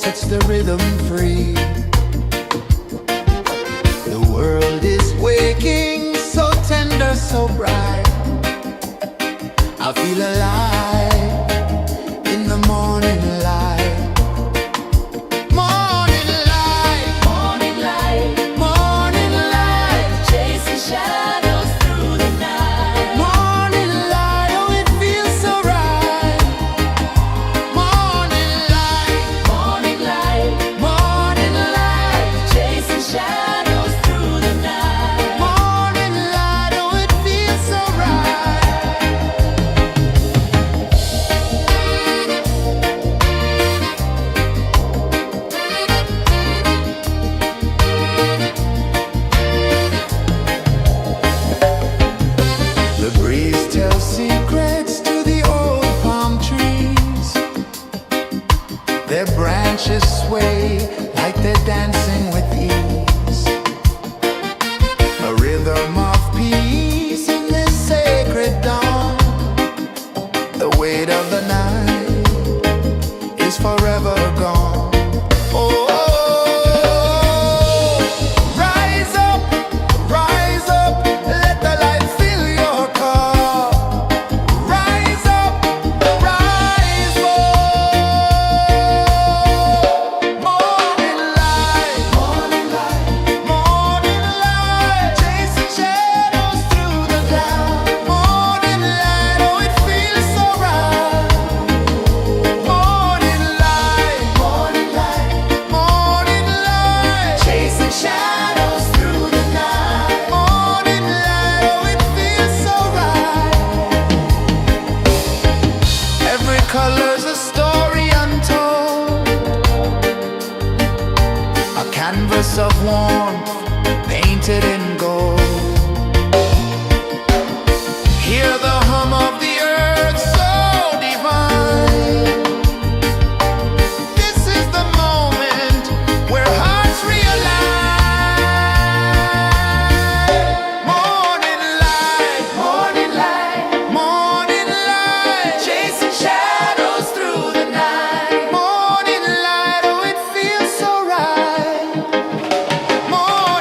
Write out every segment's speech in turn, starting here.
sets the rhythm free. The world is waking, so tender, so bright. I feel alive in the morning light. Morning light, morning light, morning light, chasing shadows through the night. Morning light, oh it feels so right. Morning light, morning light, morning light, chasing shadows through the night. Morning light, oh it feels so right. The breeze tells secrets to the old palm trees. Their branches sway like they're dancing with ease. A rhythm of peace in this sacred dawn. The weight of the night is forever gone. Oh, rise up, let the light fill your car. Rise up, rise up. Morning light, morning light, morning light, chasing shadows through the cloud. Morning light, oh it feels so right. Morning light, morning light, morning light, chasing shadows through the night. Morning light, oh it feels so right. Every color's a story untold, a canvas of warmth painted in gold. Hear the hum of the earth so divine. This is the moment where hearts realign. Morning light, morning light, morning light, chasing shadows through the night. Morning light, oh it feels so right. Morning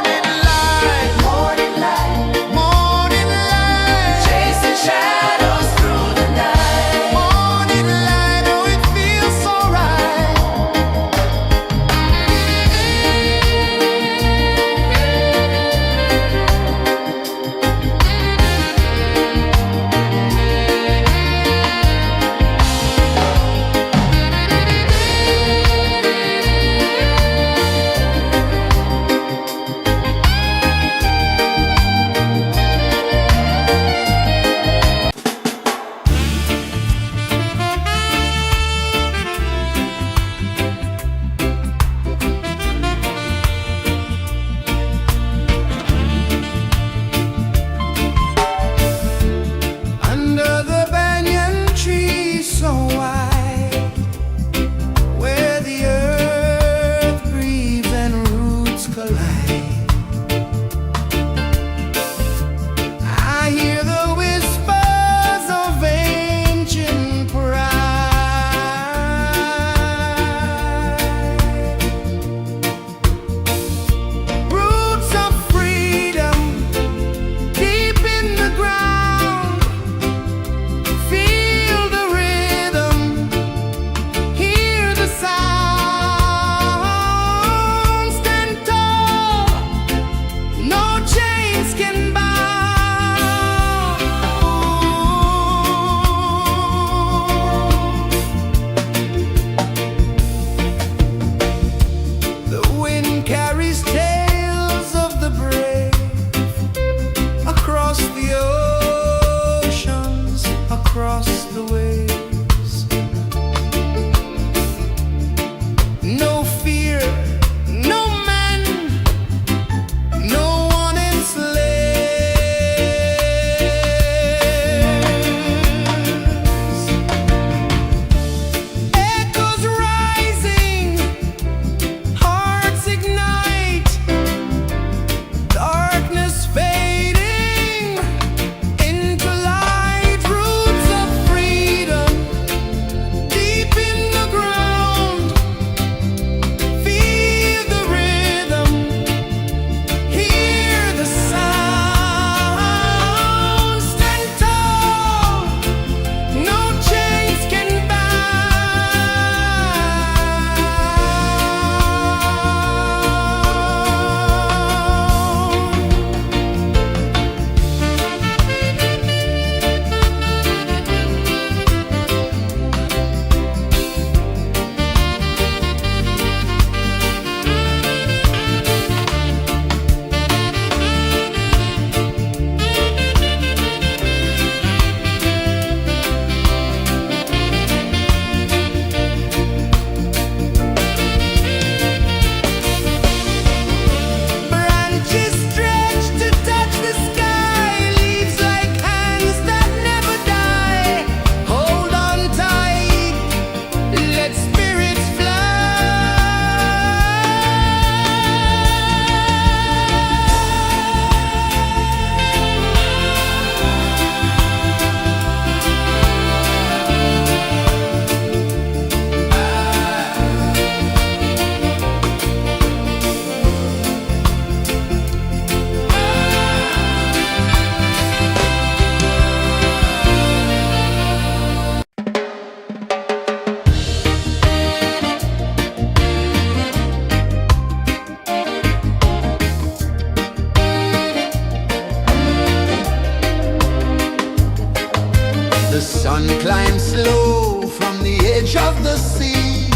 sun climbs slow from the edge of the sea.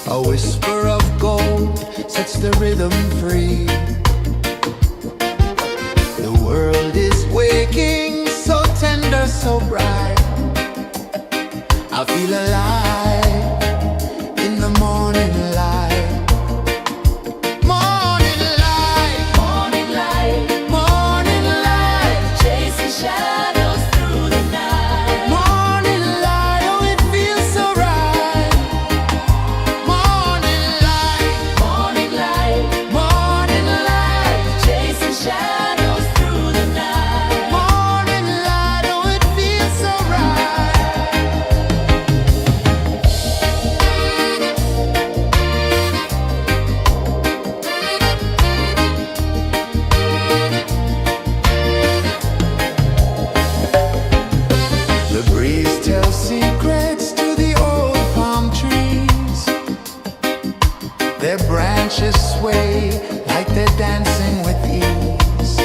A whisper of gold sets the rhythm free. The world is waking, so tender, so bright. I feel alive in the morning light. Morning light, morning light, morning light, chasing shadows through the night. Morning light, oh it feels so right. Morning light, morning light, morning light, chasing shadows through the night. Morning light, oh it feels so right. The breeze tells secrets to the old palm trees. Their branches sway like they're dancing with ease.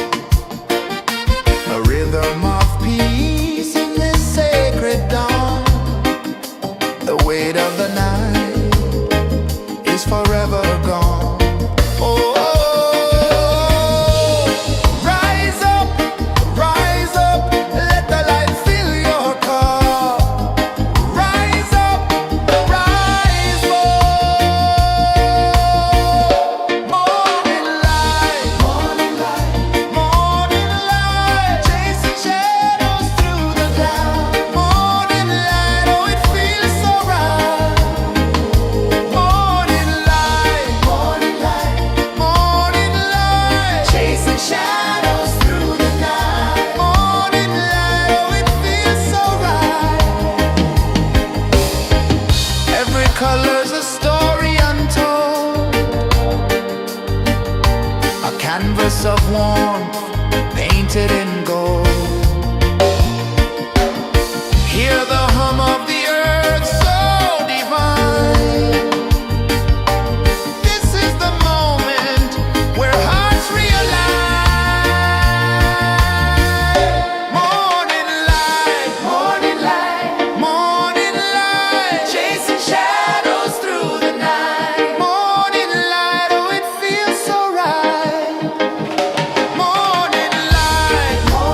A rhythm of peace in this sacred dawn. The weight of the night is forever gone. Oh, rise up, let the light fill your cup. Rise up, rise up. Morning light, morning light, morning light, chasing shadows through the cloud. Morning light, oh it feels so right. Morning light, morning light, morning light, chasing shadows through the night. Morning light, oh it feels so right. Every color's a story untold, a canvas of warmth painted in gold. Hear the hum of the earth so divine. This is the moment where hearts realign. Morning light, morning light, morning light, chasing shadows through the night. Morning light, oh it feels so right. Morning light, morning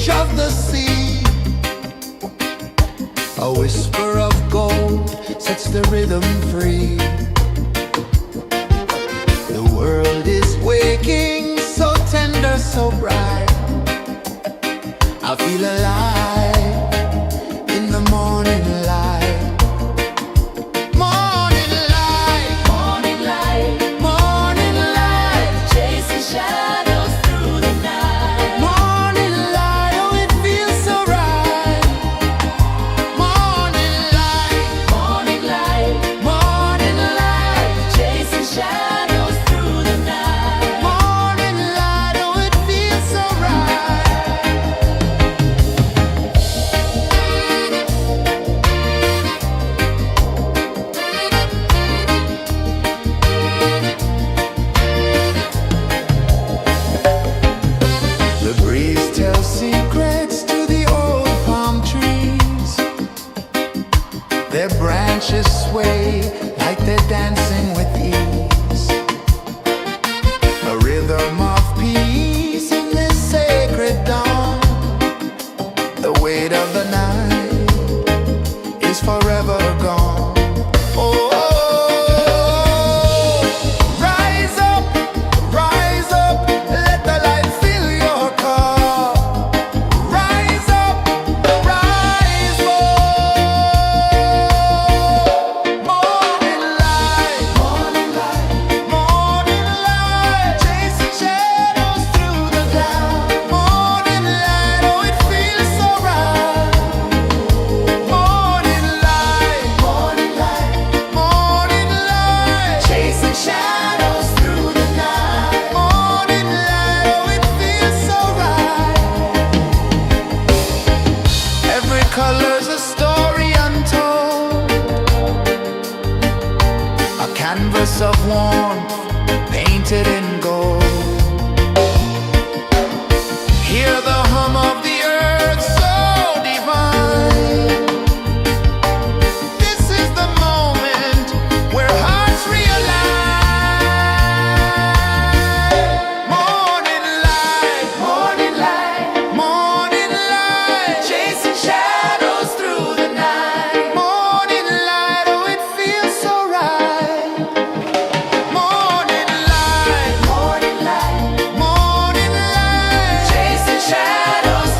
edge of the sea. A whisper of gold sets the rhythm free. The world is waking, so tender, so bright. I feel alive in the morning light. Morning light, morning light, morning light, chasing shadows through the night. Morning light, oh it feels so right. Morning light, morning light, morning light, chasing shadows through the night. Morning light, oh it feels so right. The breeze tells secrets to the old palm trees. Their branches sway like they're dancing with ease. A rhythm of peace in this sacred dawn. The weight of the night is forever gone. Oh, rise up, let the light fill your cup. Rise up, rise more. Morning light, morning light, morning light, chasing shadows through the cloud. Morning light, oh it feels so right. Morning light, morning light, morning light, chasing shadows through the night. Morning light, oh it feels so right. Every color's a story untold, a canvas of warmth painted in gold. Hear the hum of the earth so divine. This is the moment where hearts realign. Morning light, morning light, morning light, chasing shadows through the night. Morning light, oh it feels so right. Morning light, morning light, morning light, chasing shadows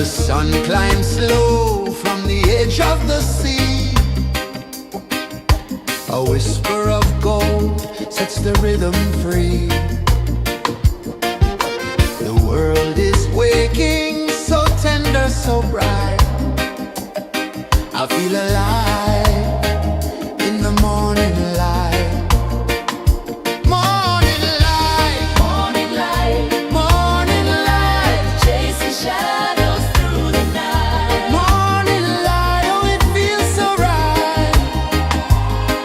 sun climbs slow from the edge of the sea. A whisper of gold sets the rhythm free. The world is waking, so tender, so bright. I feel alive in the morning light. Morning light, morning light, morning light, chasing shadows through the night. Morning light, oh it feels so right.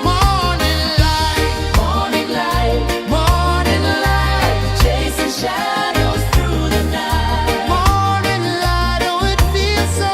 Morning light, morning light, morning light, chasing shadows through the night. Morning light, oh it feels so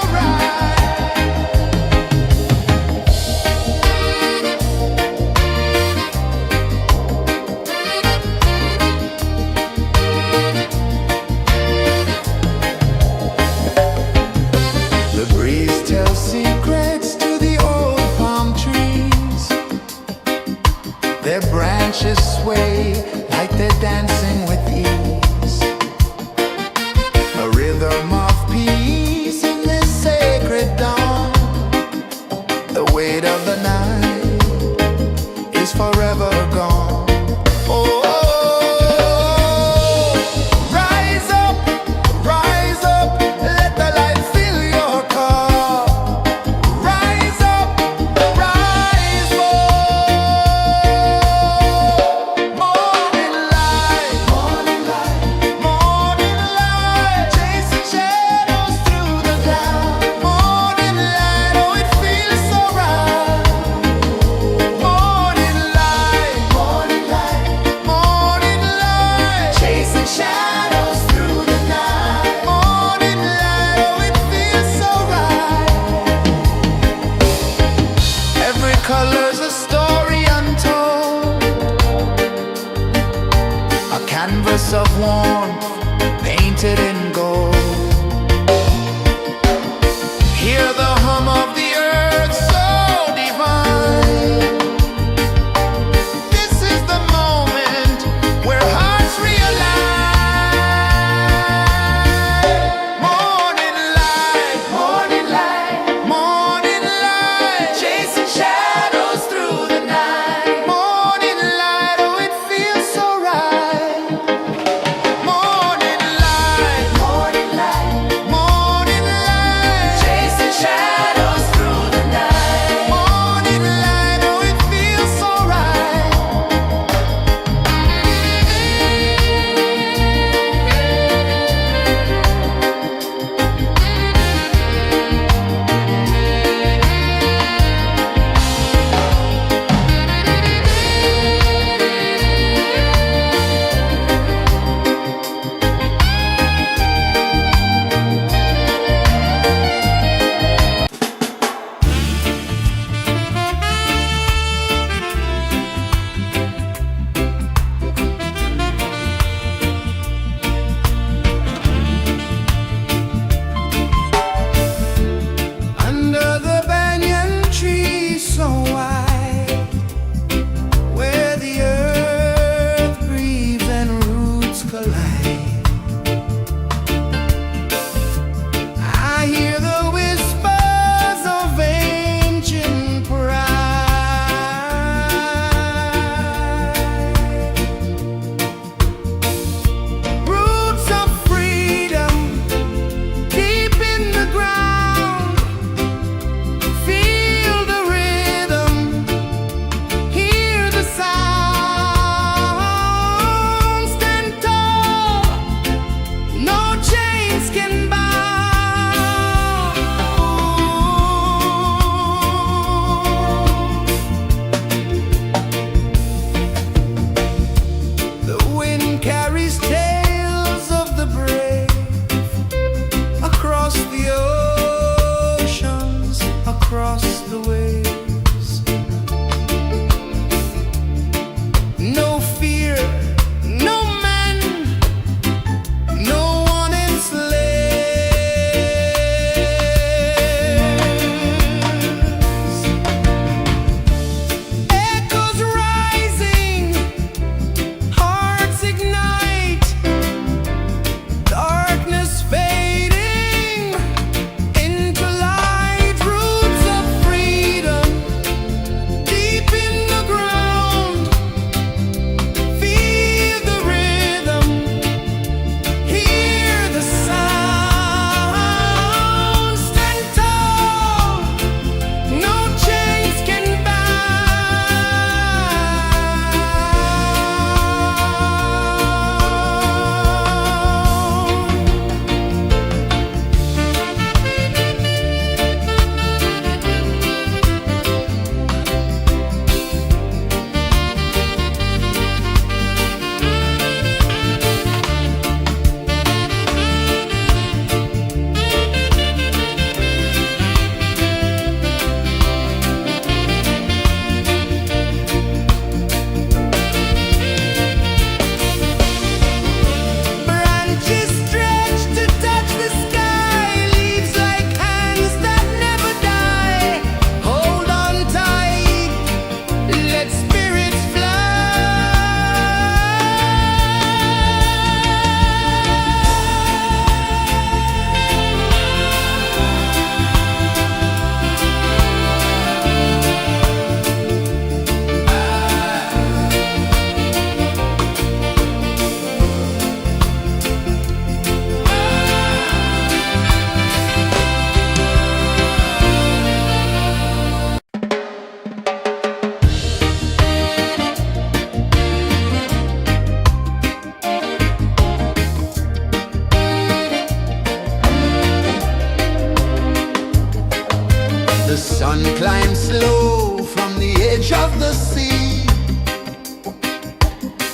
The sun climbs slow from the edge of the sea.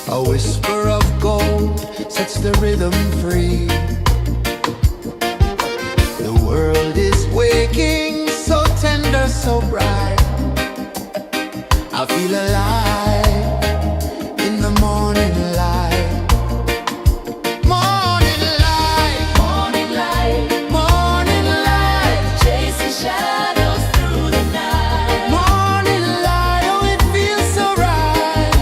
A whisper of gold sets the rhythm free. The world is waking, so tender, so bright. I feel alive in the morning light. Morning light, morning light, morning light, chasing shadows through the night. Morning light, oh it feels so right.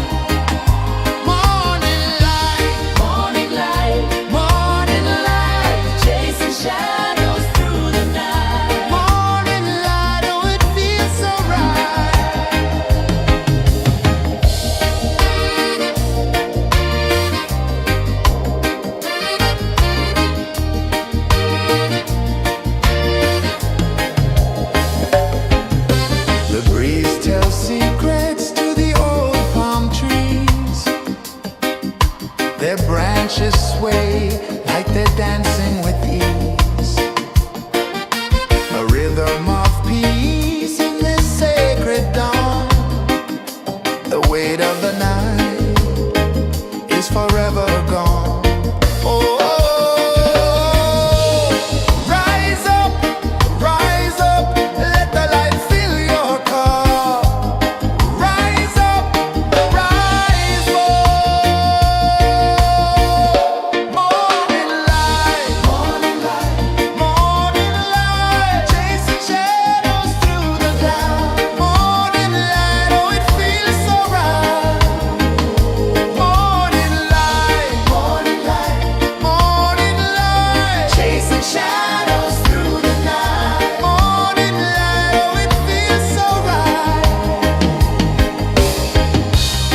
Morning light, morning light, morning light, chasing shadows through the night. Morning light, oh it feels so right. The breeze tells secrets to the old palm trees. Their branches sway like they're dancing with ease. A rhythm of peace in this sacred dawn. The weight of the night is forever gone. Oh, rise up, let the light fill your cup. Rise up, rise up. Morning light, morning light, morning light, chasing shadows through the cloud. Morning light, oh it feels so right. Morning light, morning light, morning light, chasing shadows through the night. Morning light, oh it feels so right.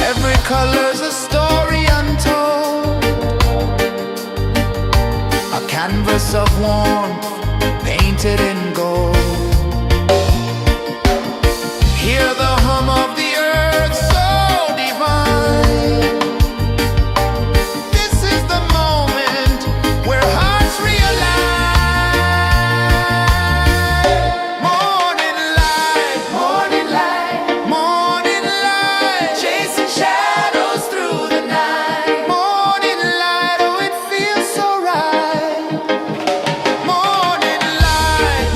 Every color's a story untold, a canvas of warmth painted in gold. Hear the hum of the earth so divine. This is the moment where hearts realign. Morning light, morning light, morning light, chasing shadows through the night. Morning light, oh it feels so right. Morning light,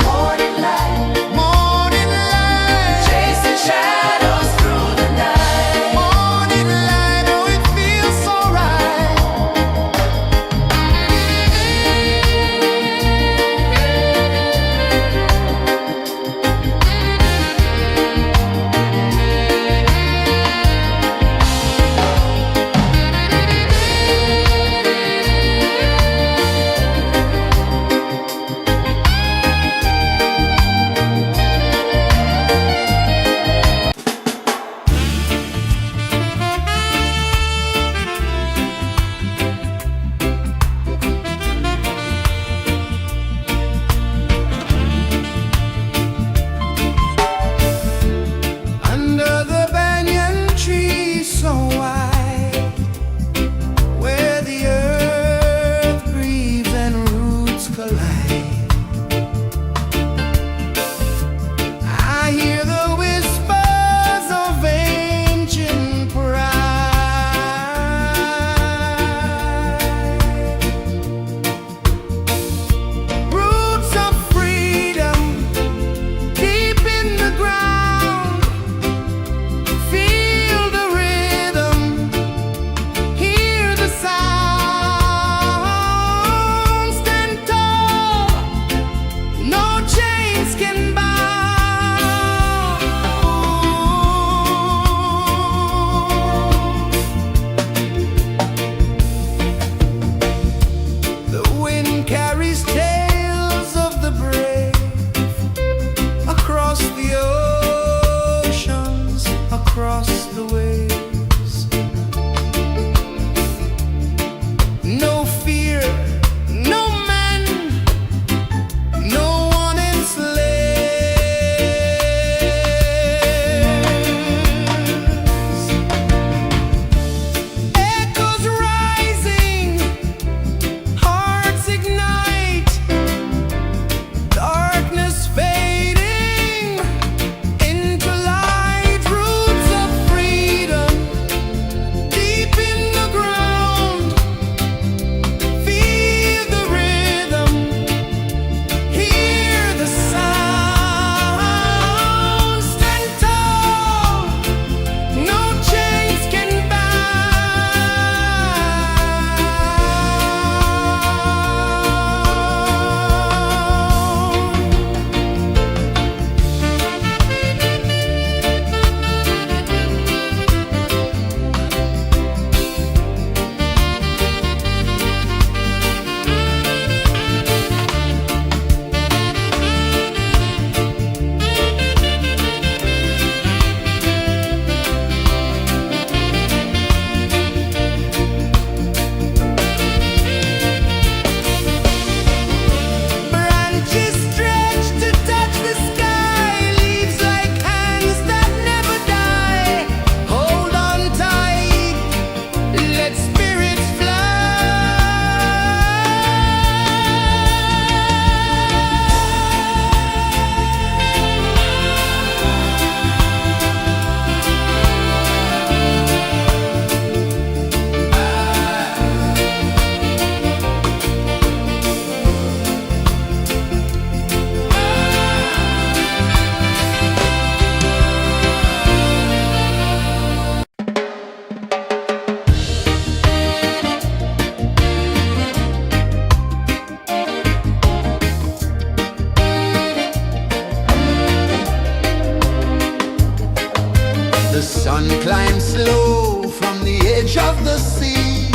sun climbs slow from the edge of the sea.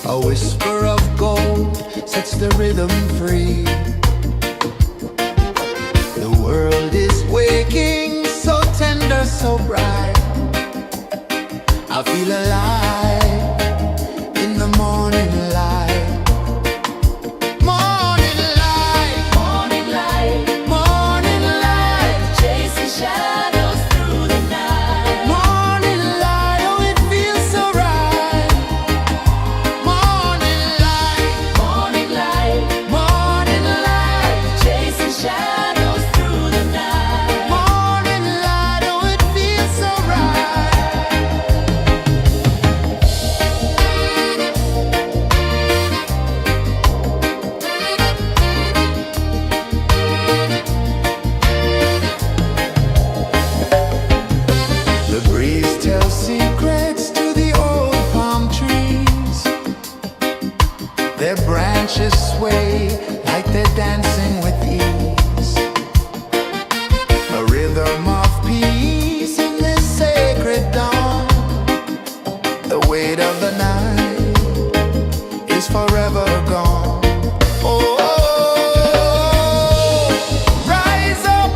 A whisper of gold sets the rhythm free. The world is waking, so tender, so bright. I feel alive in the morning light. Morning light, morning light, morning light, chasing shadows through the night. Morning light, oh it feels so right. Morning light, morning light, morning light, chasing shadows through the night. Morning light, oh it feels so right. The breeze tells secrets to the old palm trees. Their branches sway like they're dancing with ease. A rhythm of peace in this sacred dawn. The weight of the night is forever gone. Oh, rise up,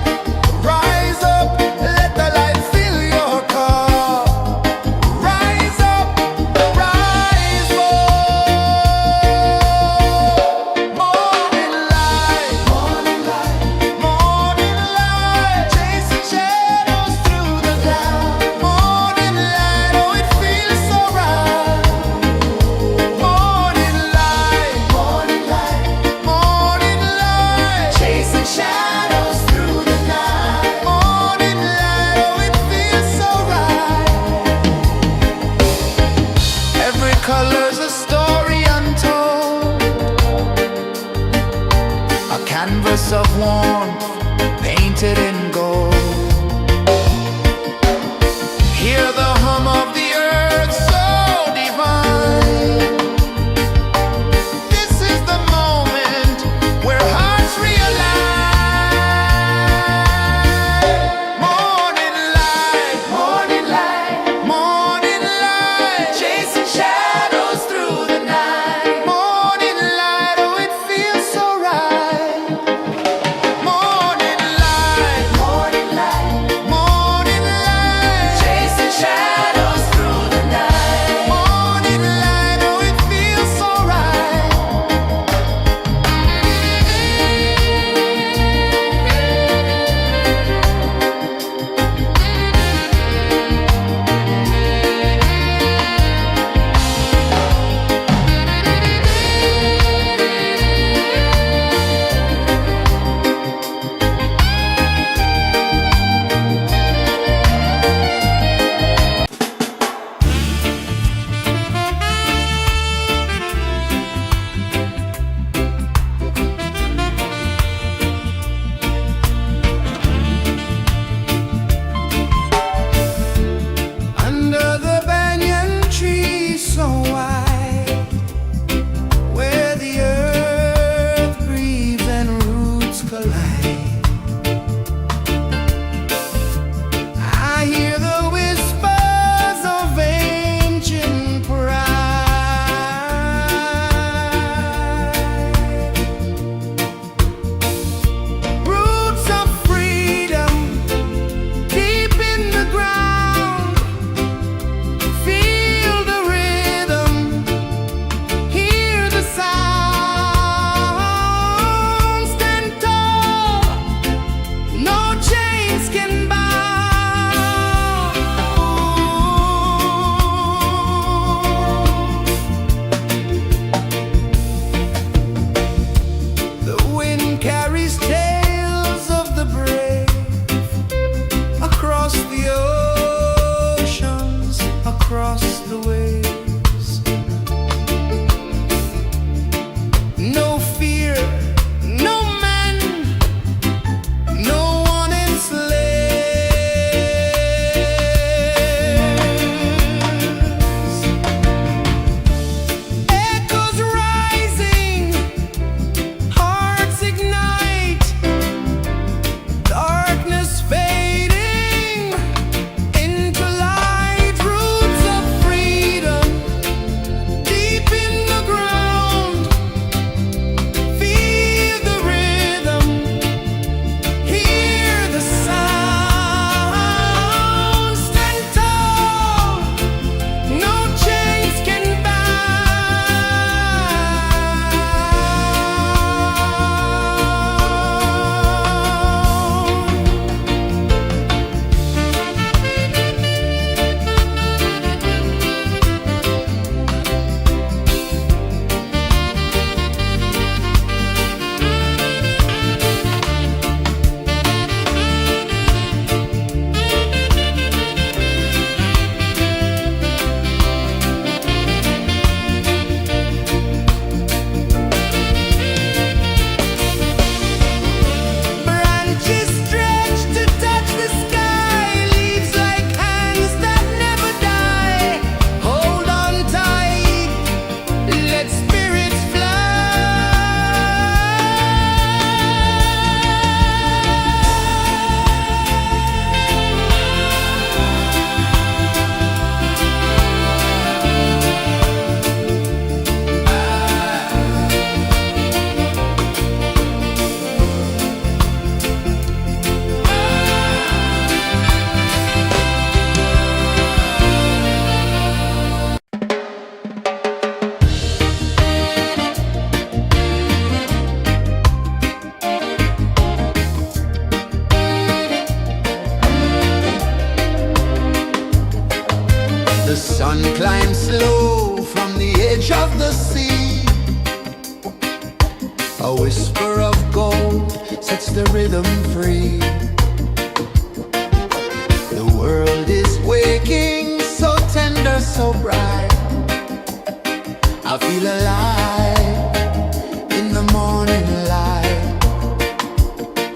let the light fill your cup. Rise up, rise up. Morning light, morning light, morning light, chasing shadows through the cloud. Morning light, oh it feels so right. Morning light, morning light, morning light, chasing shadows through the night. Morning light, oh it feels so right. Every color's a story untold, a canvas of warmth painted in gold. Hear the hum of the earth so divine. This is the moment where hearts realize. Morning light, morning light, morning light, chasing shadows through the night. Morning light, oh it feels so right. Morning light, morning flavor of gold sets the rhythm free. The world is waking, so tender, so bright. I feel alive in the morning light.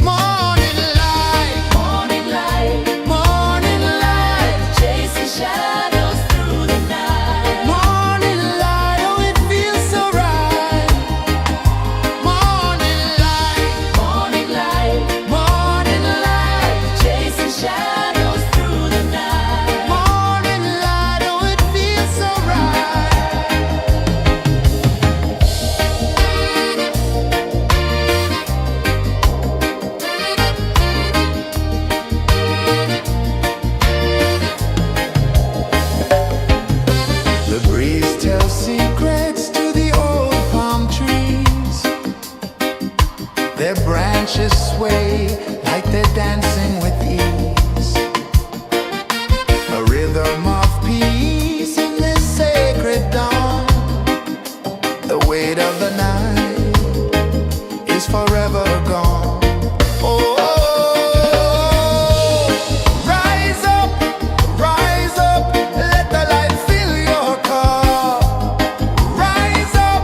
Morning light, morning light, morning light, chasing shadows through the night. Morning light, oh it feels so right. Morning light, morning light, morning light, chasing shadows through the night. Morning light, oh it feels so right. The breeze tells secrets to the old palm trees. Their branches sway like they're dancing with ease. A rhythm of peace in this sacred dawn. The weight of the night is forever gone. Oh, rise up, let the light fill your cup. Rise up,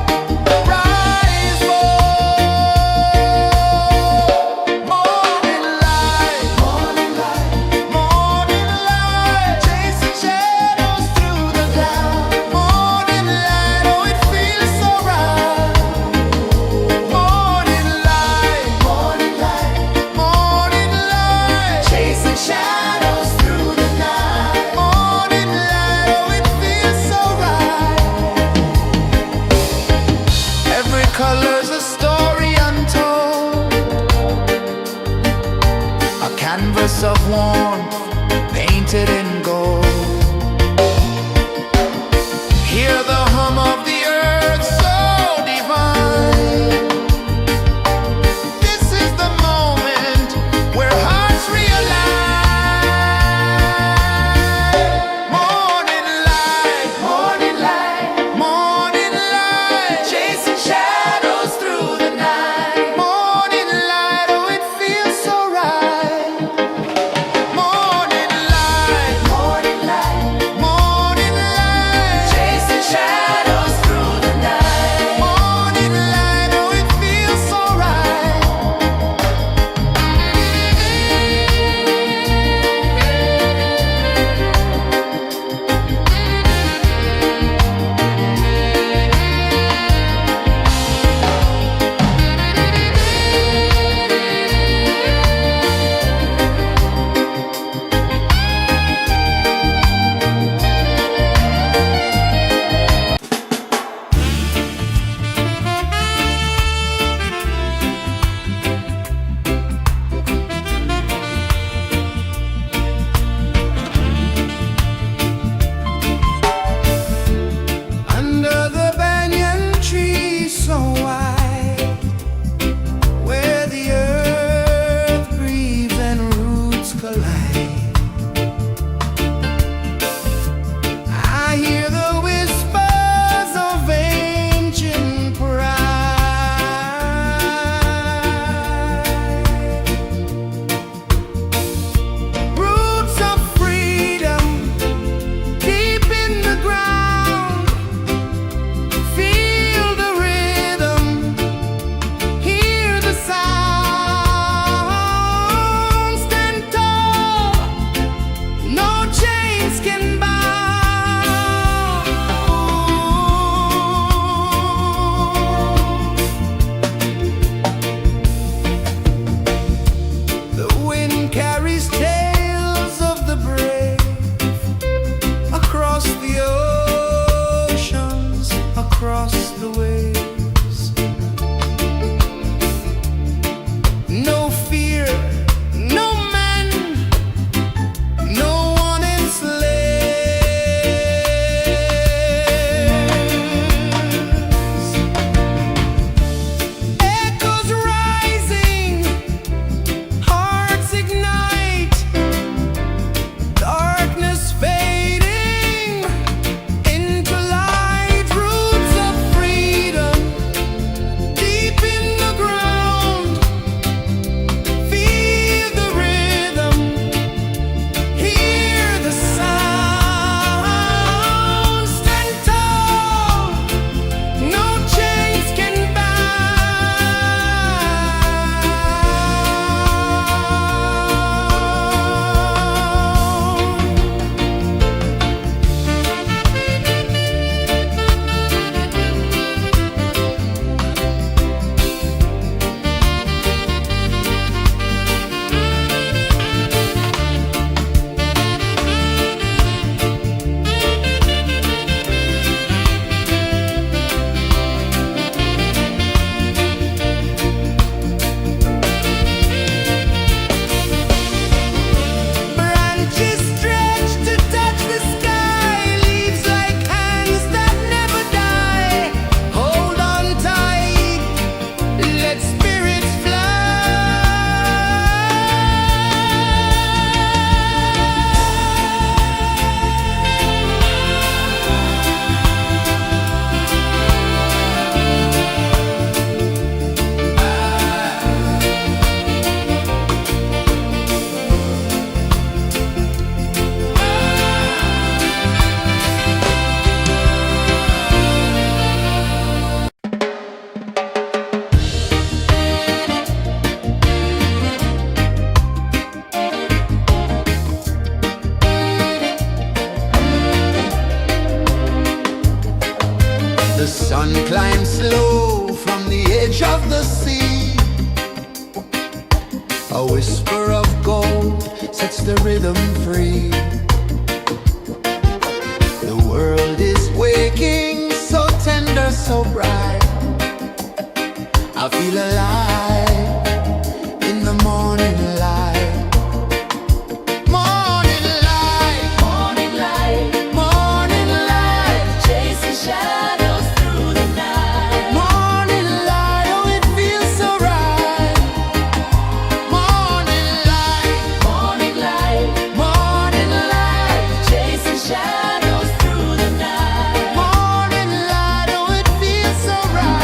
rise more. Morning light, morning light, morning light, chasing shadows through the cloud. Morning light, oh it feels so right. Morning light, morning light, morning light, chasing shadows through the night. Morning light, oh it feels so right. Every color's a story untold, a canvas of warmth painted in gold. Hear the hum of the earth so divine. This is the moment where hearts realign. Morning light, morning light, morning light, chasing shadows through the night. Morning light, oh it feels so right. Morning A whisper of gold sets the rhythm free. The world is waking, so tender, so bright. I feel alive in the morning light. Morning light, morning light, morning light, chasing shadows through the night. Morning light, oh it feels so right. Morning light, morning light, morning light, chasing shadows through the night. Morning light, oh it feels so right.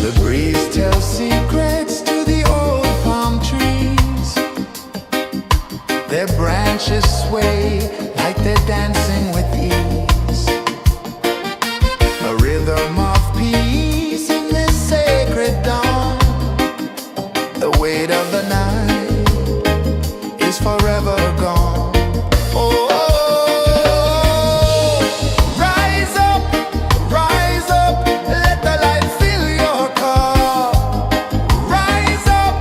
The breeze tells secrets to the old palm trees. Their branches sway like they're dancing with ease. A rhythm of peace in this sacred dawn. The weight of the night is forever gone. Oh, rise up, let the light fill your cup. Rise up,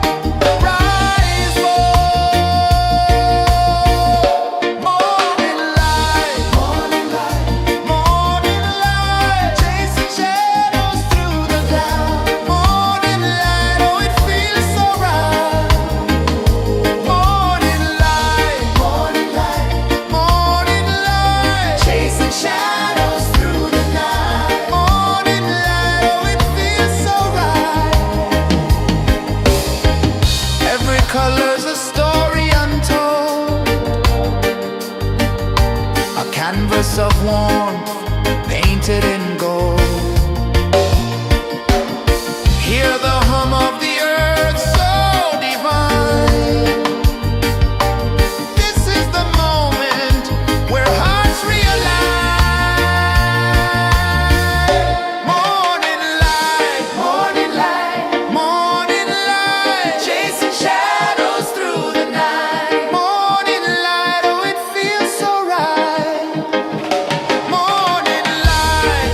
rise up. Morning light, morning light, morning light, chasing shadows through the cloud. Morning light, oh it feels so right. Morning light, morning light, morning light, chasing shadows through the night. Morning light, oh it feels so right. Every color's a story untold, a canvas of warmth painted in gold. Hear the hum of the earth so divine. This is the moment where hearts realign. Morning light, morning light, morning light, chasing shadows through the night. Morning light, oh it feels so right. Morning light,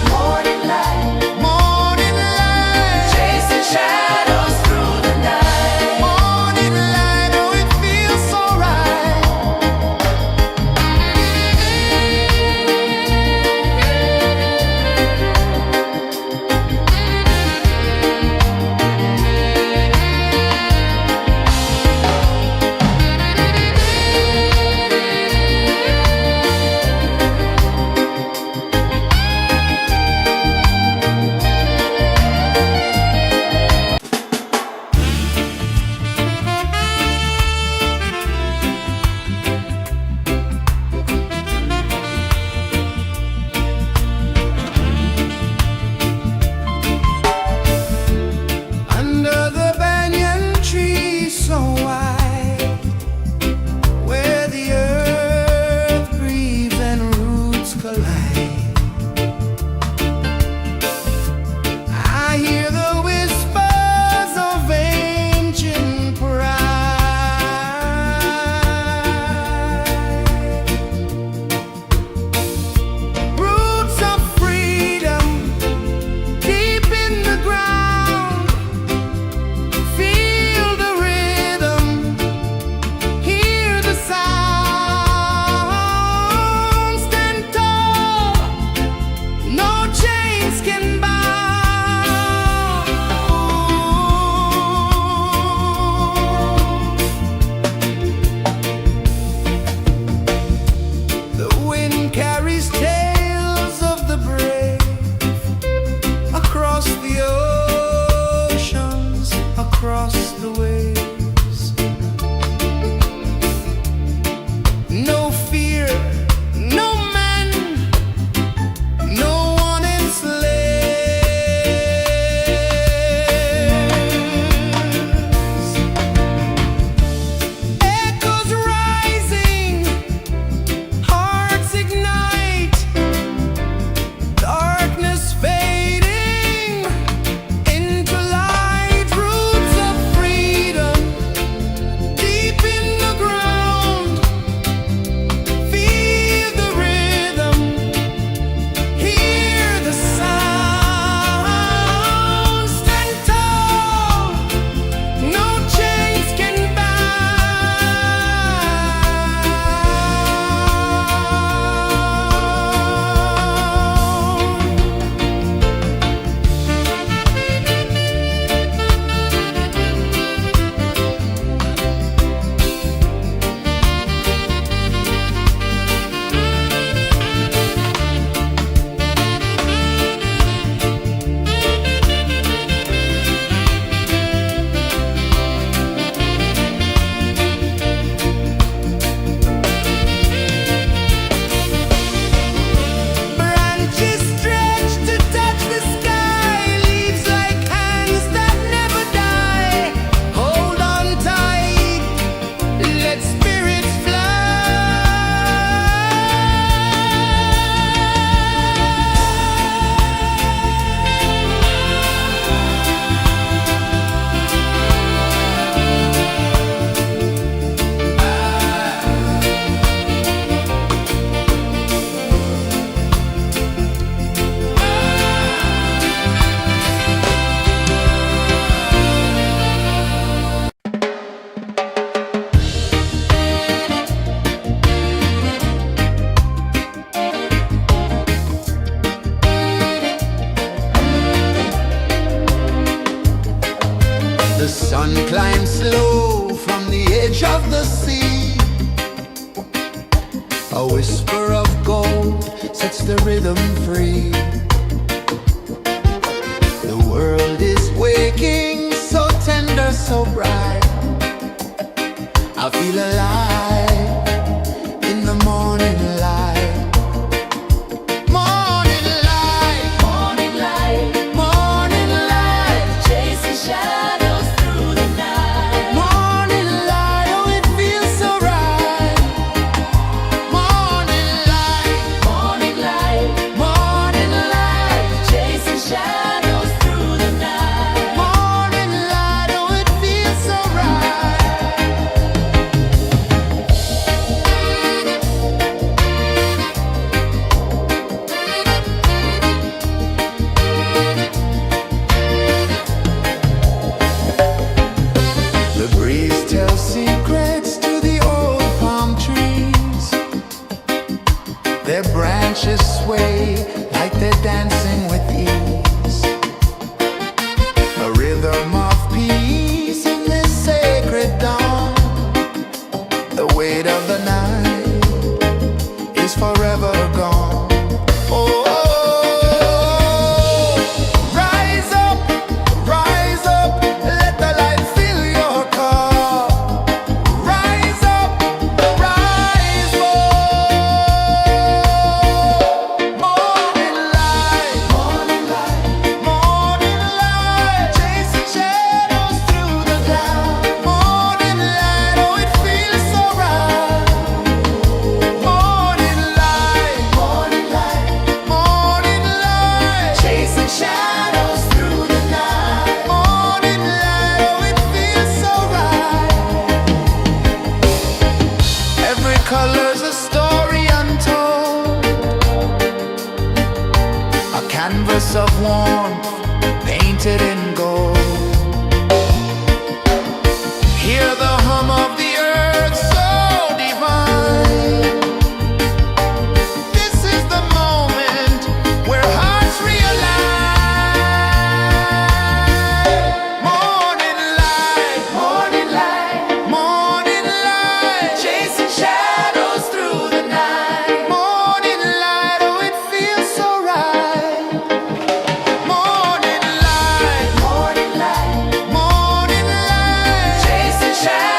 of the sea. A whisper of gold sets the rhythm free. The world is waking, so tender, so bright. I feel alive in the morning light. Morning light, morning light, morning light, chasing shadows through the night. Morning light, oh it feels so right. Morning light, morning light, morning light, chasing shadows through the night. Morning light, oh it feels so right. The breeze tells secrets to the old palm trees. Their branches sway like they're dancing with ease. A rhythm of peace in this sacred dawn. The weight of the night is forever gone. Oh, rise up, let the light fill your car. Rise up, rise up. Morning light, morning light, morning light, chasing shadows through the cloud. Morning light, oh it feels so right. Morning light, morning light, morning light, chasing shadows through the night. Morning light, oh it feels so right. Every color's a story untold, a canvas of warmth painted in gold. Hear the hum of the earth so divine. This is the moment where hearts realign. Morning light, morning light, morning light, chasing shadows through the night. Morning light, oh it feels so right. Morning light, morning light, morning light, chasing shadows.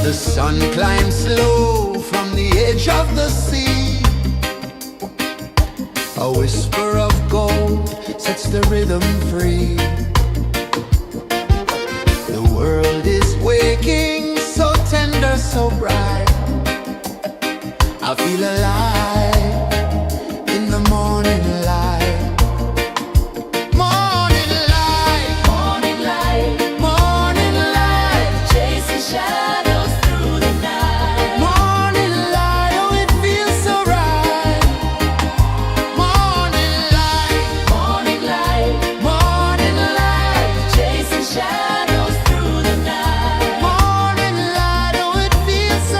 The sun climbs slow from the edge of the sea. A whisper of gold sets the rhythm free. The world is waking, so tender, so bright. I feel alive in the morning light. Morning light, morning light, morning light, chasing shadows through the night. Morning light, oh it feels so right. Morning light, morning light, morning light, chasing shadows through the night. Morning light, oh it feels so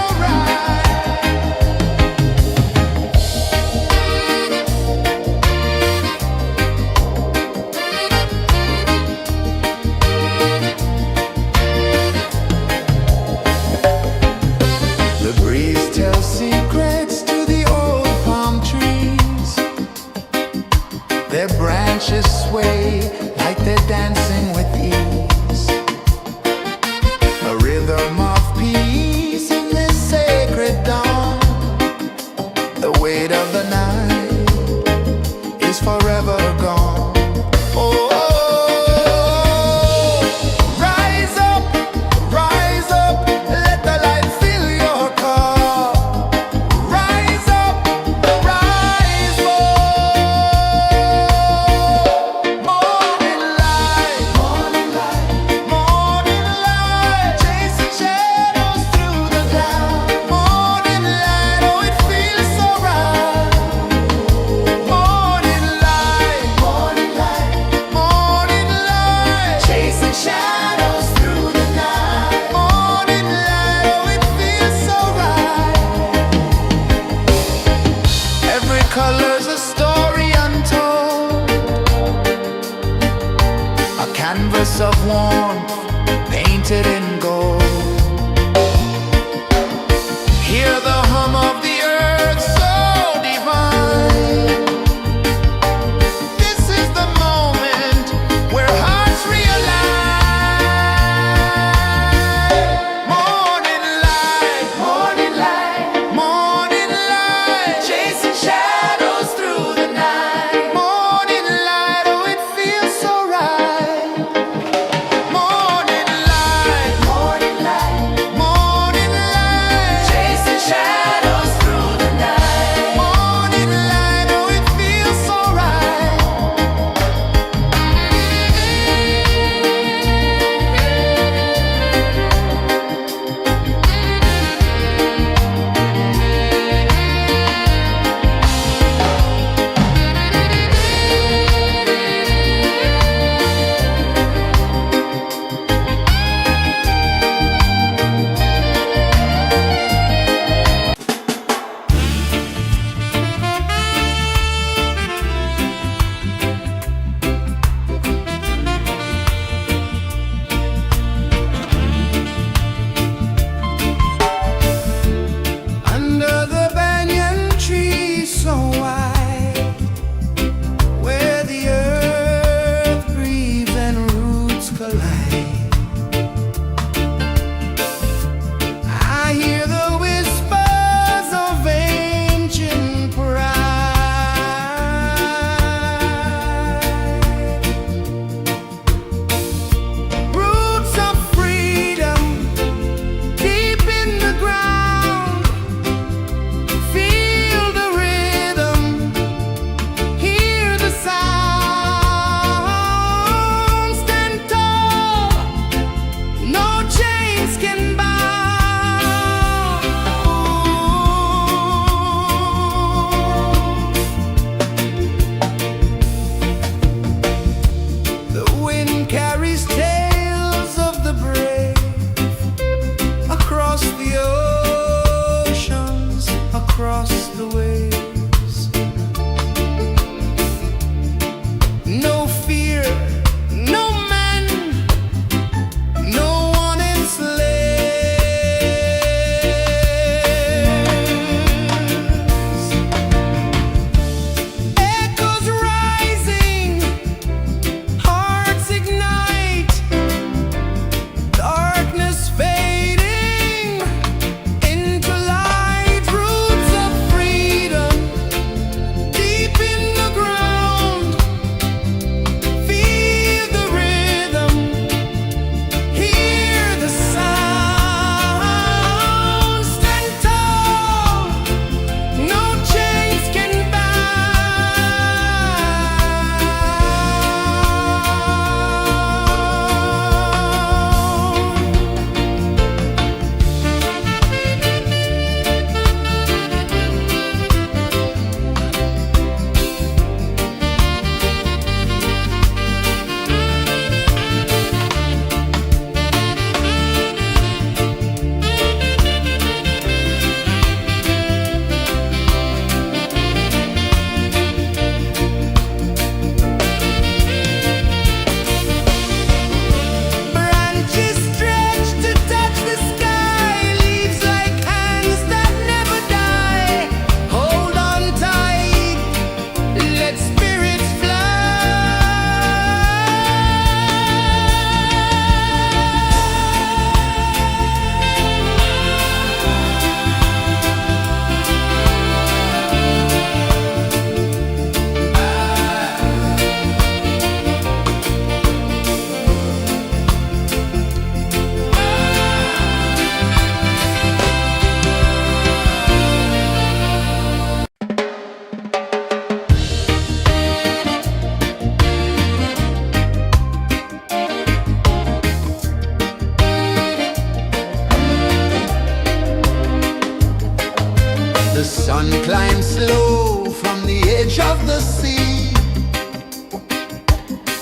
The sun climbs slow from the edge of the sea.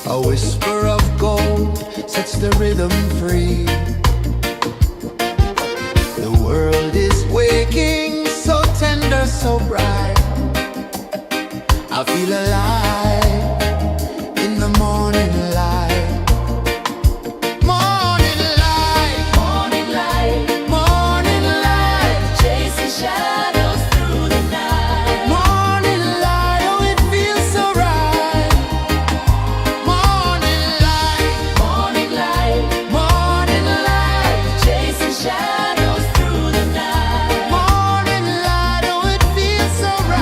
A whisper of gold sets the rhythm free. The world is waking, so tender, so bright. I feel alive in the morning light. Morning light, morning light, morning light, chasing shadows through the night. Morning light, oh it feels so right. Morning light, morning light, morning light, chasing shadows through the night. Morning light, oh it feels so right.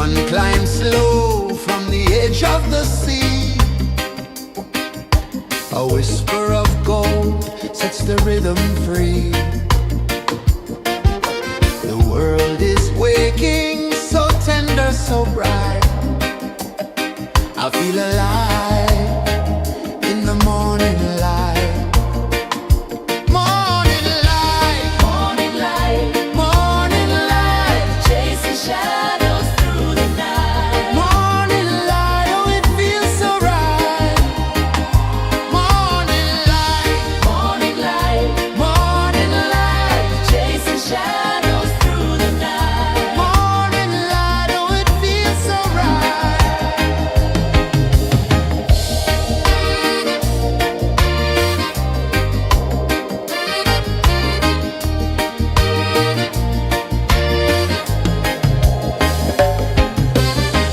sun climbs slow from the edge of the sea. A whisper of gold sets the rhythm free. The world is waking, so tender, so bright. I feel alive in the morning light. Morning light, morning light, morning light, chasing shadows through the night. Morning light, oh it feels so right. Morning light, morning light, morning light, chasing shadows through the night. Morning light, oh it feels so right.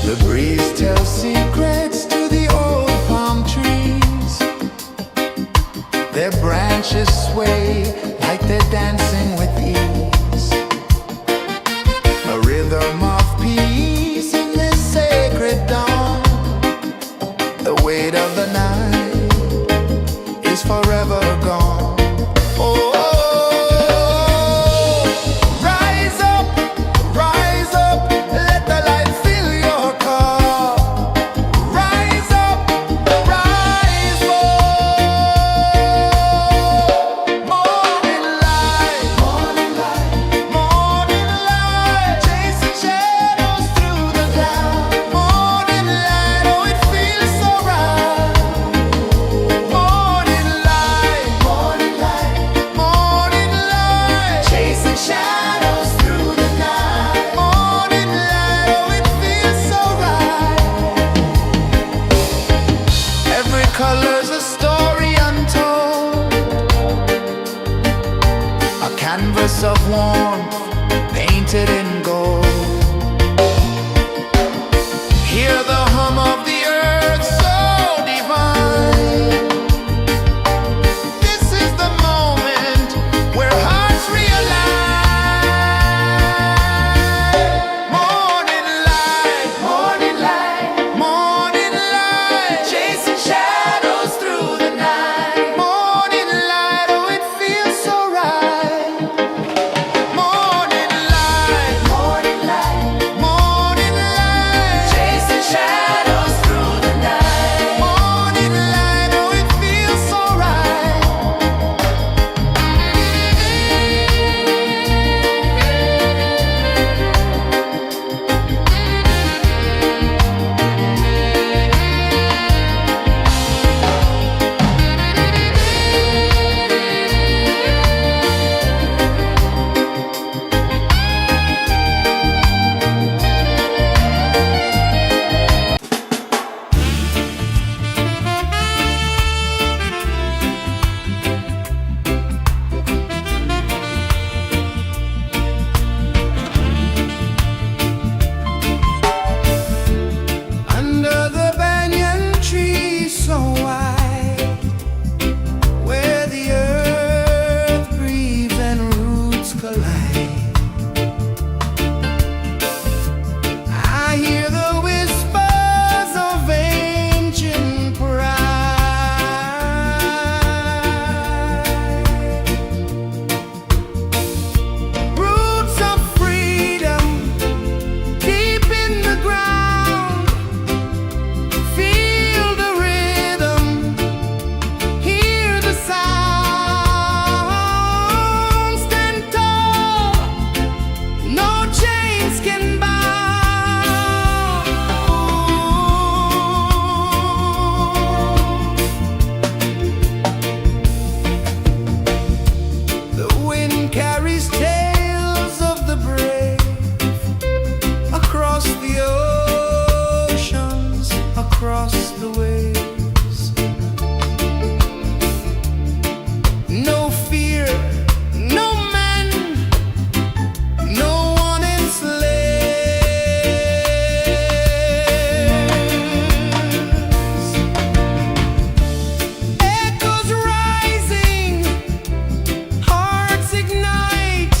The breeze tells secrets to the old palm trees. Their branches sway like they're dancing with ease. A rhythm of peace in this sacred dawn. The weight of the night is forever gone. Oh, rise up, let the light fill your cup. Rise up, rise up. Morning light, morning light, morning light, chasing shadows through the cloud. Morning light, oh it feels so right. Morning light, morning light, morning light, chasing shadows through the night. Morning light, oh it feels so right. Every color's a story untold, a canvas of warmth painted in gold. Hear the hum of the earth so divine. This is the moment where hearts realign. Morning light, morning light, morning light, chasing shadows through the night. Morning light, oh it feels so right. Morning light, morning light, morning light, chasing shadows through the night. Morning light, oh it feels so right. Under the banyan tree so wide, where the earth breathes and roots collide, I hear the whispers of ancient pride. Roots of freedom deep in the ground. Feel the rhythm, hear the sound. Stand tall, no chains can bound. The wind carries tales of the brave across the oceans, across the waves. No fear, no man, no one enslaves. Echoes rising, hearts ignite.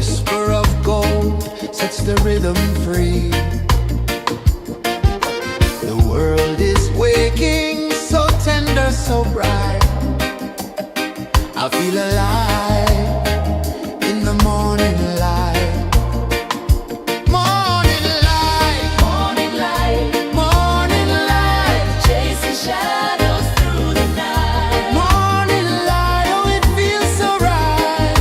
whisper of gold sets the rhythm free. The world is waking, so tender, so bright. I feel alive in the morning light. Morning light, morning light, morning light, chasing shadows through the night. Morning light, oh it feels so right.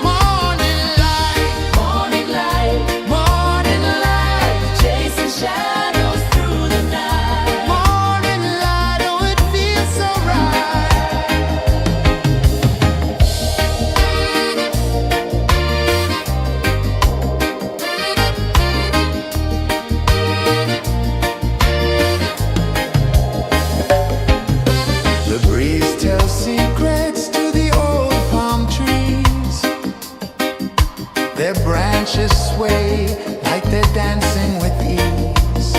Morning light, morning light, morning light, chasing shadows through the night. Morning light, oh it feels so right. The breeze tells secrets to the old palm trees. Their branches sway like they're dancing with ease.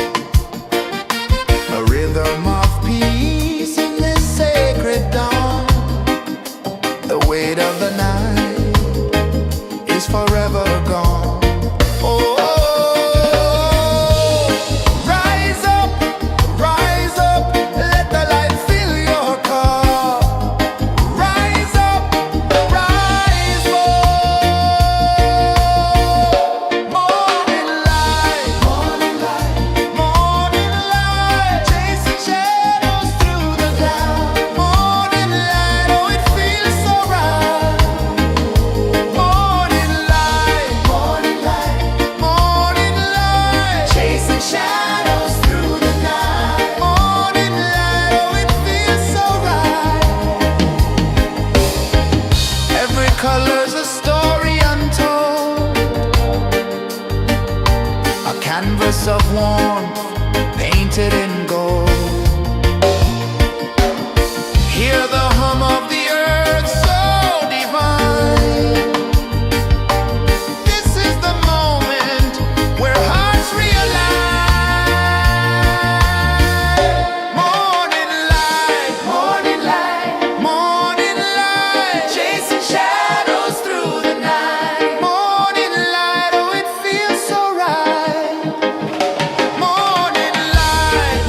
A rhythm of peace in this sacred dawn. The weight of the night is forever gone. Oh, rise up, let the light fill your cup. Rise up, rise up. Morning light, morning light, morning light, chasing shadows through the cloud. Morning light, oh it feels so right. Morning light, morning light, morning light, chasing shadows through the night. Morning light, oh it feels so right. Every color's a story untold, a canvas of warmth painted in gold. Hear the hum of the earth so divine. This is the moment where hearts realign. Morning light, morning light, morning light, chasing shadows through the night. Morning light, oh it feels so right. Morning light,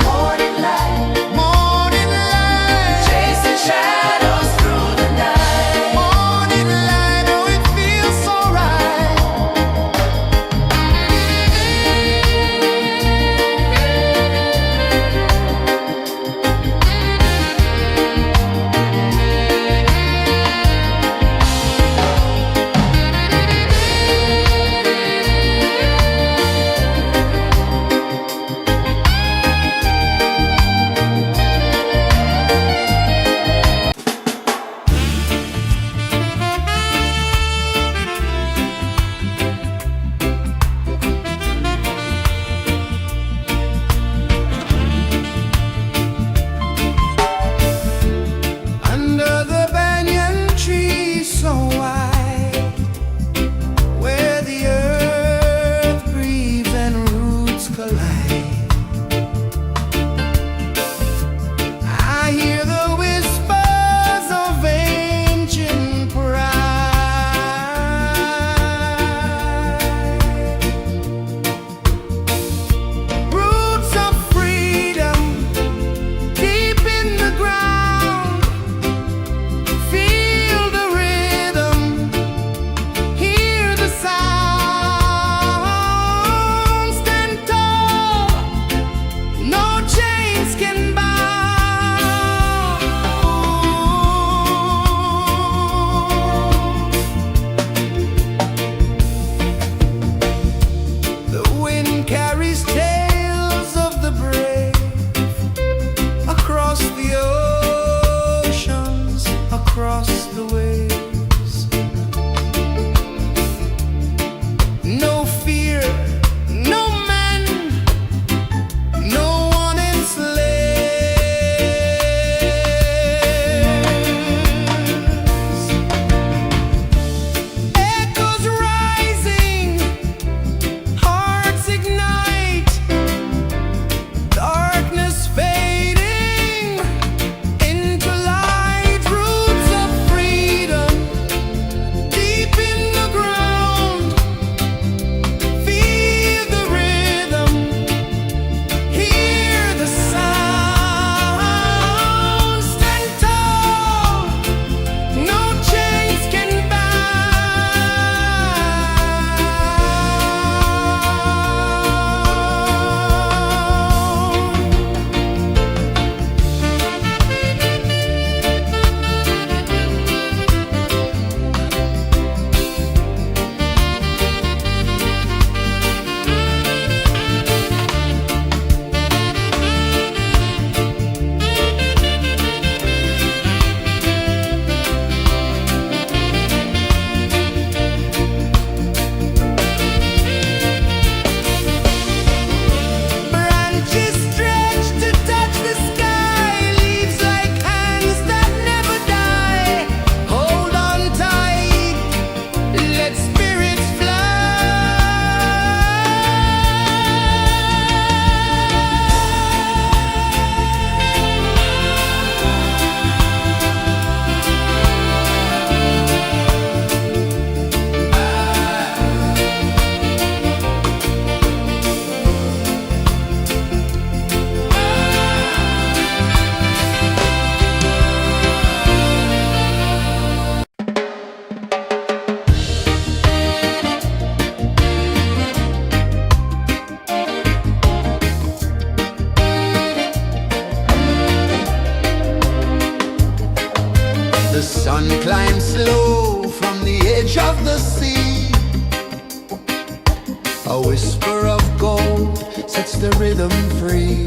A whisper of gold sets the rhythm free.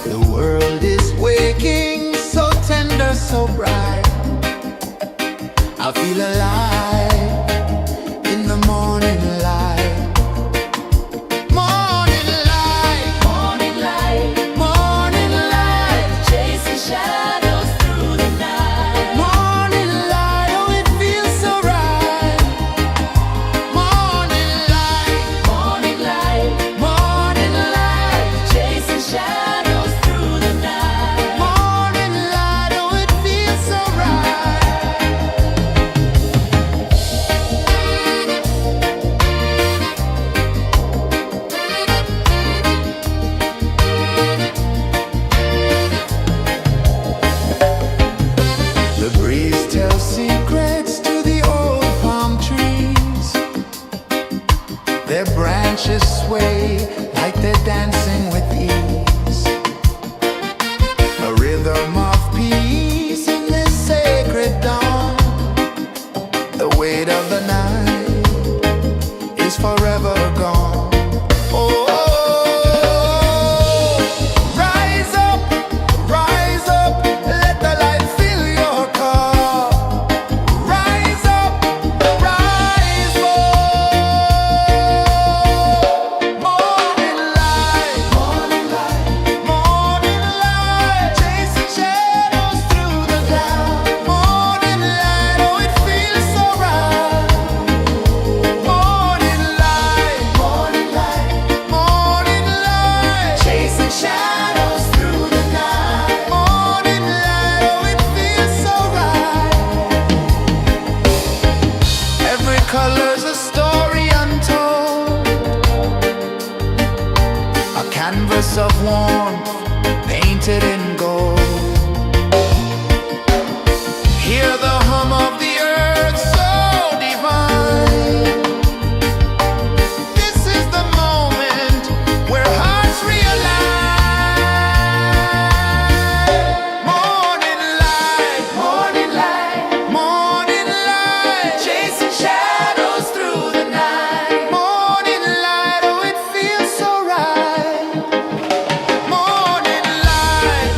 The world is waking, so tender, so bright. I feel alive in the morning light. Morning light, morning light, morning light, chasing shadows through the night. Morning light, oh it feels so right. Morning light, morning light, morning light, chasing shadows through the night. Morning light, oh it feels so right. The breeze tells secrets to the old palm trees. Their branches sway like they're dancing with ease. A rhythm of peace in this sacred dawn. The weight of the night is forever gone. Oh, rise up, let the light fill your cup. Rise up, rise up. Morning light, morning light, morning light, chasing shadows through the cloud. Morning light, oh it feels so right. Morning light, morning light, morning light, chasing shadows through the night. Morning light, oh it feels so right. Every color's a story untold, a canvas of warmth painted in gold. Hear the hum of the earth so divine. This is the moment where hearts realign. Morning light, morning light, morning light, chasing shadows through the night. Morning light, oh it feels so right. Morning light,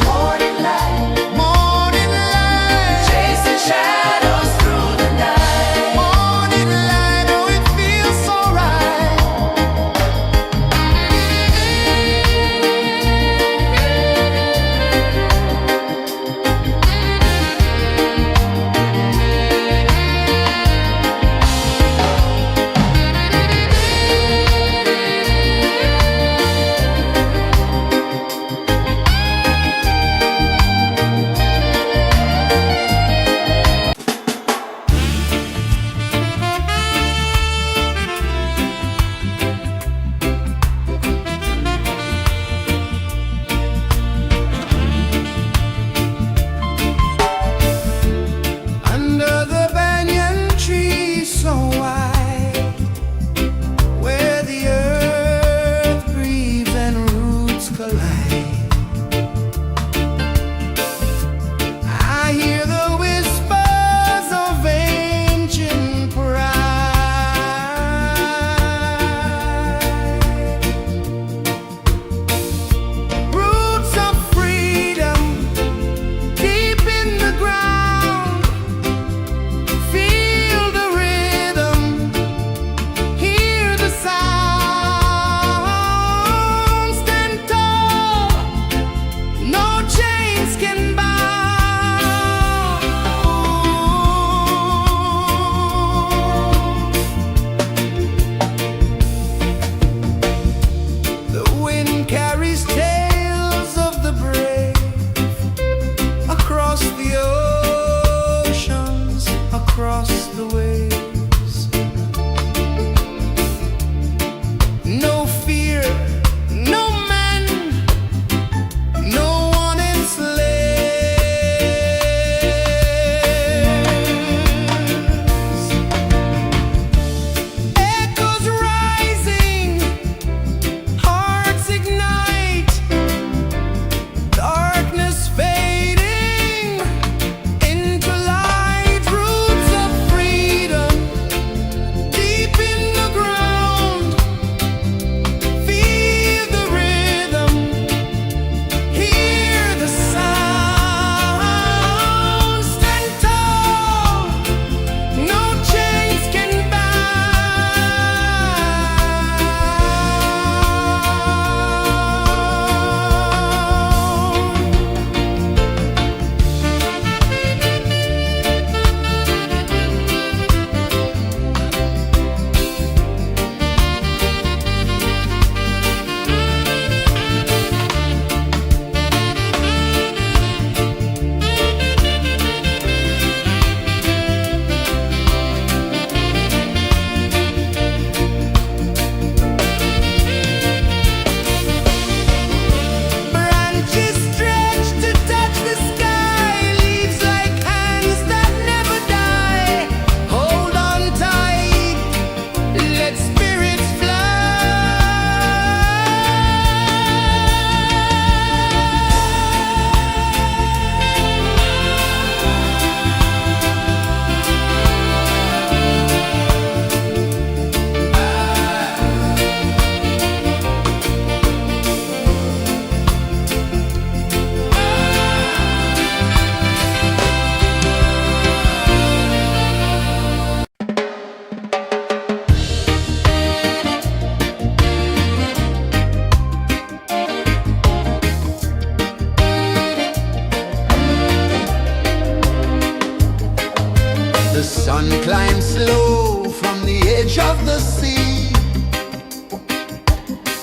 the sea.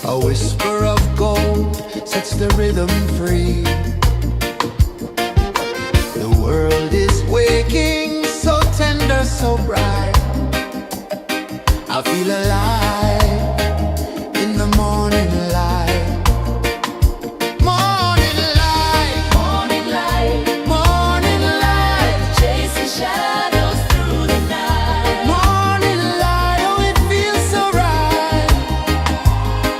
A whisper of gold sets the rhythm free. The world is waking, so tender, so bright. I feel alive in the morning light. Morning light, morning light, morning light, chasing shadows through the night. Morning light, oh it feels so right.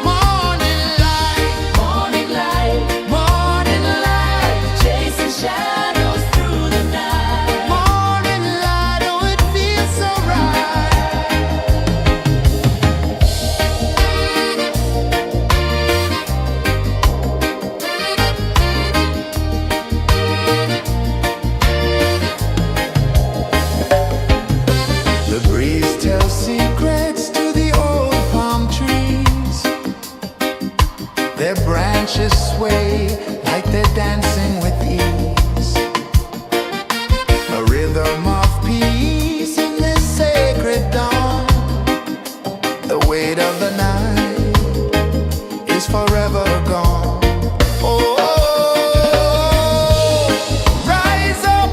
Morning light, morning light, morning light, chasing shadows through the night. Morning light, oh it feels so right. The breeze tells secrets to the old palm trees. Their branches sway like they're dancing with ease. A rhythm of peace in this sacred dawn. The weight of the night is forever gone. Oh, rise up,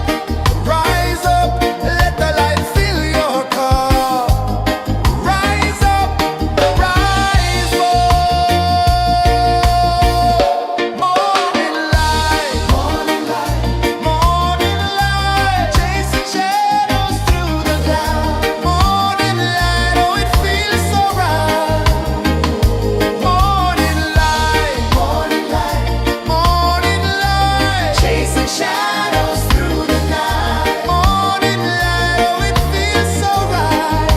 let the light fill your cup. Rise up, rise up. Morning light, morning light, morning light, chasing shadows through the cloud. Morning light, oh it feels so right. Morning light, morning light, morning light, chasing shadows through the night. Morning light, oh it feels so right.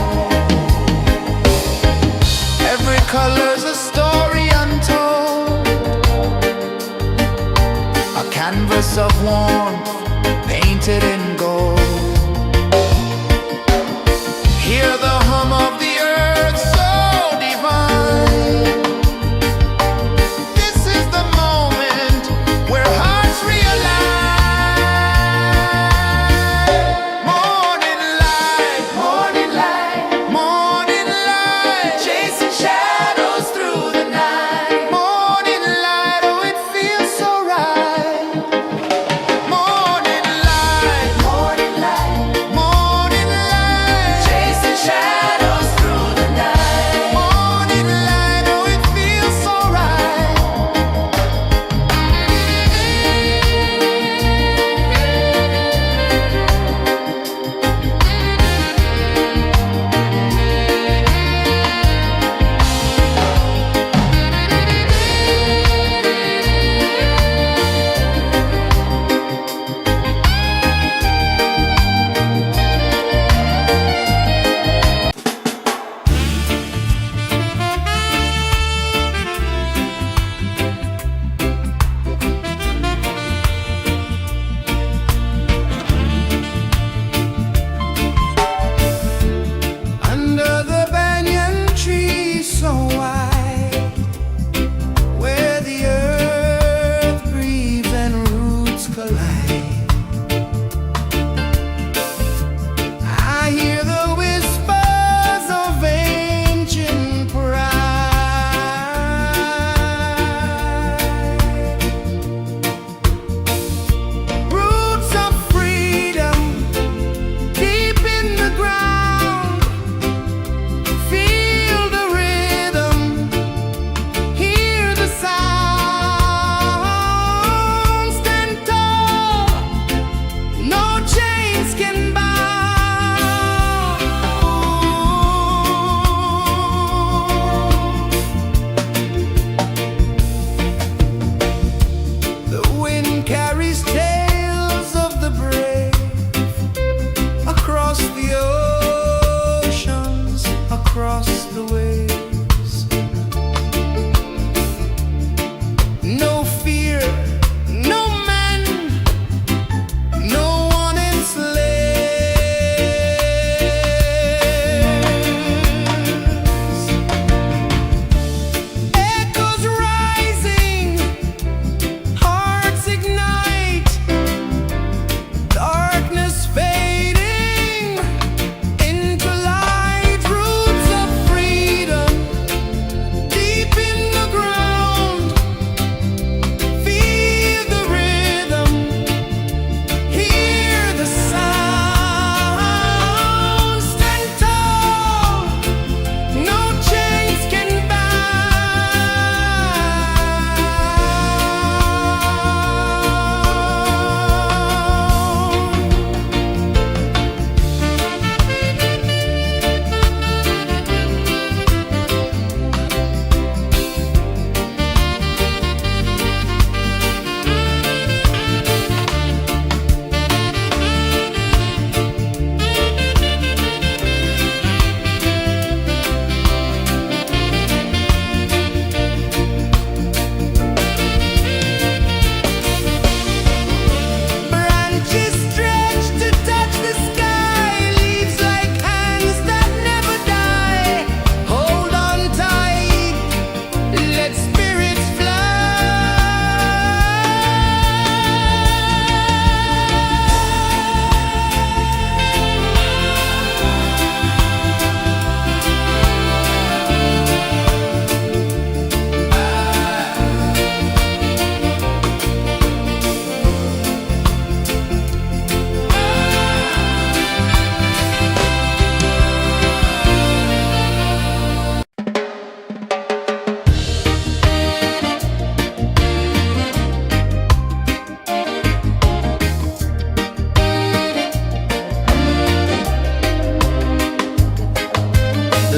Every color's a story untold, a canvas of warmth painted in gold. Hear the hum of the earth so divine. This is the moment where hearts realign. Morning light, morning light, morning light, chasing shadows through the night. Morning light, oh it feels so right. Morning light,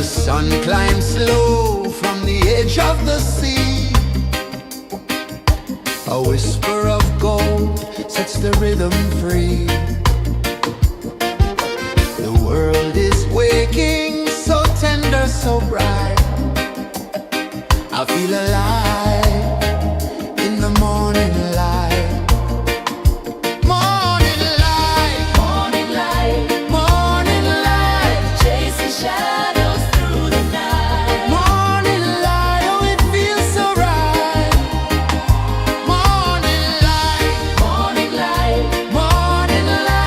The sun climbs slow from the edge of the sea. A whisper of gold sets the rhythm free. The world is waking, so tender, so bright. I feel alive in the morning light. Morning light, morning light, morning light, chasing shadows through the night. Morning light, oh it feels so right. Morning light, morning light, morning light.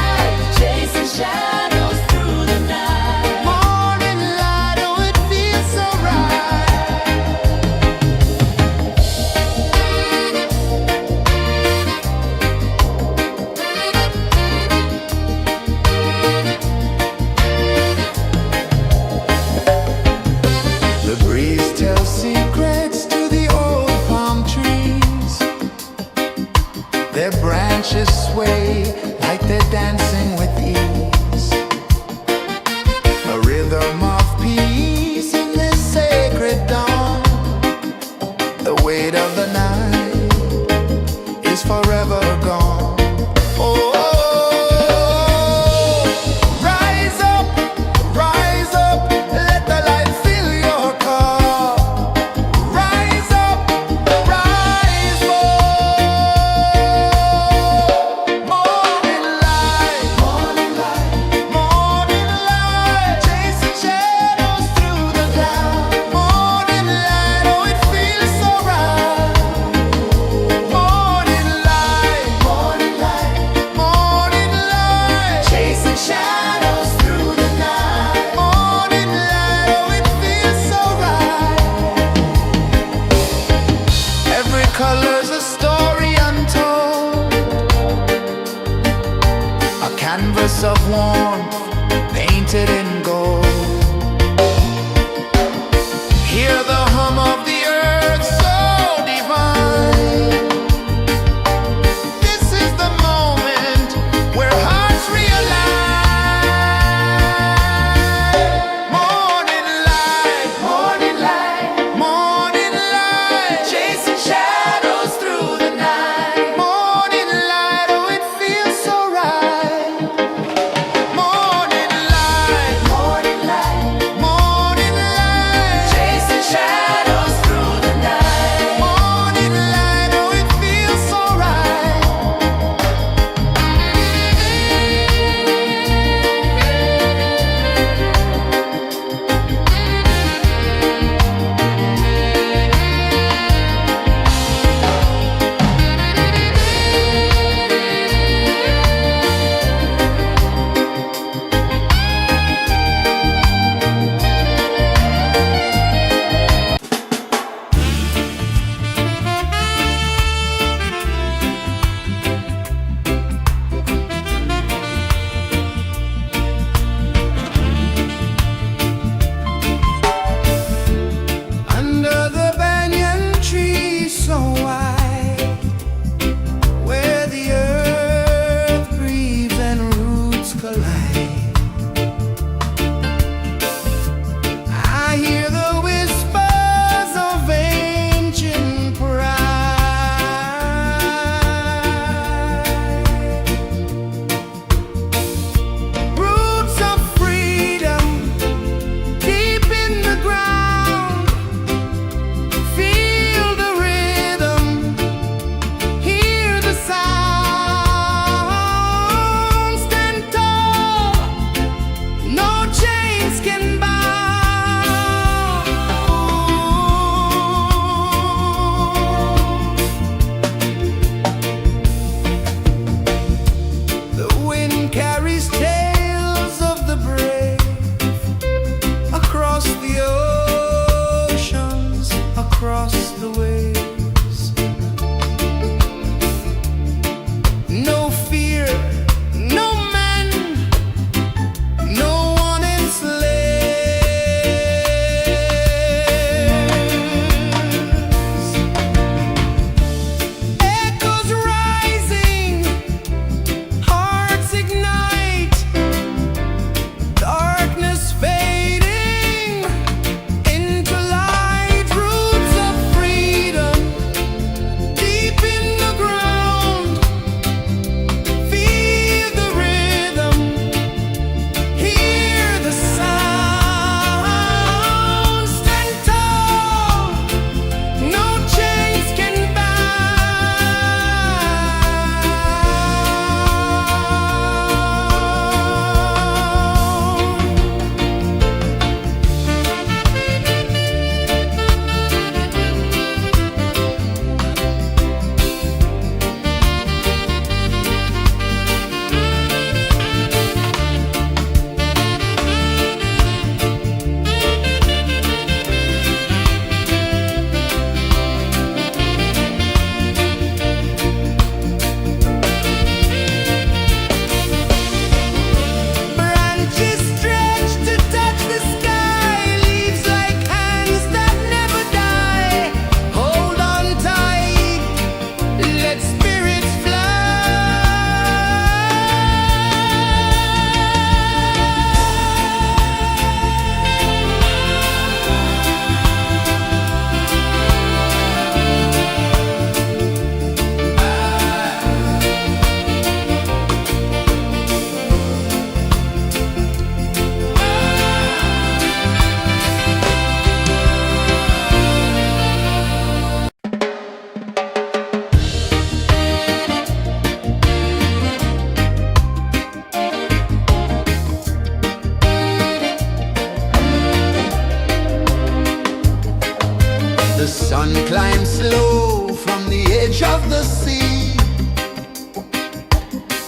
The sun climbs slow from the edge of the sea.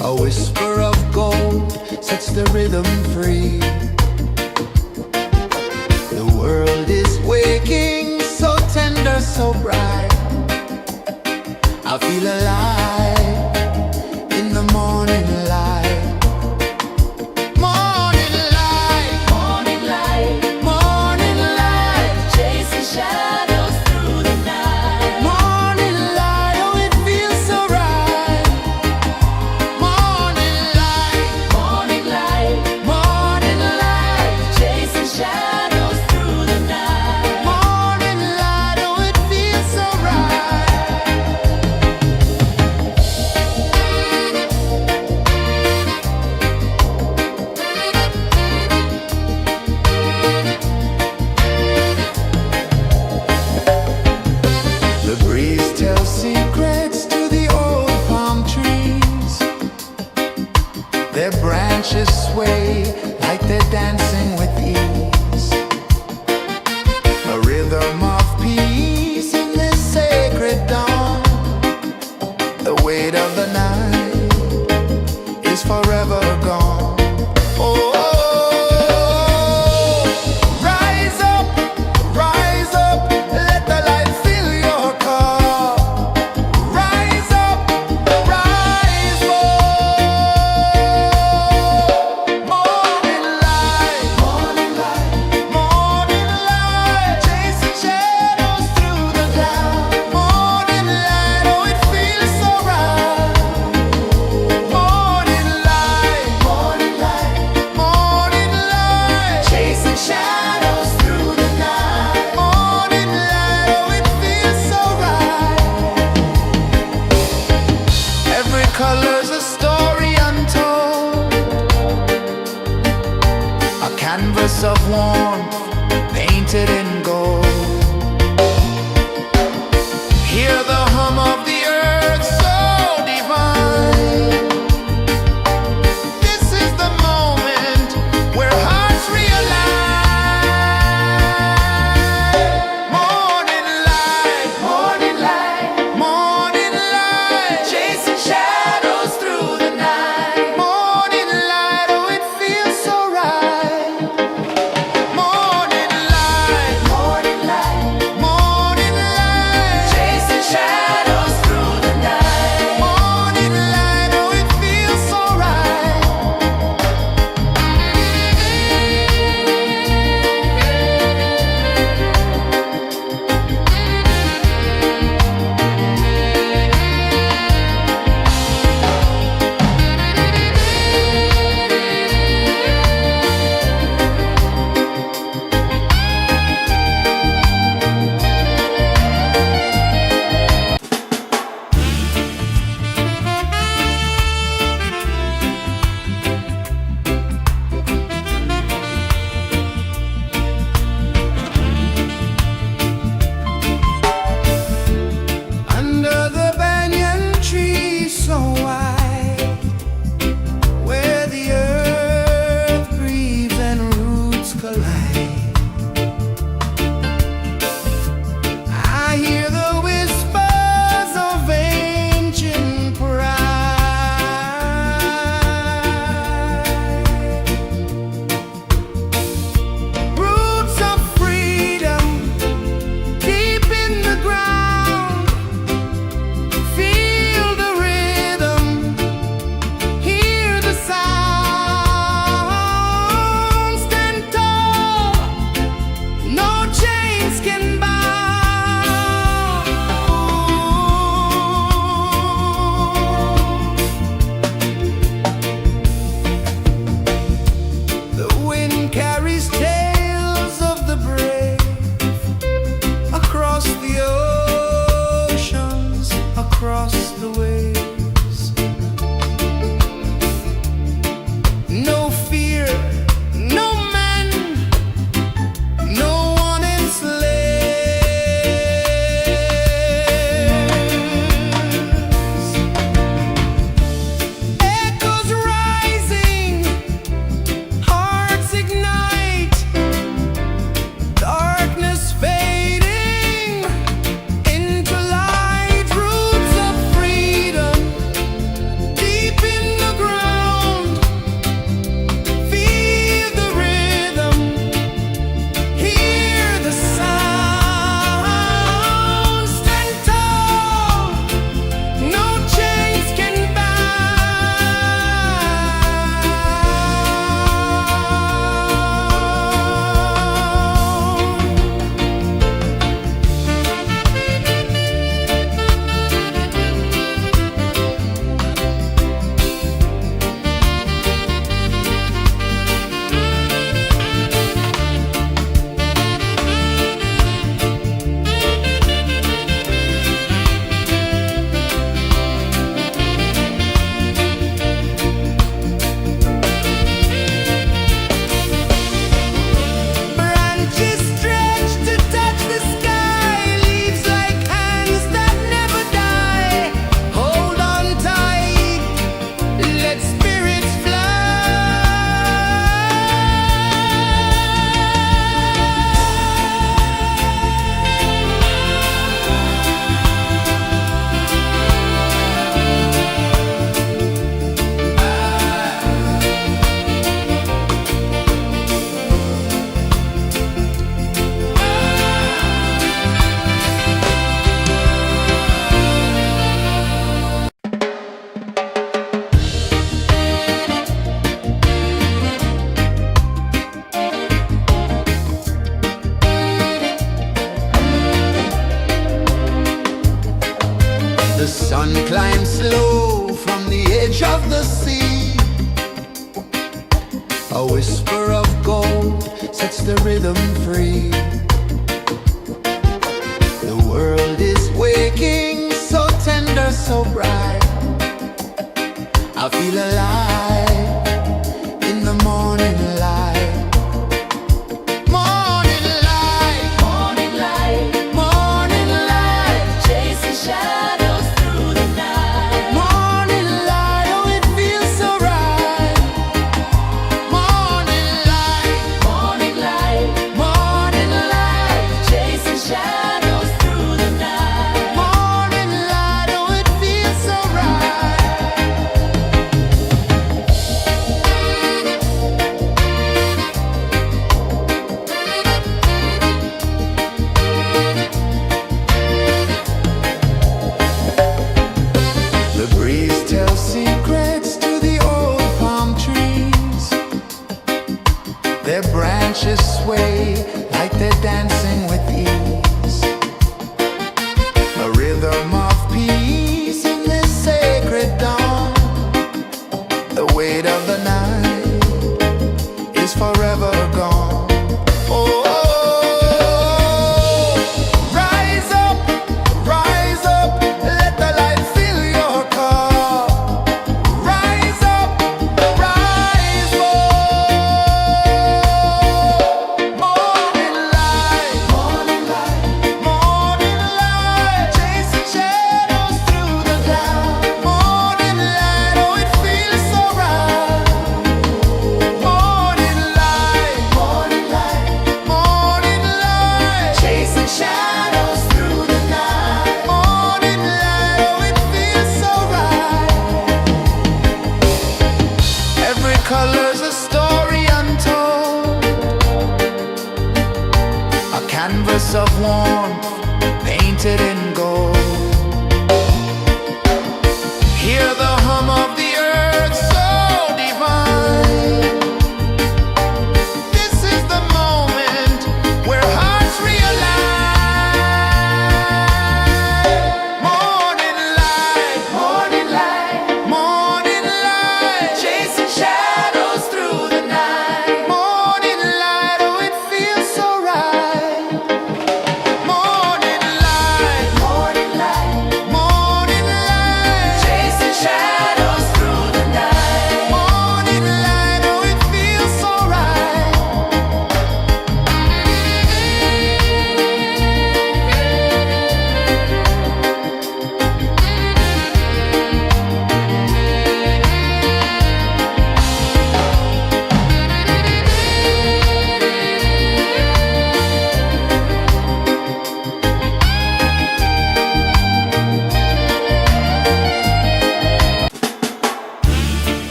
A whisper of gold sets the rhythm free. The world is waking, so tender, so bright. I feel alive in the morning light. Morning light, morning light, morning light, chasing shadows through the night. Morning light, oh it feels so right. Morning light, morning light, morning light, chasing shadows through the night. Morning light, oh it feels so right. The sun climbs slow from the edge of the sea. A whisper of gold sets the rhythm free. The world is waking, so tender, so bright. I feel alive in the morning light. Morning light, morning light, morning light, chasing shadows through the night. Morning light, oh it feels so right. Morning light, morning light, morning light, chasing shadows through the night. Morning light, oh it feels so right. The breeze tells secrets to the old palm trees. Their branches sway like they're dancing with ease. A rhythm of peace in this sacred dawn. The weight of the night is forever gone. Oh, rise up, let the light fill your cup. Rise up, rise up. Morning light, morning light, morning light, chasing shadows through the cloud. Morning light, oh it feels so right. Morning light, morning light, morning light, chasing shadows through the night. Morning light, oh it feels so right. Every color's a story untold, a canvas of warmth painted in gold. Hear the hum of the earth so divine. This is the moment where hearts realign. Morning light, morning light, morning light, chasing shadows through the night. Morning light, oh it feels so right. Morning light,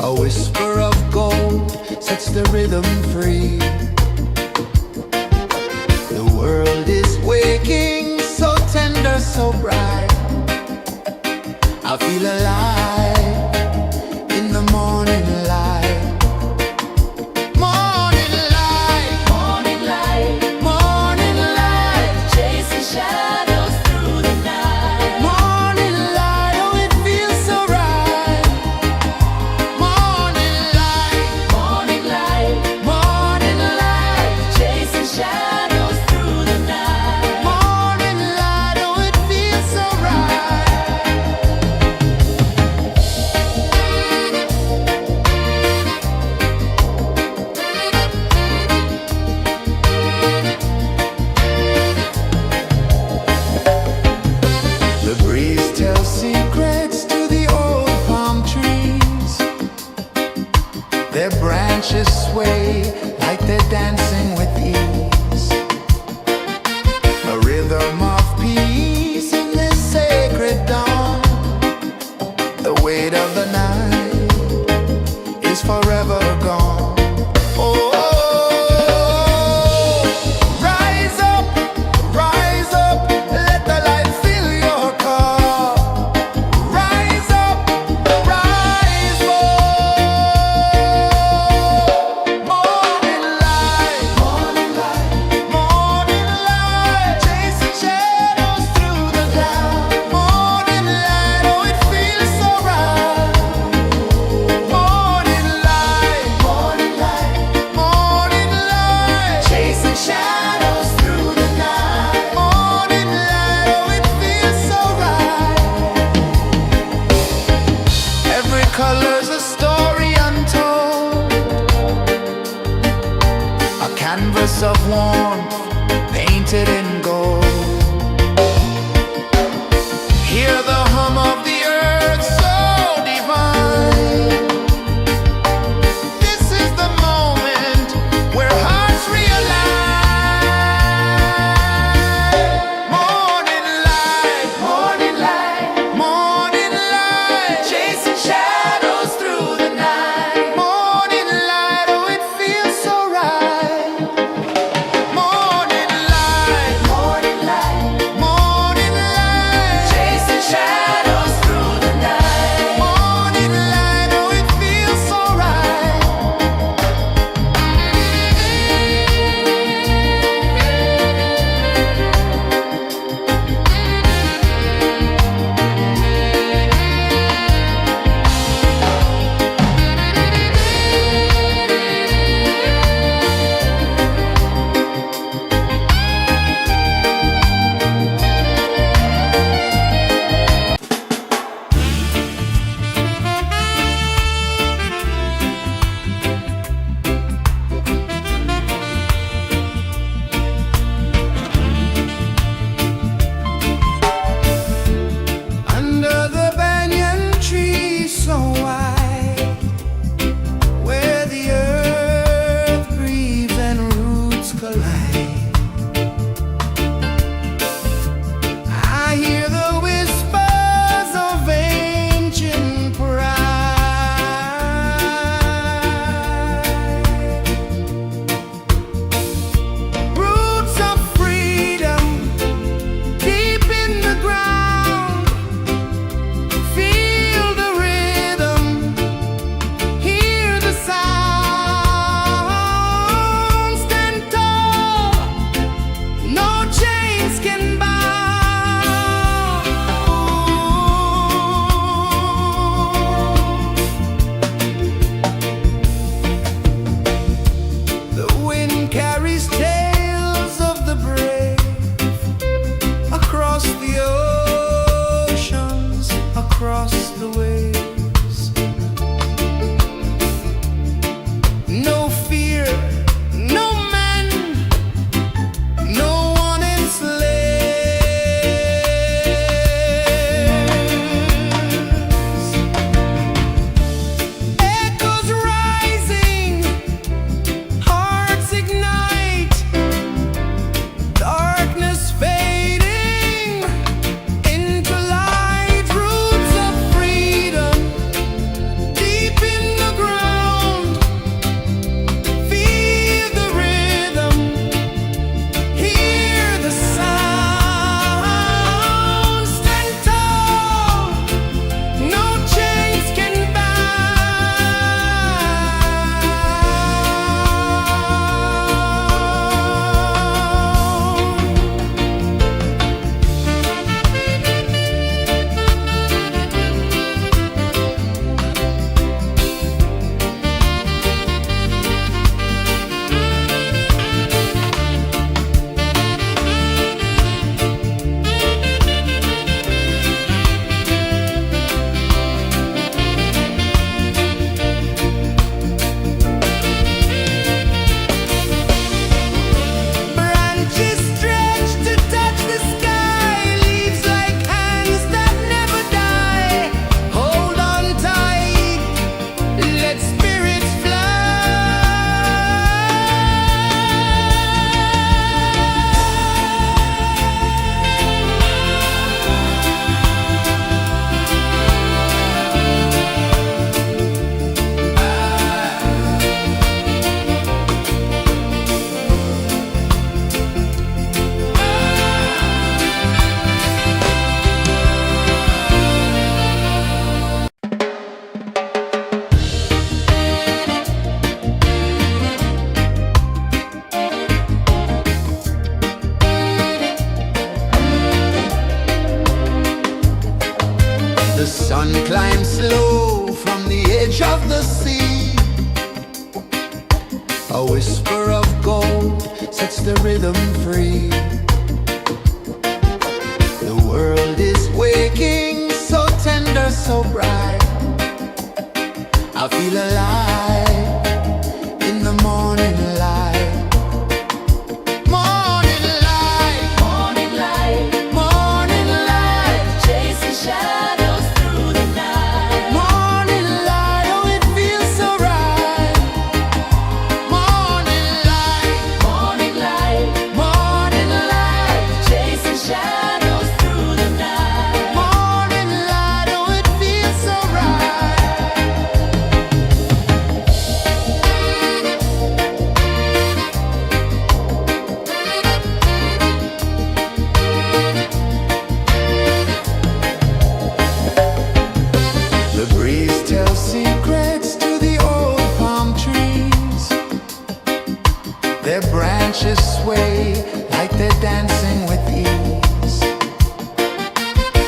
A whisper of gold sets the rhythm free. The world is waking, so tender, so bright. I feel alive in the morning light. Morning light, morning light, morning light, chasing shadows through the night. Morning light, oh it feels so right. Morning light, morning light, morning light, chasing shadows through the night. Morning light, oh it feels so right. The breeze tells secrets to the old palm trees. Their branches sway like they're dancing with ease. A rhythm of peace in this sacred dawn. The weight of the night is forever gone. Oh, rise up, let the light fill your car. Rise up, rise up. Morning light, morning light, morning light, chasing shadows through the cloud. Morning light, oh it feels so right. Morning light, morning light, morning light, chasing shadows through the night. Morning light, oh it feels so right. Every color's a story untold, a canvas of warmth painted in gold. Hear the hum of the earth so divine. This is the moment where hearts realign. Morning light, morning light, morning light, chasing shadows through the night. Morning light, oh it feels so right. Morning light, A whisper of gold sets the rhythm free. The world is waking, so tender, so bright. I feel alive in the morning light. Morning light, morning light, morning light, chasing shadows through the night. Morning light, oh it feels so right. Morning light, morning light, morning light, chasing shadows through the night. Morning light, oh it feels so right. The breeze tells secrets to the old palm trees. Their branches sway like they're dancing with ease.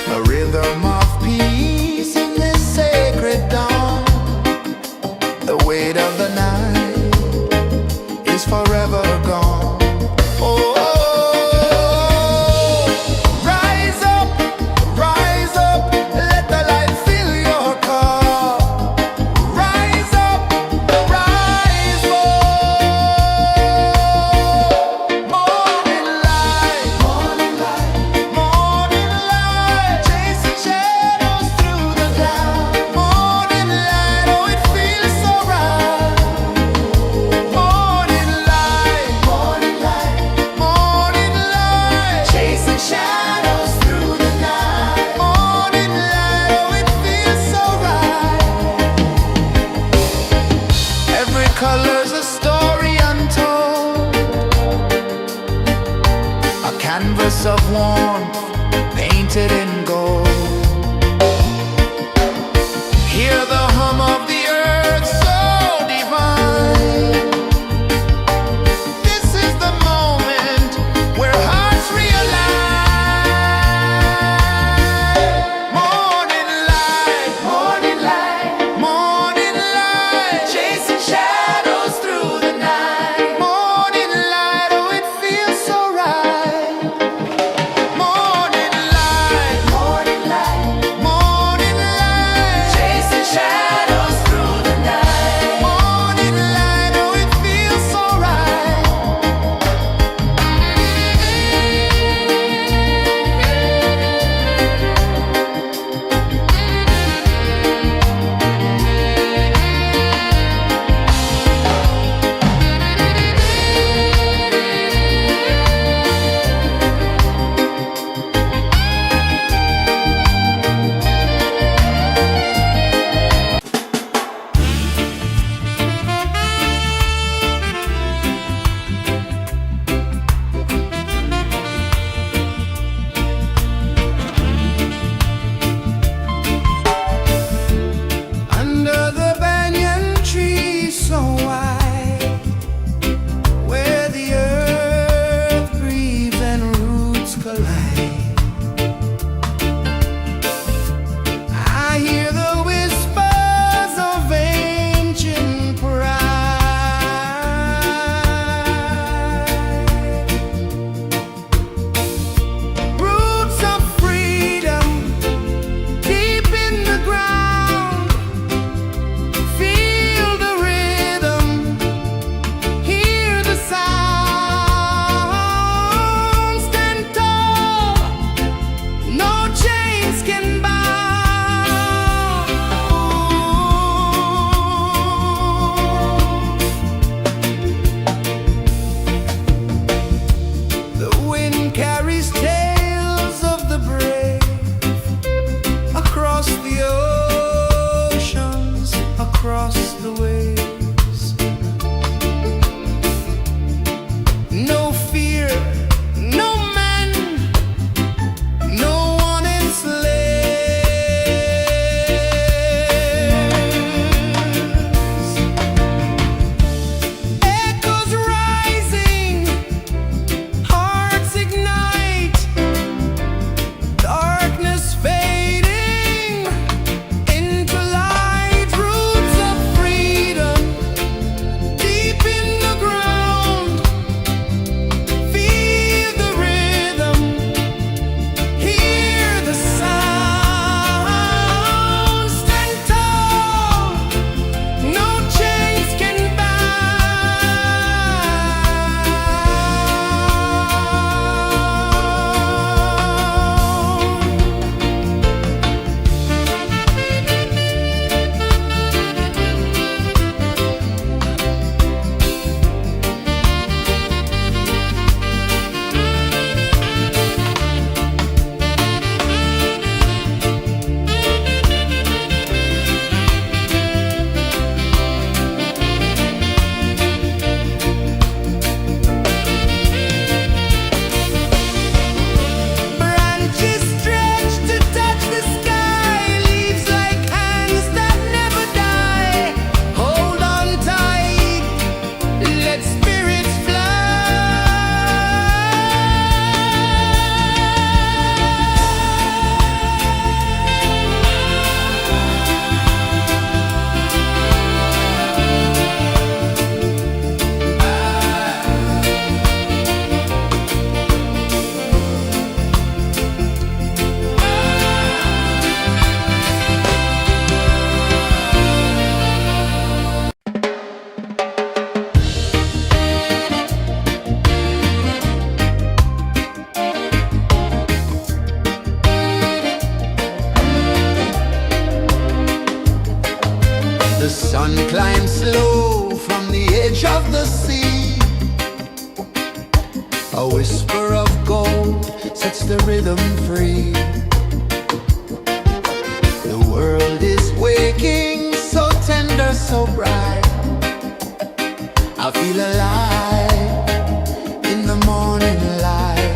A rhythm of peace in this sacred dawn. The weight of the night is forever gone. Oh, rise up, let the light fill your cup. Rise up, rise up. Morning light, morning light, morning light, chasing shadows through the cloud. Morning light, oh it feels so right. Morning light, morning light, morning light, chasing shadows through the night. Morning light, oh it feels so right. Every color's a story untold, a canvas of warmth painted in gold. Hear the hum of the earth so divine. This is the moment where hearts realign. Morning light, morning light, morning light, chasing shadows through the night. Morning light, oh it feels so right. Morning rhythm free. The world is waking, so tender, so bright. I feel alive in the morning light.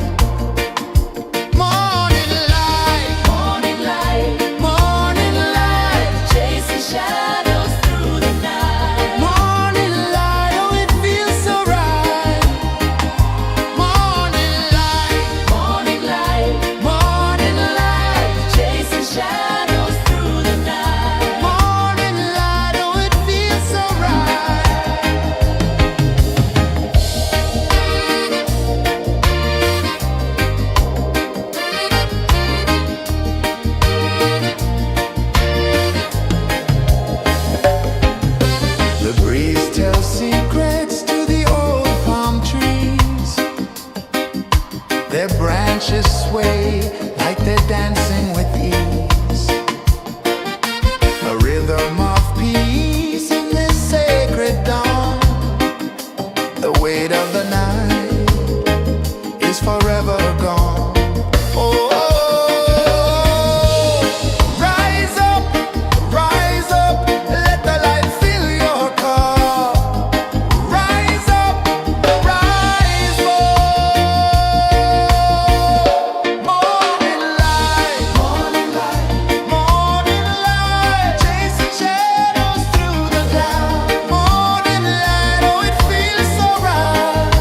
Morning light, morning light, morning light, chasing shadows through the night. Morning light, oh it feels so right. Morning light, morning light, morning light, chasing shadows through the night. Morning light, oh it feels so right. The breeze tells secrets to the old palm trees. Their branches sway like they're dancing with ease. A rhythm of peace in this sacred dawn. The weight of the night is forever gone. Oh, rise up, let the light fill your car. Rise up, rise more. Morning light, morning light, morning light, chasing shadows through the cloud. Morning light, oh it feels so right.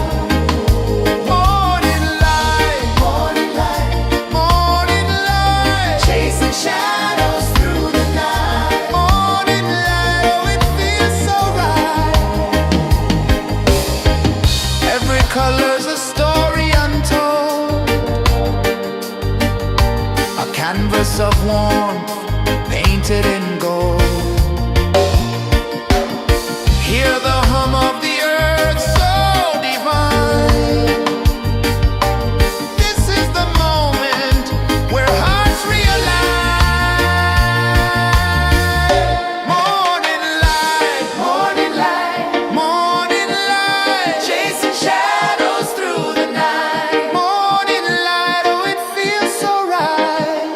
Morning light, morning light, morning light, chasing shadows through the night. Morning light, oh it feels so right. Every color's a story untold, a canvas of warmth painted in gold. Hear the hum of the earth so divine. This is the moment where hearts realign. Morning light, morning light, morning light, chasing shadows through the night. Morning light, oh it feels so right.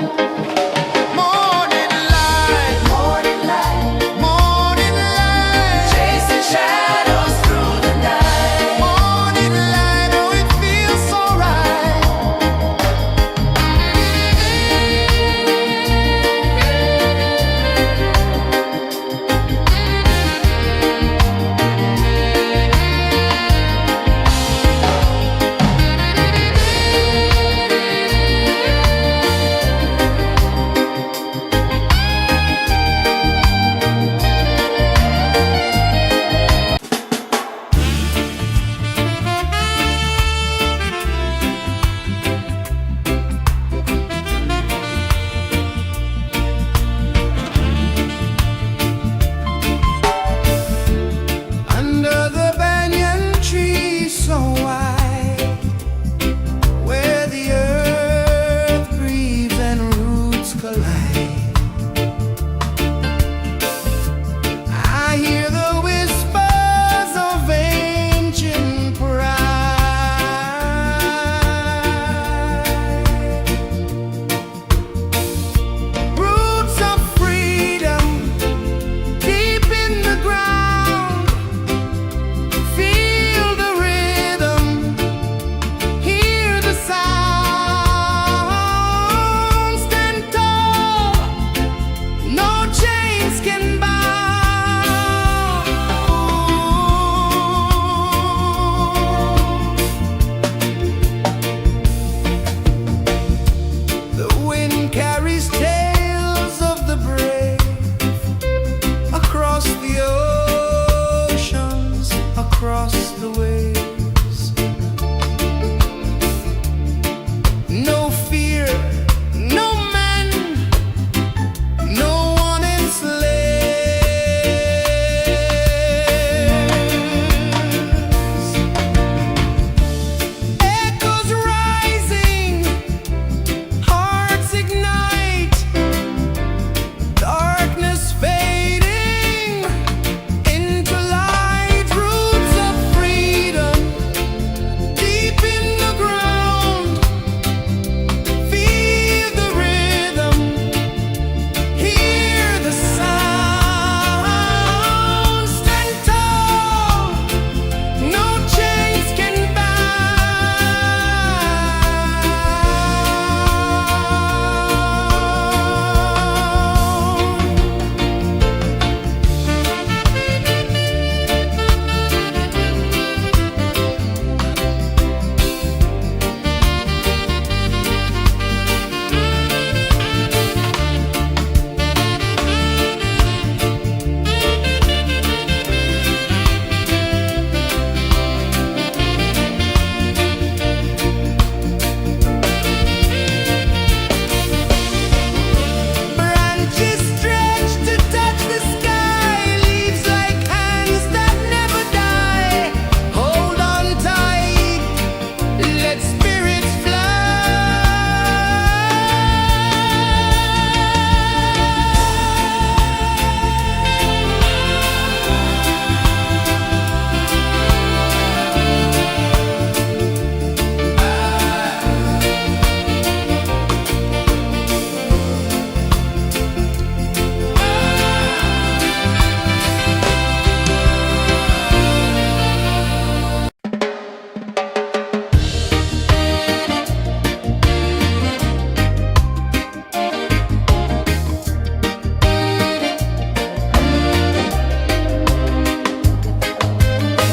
Morning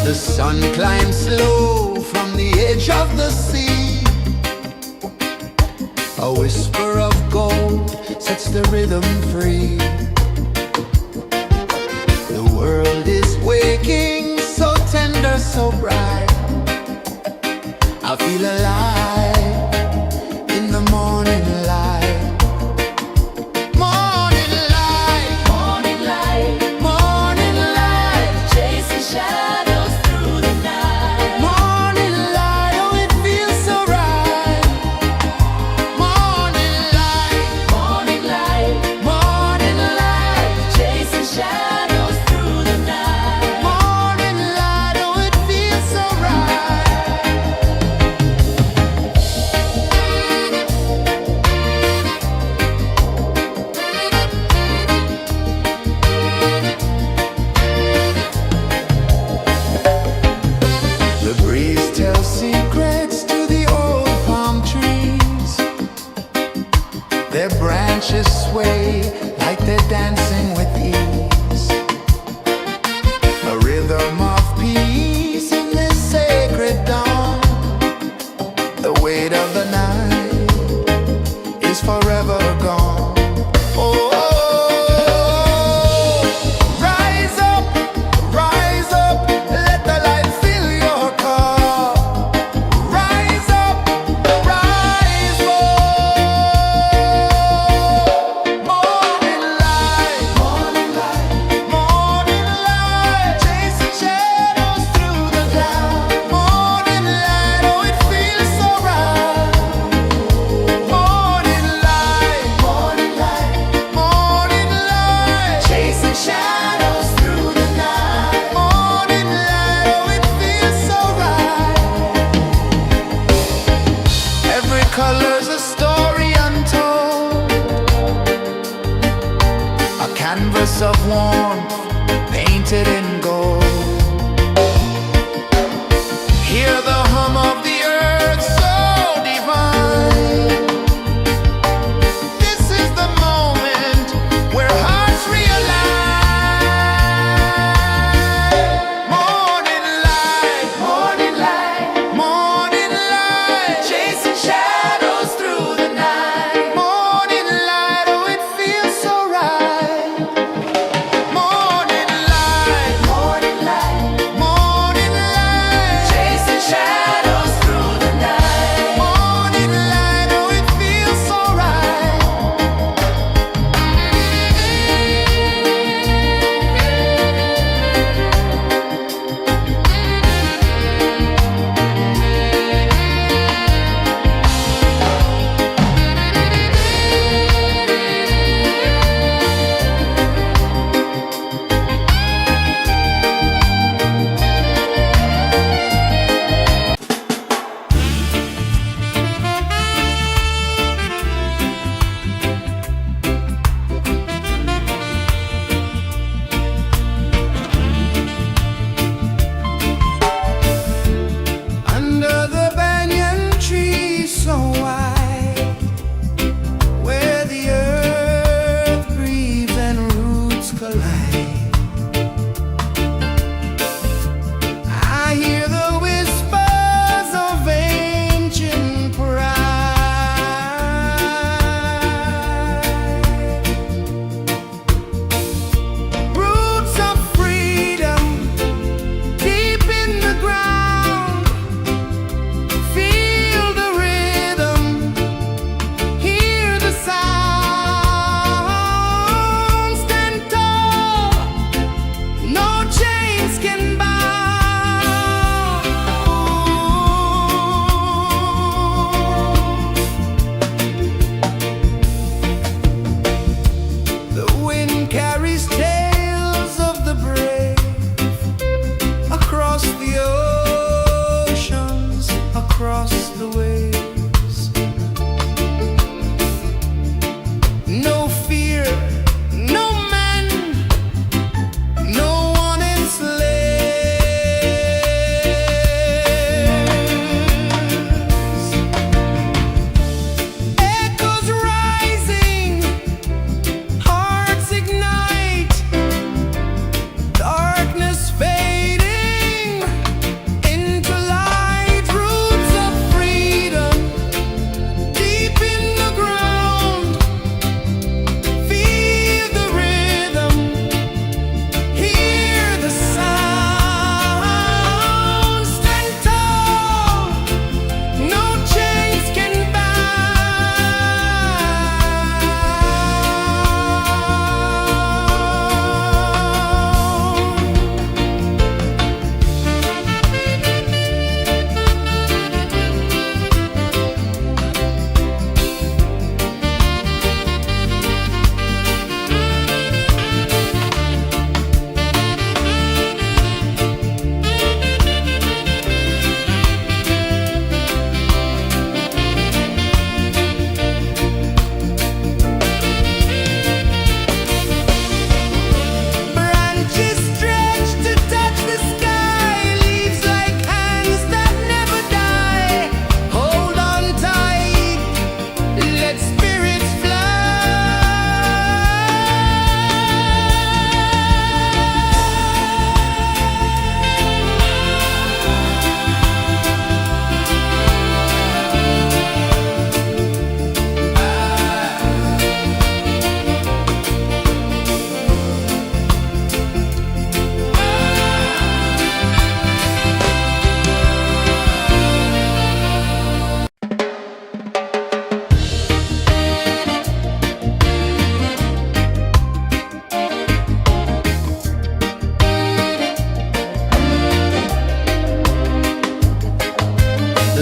The sun climbs slow from the edge of the sea. A whisper of gold sets the rhythm free. The world is waking, so tender, so bright. I feel alive in the morning light. Morning light, morning light, morning light, chasing shadows through the night. Morning light, oh it feels so right. Morning light, morning light, morning light, chasing shadows through the night. Morning light, oh it feels so right. The breeze tells secrets to the old palm trees. Their branches sway like they're dancing with ease. A rhythm of peace in this sacred dawn. The weight of the night is forever gone. Oh, rise up, let the light fill your cup. Rise up, rise up. Morning light, morning light, morning light, chasing shadows through the cloud. Morning light, oh it feels so right. Morning light, morning light, morning light, chasing shadows through the night. Morning light, oh it feels so right. Every color's a story untold, a canvas of warmth painted in gold. Hear the hum of the earth so divine. This is the moment where hearts realign. Morning light, morning light, morning light, chasing shadows through the night. Morning light, oh it feels so right. Morning light,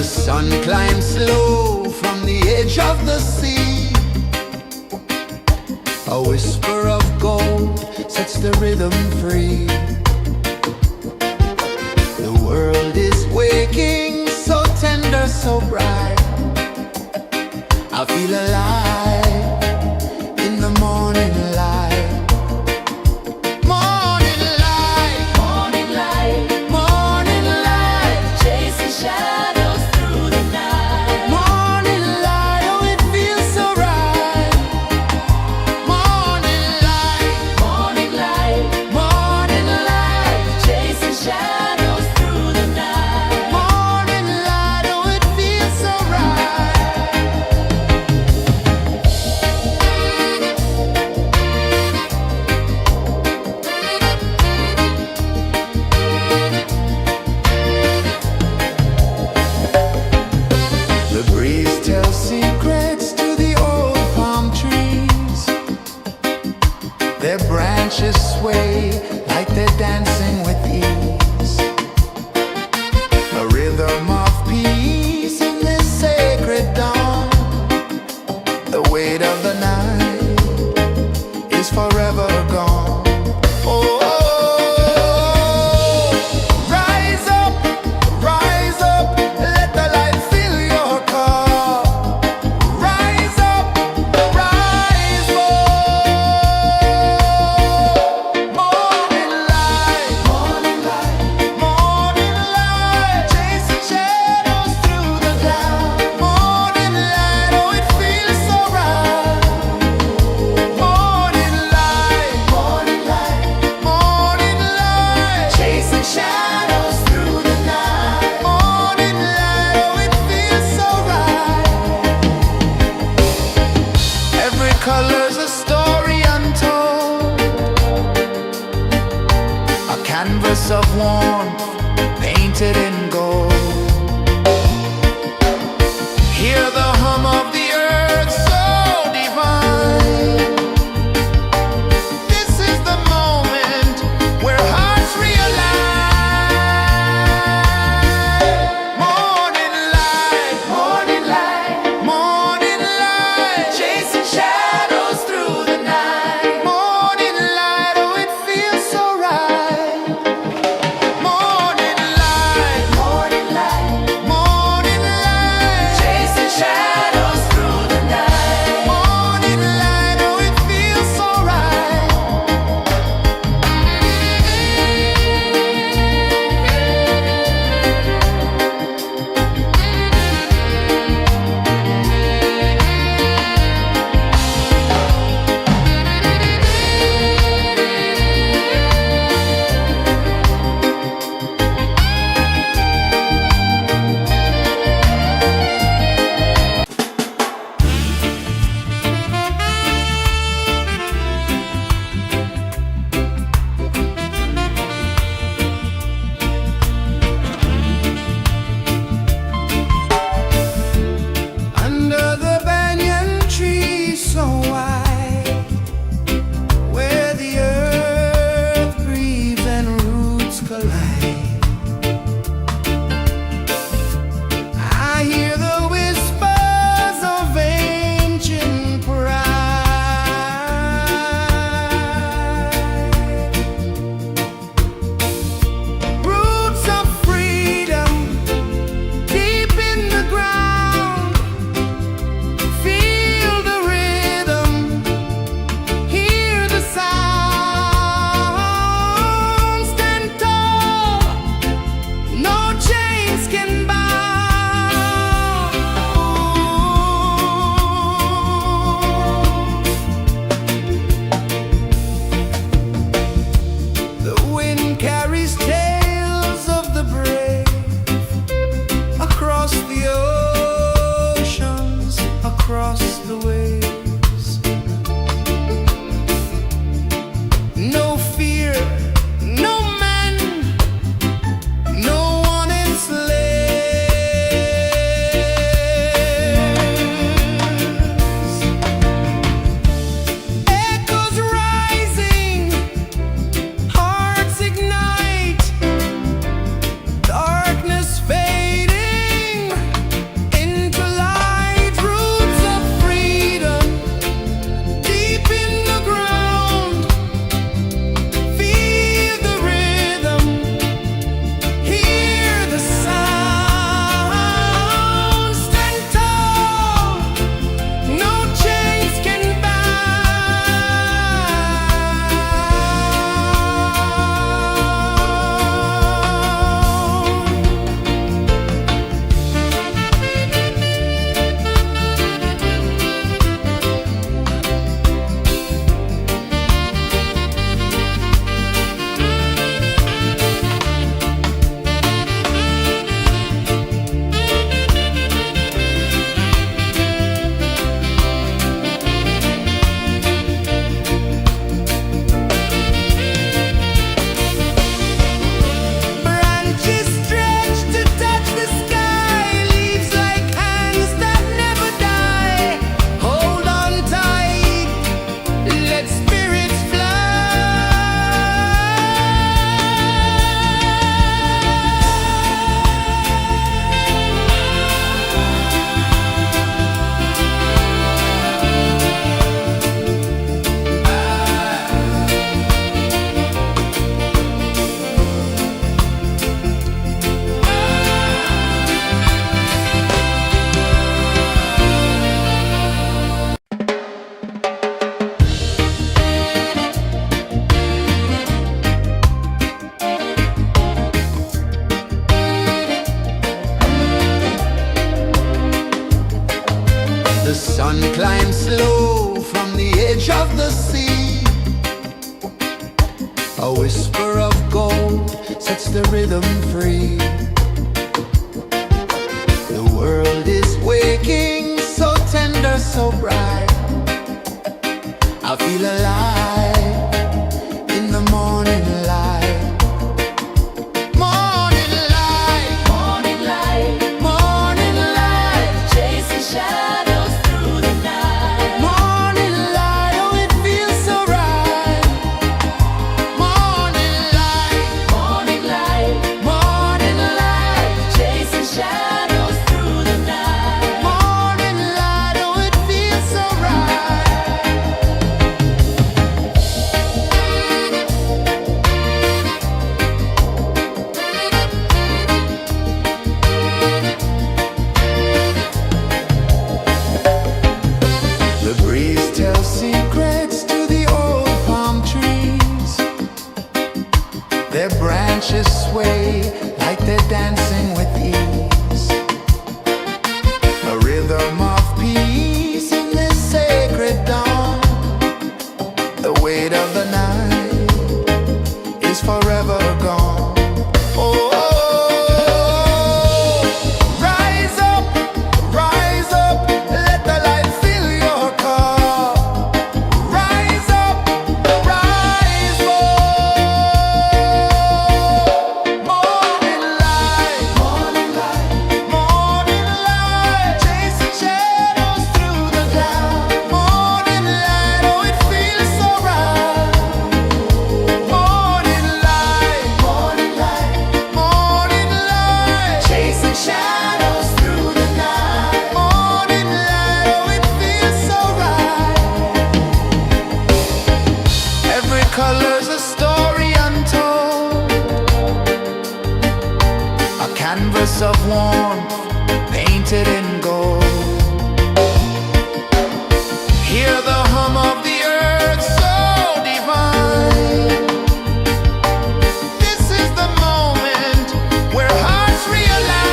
sun climbs slow from the edge of the sea. A whisper of gold sets the rhythm free. The world is waking, so tender, so bright. I feel alive in the morning light. Morning light, Morning light, morning light, chasing shadows through the night. morning light, oh it feels so right. Morning light, Morning light, morning light, chasing shadows through the night. morning light, oh it feels so right. The breeze tells secrets to the old palm trees. Their branches sway like they're dancing with ease. A rhythm of peace in this sacred dawn. The weight of the night is forever gone. Oh, rise up, let the light fill your cup. Rise up, rise up. Morning light, Morning light, morning light, chasing shadows through the cloud. Morning light, oh it feels so right. Morning light, morning light, morning light, chasing shadows through the night. morning light, oh it feels so right. Every color's a story untold, a canvas of warmth painted in gold. Hear the hum of the earth so divine. This is the moment where hearts realign. Morning light, Morning light, morning light, chasing shadows through the night. morning light, oh it feels so right. Morning light, Sun climbs slow from the edge of the sea. A whisper of gold sets the rhythm free. The world is waking, so tender, so bright. I feel alive in the morning light. Morning light, Morning light, morning light, chasing shadows through the night. morning light, oh it feels so right. Morning light, Morning light, morning light, chasing shadows through the night. morning light, oh it feels so right. The breeze tells secrets to the old palm trees. Their branches sway like they're dancing with ease. A rhythm of peace in this sacred dawn. The weight of the night is forever gone. Oh, rise up, let the light fill your cup. Rise up, rise up. Morning light, morning light, morning light, chasing shadows through the cloud. Morning light, oh it feels so right. Morning light, morning light, morning light, chasing shadows through the night. Morning light, oh it feels so right. Every color's a story untold, a canvas of warmth painted in gold. Hear the hum of the earth so divine. This is the moment where hearts realign.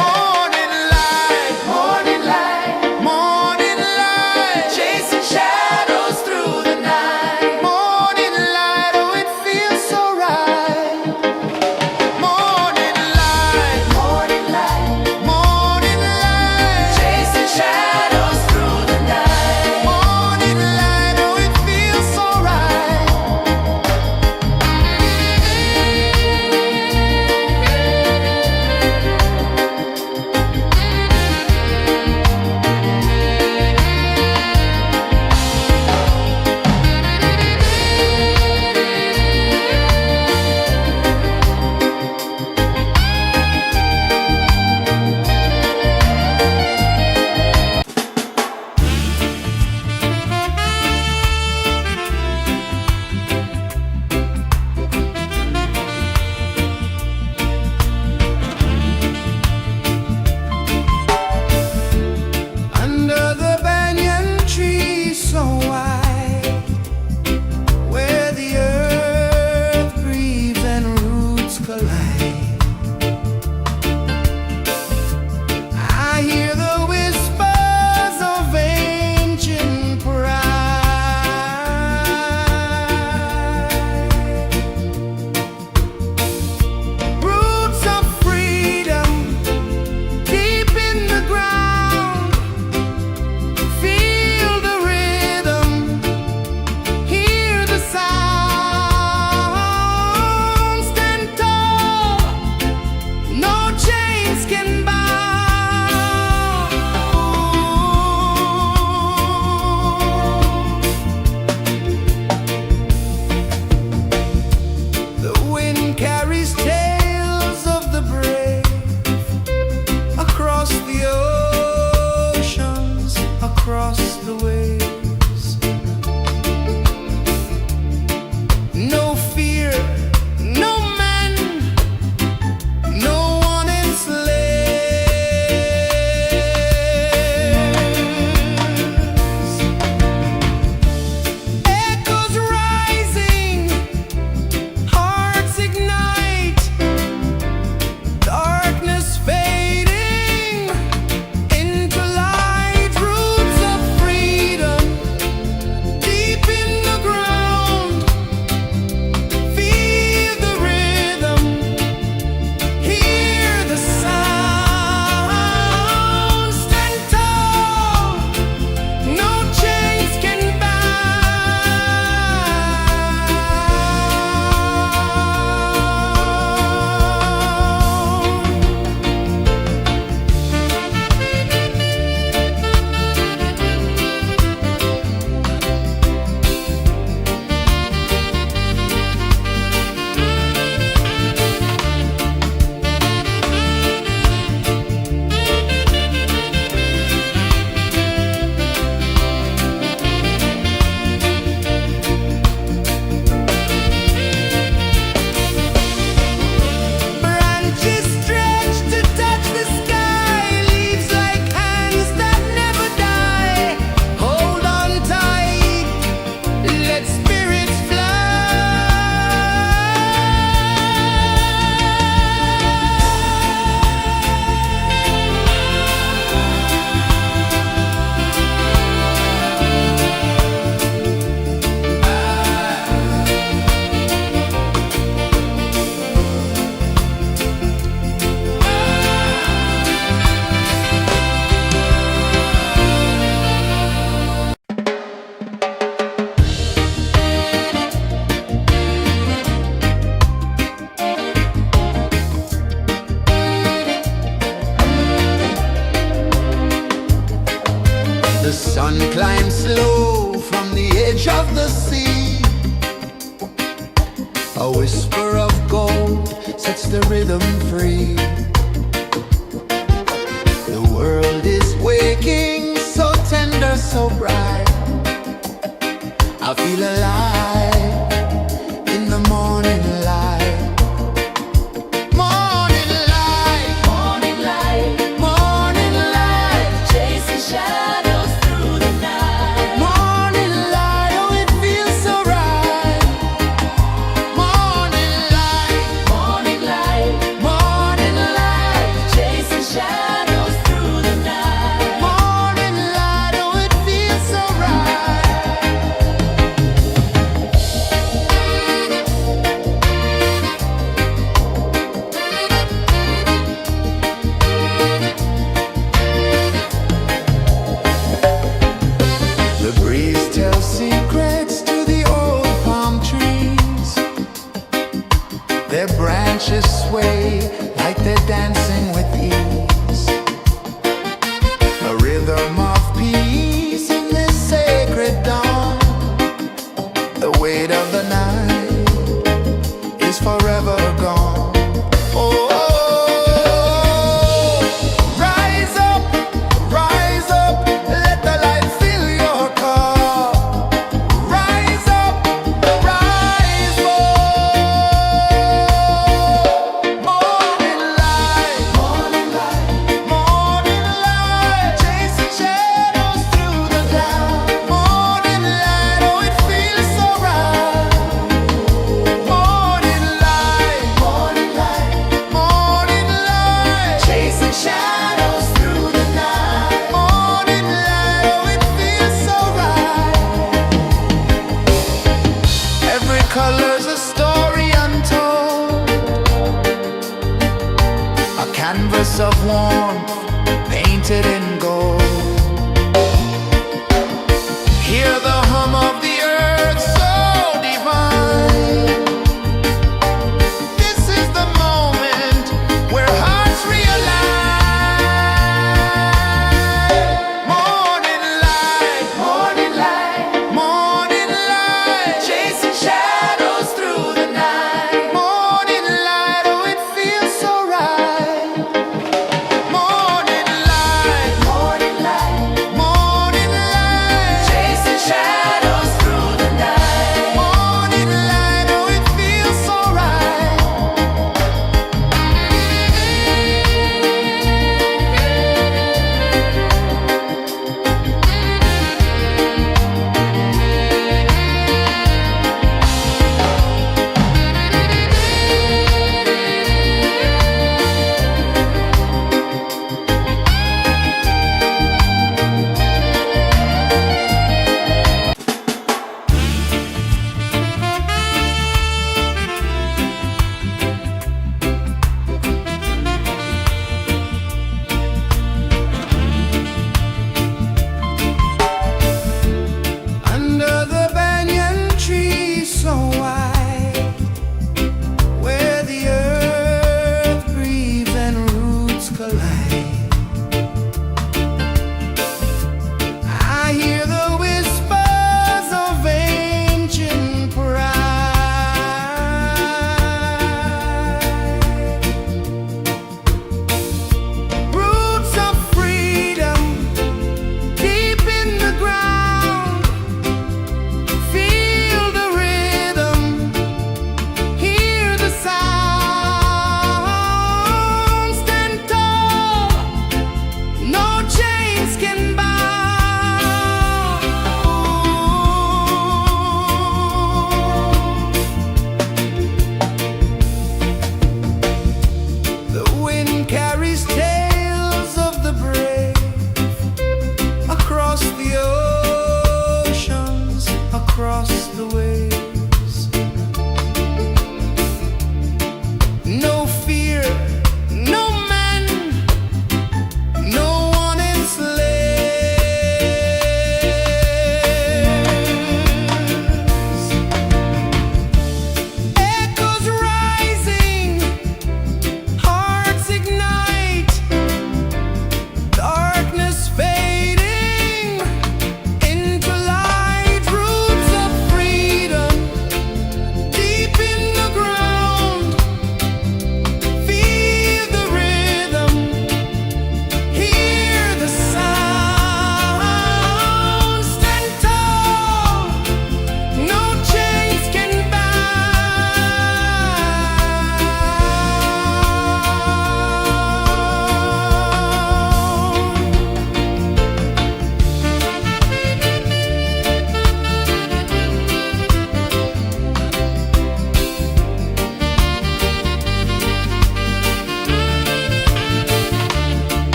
Morning light, morning light, morning light, chasing shadows through the night. Morning light, oh it feels so right. Morning light, morning light, morning light, chasing shadows through the night. Morning light, oh it feels so right. Under the banyan tree so wide, where the earth breathes and roots collide, I hear the whispers of ancient pride. Roots of freedom deep in the ground. Feel the rhythm, hear the sound. Stand tall, no chains can bound. The wind carries tales of the brave across the oceans, across the waves. No fear, no man, no one enslaves. Echoes rising, hearts ignite. sun climbs slow from the edge of the sea. A whisper of gold sets the rhythm free. The world is waking, so tender, so bright. I feel alive in the morning light. Morning light, Morning light, morning light, chasing shadows through the night. morning light, oh it feels so right. Morning light, Morning light, morning light, chasing shadows through the night. morning light, oh it feels so right. The breeze tells secrets to the old palm trees. Their branches sway like they're dancing with ease. A rhythm of peace in this sacred dawn. The weight of the night is forever gone. Oh, rise up, let the light fill your cup. Rise up, rise up. Morning light, morning light, chasing shadows through the cloud. Morning light, oh it feels so right. Morning light, morning light, chasing shadows through the night. Morning light, oh it feels so right. Every color's a story untold, a canvas of warmth painted in gold. Hear the hum of the earth so divine. This is the moment where hearts realign. Morning light, morning light, chasing shadows through the night. Morning light, oh it feels so right. Morning light,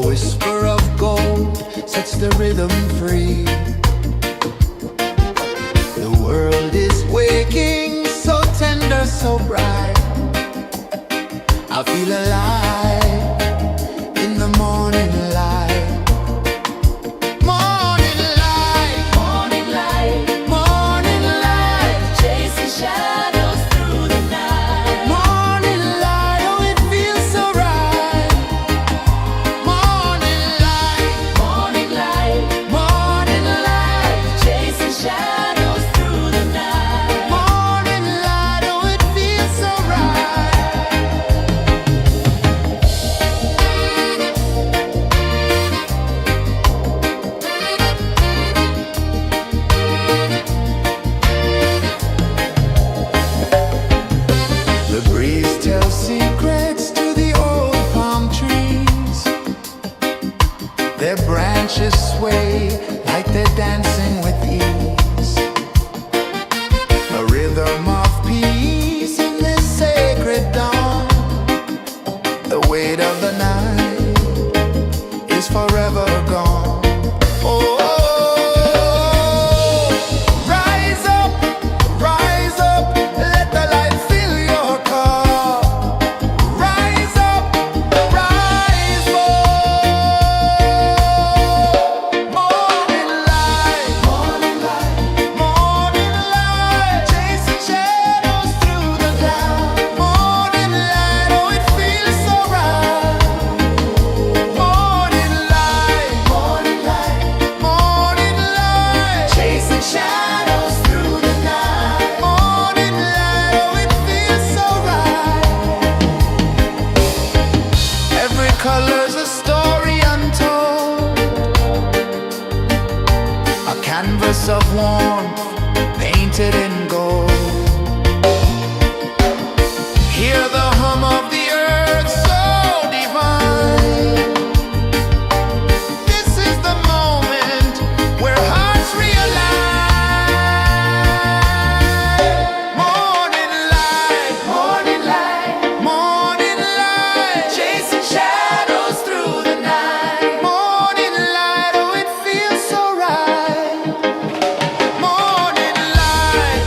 A whisper of gold sets the rhythm free. The world is waking, so tender, so bright. I feel alive in the morning light. Morning light, Morning light, morning light, chasing shadows through the night. morning light. Oh, it feels so right. Morning light, Morning light, morning light, chasing shadows through the night. morning light. Oh, it feels so right. The breeze tells secrets to the old palm trees. Their branches sway like they're dancing with ease. A rhythm of peace in this sacred dawn. The weight of the night is forever gone. Oh, rise up, let the light fill your cup. Rise up, rise more. Morning light, morning light, chasing shadows through the cloud. Morning light, oh, it feels so right. Morning light, morning light, chasing shadows through the night. Morning light, oh, it feels so right. Every color's a story untold, a canvas of warmth painted in gold. Hear the hum of the earth so divine. This is the moment where hearts realign. Morning light, morning light, chasing shadows through the night. Morning light, oh, it feels so right. Morning light,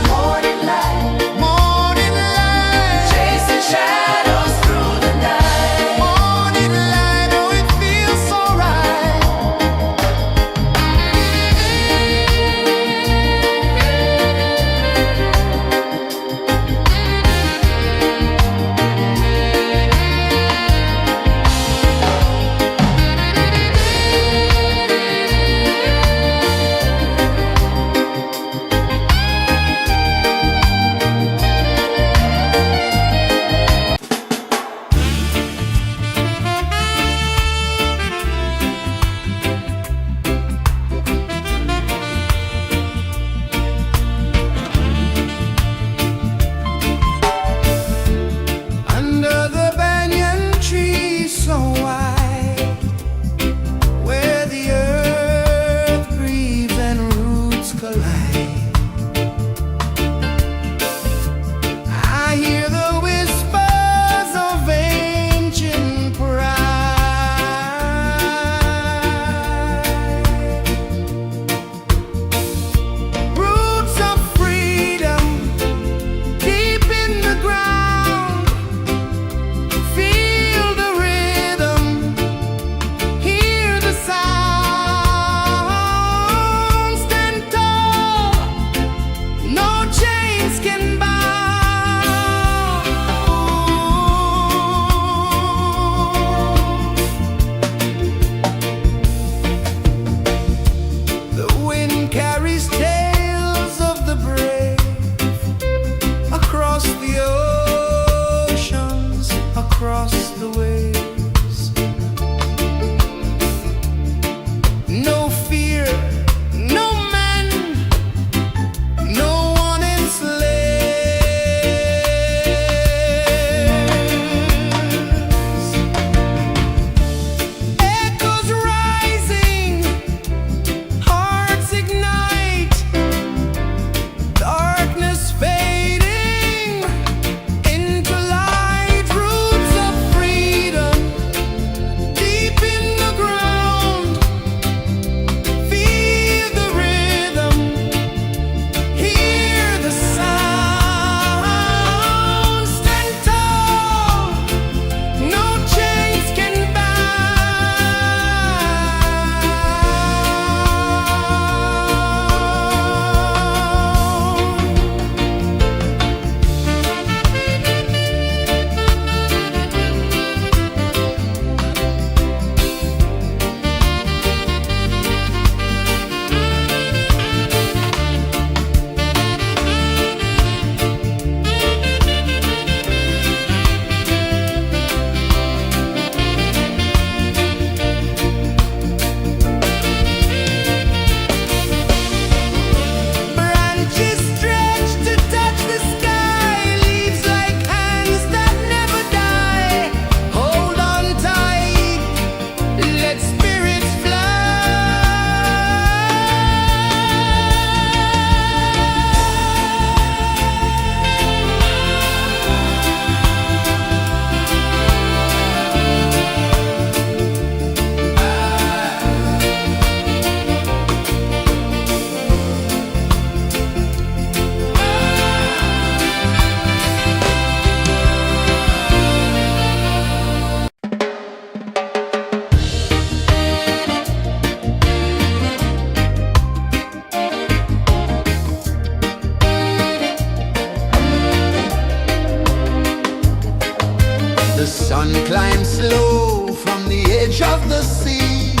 edge of the sea.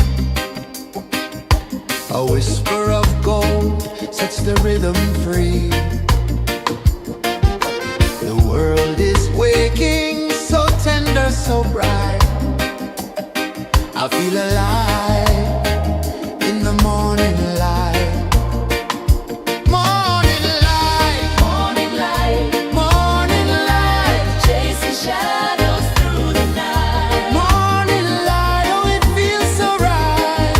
A whisper of gold sets the rhythm free. The world is waking, so tender, so bright. I feel alive in the morning light. Morning light, Morning light, morning light, chasing shadows through the night. morning light. Oh, it feels so right.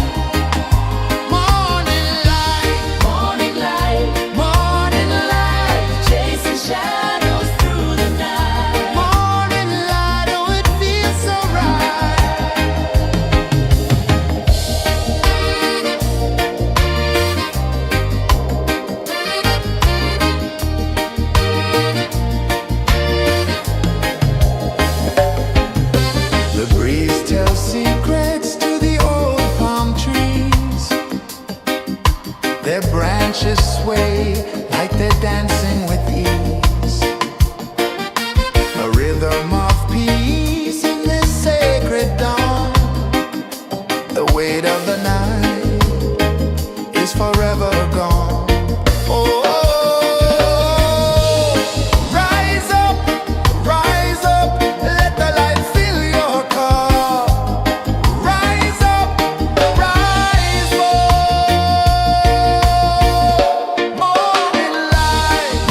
Morning light, Morning light, morning light, chasing shadows through the night. morning light. Oh, it feels so right. The breeze tells secrets to the old palm trees. Their branches sway like they're dancing with ease. A rhythm of peace in this sacred dawn. The weight of the night is forever gone. Oh, rise up, let the light fill your cup. Rise up, rise more. Morning light,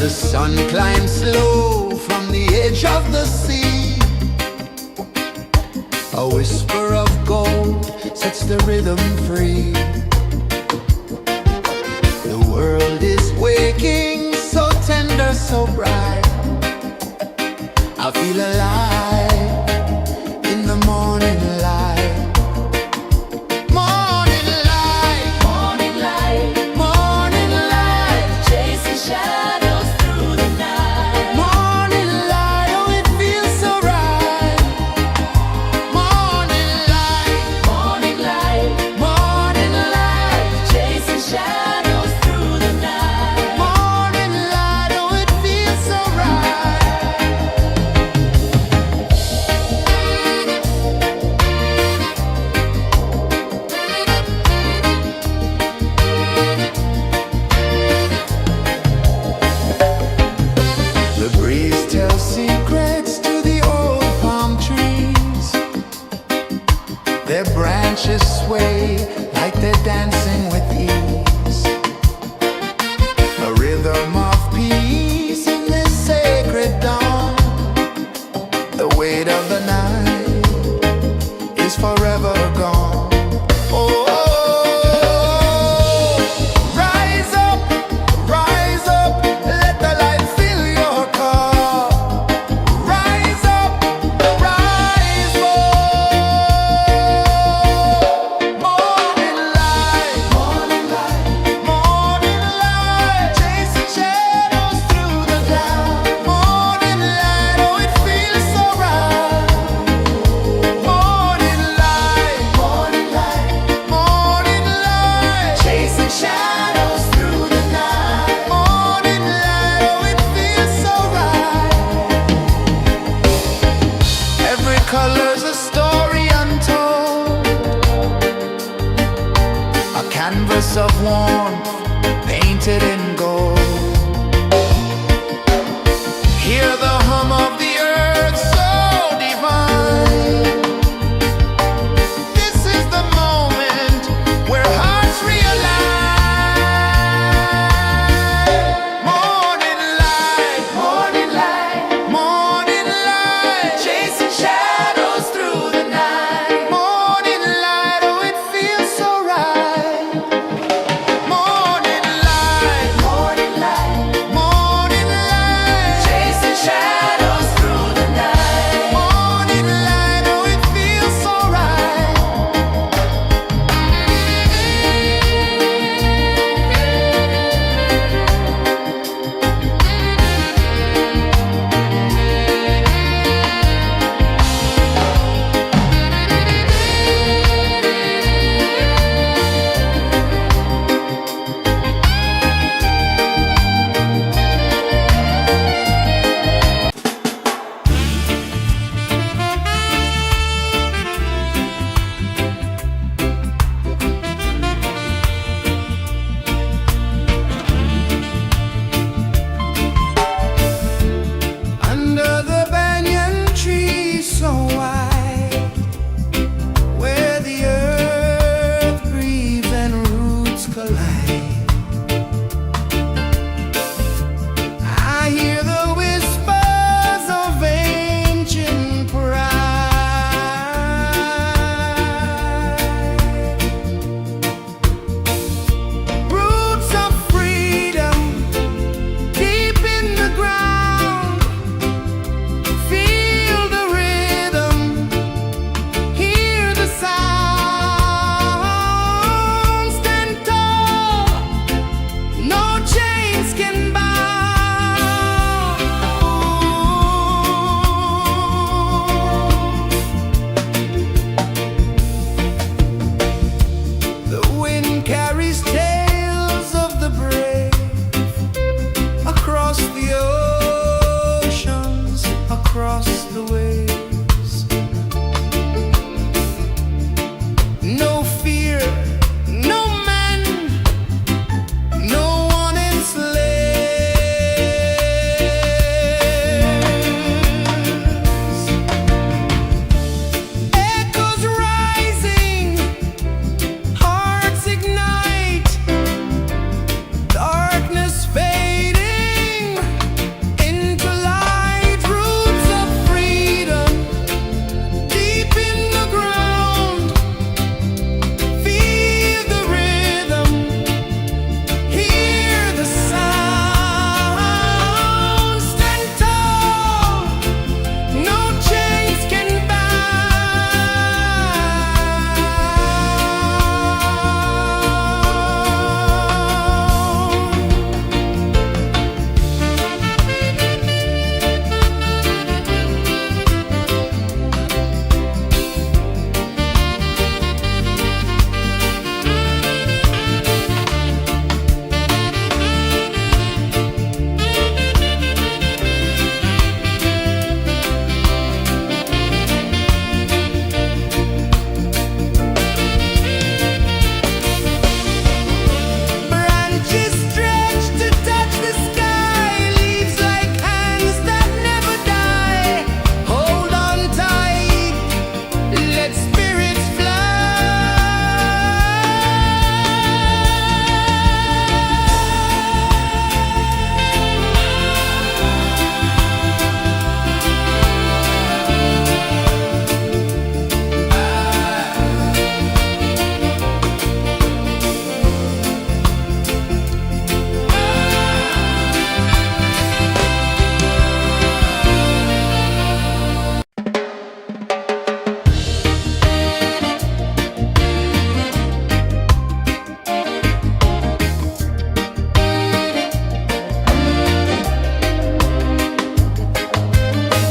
The sun climbs slow from the edge of the sea. A whisper of gold sets the rhythm free. The world is waking, so tender, so bright. I feel alive in the morning light. Morning light, Morning light, morning light, chasing shadows through the night. morning light, oh it feels so right. Morning light, Morning light, morning light, chasing shadows through the night. morning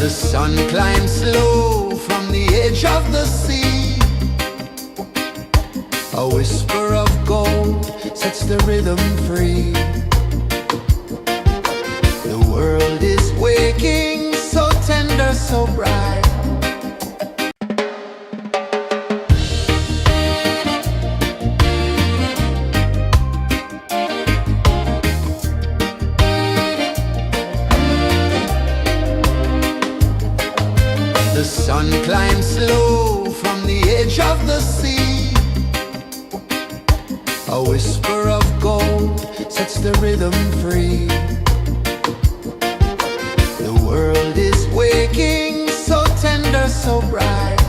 The sun climbs slow from the edge of the sea. A whisper of gold sets the rhythm free. The world is waking, so tender, so bright. The sun climbs slow from the edge of the sea. A whisper of gold sets the rhythm free. The world is waking, so tender, so bright.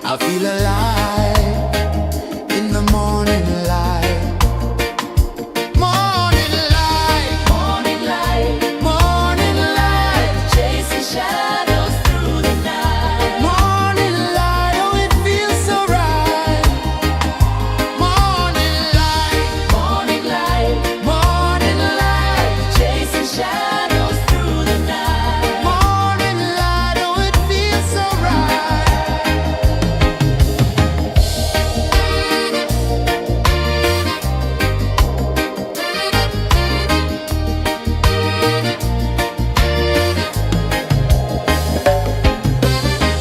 I feel alive in the morning light. Morning light, Morning light, morning light, chasing shadows through the night. morning light, oh it feels so right. Morning light, Morning light, morning light, chasing shadows through the night. morning light, oh it feels so right.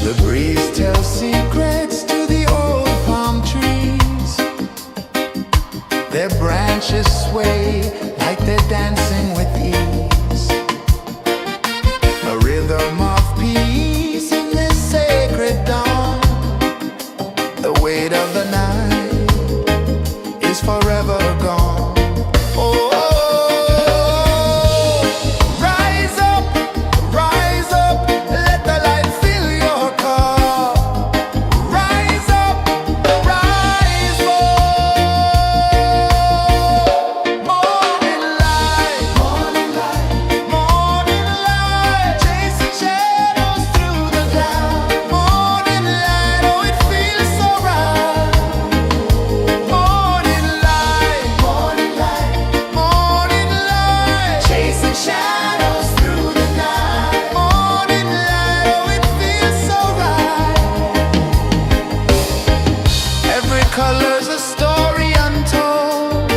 The breeze tells secrets to the old palm trees. Their branches sway like they're dancing with ease. A rhythm of peace in this sacred dawn. The weight of the night is forever gone. Oh, rise up, let the light fill your cup. Rise up, rise up. Morning light, morning light, chasing shadows through the cloud. Morning light, oh it feels so right. Morning light, chasing shadows through the night. Morning light, oh it feels so right. Every color's a story untold,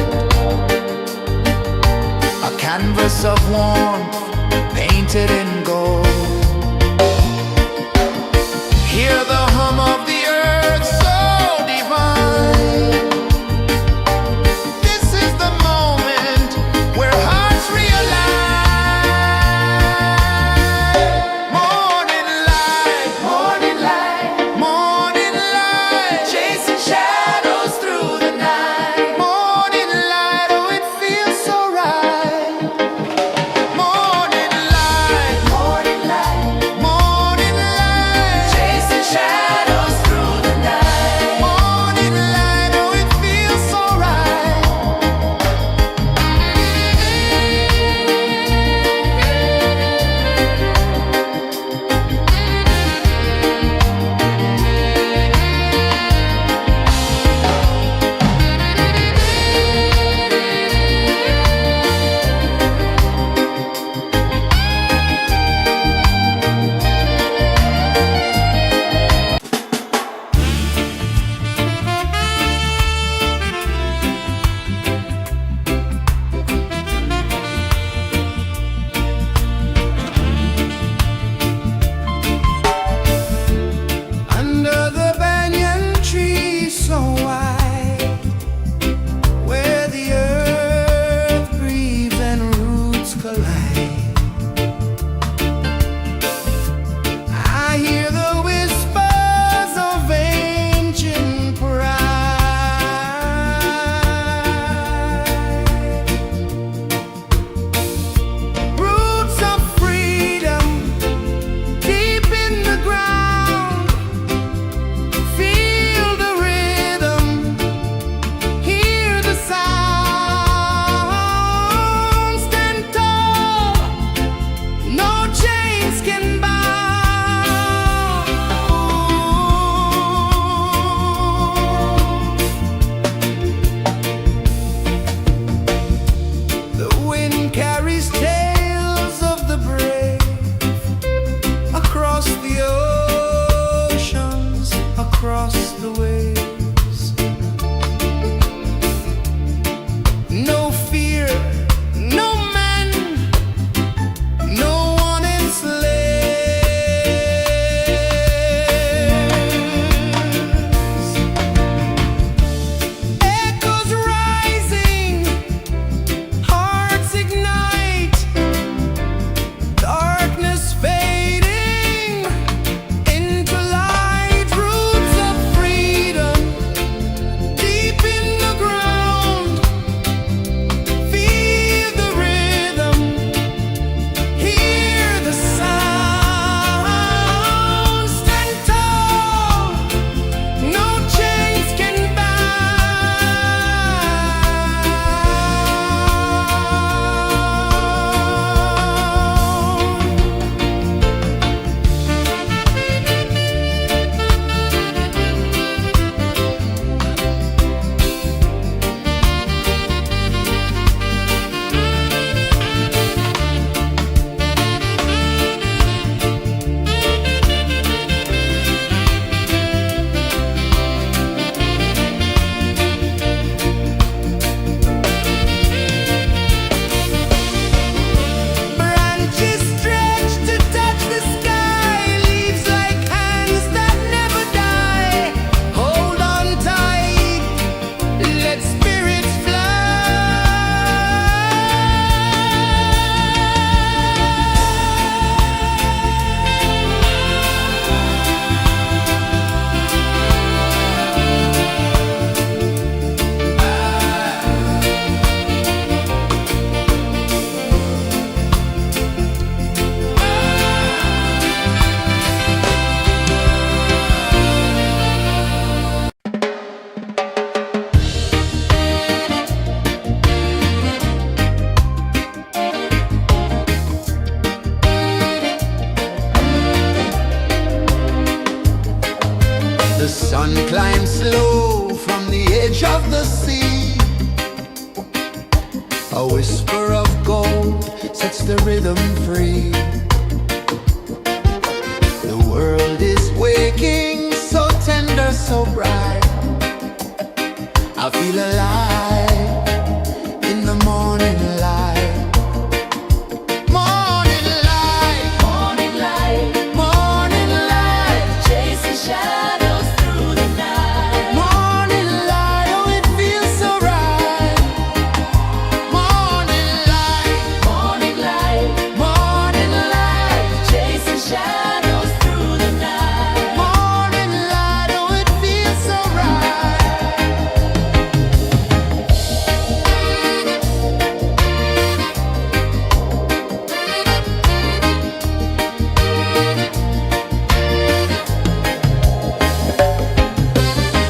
a canvas of warmth painted in gold. Hear the hum of the earth so divine. This is the moment where hearts realign. Morning light, morning light, chasing shadows through the night. Morning light, oh it feels so right. Morning light, sun climbs slow from the edge of the sea. A whisper of gold sets the rhythm free. The world is waking, so tender, so bright. I feel alive in the morning light. Morning light, Morning light, morning light, chasing shadows through the night. morning light, oh it feels so right. Morning light, Morning light, morning light, chasing shadows through the night. morning light, oh it feels so right.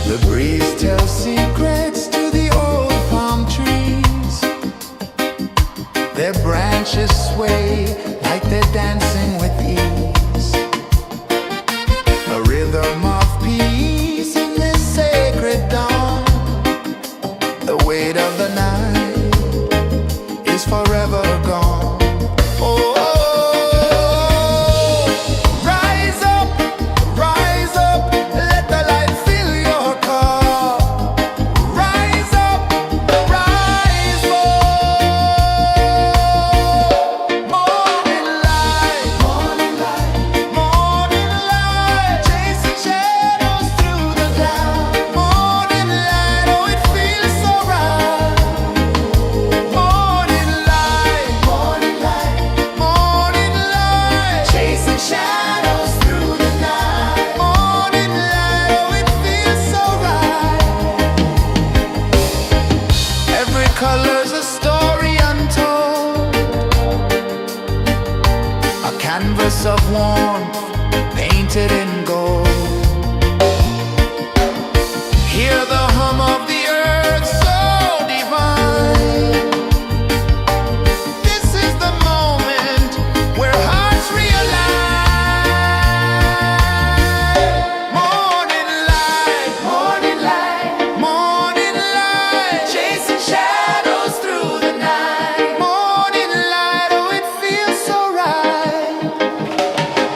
The breeze tells secrets to the old palm trees. Their branches sway like they're dancing with ease. A rhythm of peace in this sacred dawn. The weight of the night is forever gone. Oh, rise up, let the light fill your cup. Rise up, rise up. Morning light, morning light, chasing shadows through the cloud. Morning light, oh it feels so right. Morning light, chasing shadows through the night. Morning light, oh it feels so right. Every color's a story untold, a canvas of warmth painted in gold. Hear the hum of the earth so divine. This is the moment where hearts realign. Morning light, morning light, chasing shadows through the night. Morning light, oh it feels so right.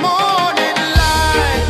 Morning light,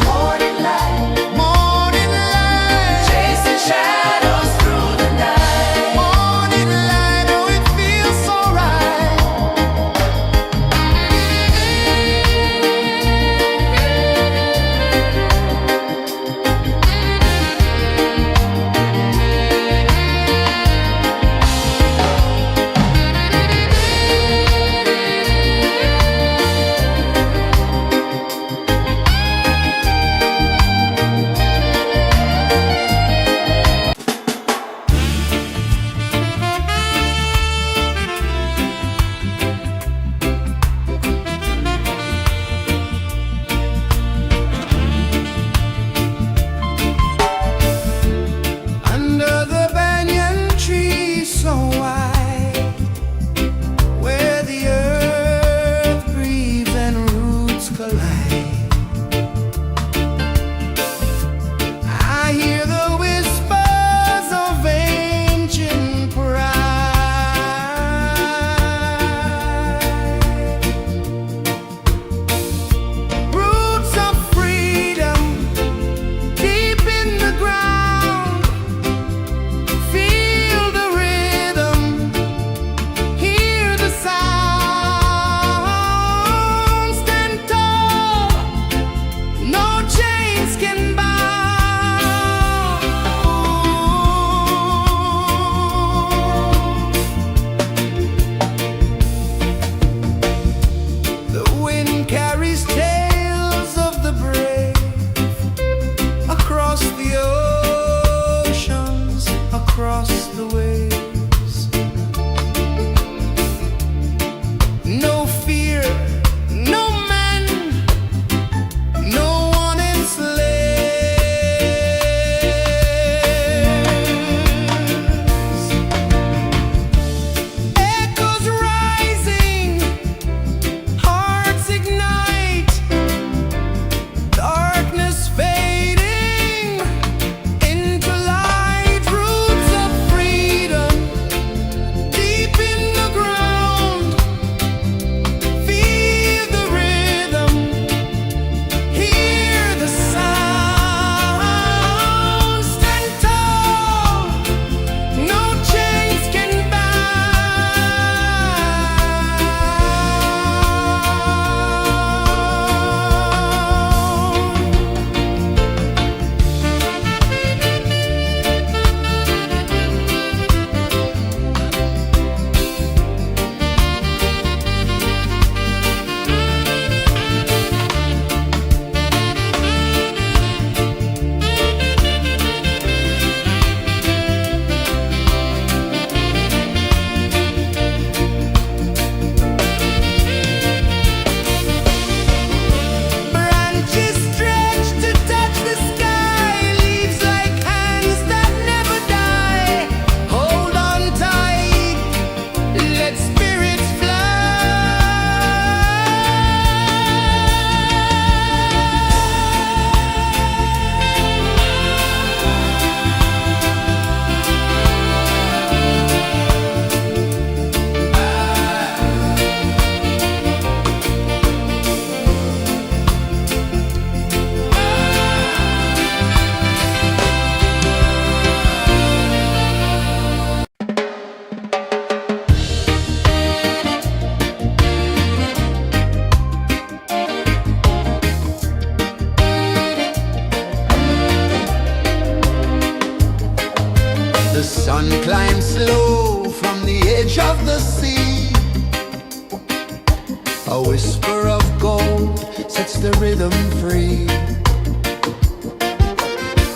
A whisper of gold sets the rhythm free.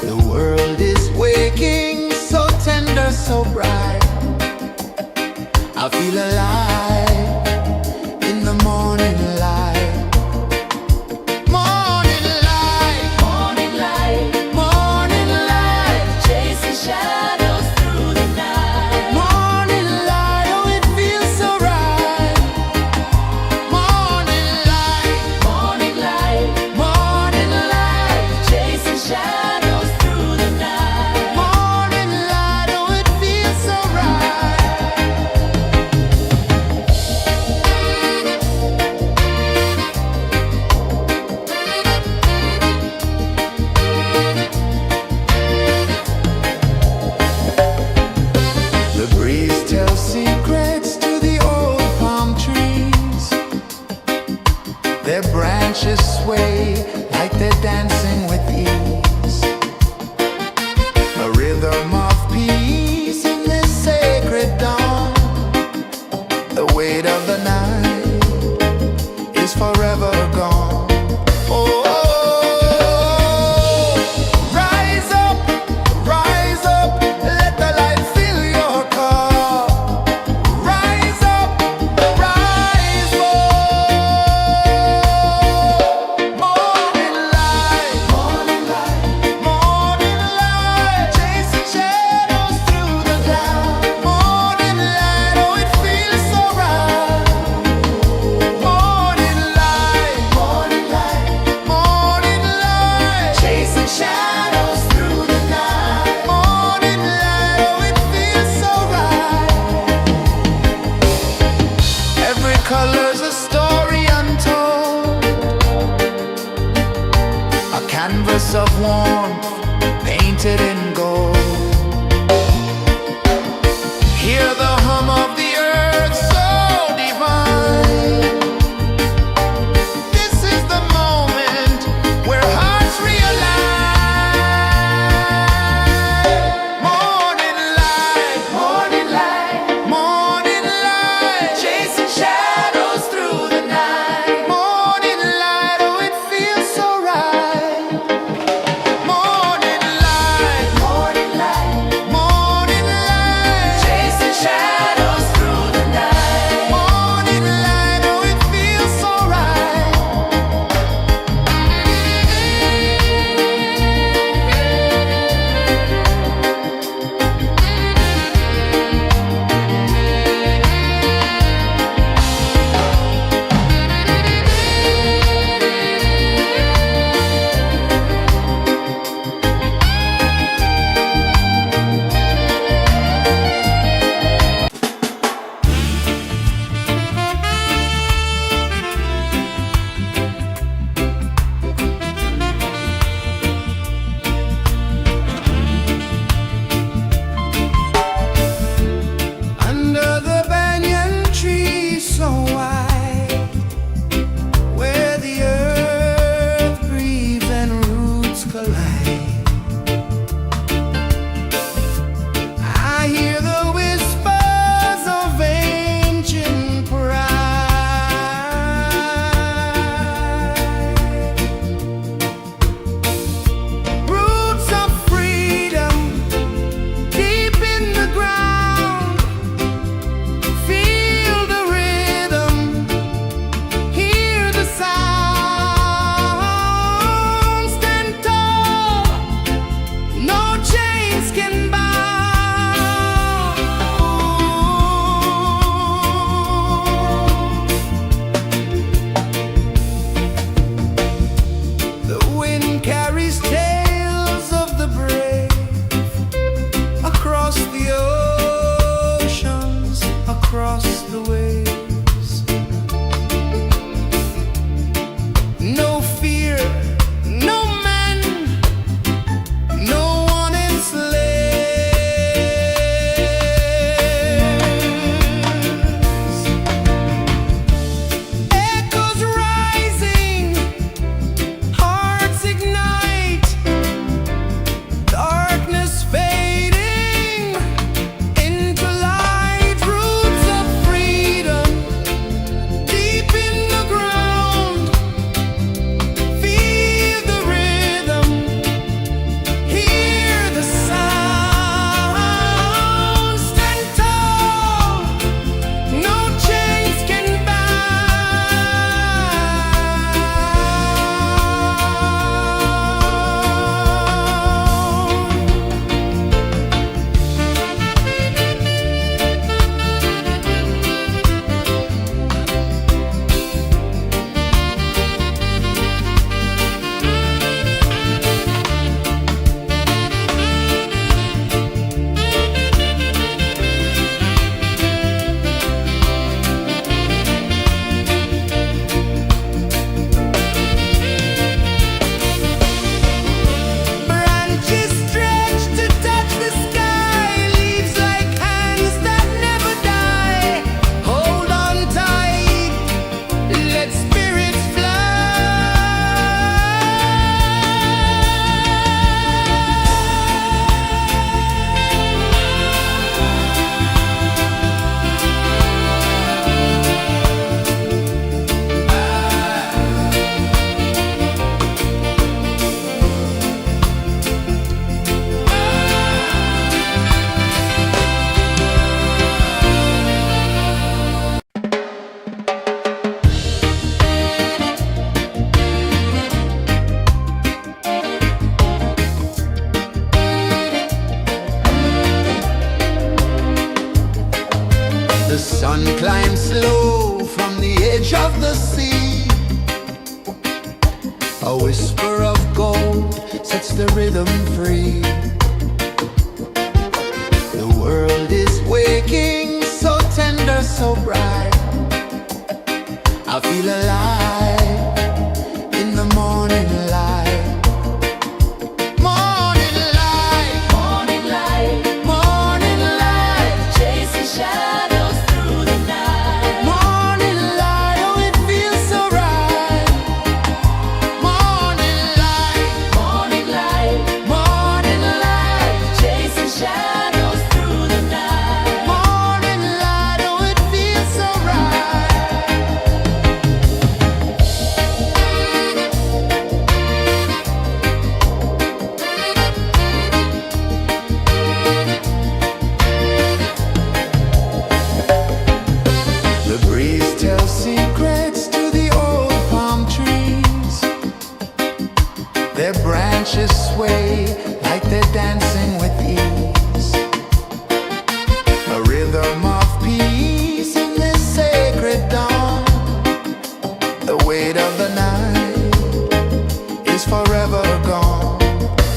The world is waking, so tender, so bright. I feel alive in the morning light. Morning light, Morning light, morning light, chasing shadows through the night. morning light. Oh, it feels so right. Morning light, Morning light, morning light, chasing shadows through the night. morning light. Oh, it feels so right. The breeze tells secrets to the old palm trees. Their branches sway like they're dancing with ease. A rhythm of peace in this sacred dawn. The weight of the night is forever gone. Oh, rise up, let the light fill your cup. Rise up, rise up. Morning light, morning light, morning light, chasing shadows through the cloud. Morning light, oh, it feels so right. Morning light, morning light, morning light, chasing shadows through the night. Morning light, oh, it feels so right. Every color's a story untold, a canvas of warmth painted in gold. Hear the hum of the earth so divine. This is the moment where hearts realign. Morning light, morning light, morning light, chasing shadows through the night. Morning light, oh, it feels so right. Morning light, morning of the sea. A whisper of gold sets the rhythm free. The world is waking, so tender, so bright. I feel alive in the morning light. Morning light, Morning light, morning light, chasing shadows through the night. morning light, oh it feels so right. Morning light, Morning light, morning light, chasing shadows through the night. morning light, oh it feels so right. The breeze tells secrets to the old palm trees. Their branches sway like they're dancing with ease. A rhythm of peace in this sacred dawn. The weight of the night is forever gone.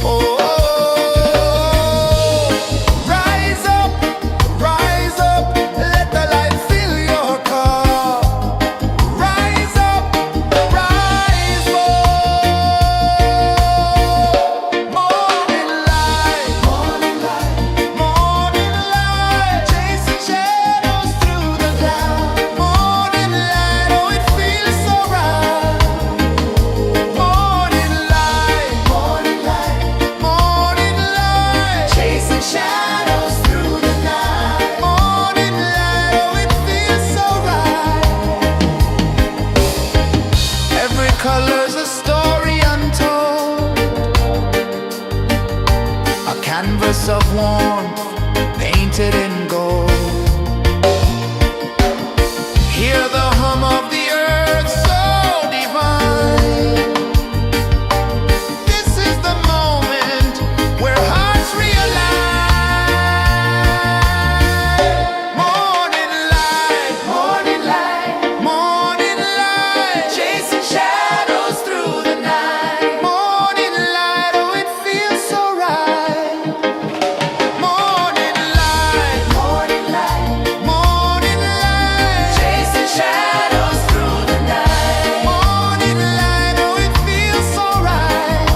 Oh, rise up, let the light fill your cup. Rise up, rise more. Morning light, morning light, chasing shadows through the cloud. Morning light, oh it feels so right. Morning light, morning light, chasing shadows through the night. Morning light, oh it feels so right. Every color's a story untold, a canvas of warmth painted in gold. Hear the hum of the earth so divine. This is the moment where hearts realign. Morning light, morning light, chasing shadows through the night. Morning light, oh it feels so right. Morning light, morning light, Chasing shadows through the night. morning light, oh it feels so right.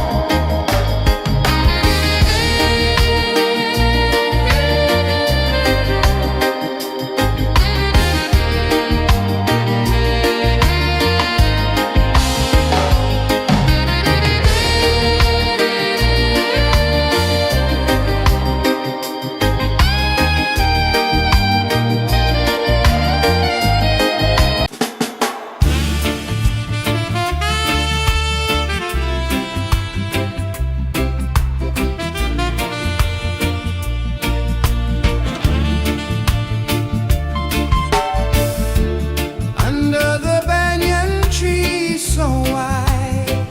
Under the banyan tree so wide,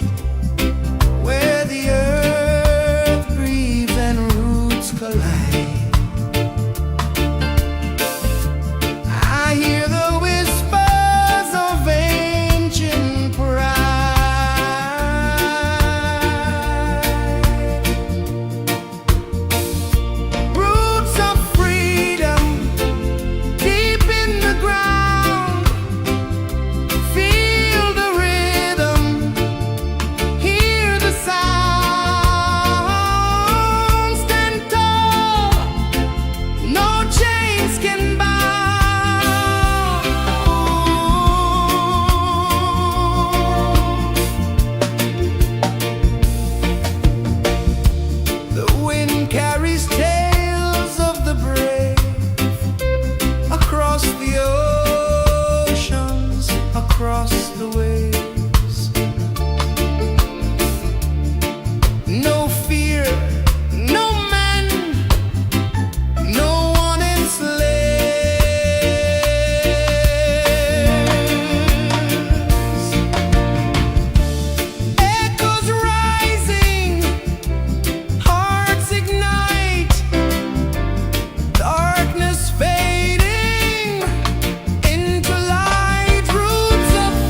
where the earth breathes and roots collide, I hear the whispers of ancient pride. Roots of freedom deep in the ground. Feel the rhythm, hear the sound. Stand tall, no chains can bound. The wind carries tales of the brave across the oceans, across the waves. No fear, no man, no one enslaves. Echoes rising, hearts ignite, darkness fading into light. Roots of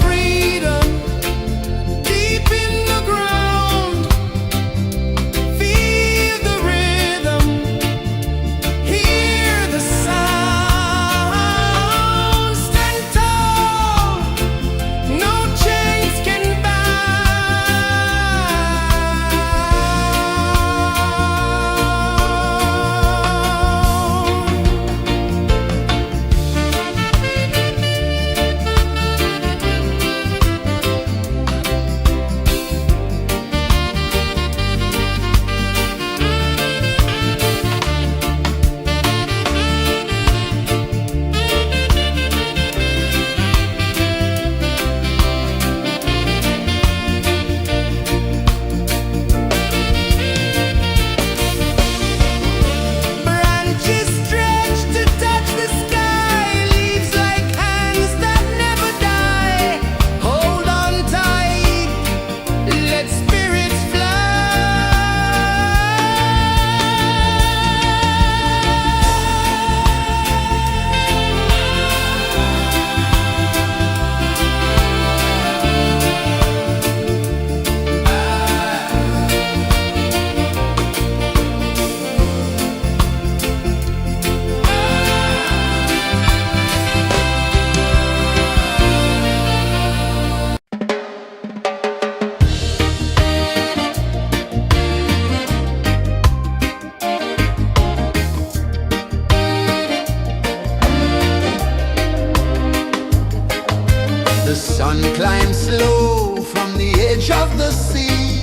sun climbs slow from the edge of the sea.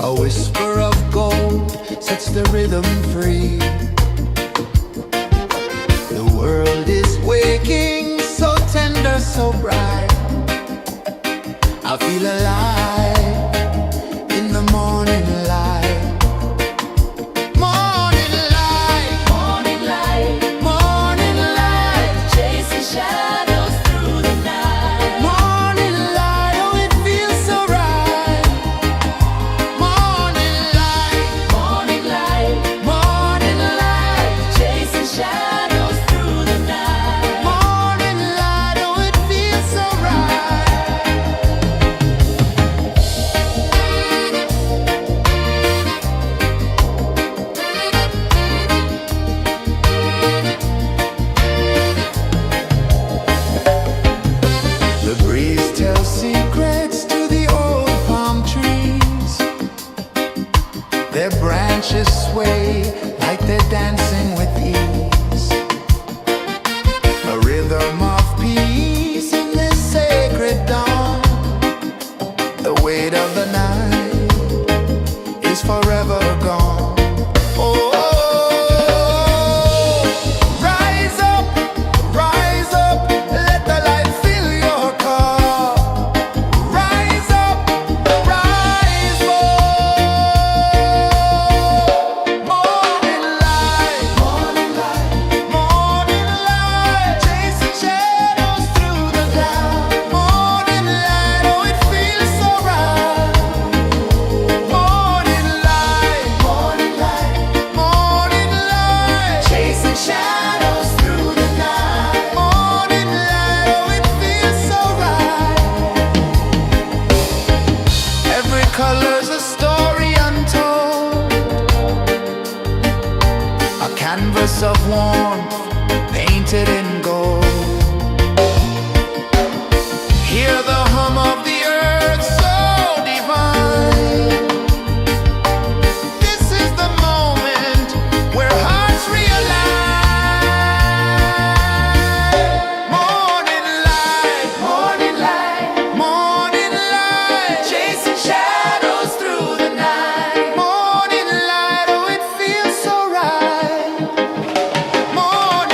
A whisper of gold sets the rhythm free. The world is waking, so tender, so bright. I feel alive in the morning light. Morning light, Morning light, morning light, chasing shadows through the night. morning light, oh it feels so right. Morning light, Morning light, morning light, chasing shadows through the night. morning light, oh it feels so right. The breeze tells secrets to the old palm trees. Their branches sway like they're dancing with ease. A rhythm of peace in this sacred dawn. The weight of the night is forever gone. Oh, rise up, let the light fill your cup. Rise up, rise up. Morning light, morning light, morning light, chasing shadows through the cloud. Morning light, oh it feels so right. Morning light, morning light, morning light, chasing shadows through the night. Morning light, oh it feels so right. Every color's a story untold, a canvas of warmth painted in gold. Hear the hum of the earth so divine. This is the moment where hearts realign. Morning light, morning light, morning light, chasing shadows through the night. Morning light, oh it feels so right. Morning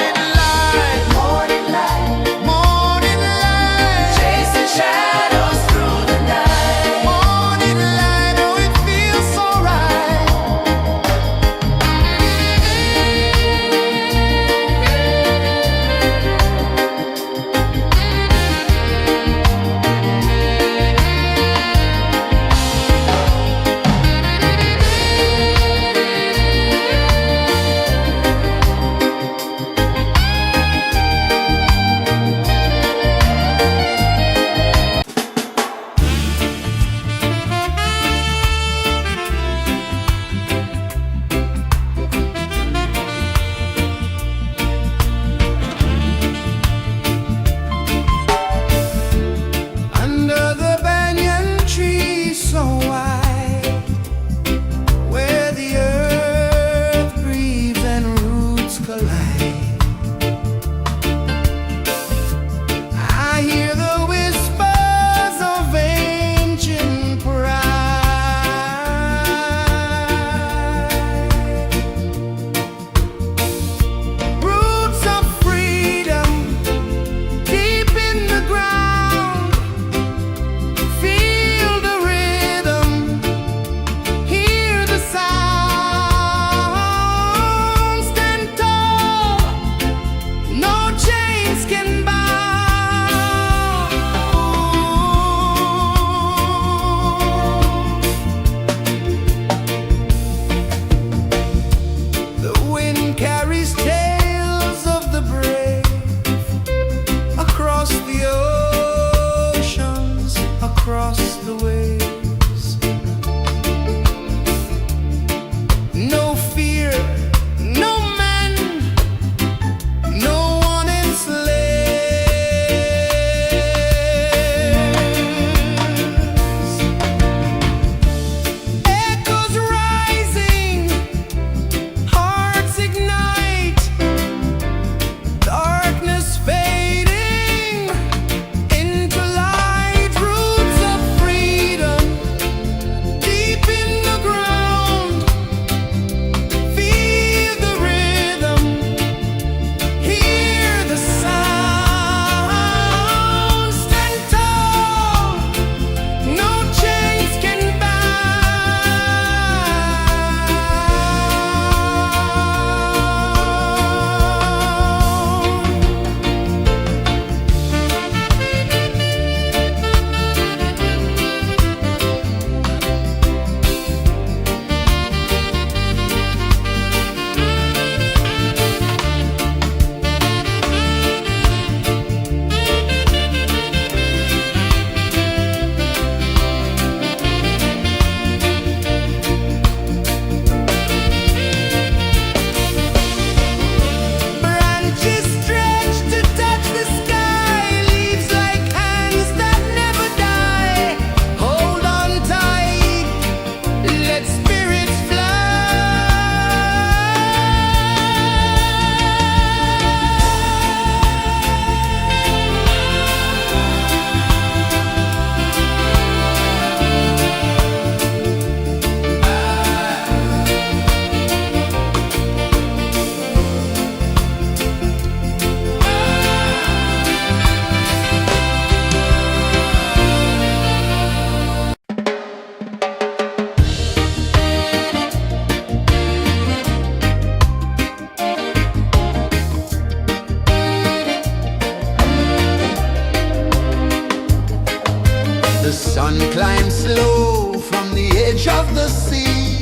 The sun climbs slow from the edge of the sea.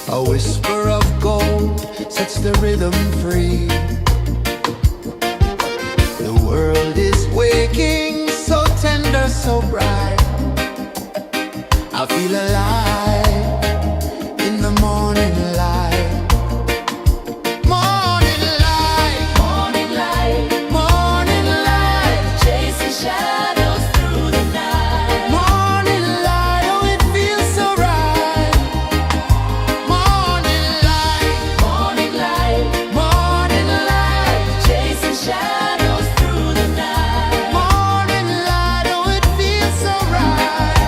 A whisper of gold sets the rhythm free. The world is waking, so tender, so bright. I feel alive in the morning light. Morning light, Morning light, morning light, chasing shadows through the night. morning light, oh it feels so right. Morning light, Morning light, morning light, chasing shadows through the night. morning light, oh it feels so right.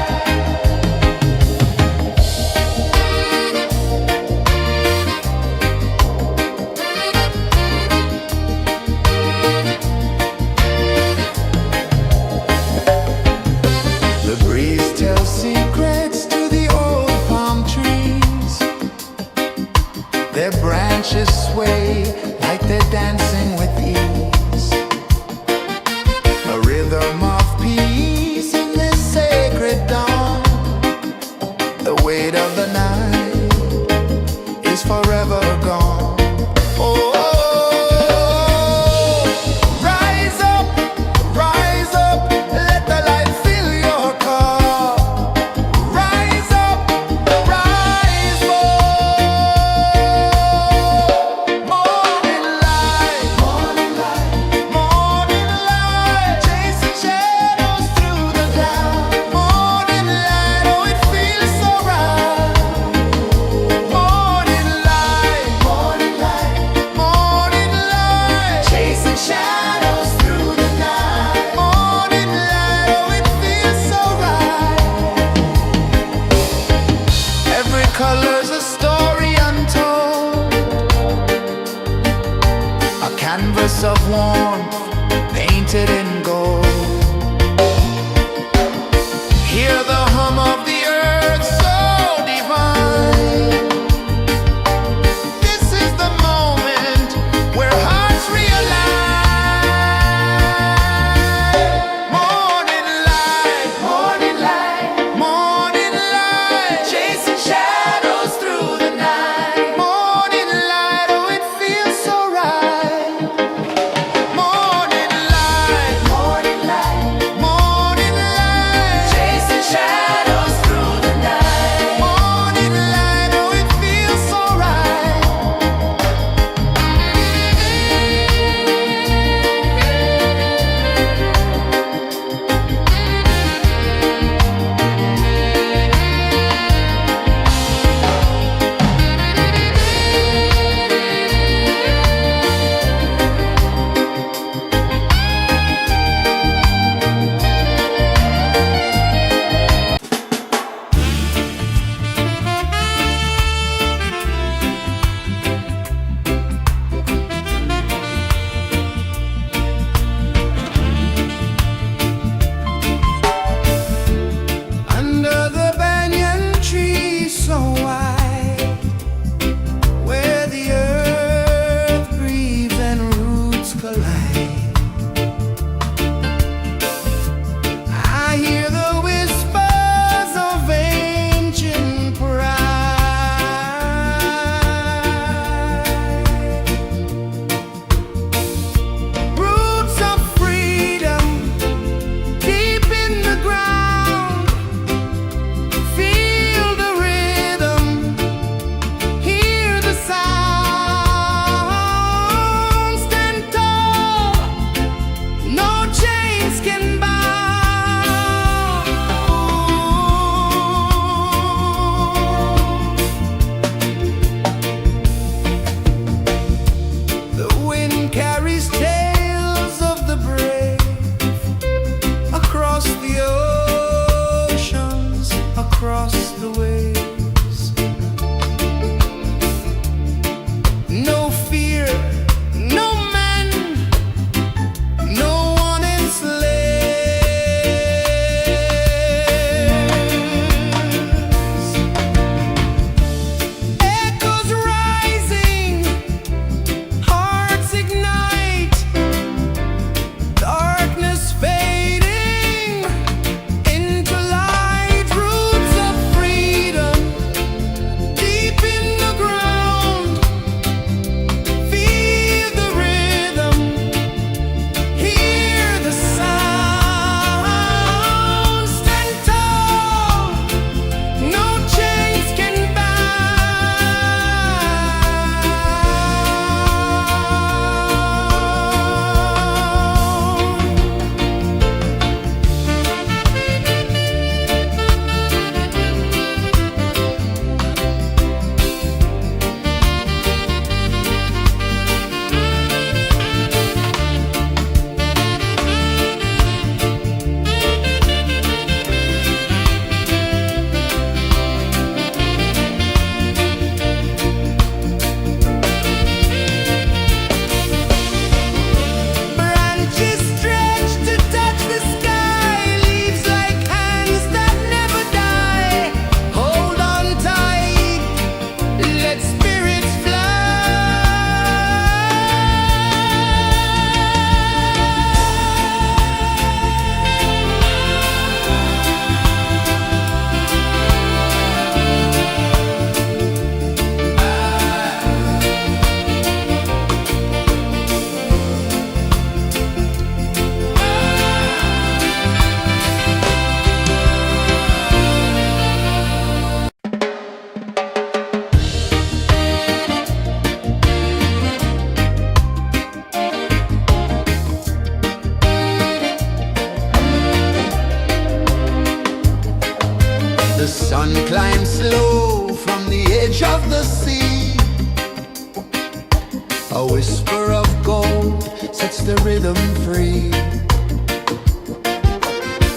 The breeze tells secrets to the old palm trees. Their branches sway like they're dancing with ease. A rhythm of peace in this sacred dawn. The weight of the night is forever gone. Oh, rise up, let the light fill your car. Rise up, rise more. Morning light, morning light, morning light, chasing shadows through the cloud. Morning light, oh it feels so right. Morning light, morning light, morning light, chasing shadows through the night. Morning light, oh it feels so right. Every color's a story untold, a canvas of warmth painted in gold. Hear the hum of the earth so divine. This is the moment where hearts realign. Morning light, morning light, morning light, chasing shadows through the night. Morning light, oh it feels so right. Morning light, The sun climbs slow from the edge of the sea. A whisper of gold sets the rhythm free.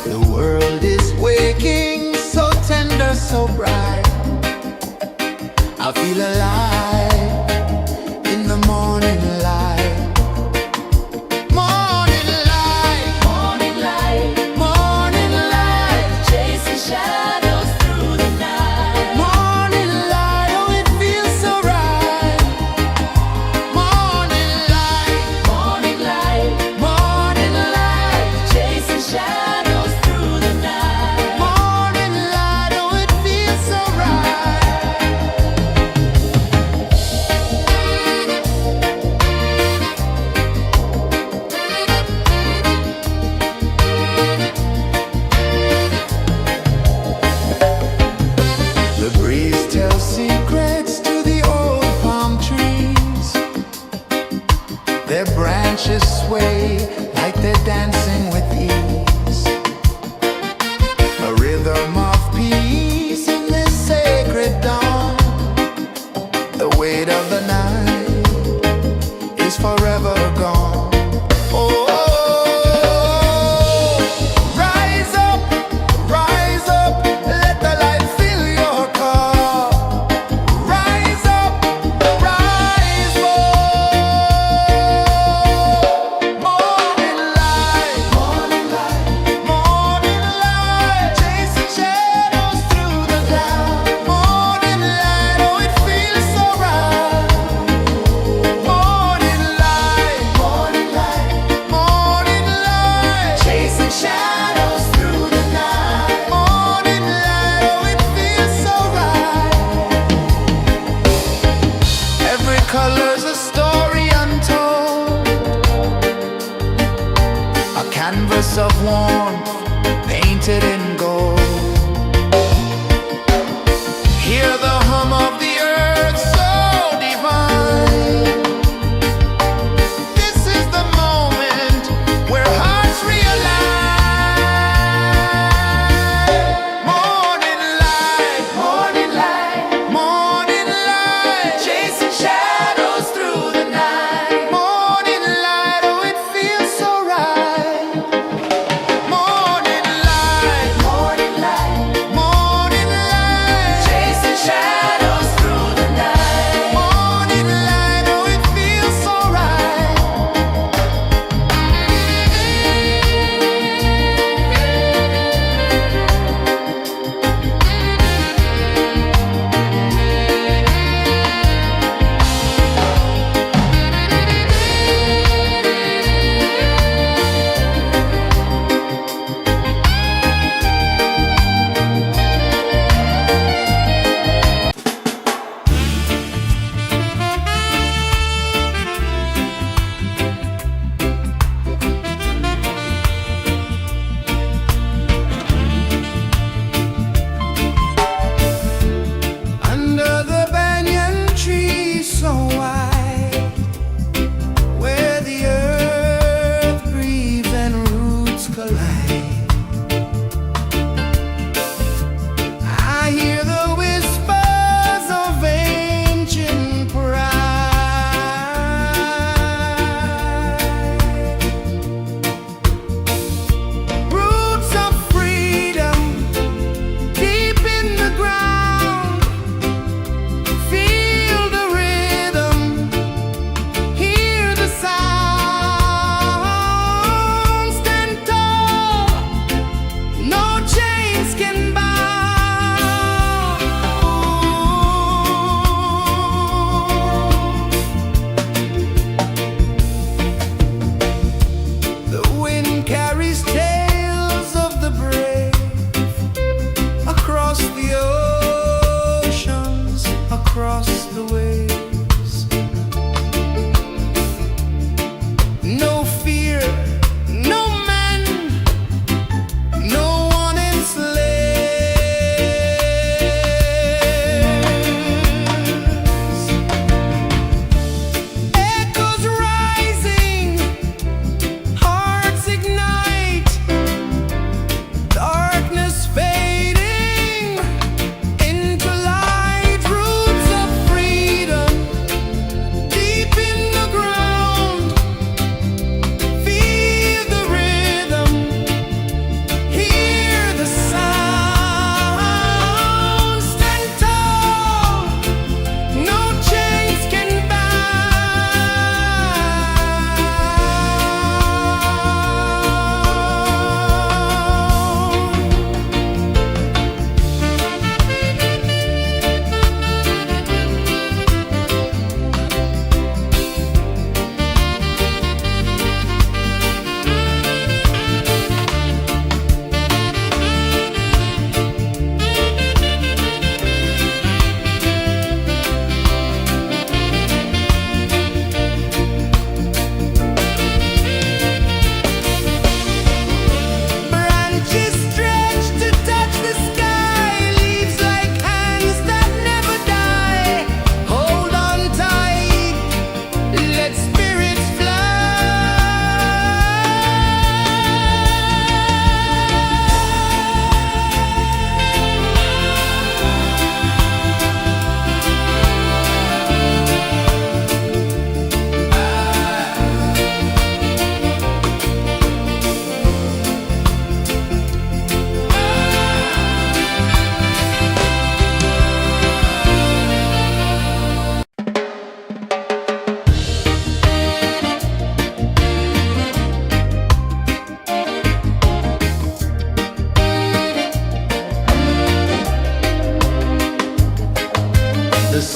The world is waking, so tender, so bright. I feel alive in the morning light. Morning light, Morning light, morning light, chasing shadows through the night. morning light, oh it feels so right. Morning light, Morning light, morning light, chasing shadows through the night. morning light, oh it feels so right. The breeze tells secrets to the old palm trees. Their branches sway like they're dancing with ease. A rhythm of peace in this sacred dawn. The weight of the night is forever gone. Oh, rise up, let the light fill your car. Rise up, rise more. Morning light, morning light, morning light, chasing shadows through the cloud. Morning light, oh it feels so right. Morning light, morning light, morning light, chasing shadows through the night. Morning light, oh it feels so right. Every color's a story untold, a canvas of warmth painted in gold. Hear the hum of the earth so divine. This is the moment where hearts realign. Morning light, morning light, morning light, chasing shadows through the night. Morning light, oh it feels so right. Morning light,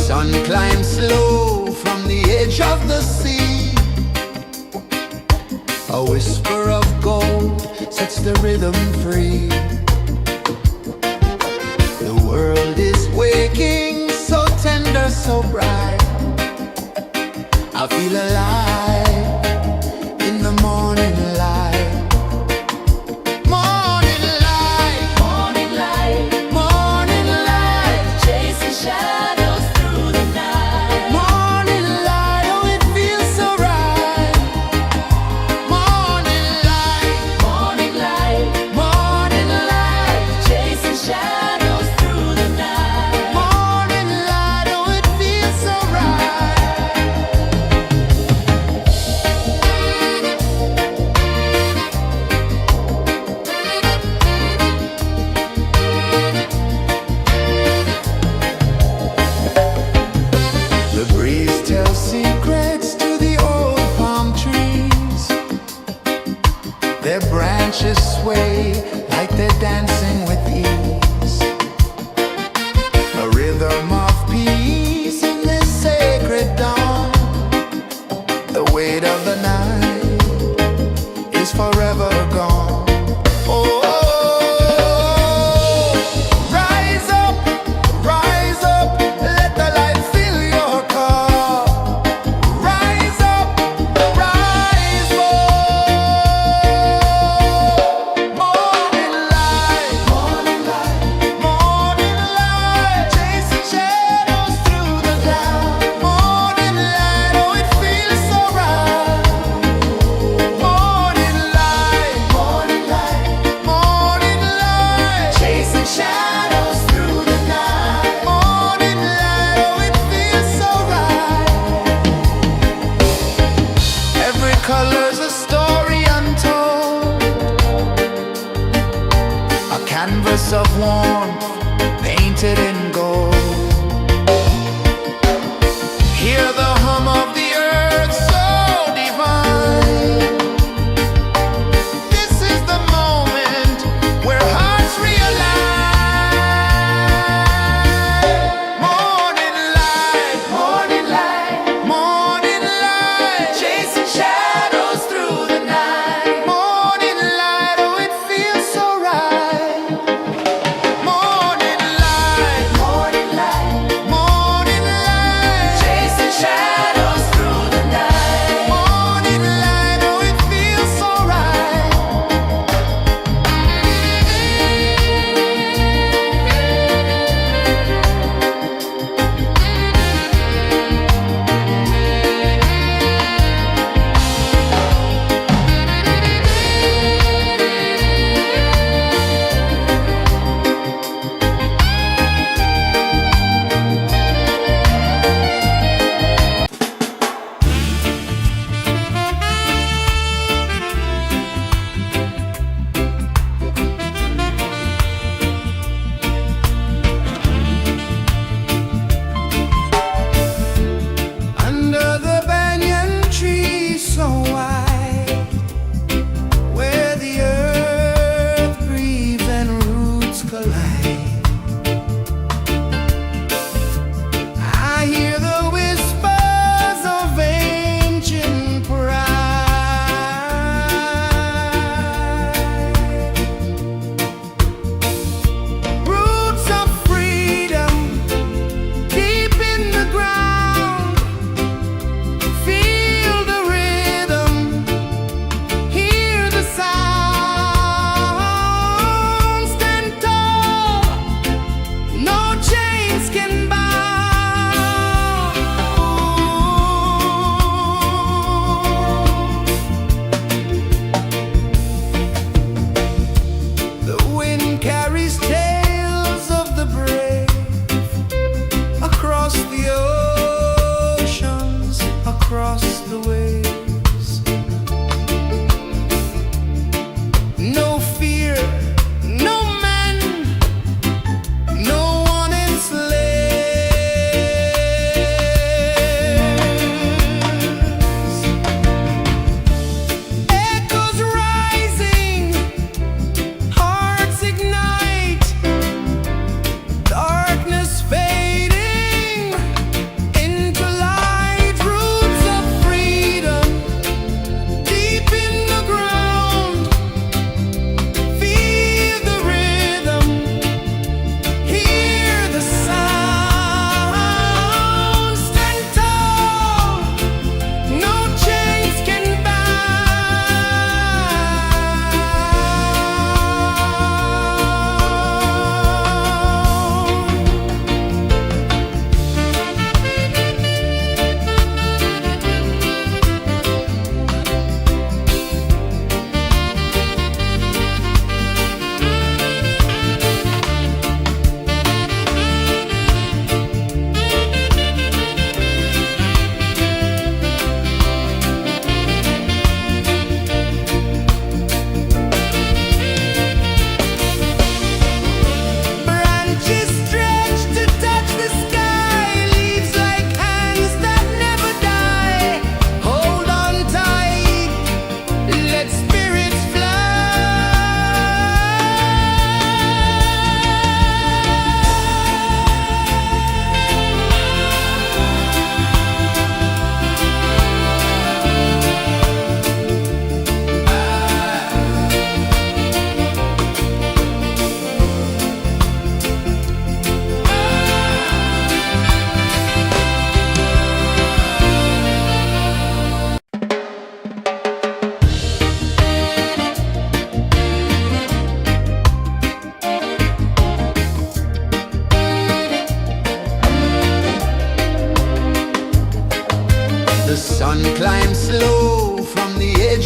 sun climbs slow from the edge of the sea. A whisper of gold sets the rhythm free. The world is waking, so tender, so bright. I feel alive in the morning light. Morning light, Morning light, morning light, chasing shadows through the night. morning light, oh it feels so right. Morning light, Morning light, morning light, chasing shadows through the night. morning light, oh it feels so right. The breeze tells secrets to the old palm trees. Their branches sway like they're dancing with ease. A rhythm of peace in this sacred dawn. The weight of the night is forever gone. Oh, rise up, let the light fill your cup. Rise up, rise up. Morning light, morning light, morning light, chasing shadows through the cloud. Morning light, oh it feels so right. Morning light, morning light, morning light, chasing shadows through the night. Morning light, oh it feels so right. Every color's a story untold, a canvas of warmth painted in gold. Hear the hum of the earth so divine. This is the moment where hearts realign. Morning light, morning light, morning light, chasing shadows through the night. Morning light, oh it feels so right. Morning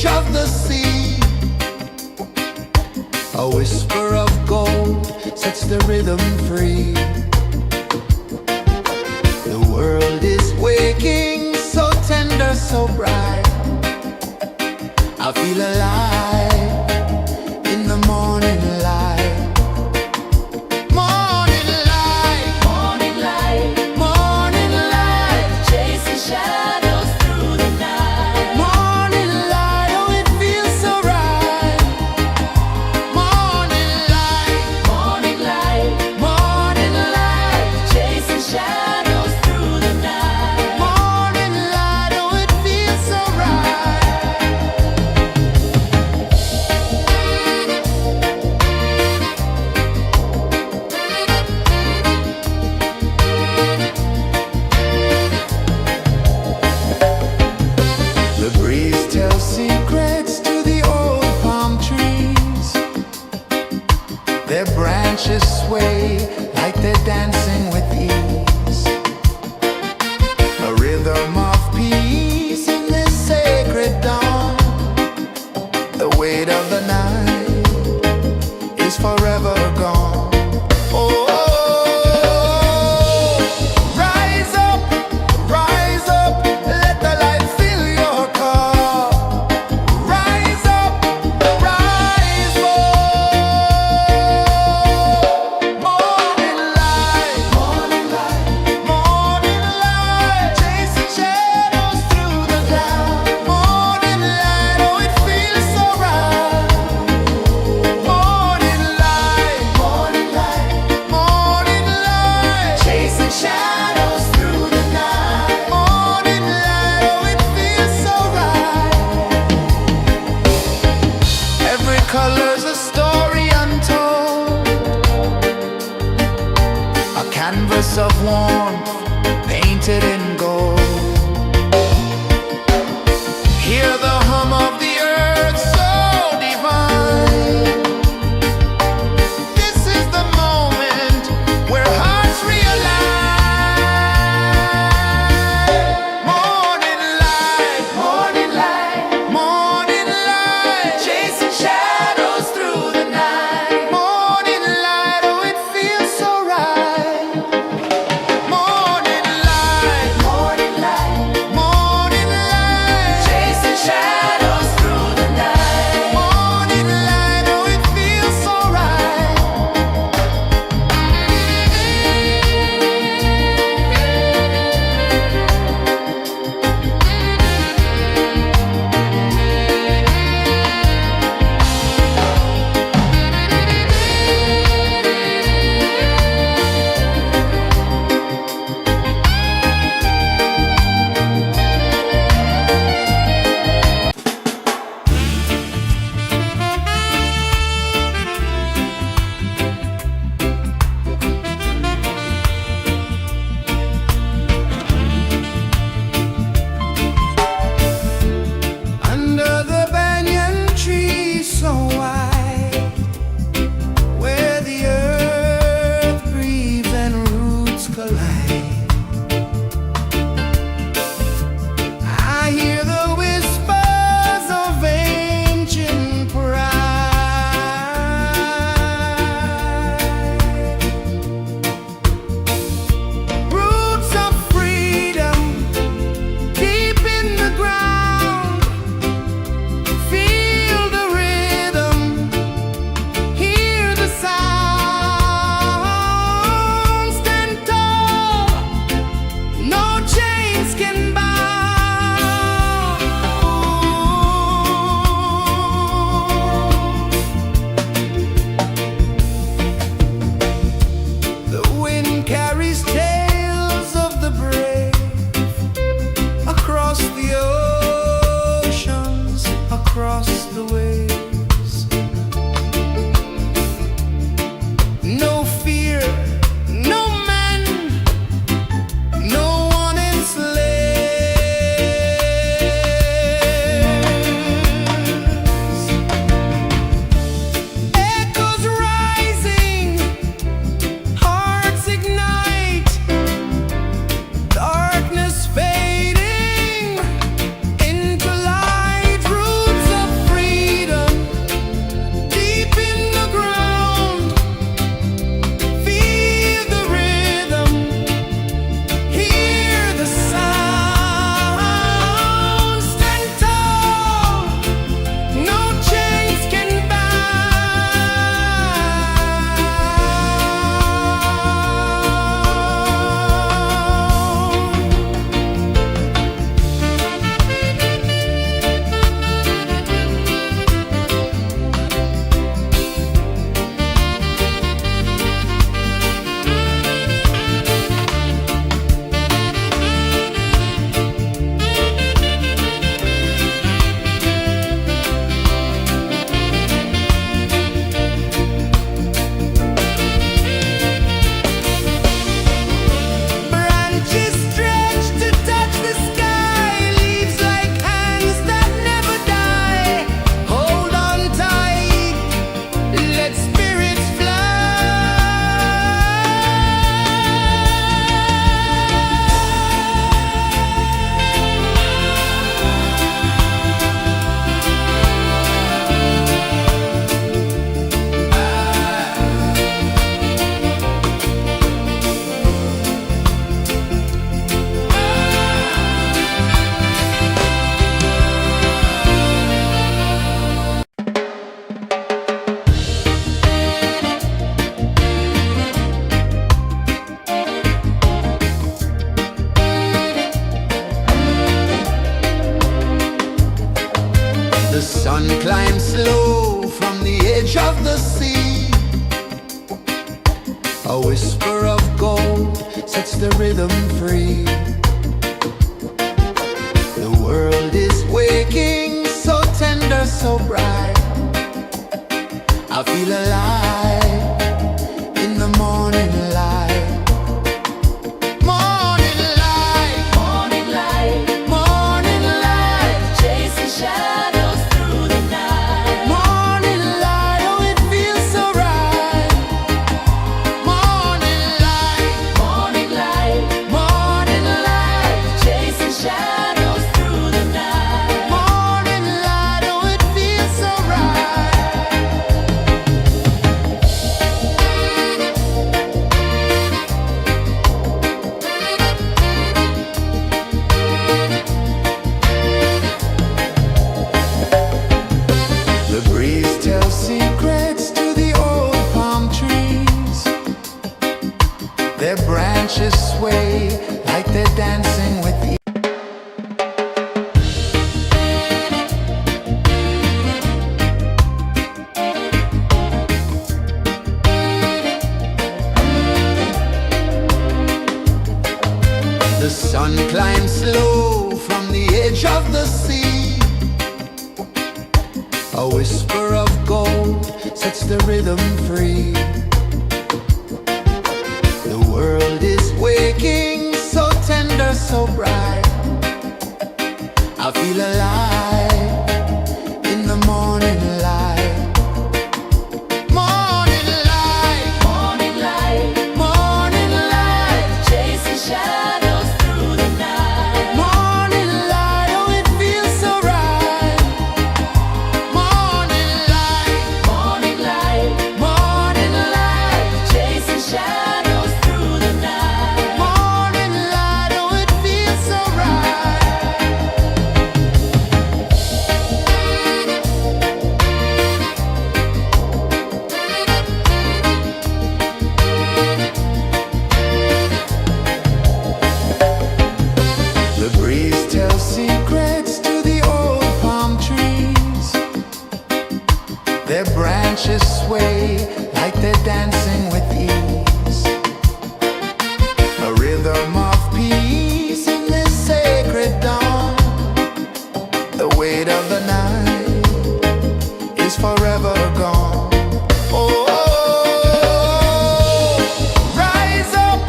edge of the sea. A whisper of gold sets the rhythm free. The world is waking, so tender, so bright. I feel alive in the morning light. Morning light, Morning light, morning light, chasing shadows through the night. morning light, oh it feels so right. Morning light, Morning light, morning light, chasing shadows through the night. morning light, oh it feels so right. The breeze tells secrets to the old palm trees. Their branches sway like they're dancing with ease. A rhythm of peace in this sacred dawn. The weight of the night is forever gone. Oh, rise up, let the light fill your cup. Rise up, rise more. Morning light, morning light, morning light, chasing shadows through the cloud. Morning light, oh it feels so right. Morning light, morning light, morning light, chasing shadows through the night. Morning light, oh it feels so right. Every color's a story untold, a canvas of warmth painted in gold. Hear the hum of the earth so divine. This is the moment where hearts realign. Morning light, morning light, morning light, chasing shadows through the night. Morning light, oh it feels so right. Morning light, morning edge of the sea. A whisper of gold sets the rhythm free. The world is waking, so tender, so bright. I feel alive in the morning light. Morning light, Morning light, morning light, chasing shadows through the night. morning light, oh it feels so right. Morning light, Morning light, morning light, chasing shadows through the night. morning light, oh it feels so right. The breeze tells secrets to the old palm trees. Their branches sway like they're dancing with you. The sun climbs slow from the edge of the sea. A whisper of gold sets the rhythm free. The world is waking, so tender, so bright. I feel alive in the morning light. Morning light, Morning light, morning light, chasing shadows through the night. morning light, oh it feels so right. Morning light, Morning light, morning light, chasing shadows through the night. morning light, oh it feels so right. The breeze tells secrets to the old palm trees. Their branches sway like they're dancing with ease. A rhythm of peace in this sacred dawn. The weight of the night is forever gone. Oh, rise up,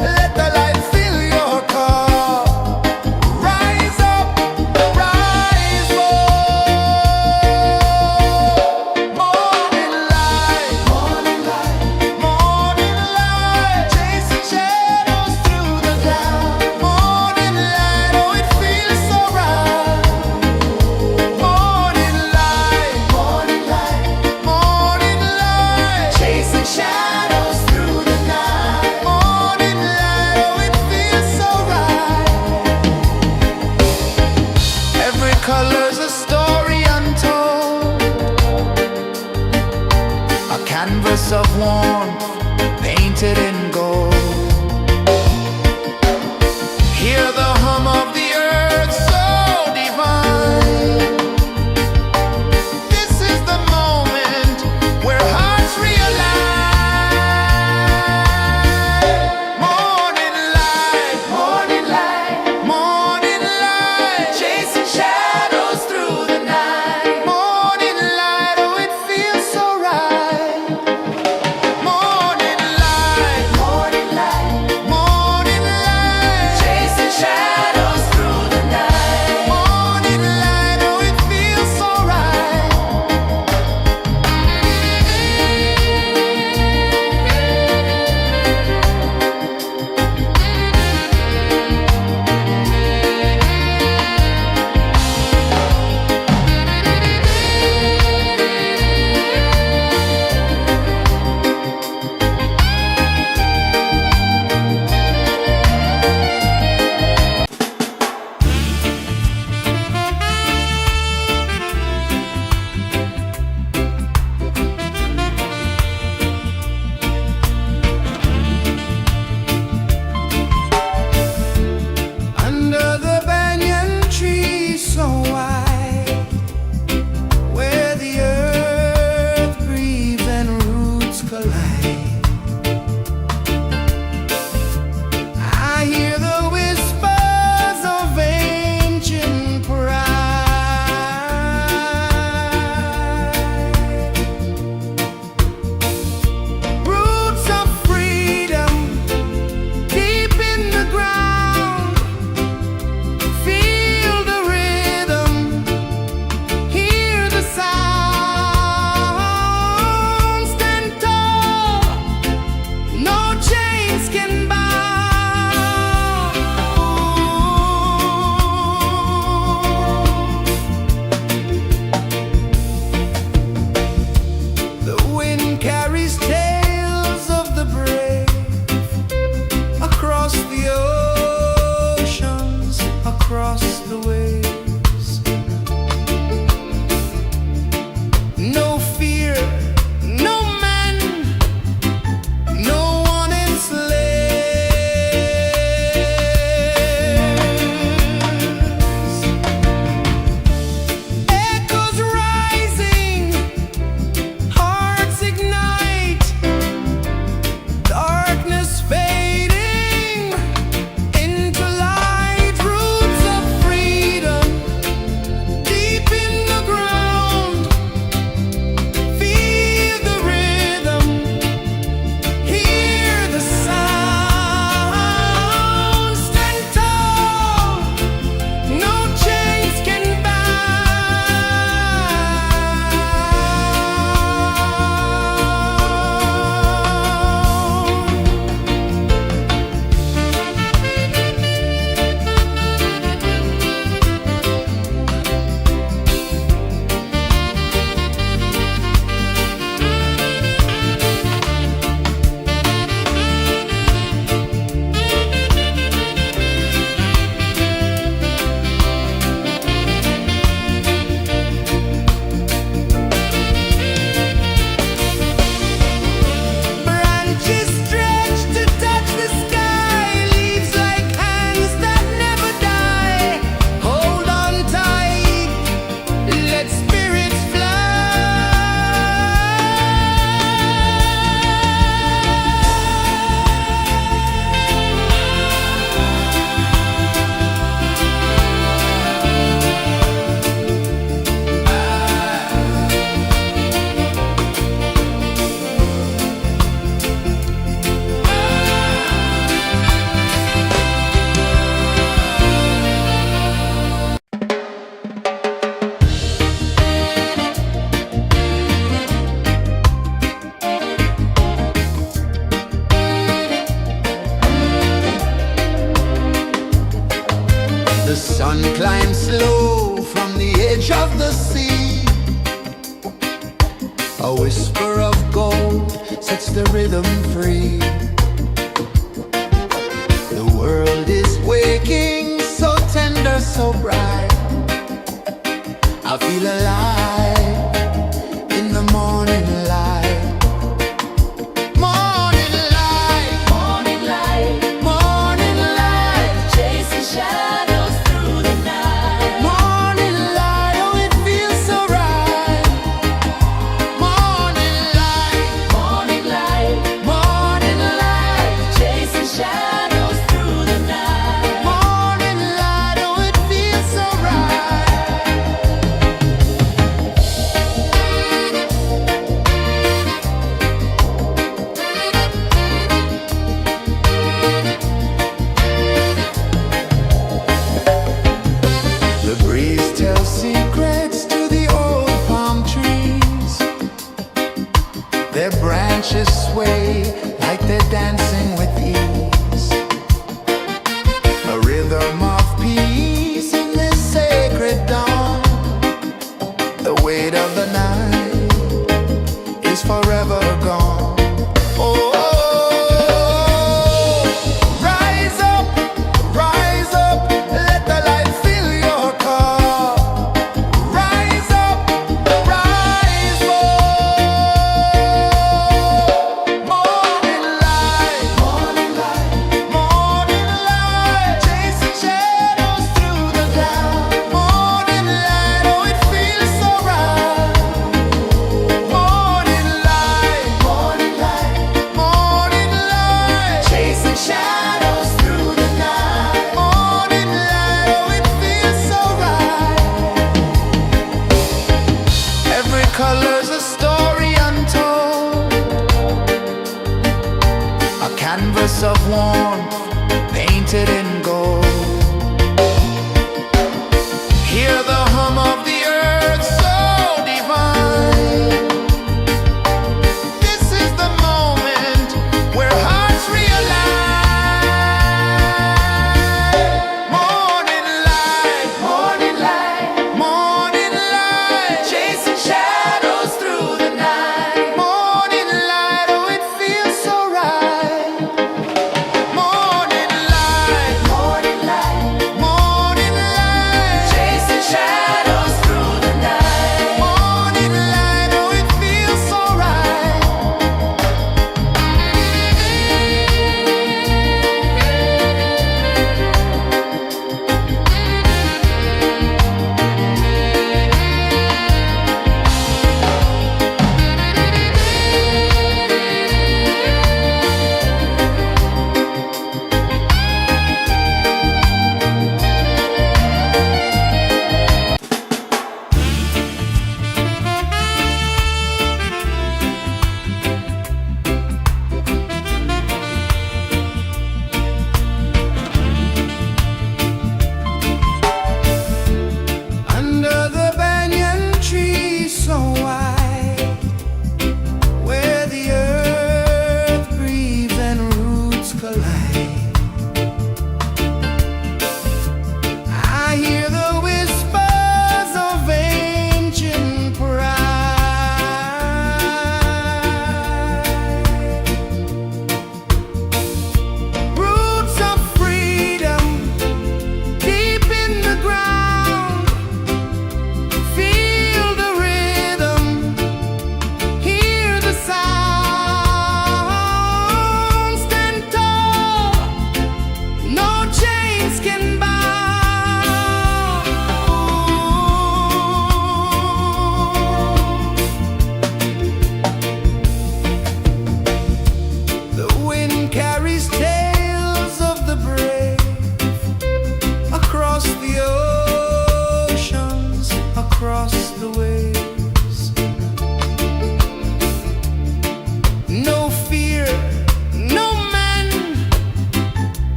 let the light fill your cup. Rise up, rise up. Morning light, morning light, morning light, chasing shadows through the cloud. Morning light, oh it feels so right. Morning light, morning light, morning light, chasing shadows through the night. Morning light, oh it feels so right. Every color's a story untold, a canvas of warmth painted in gold. Hear the hum of the earth so divine. This is the moment where hearts realign. Morning light, morning light, morning light, chasing shadows through the night. Morning light, oh it feels so right. Morning light, morning A whisper of gold sets the rhythm free. The world is waking, so tender, so bright. I feel alive in the morning light. Morning light, Morning light, morning light, chasing shadows through the night. morning light, oh it feels so right. Morning light, Morning light, morning light, chasing shadows through the night. morning light, oh it feels so right. The breeze tells secrets to the old palm trees. Their branches sway like they're dancing with ease. A rhythm of peace in this sacred dawn. The weight of the night is forever gone. Oh, rise up, let the light fill your cup. Rise up, rise up. Morning light, morning light, morning light, chasing shadows through the cloud. Morning light, oh it feels so right. Morning light, morning light, morning light, chasing shadows through the night. Morning light, oh it feels so right. Every color's a story untold, a canvas of warmth painted in gold. Hear the hum of the earth so divine. This is the moment where hearts realign. Morning light, morning light, morning light, chasing shadows through the night. Morning light, oh it feels so right.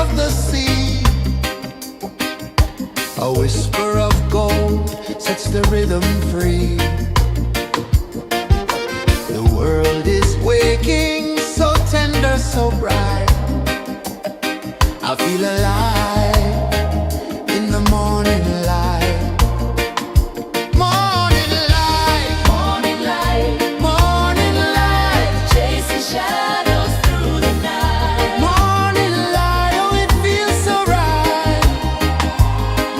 of the sea. A whisper of gold sets the rhythm free. The world is waking, so tender, so bright. I feel alive in the morning light. Morning light, Morning light, morning light, chasing shadows through the night. morning light, oh it feels so right.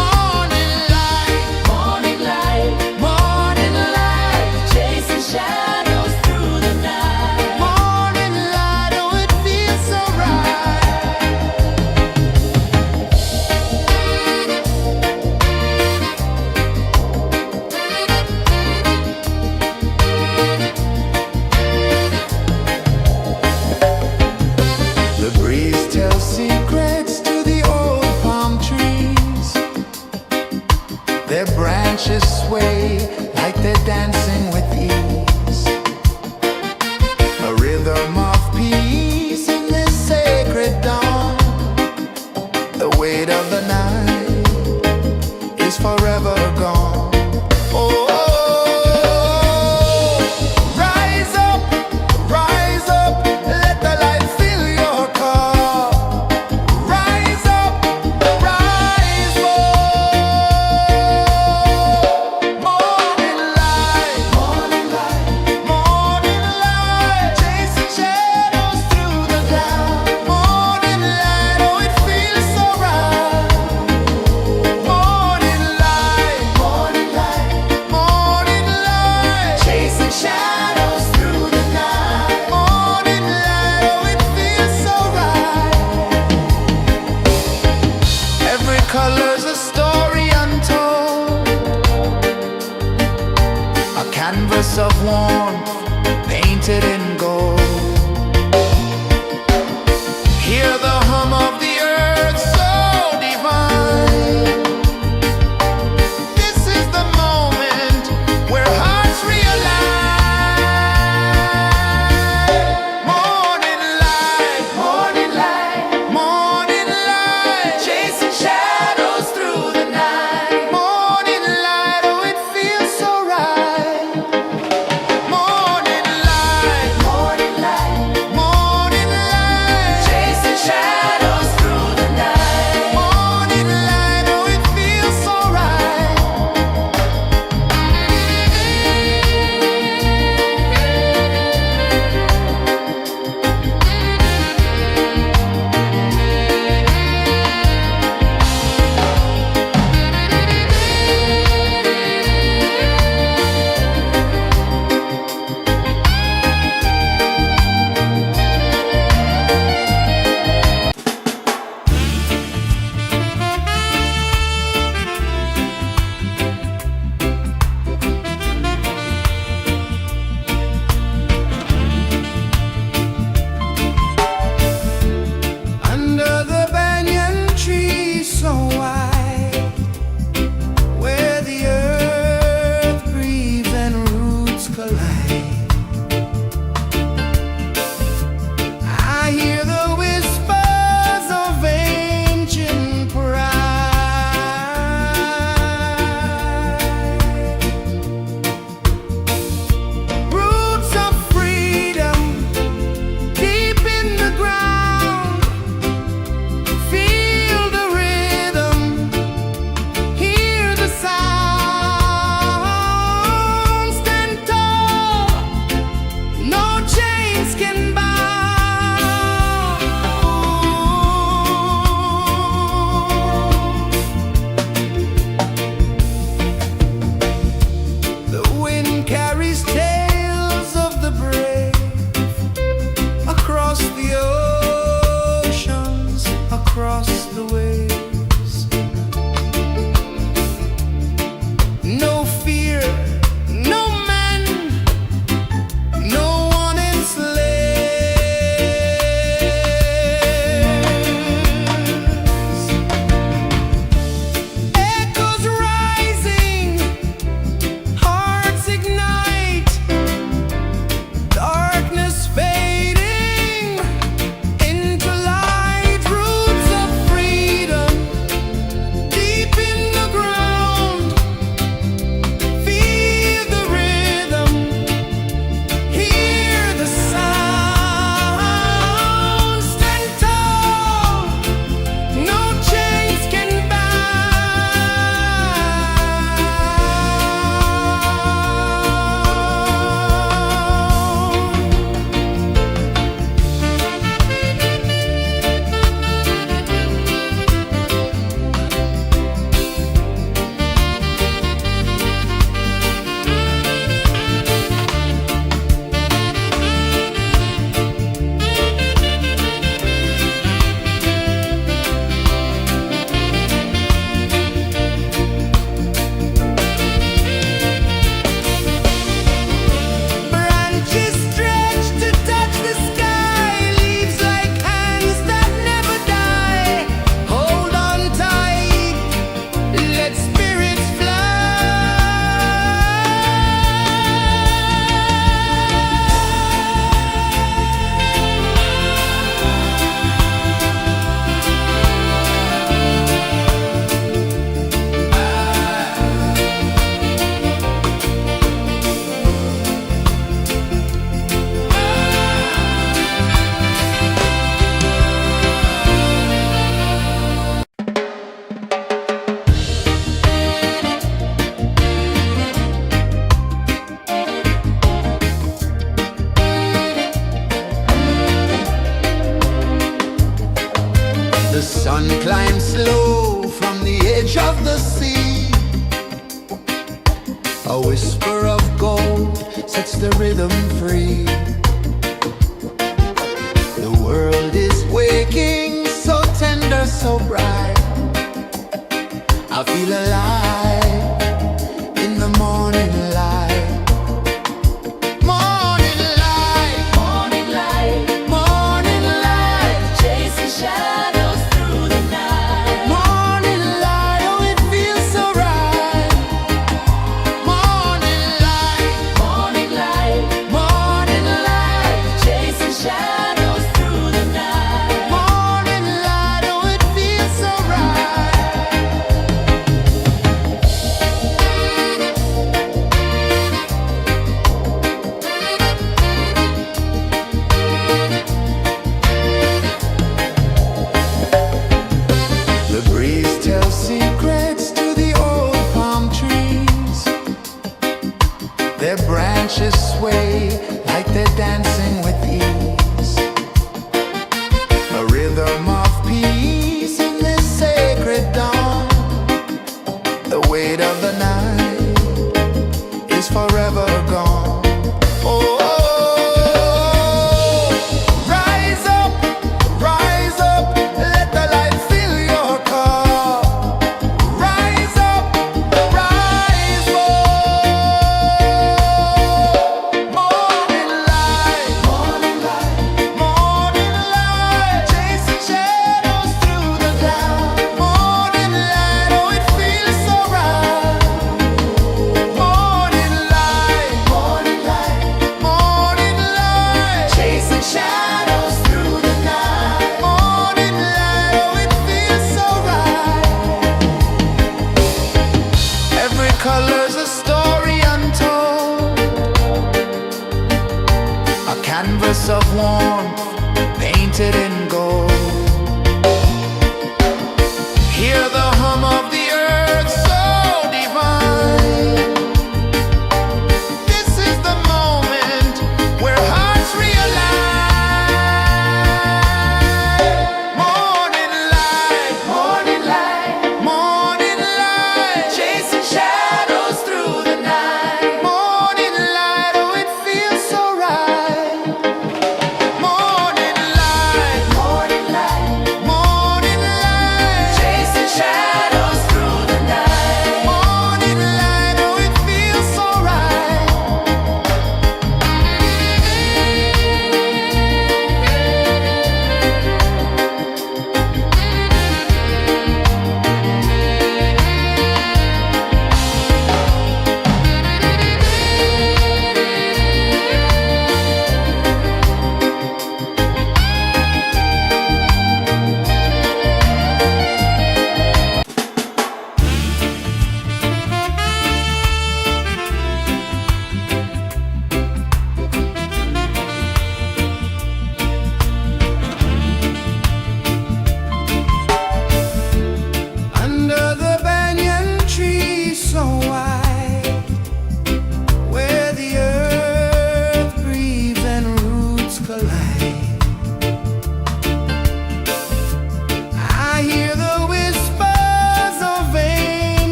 Morning light, Morning light, morning light, chasing shadows through the night. morning light, oh it feels so right. sun climbs slow from the edge of the sea. A whisper of gold sets the rhythm free. The world is waking, so tender, so bright. I feel alive in the morning light. Morning light, Morning light, morning light, chasing shadows through the night. morning light, oh it feels so right. Morning light, Morning light, morning light, chasing shadows through the night. morning light, oh it feels so right.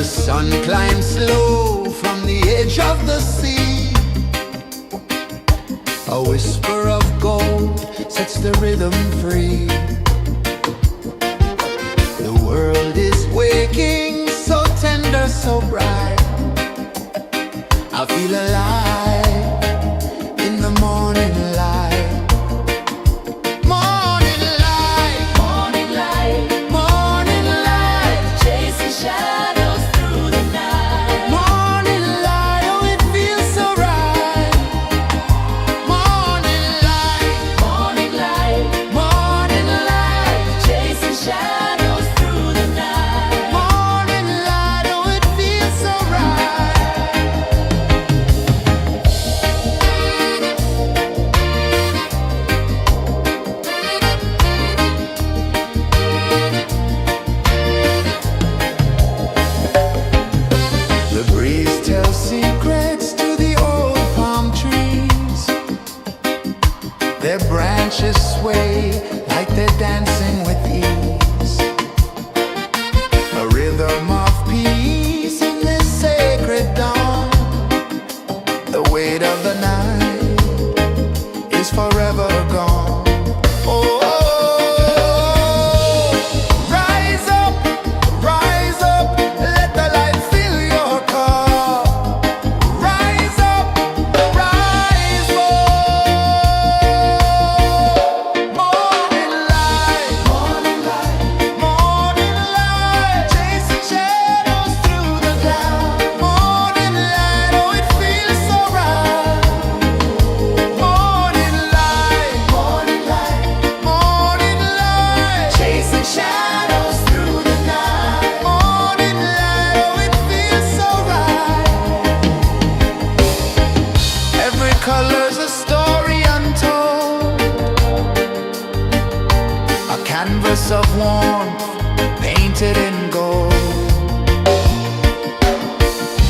The sun climbs slow from the edge of the sea. A whisper of gold sets the rhythm free. The world is waking, so tender, so bright. I feel alive in the morning light. Morning light, Morning light, morning light, chasing shadows through the night. morning light, oh it feels so right. Morning light, Morning light, morning light, chasing shadows through the night. morning light, oh it feels so right. The breeze tells secrets to the old palm trees. Their branches sway like they're dancing with ease. A rhythm of peace in this sacred dawn. The weight of the night is forever gone. Oh, rise up, let the light fill your cup. Rise up, rise up. Morning light, morning light, morning light, chasing shadows through the cloud. Morning light, oh it feels so right. Morning light, morning light, morning light, chasing shadows through the night. Morning light, oh it feels so right. Every color's a story untold, a canvas of warmth painted in gold.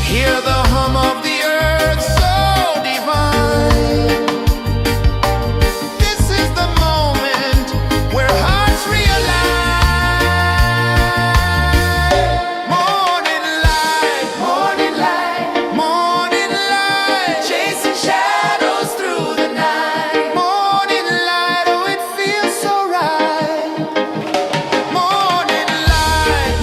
Hear the hum of the earth so divine. This is the moment where hearts realize. Morning light, morning light, morning light, chasing shadows through the night. Morning light, oh it feels so right. Morning light,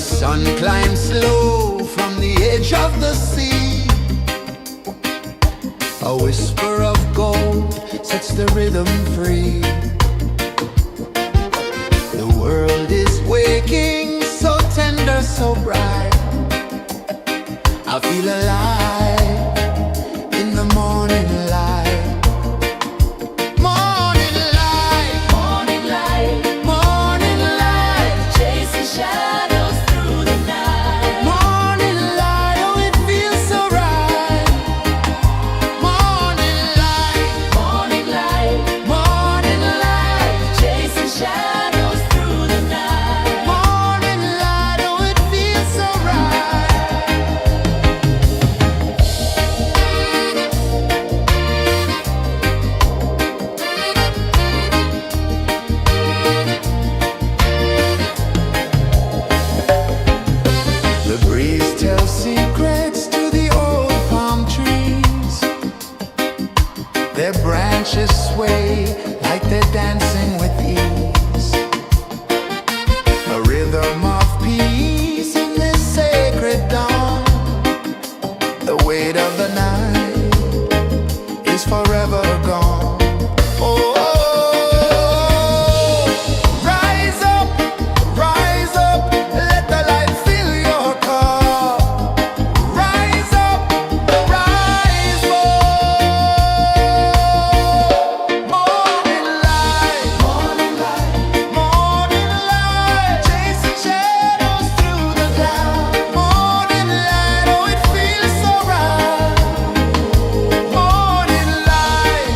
sun climbs slow from the edge of the sea. A whisper of gold sets the rhythm free. The world is waking, so tender, so bright. I feel alive in the morning light. Morning light, Morning light, morning light, chasing shadows through the night. morning light, oh it feels so right. Morning light, Morning light, morning light, chasing shadows through the night. morning light, oh it feels so right. The breeze tells secrets to the old palm trees. Their branches sway like they're dancing with ease. A rhythm of peace in this sacred dawn. The weight of the night is forever gone. Oh, rise up, let the light fill your cup. Rise up, rise up. Morning light, morning light, chasing shadows through the cloud. Morning light, oh it feels so right. Morning light,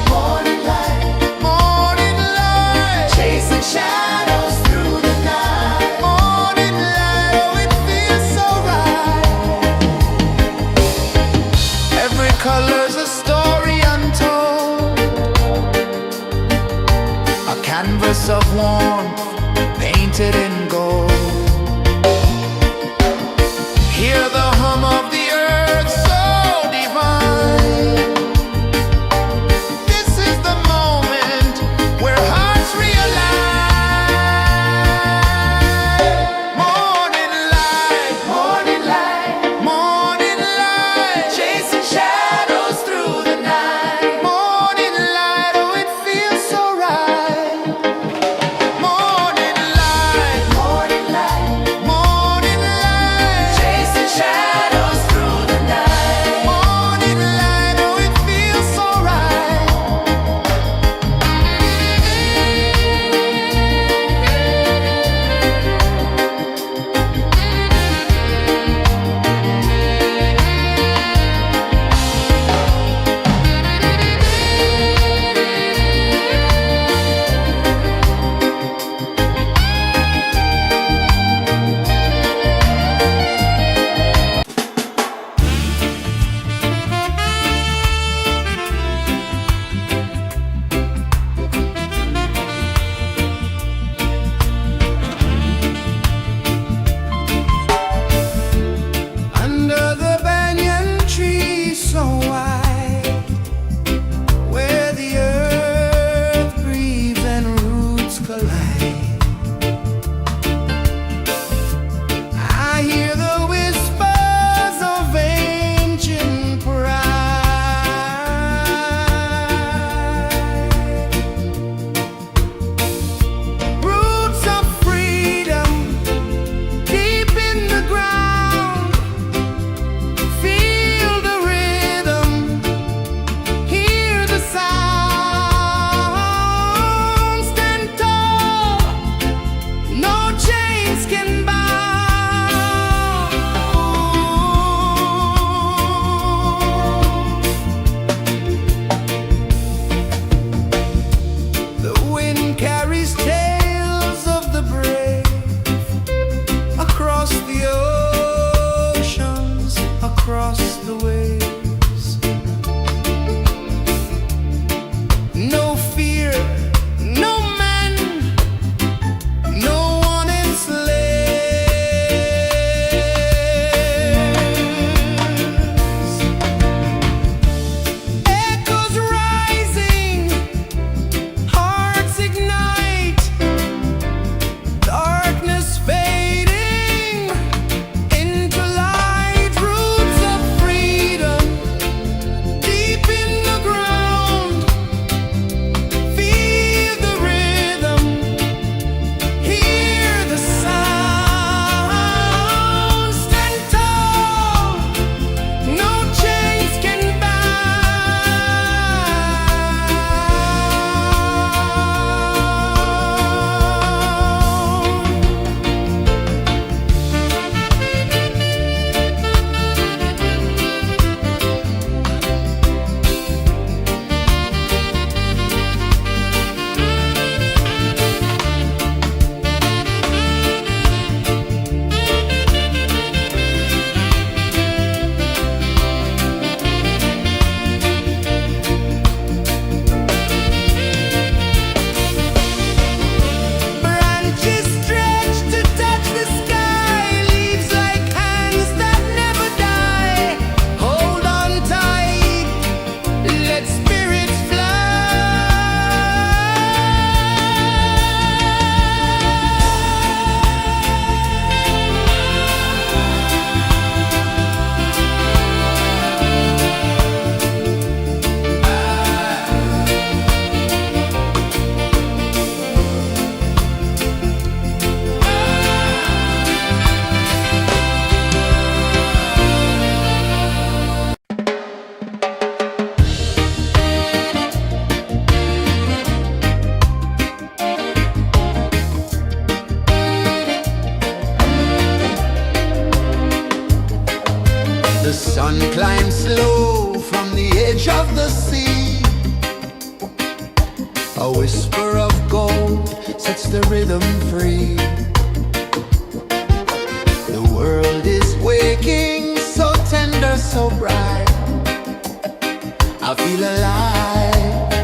morning light, chasing shadows through the night. Morning light, oh it feels so right. Every color's a story untold, a canvas of warmth painted in gold. Hear the hum of the earth so divine. This is the moment where hearts realign. Morning light, morning light, chasing shadows through the night. Morning light, oh it feels so right. Morning light, chasing shadows through the night. Morning light, oh it feels so right. Under the banyan tree so wide, where the earth breathes and roots collide, I hear the whispers of ancient pride. Roots of freedom deep in the ground. Feel the rhythm, hear the sound. Stand tall, no chains can bound. The wind carries tales of the brave across the oceans, across the waves. No fear, no man, no one enslaves. Echoes rising, hearts ignite. Sun climbs slow from the edge of the sea. A whisper of gold sets the rhythm free. The world is waking, so tender, so bright. I feel alive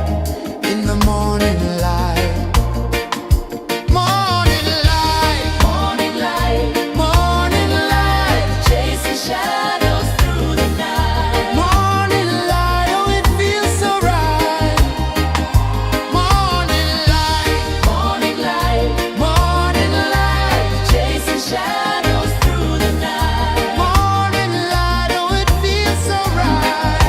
in the morning light. Morning light, Morning light, morning light, chasing shadows through the night. morning light, oh it feels so right. Morning light, Morning light, morning light, chasing shadows through the night. morning light, oh it feels so right.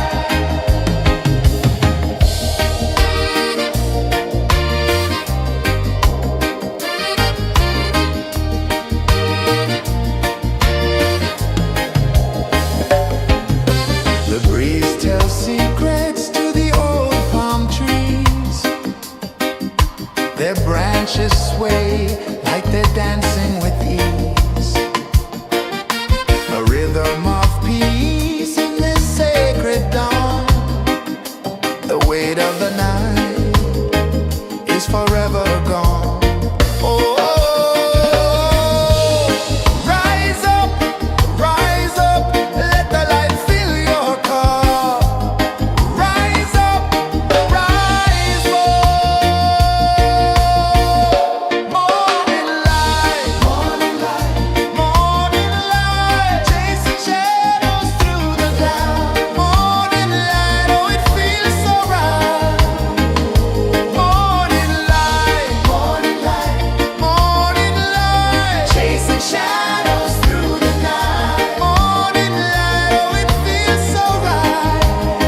The breeze tells secrets to the old palm trees. Their branches sway like they're dancing with ease. A rhythm of peace in this sacred dawn. The weight of the night is forever gone. Oh, rise up, let the light fill your cup. Rise up, rise up. Morning light, morning light, morning light, chasing shadows through the cloud. Morning light, oh it feels so right. Morning light, morning light, morning light, chasing shadows through the night. Morning light, oh it feels so right.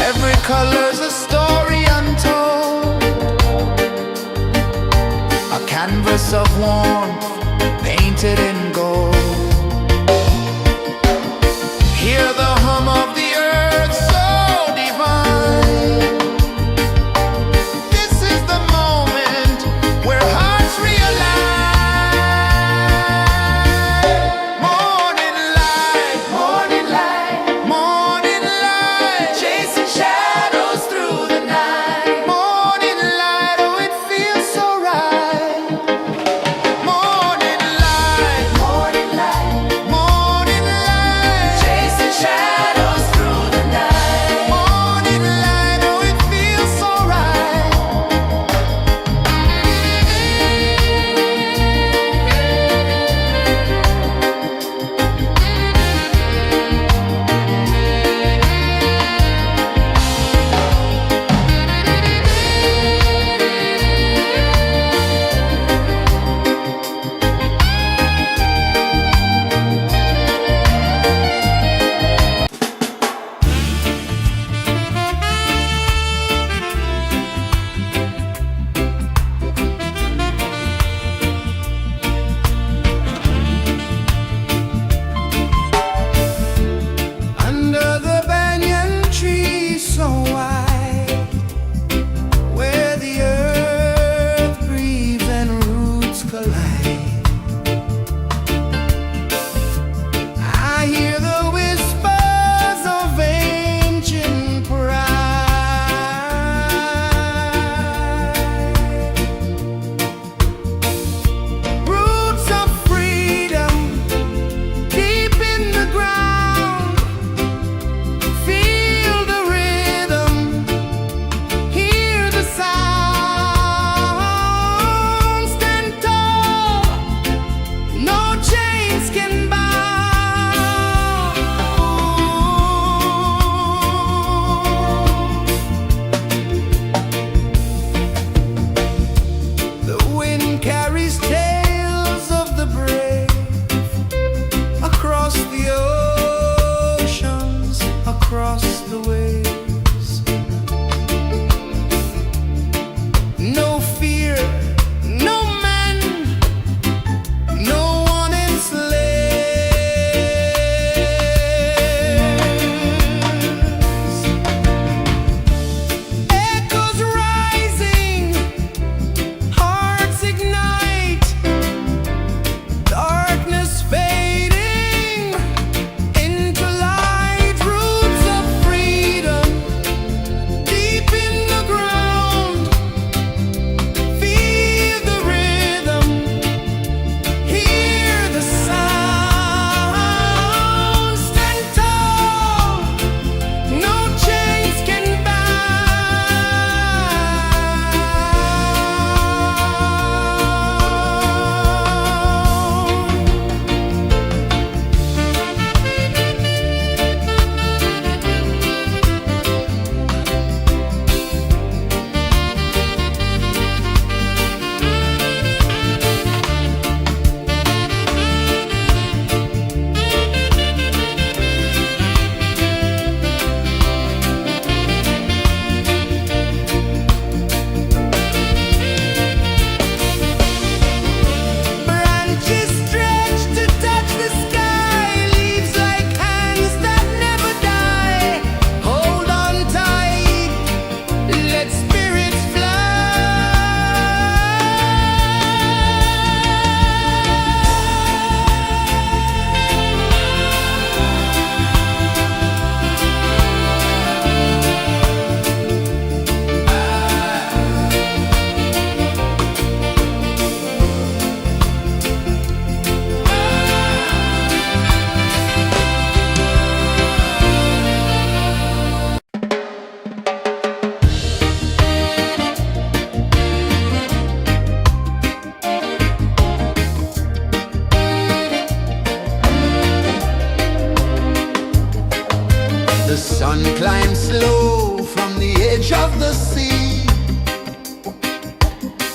Every color's a story untold, a canvas of warmth painted in gold. Hear the hum of the earth so divine. This is the moment where hearts realign. Morning light, morning light, morning light, chasing shadows through the night. Morning light, oh it feels so right. Morning light,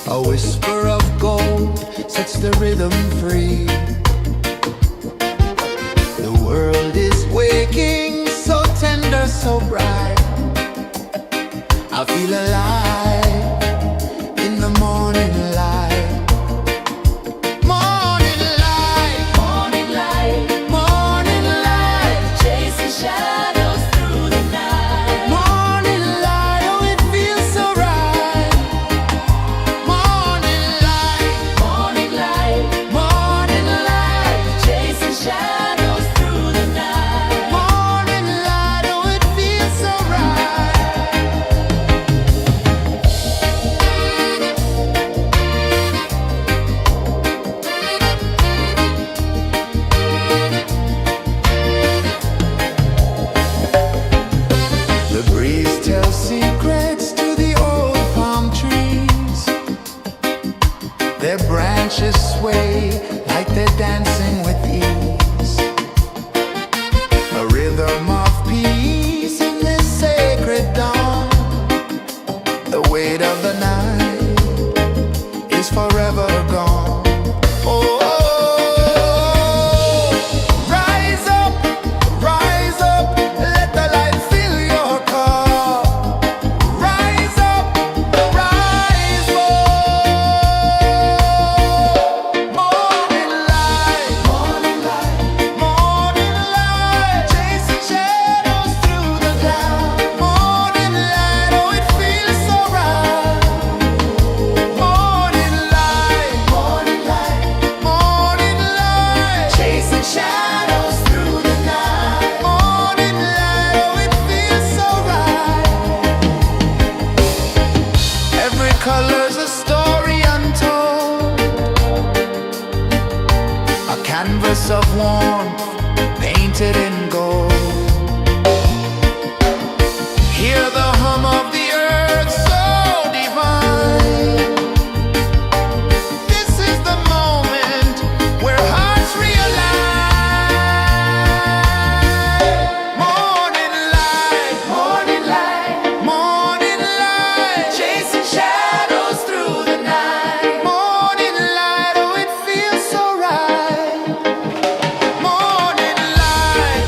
A whisper of gold sets the rhythm free. The world is waking, so tender, so bright. I feel alive in the morning light. Morning light, Morning light, morning light, chasing shadows through the night. morning light, oh it feels so right. Morning light, Morning light, morning light, chasing shadows through the night. morning light, oh it feels so right. The breeze tells secrets to the old palm trees. Their branches sway like they're dancing with ease. A rhythm of peace in this sacred dawn. The weight of the night is forever gone. Oh, rise up, let the light fill your cup. Rise up, rise up. Morning light, morning light, morning light, chasing shadows through the cloud. Morning light, oh it feels so right. Morning light, morning light, morning light, chasing shadows through the night. Morning light, oh it feels so right. Every color's a story untold, a canvas of warmth painted in gold. Hear the hum of the earth so divine. This is the moment where hearts realign. Morning light, morning light, morning light, chasing shadows through the night. Morning light, oh it feels so right. Morning light,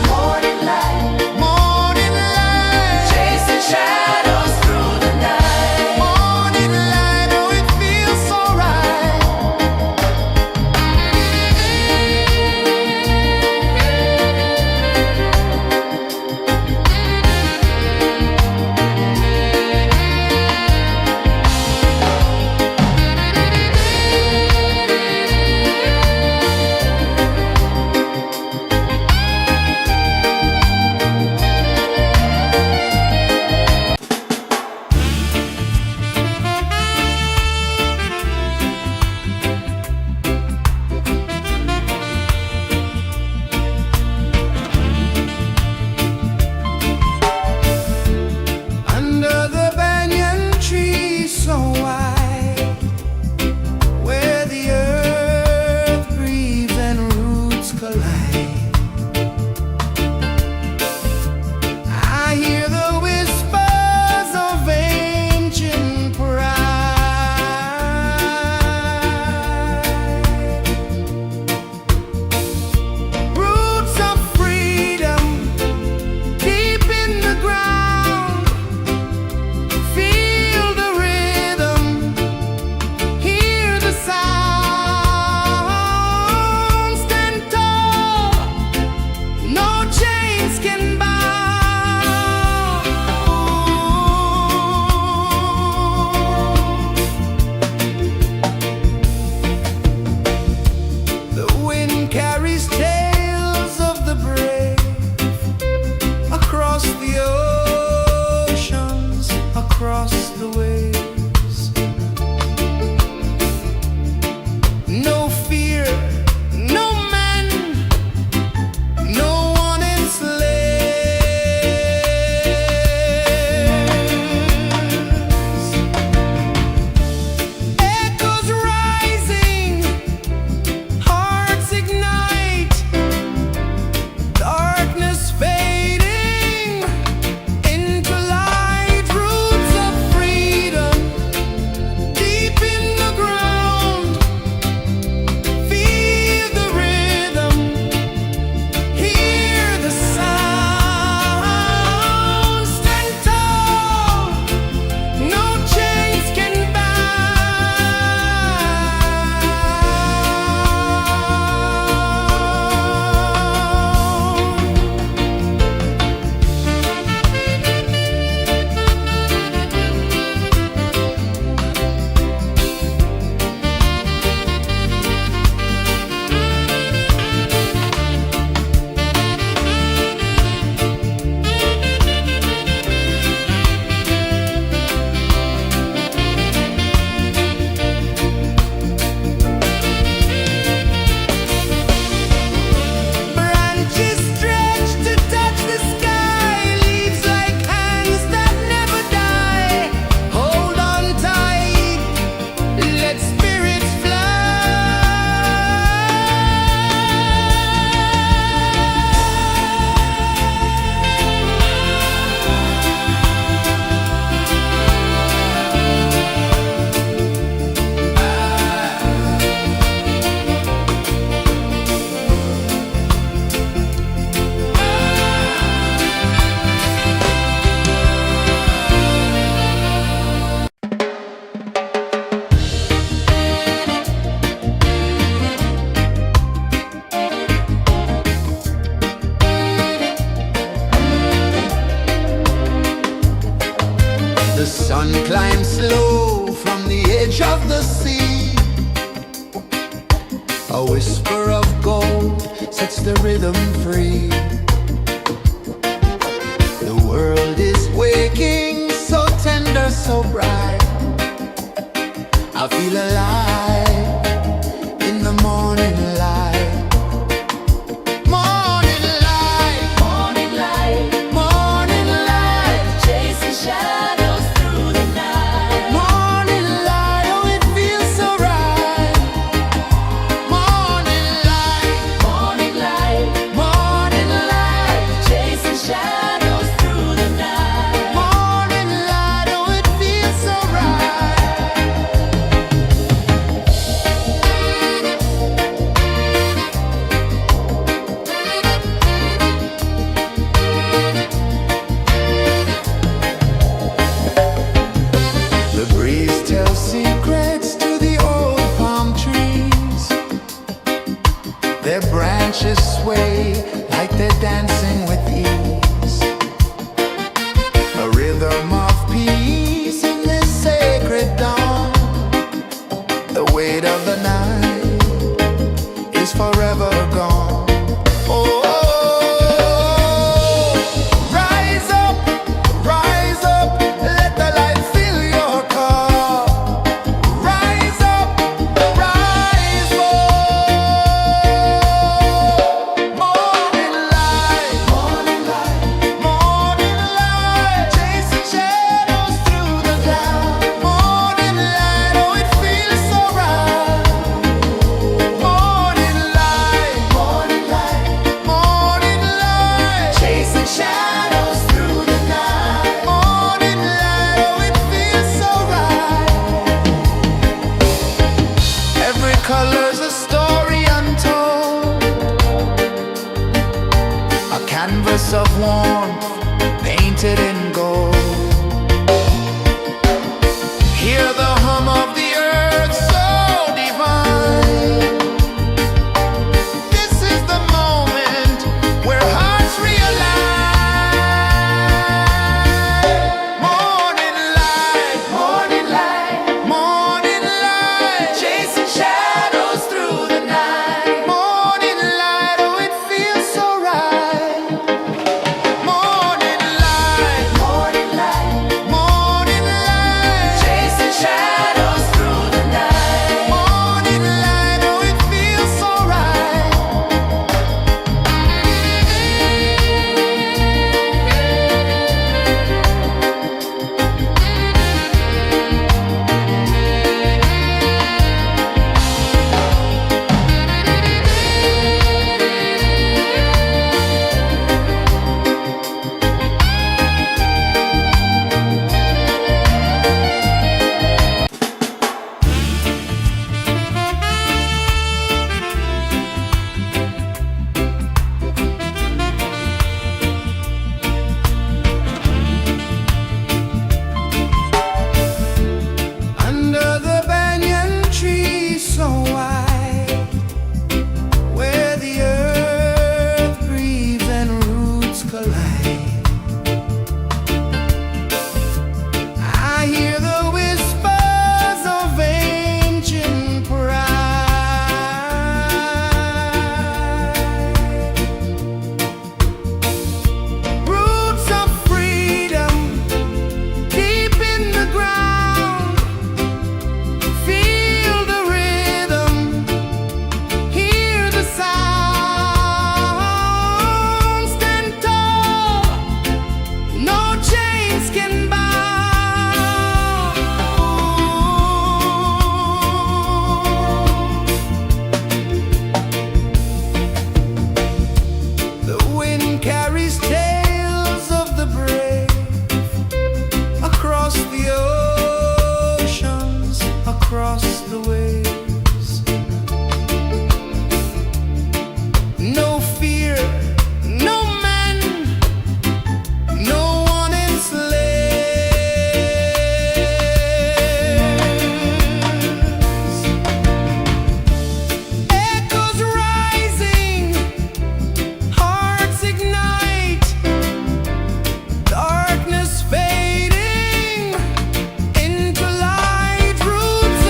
edge of the sea. A whisper of gold sets the rhythm free. The world is waking, so tender, so bright. I feel alive in the morning light. Morning light, Morning light, morning light, chasing shadows through the night. morning light, oh it feels so right. Morning light, Morning light, morning light, chasing shadows through the night. morning light, oh it feels so right. The breeze tells secrets to the old palm trees. Their branches sway like they're dancing with ease. A rhythm of peace in this sacred dawn. The weight of the night is forever gone. Oh, rise up, let the light fill your car. Rise up, rise up. Morning light, morning light, morning light, chasing shadows through the cloud. Morning light, oh it feels so right. Morning light, morning light, morning light, chasing shadows through the night. Morning light, oh it feels so right. Every color's a story untold, a canvas of warmth painted in gold. Hear the hum of the earth so divine. This is the moment where hearts realign. Morning light, morning light, morning light, chasing shadows through the night. Morning light, oh it feels so right. Morning light, morning light, morning light, chasing shadows through the night. Morning light, oh it feels so right. Under the banyan tree so wide, where the earth breathes and roots collide, I hear the whispers of ancient pride. Roots of freedom deep in the ground. Feel the rhythm, hear the sound. Stand tall, no chains can bound. The wind carries tales of the brave across the oceans, across the waves. No fear, no man, no one enslaves. Echoes rising, hearts ignite, darkness fading into light. Roots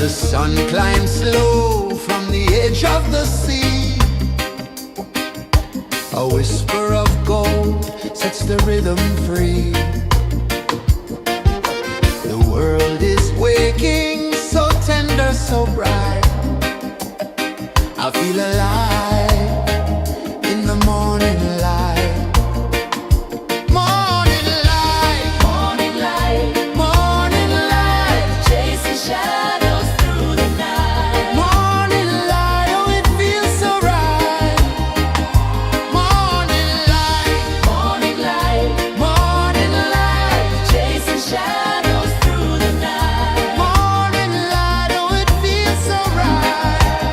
The sun climbs slow from the edge of the sea. A whisper of gold sets the rhythm free. The world is waking, so tender, so bright. I feel alive in the morning light. Morning light, Morning light, morning light, chasing shadows through the night. morning light, oh it feels so right. Morning light, Morning light, morning light, chasing shadows through the night. morning light, oh it feels so right.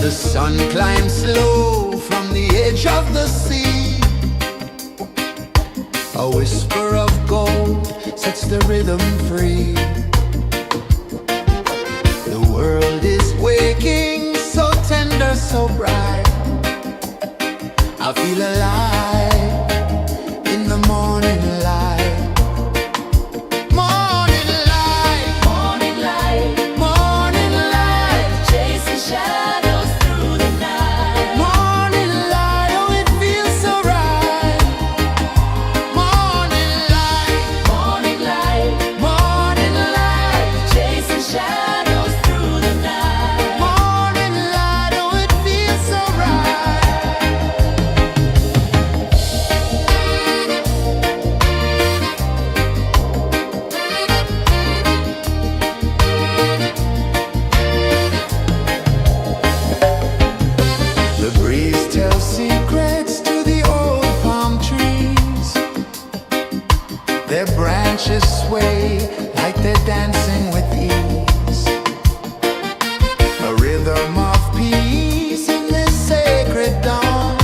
The sun climbs slow from the edge of the sea. A whisper of gold sets the rhythm free. The world is waking, so tender, so bright. I feel alive in the morning light. Morning light, Morning light, morning light, chasing shadows through the night. morning light, oh it feels so right. Morning light, Morning light, morning light, chasing shadows through the night. morning light, oh it feels so right. The breeze tells secrets to the old palm trees. Their branches sway like they're dancing with ease. A rhythm of peace in this sacred dawn.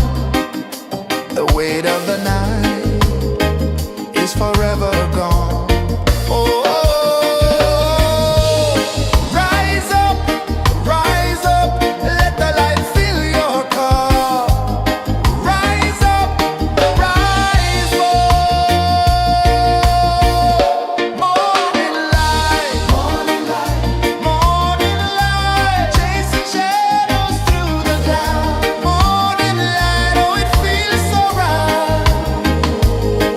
The weight of the night is forever gone. Oh, rise up, let the light fill your cup. Rise up, rise up. Morning light, morning light, morning light, chasing shadows through the cloud. Morning light, oh it feels so right.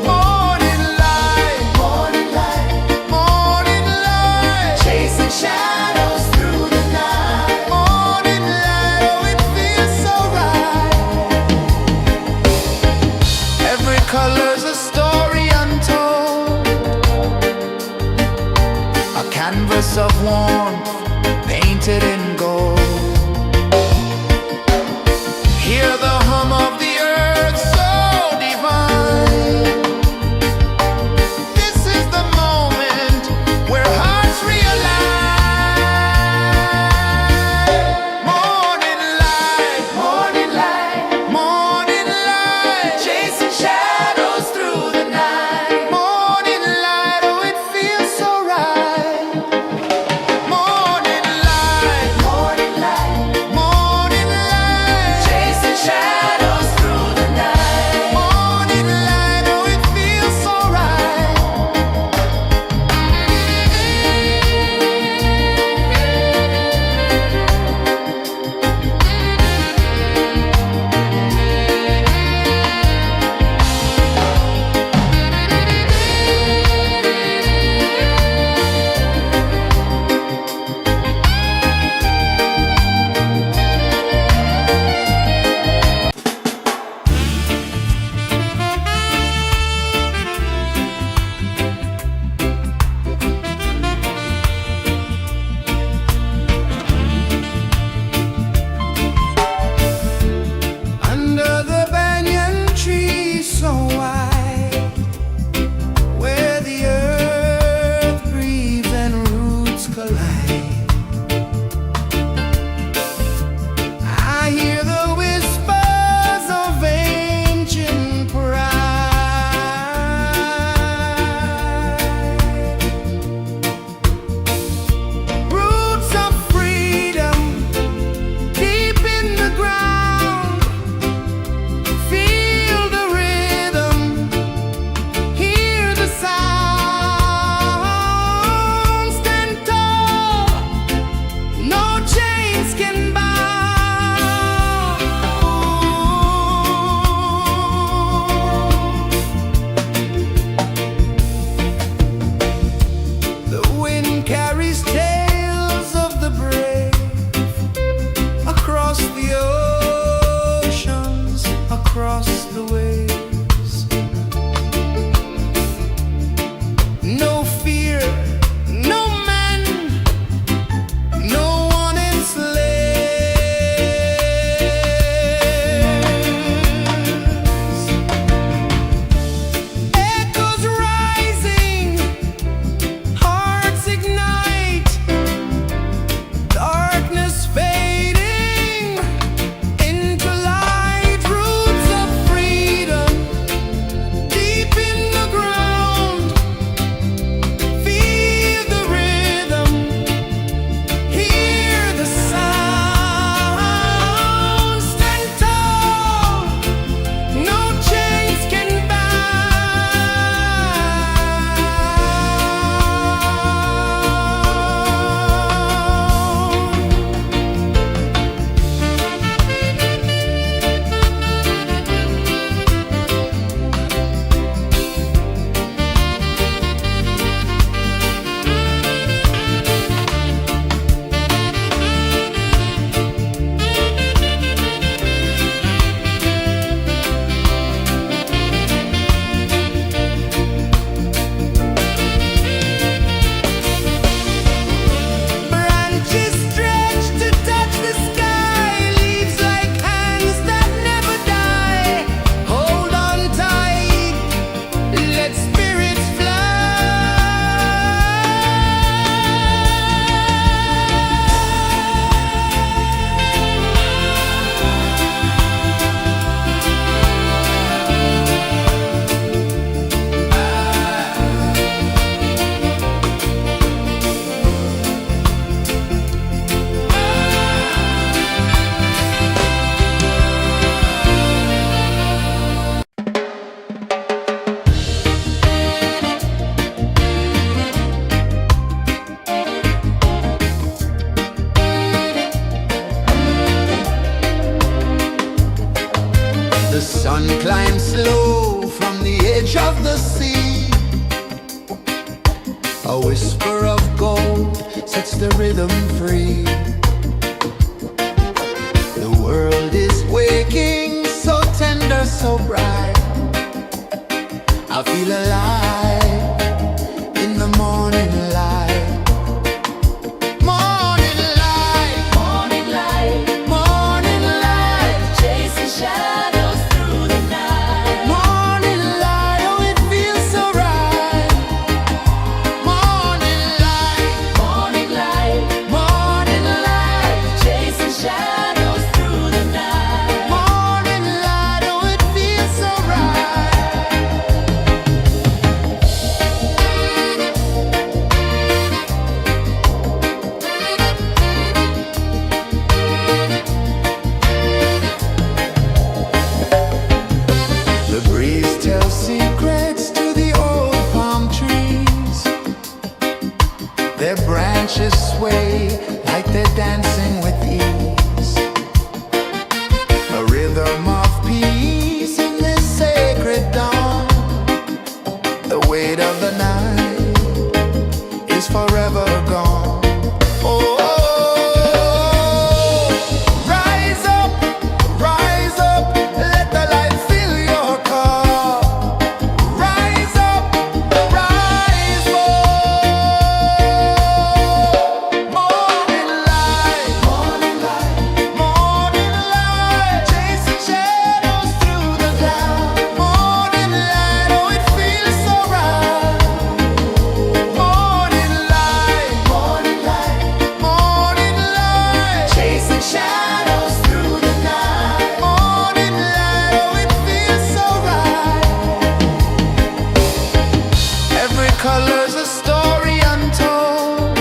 Morning light, morning light, morning light, chasing shadows through the night. Morning light, oh it feels so right. Every color's a story untold, a canvas of warmth painted in gold. Hear the hum of the earth so divine. This is the moment where hearts realign. Morning light, morning light, morning light, chasing shadows through the night. Morning light, oh it feels so right. Morning light, morning The sun climbs slow from the edge of the sea. A whisper of gold sets the rhythm free. The world is waking, so tender, so bright. I feel alive in the morning light. Morning light, Morning light, morning light, chasing shadows through the night. morning light, oh it feels so right. Morning light, Morning light, morning light, chasing shadows through the night. morning light, oh it feels so right. The breeze tells secrets to the old palm trees. Their branches sway like they're dancing with ease. A rhythm of peace in this sacred dawn. The weight of the night is forever gone. Oh, rise up, let the light fill your cup. Rise up, rise up. Morning light, morning light, morning light, chasing shadows through the cloud. Morning light, oh it feels so right. Morning light, morning light, morning light, chasing shadows through the night. Morning light, oh it feels so right. Every color's a story untold,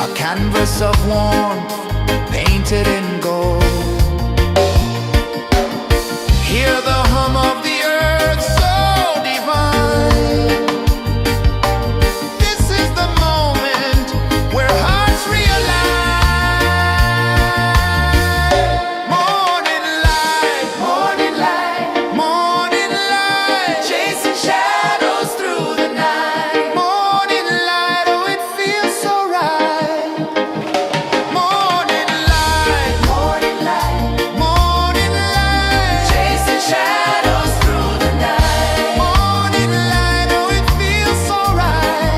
a canvas of warmth painted in gold. Hear the hum of the earth so divine. This is the moment where hearts realign. Morning light, morning light, morning light, chasing shadows through the night. Morning light, oh it feels so right. Morning light, morning light, morning light, chasing shadows through the night. Morning light, oh it feels so right.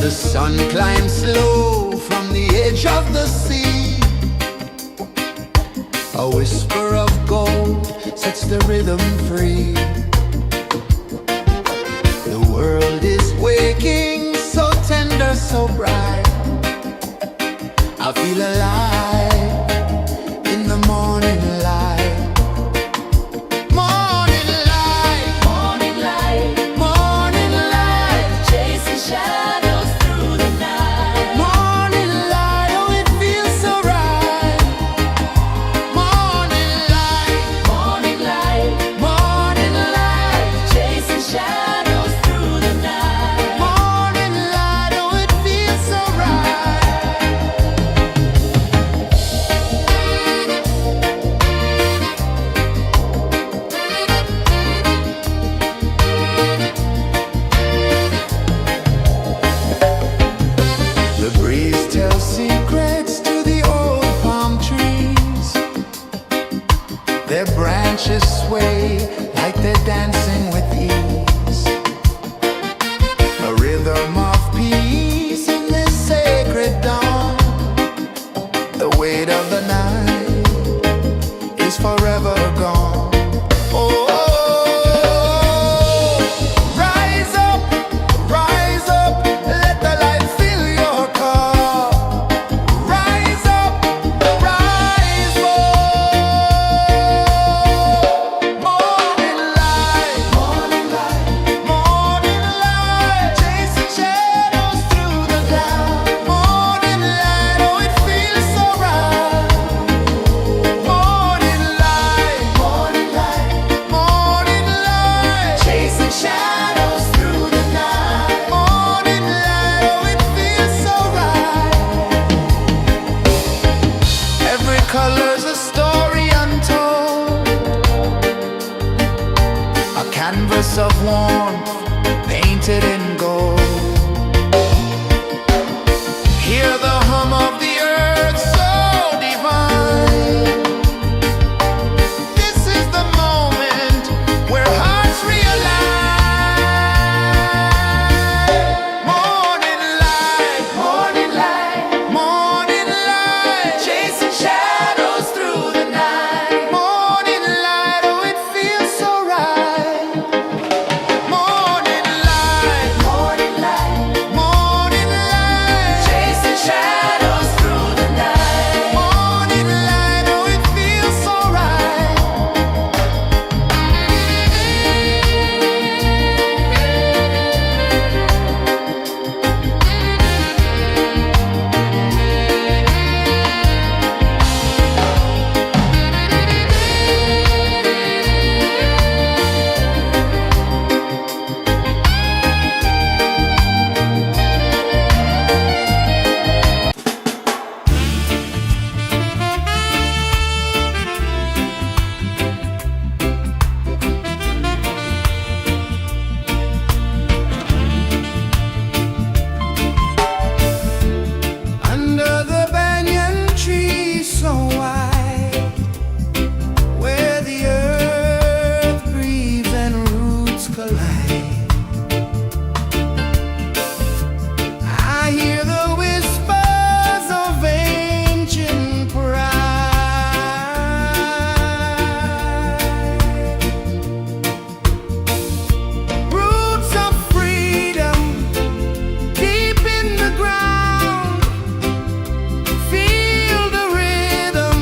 The sun climbs slow from the edge of the sea. A whisper of gold sets the rhythm free. The world is waking, so tender, so bright. I feel alive in the morning light. Morning light, Morning light, morning light, chasing shadows through the night. morning light, oh it feels so right. Morning light, Morning light, morning light, chasing shadows through the night. morning warmth painted in gold. Hear the hum of the earth so divine. This is the moment where hearts realize. Morning light, morning light, morning light, chasing shadows through the night. Morning light, oh it feels so right. Morning light, morning light, morning light, chasing shadows through the night. Morning light, oh it feels so right. Under the banyan tree so wide, where the earth breathes and roots collide, I hear the whispers of ancient pride. Roots of freedom deep in the ground. Feel the rhythm,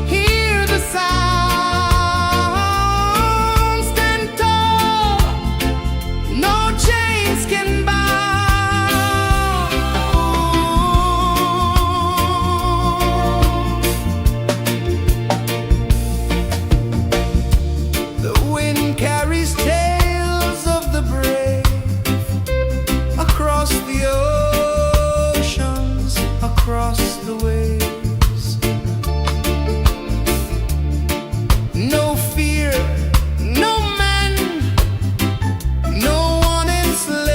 hear the sound. Stand tall, no chains can bound. The wind carries tales of the brave across the oceans, across the waves. No fear, no man, no one enslaves.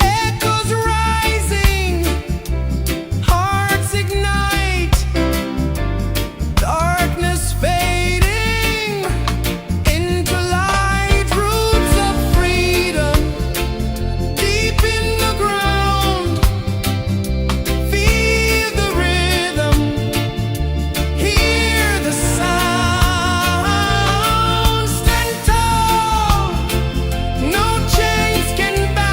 Echoes rising, hearts ignite, darkness fading into light. Roots of freedom deep in the ground. Feel the rhythm, hear the sound. Stand tall, no chains can bound.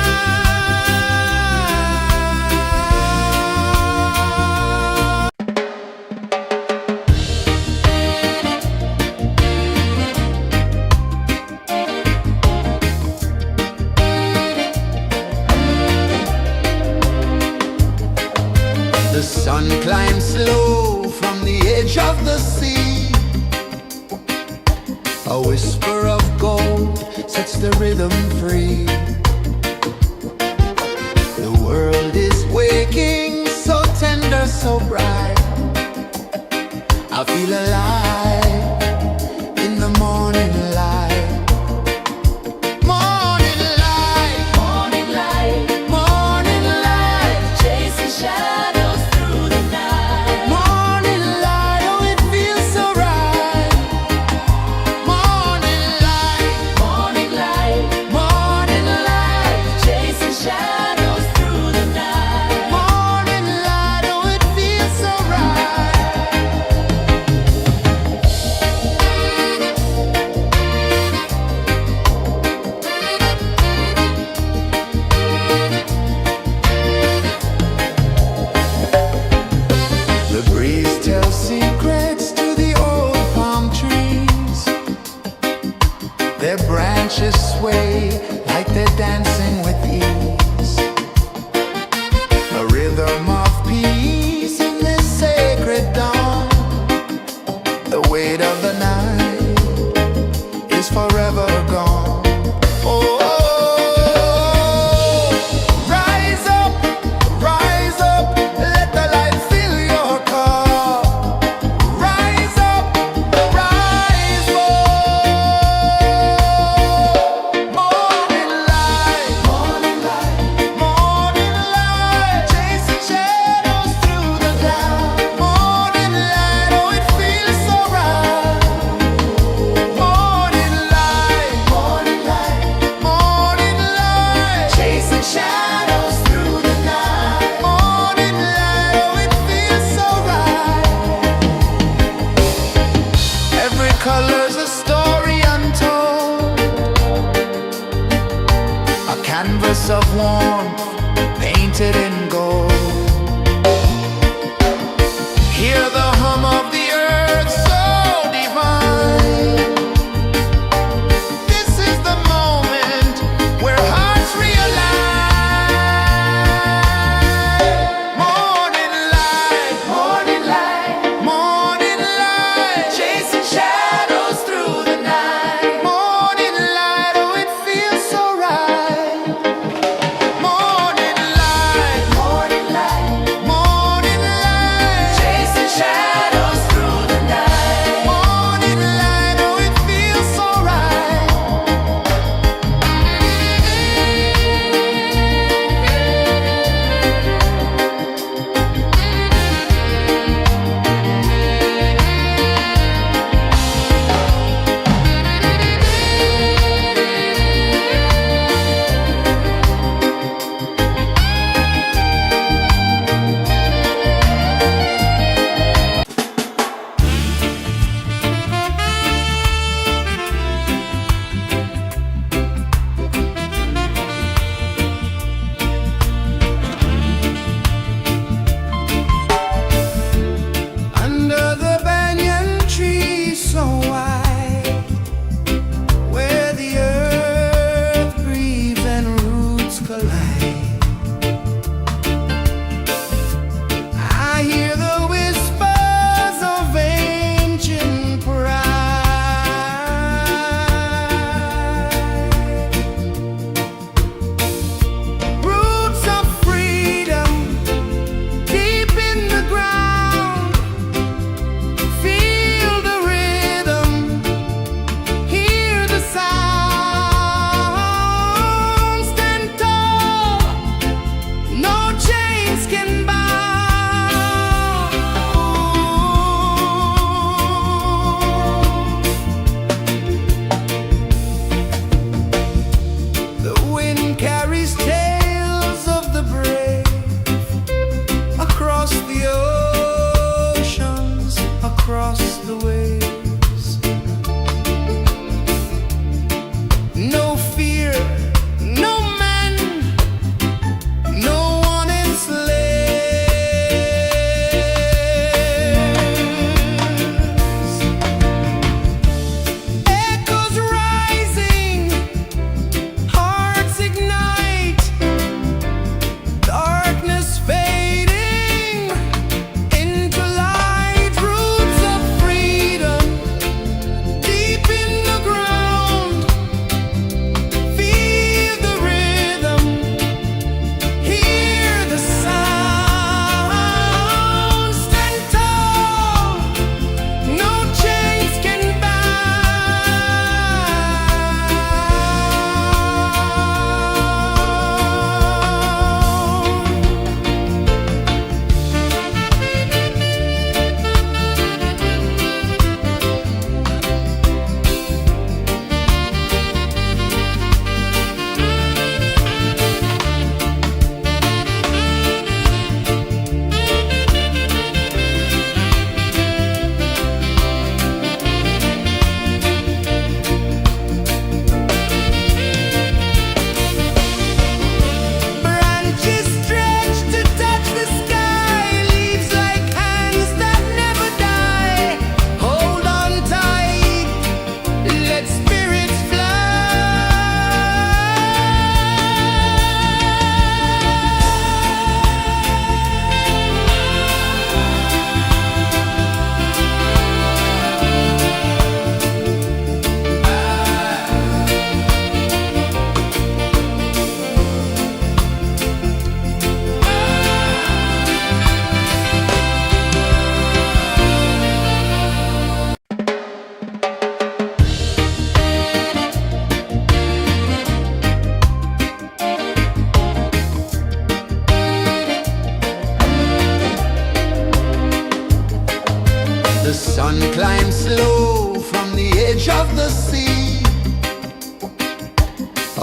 The sun climbs slow from the edge of the sea. A whisper of gold sets the rhythm free. The world is waking, so tender, so bright. I feel alive in the morning light. Morning light, Morning light, morning light, chasing shadows through the night. morning light, oh it feels so right. Morning light, Morning light, morning light, chasing shadows through the night. morning light, oh it feels so right. The breeze tells secrets to the old palm trees. Their branches sway like they're dancing with ease. A rhythm of peace in this sacred dawn. The weight of the night is forever gone. Oh, rise up, let the light fill your cup.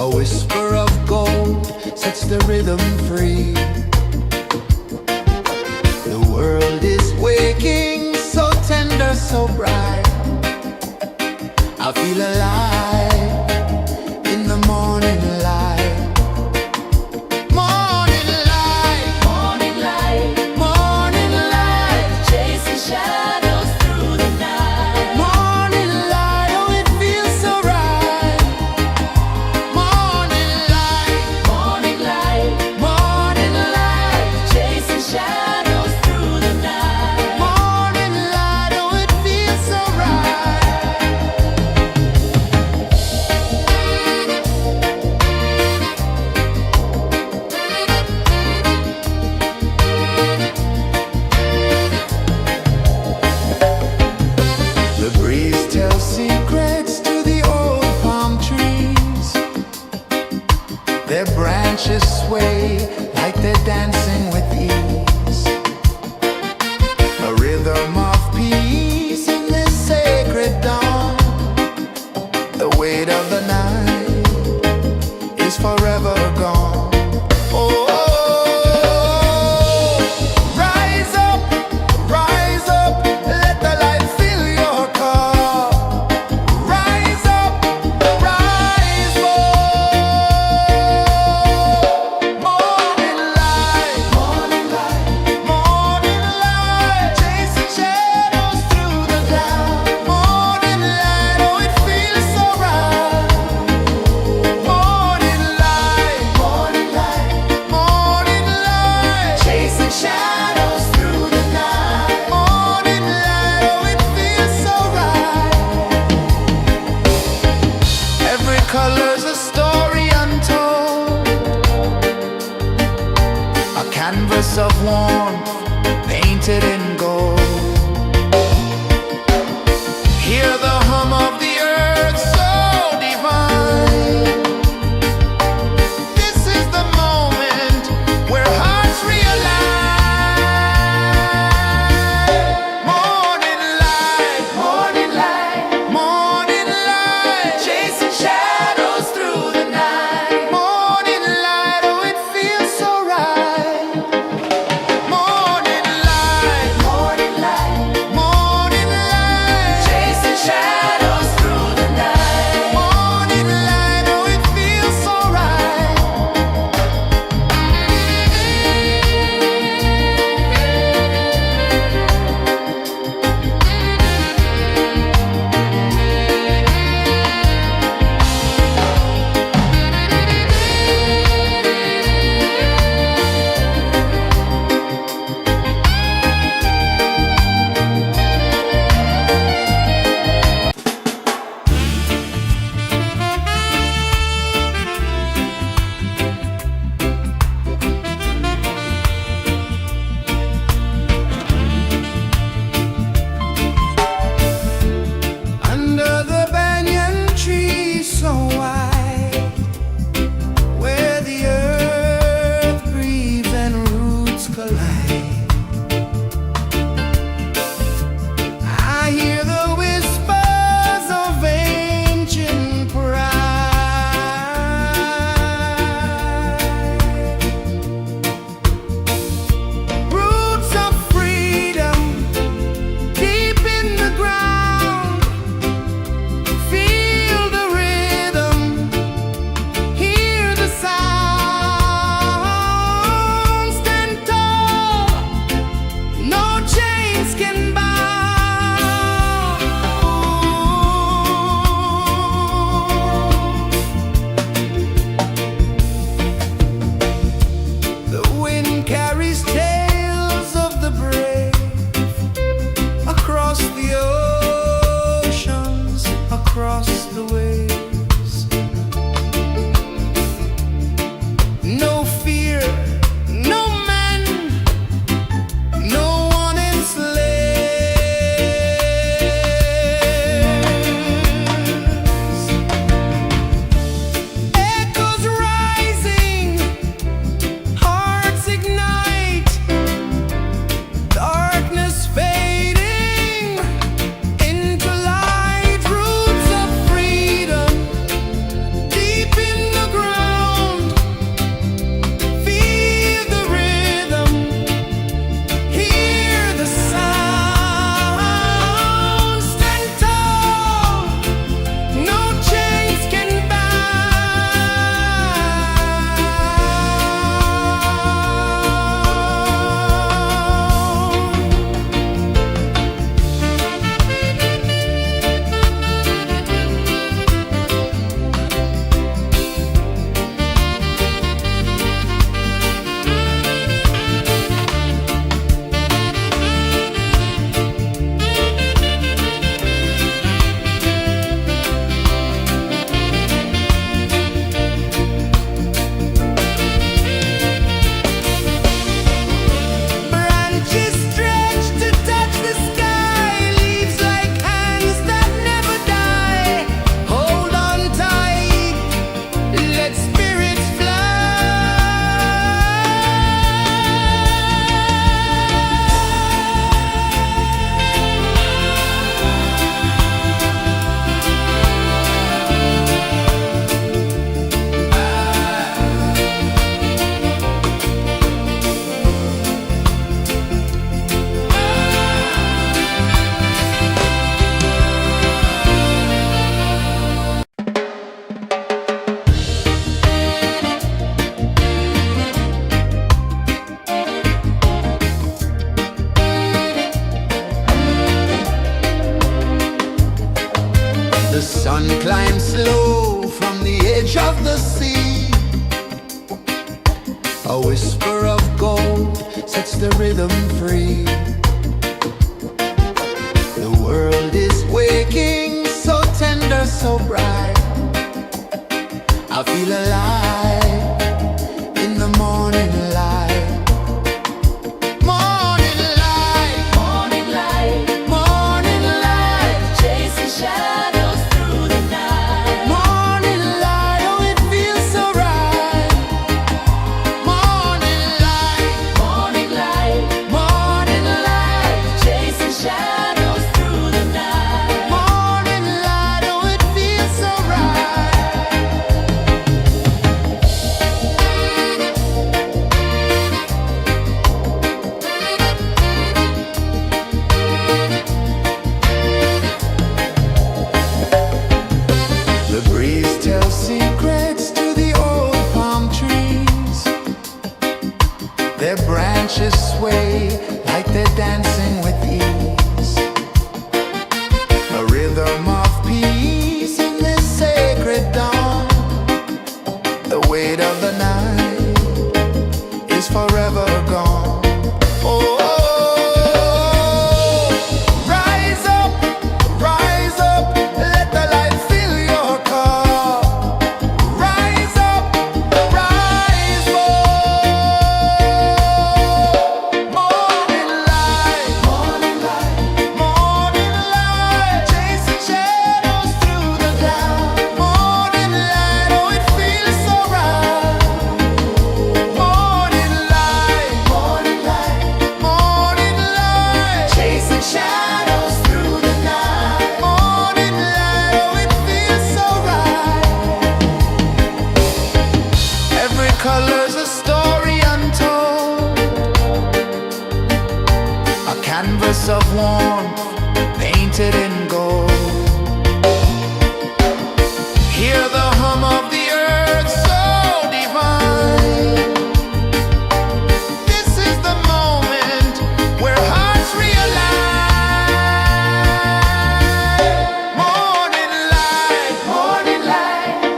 A whisper of gold sets the rhythm free. The world is waking, so tender, so bright. I feel alive in the morning light. Morning light, Morning light, morning light, chasing shadows through the night. morning light, oh it feels so right. Morning light, Morning light, morning light, chasing shadows through the night. morning light, oh it feels so right. The breeze tells secrets to the old palm trees. Their branches sway like they're dancing with ease. A rhythm of peace in this sacred dawn. The weight of the night is forever gone. Oh, rise up, let the light fill your cup. Rise up, rise up. Morning light, morning light, chasing shadows through the cloud. Morning light, oh it feels so right. Morning light, chasing shadows through the night. Morning light, oh it feels so right. Every color's a story untold, a canvas of warmth painted in gold. Hear the hum of the earth so divine. This is the moment where hearts realign. Morning light, morning light, chasing shadows through the night. Morning light, oh it feels so right. Morning light, of the sea. A whisper of gold sets the rhythm free. The world is waking, so tender, so bright. I feel alive in the morning light. Morning light, Morning light, morning light, chasing shadows through the night. morning light, oh it feels so right. Morning light, Morning light, morning light, chasing shadows through the night. morning light, oh it feels so right. The breeze tells secrets to the old palm trees. Their branches sway like they're dancing with ease. A rhythm of peace in this sacred dawn. The weight of the night is forever gone. Oh, rise up, let the light fill your cup. Rise up, rise up. Morning light, morning light, chasing shadows through the cloud. Morning light, oh it feels so right. Morning light, morning light, chasing shadows through the night. Morning light, oh it feels so right. Every color's a story untold, a canvas of warmth painted in gold. Hear the hum of the earth so divine. This is the moment where hearts realign. Morning light,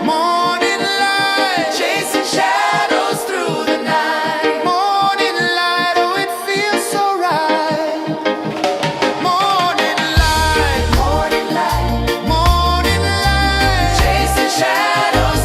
morning light, chasing shadows through the night. Morning light, oh it feels so right. Morning light, chasing shadows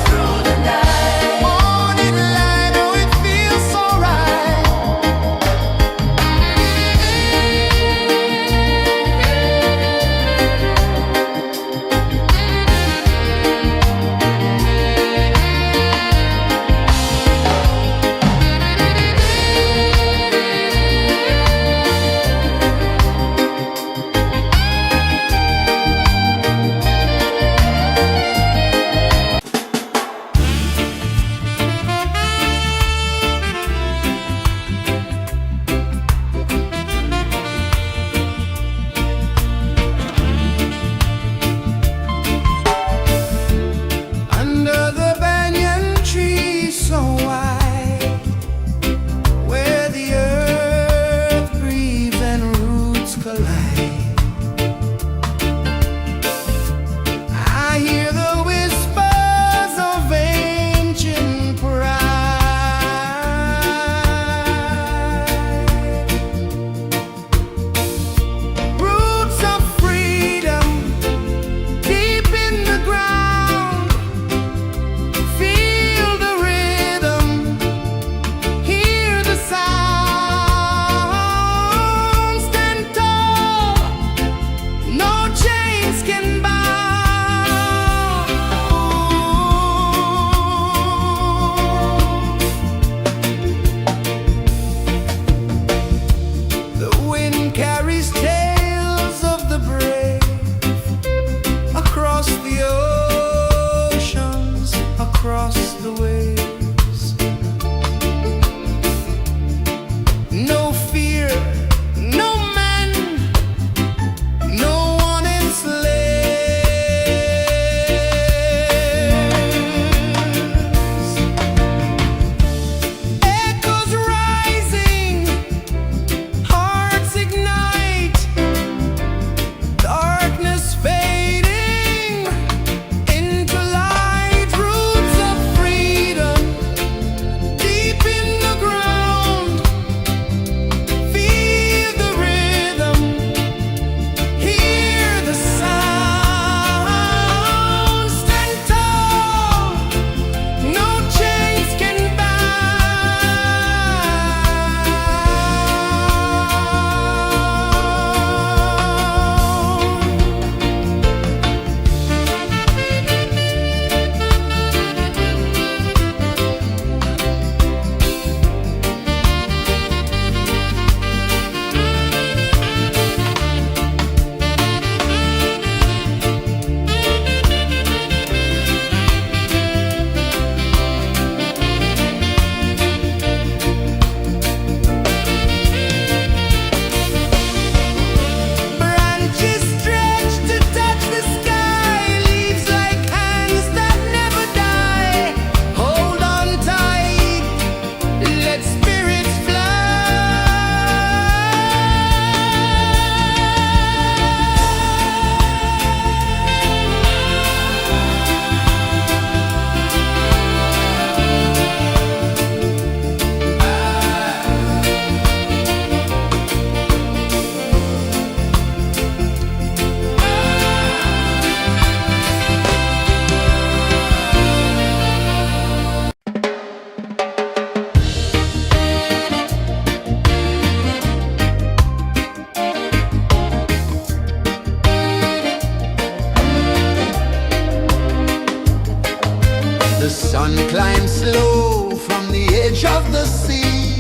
The sun climbs slow from the edge of the sea.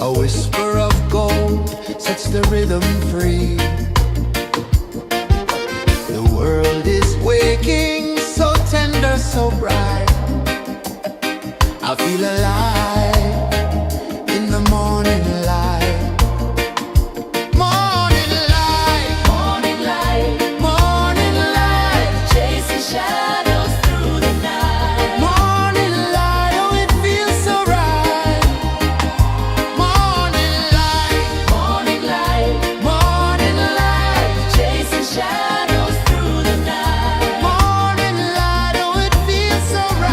A whisper of gold sets the rhythm free. The world is waking, so tender, so bright. I feel alive in the morning light. Morning light, Morning light, morning light, chasing shadows through the night. morning light, oh it feels so right. Morning light, Morning light, morning light, chasing shadows through the night. morning light, oh it feels so right.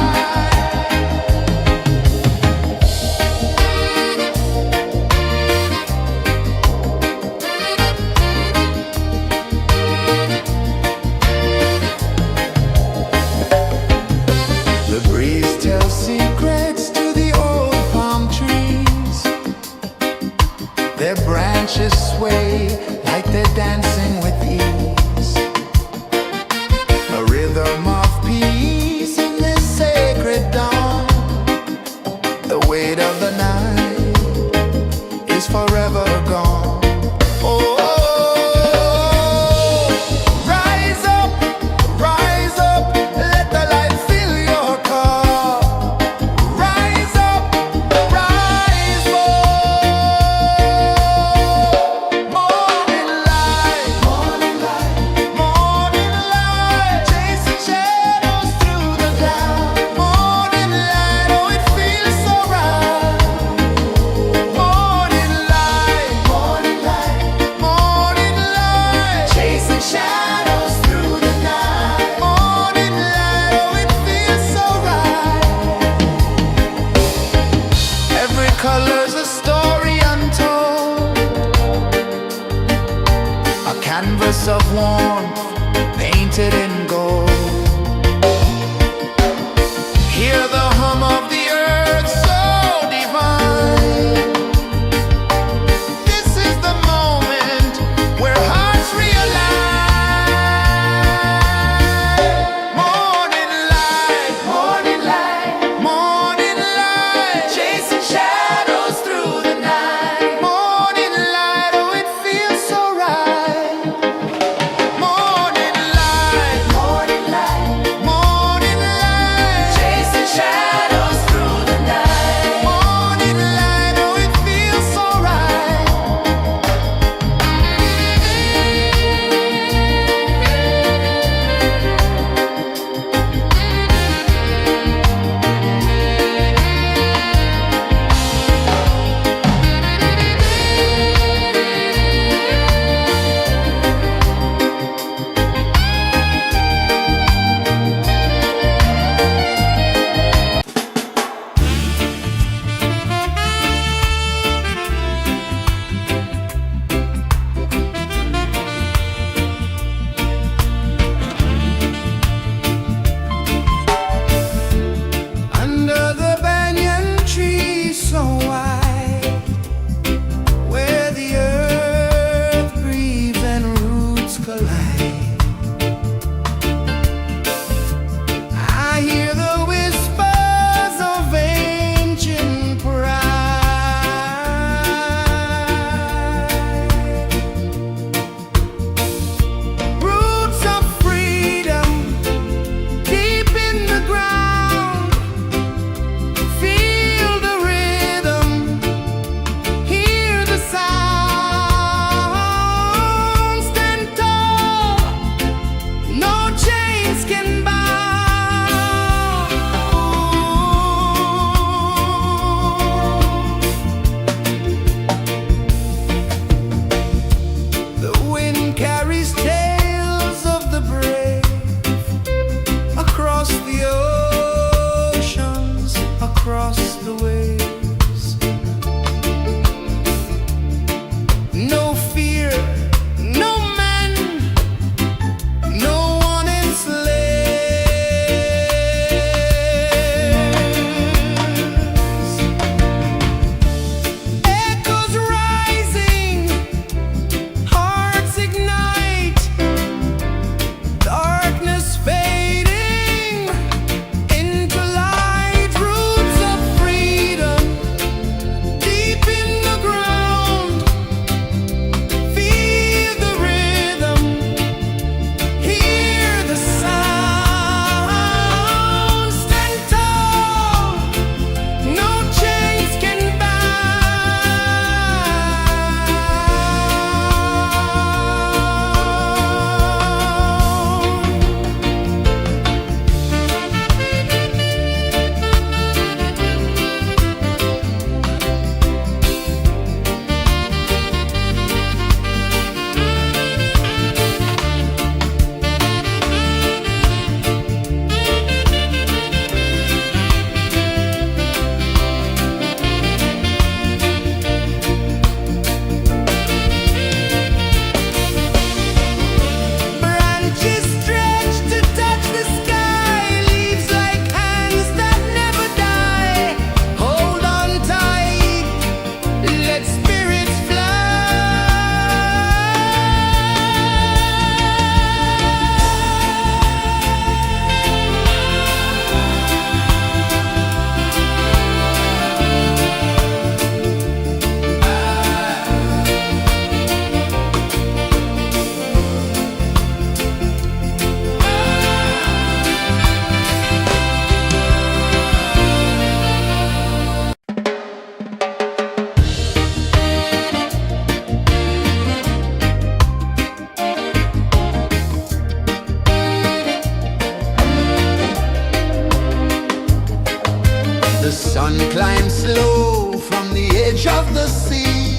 sun climbs slow from the edge of the sea.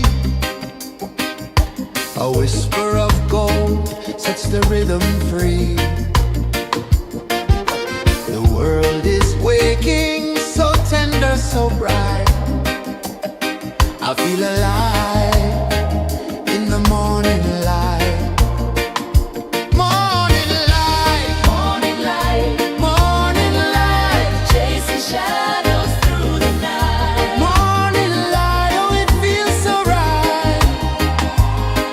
A whisper of gold sets the rhythm free. The world is waking, so tender, so bright. I feel alive in the morning light. Morning light, Morning light, morning light, chasing shadows through the night. morning light, oh it feels so right.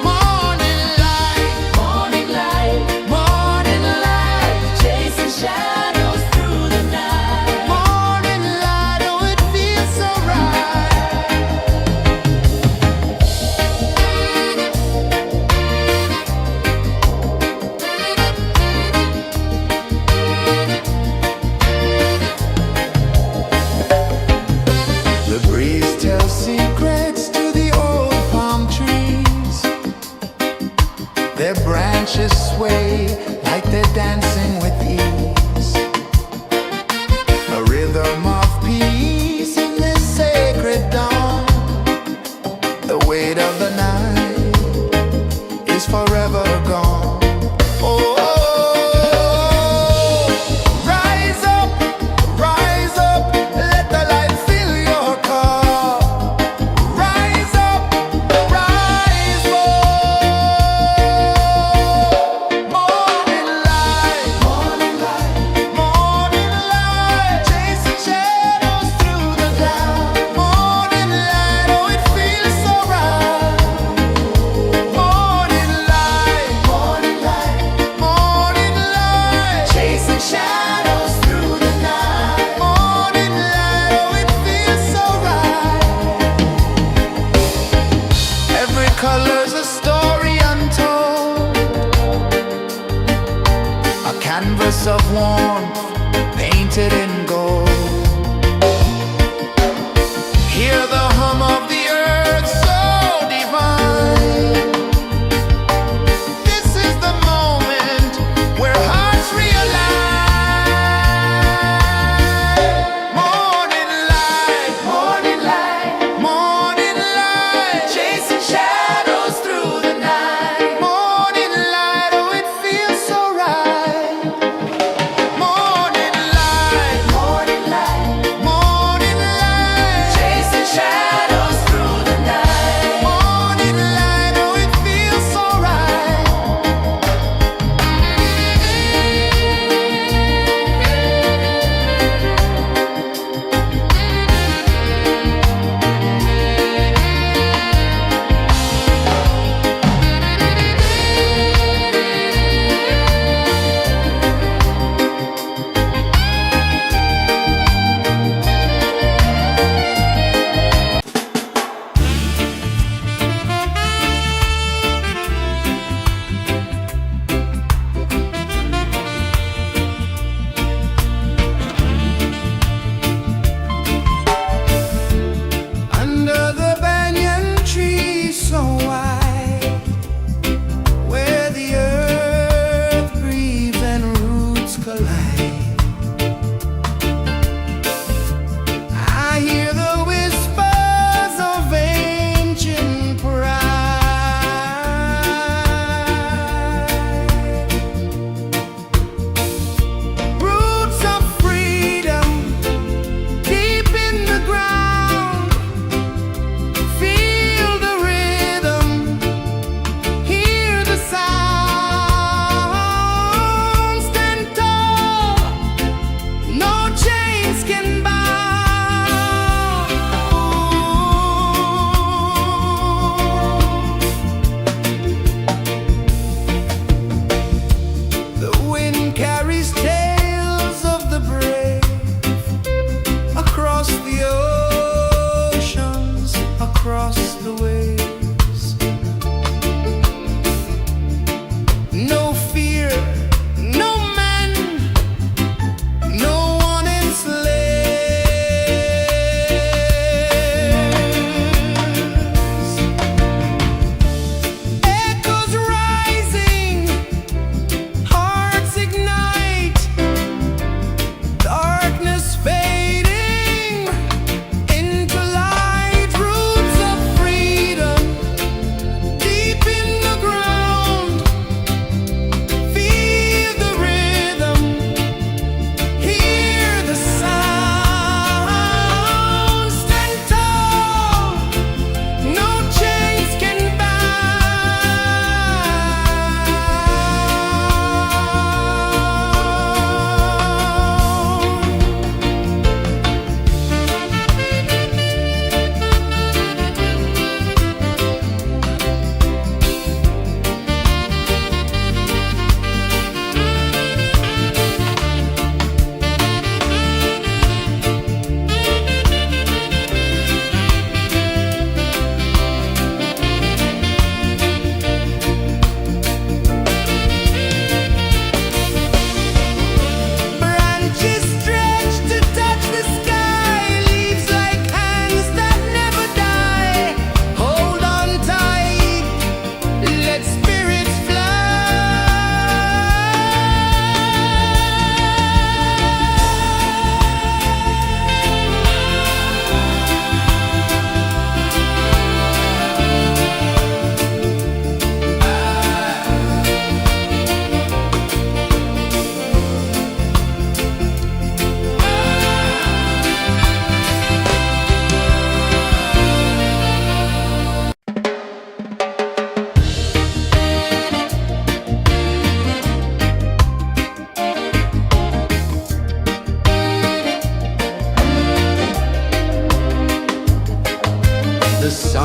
Morning light, Morning light, morning light, chasing shadows through the night. morning light, oh it feels so right. The breeze tells secrets to the old palm trees. Their branches sway like they're dancing with ease. A rhythm of peace in this sacred dawn. The weight of the night is forever gone. Oh, rise up, let the light fill your cup. Rise up, rise more. Morning light, morning light, chasing shadows through the cloud. Morning light, oh it feels so right. Morning light, morning light, chasing shadows through the night. Morning light, oh it feels so right. Every color's a story untold, a canvas of warmth painted in gold. Hear the hum of the earth so divine. This is the moment where hearts realign. Morning light, morning light, chasing shadows through the night. Morning light, oh it feels so right. Morning light,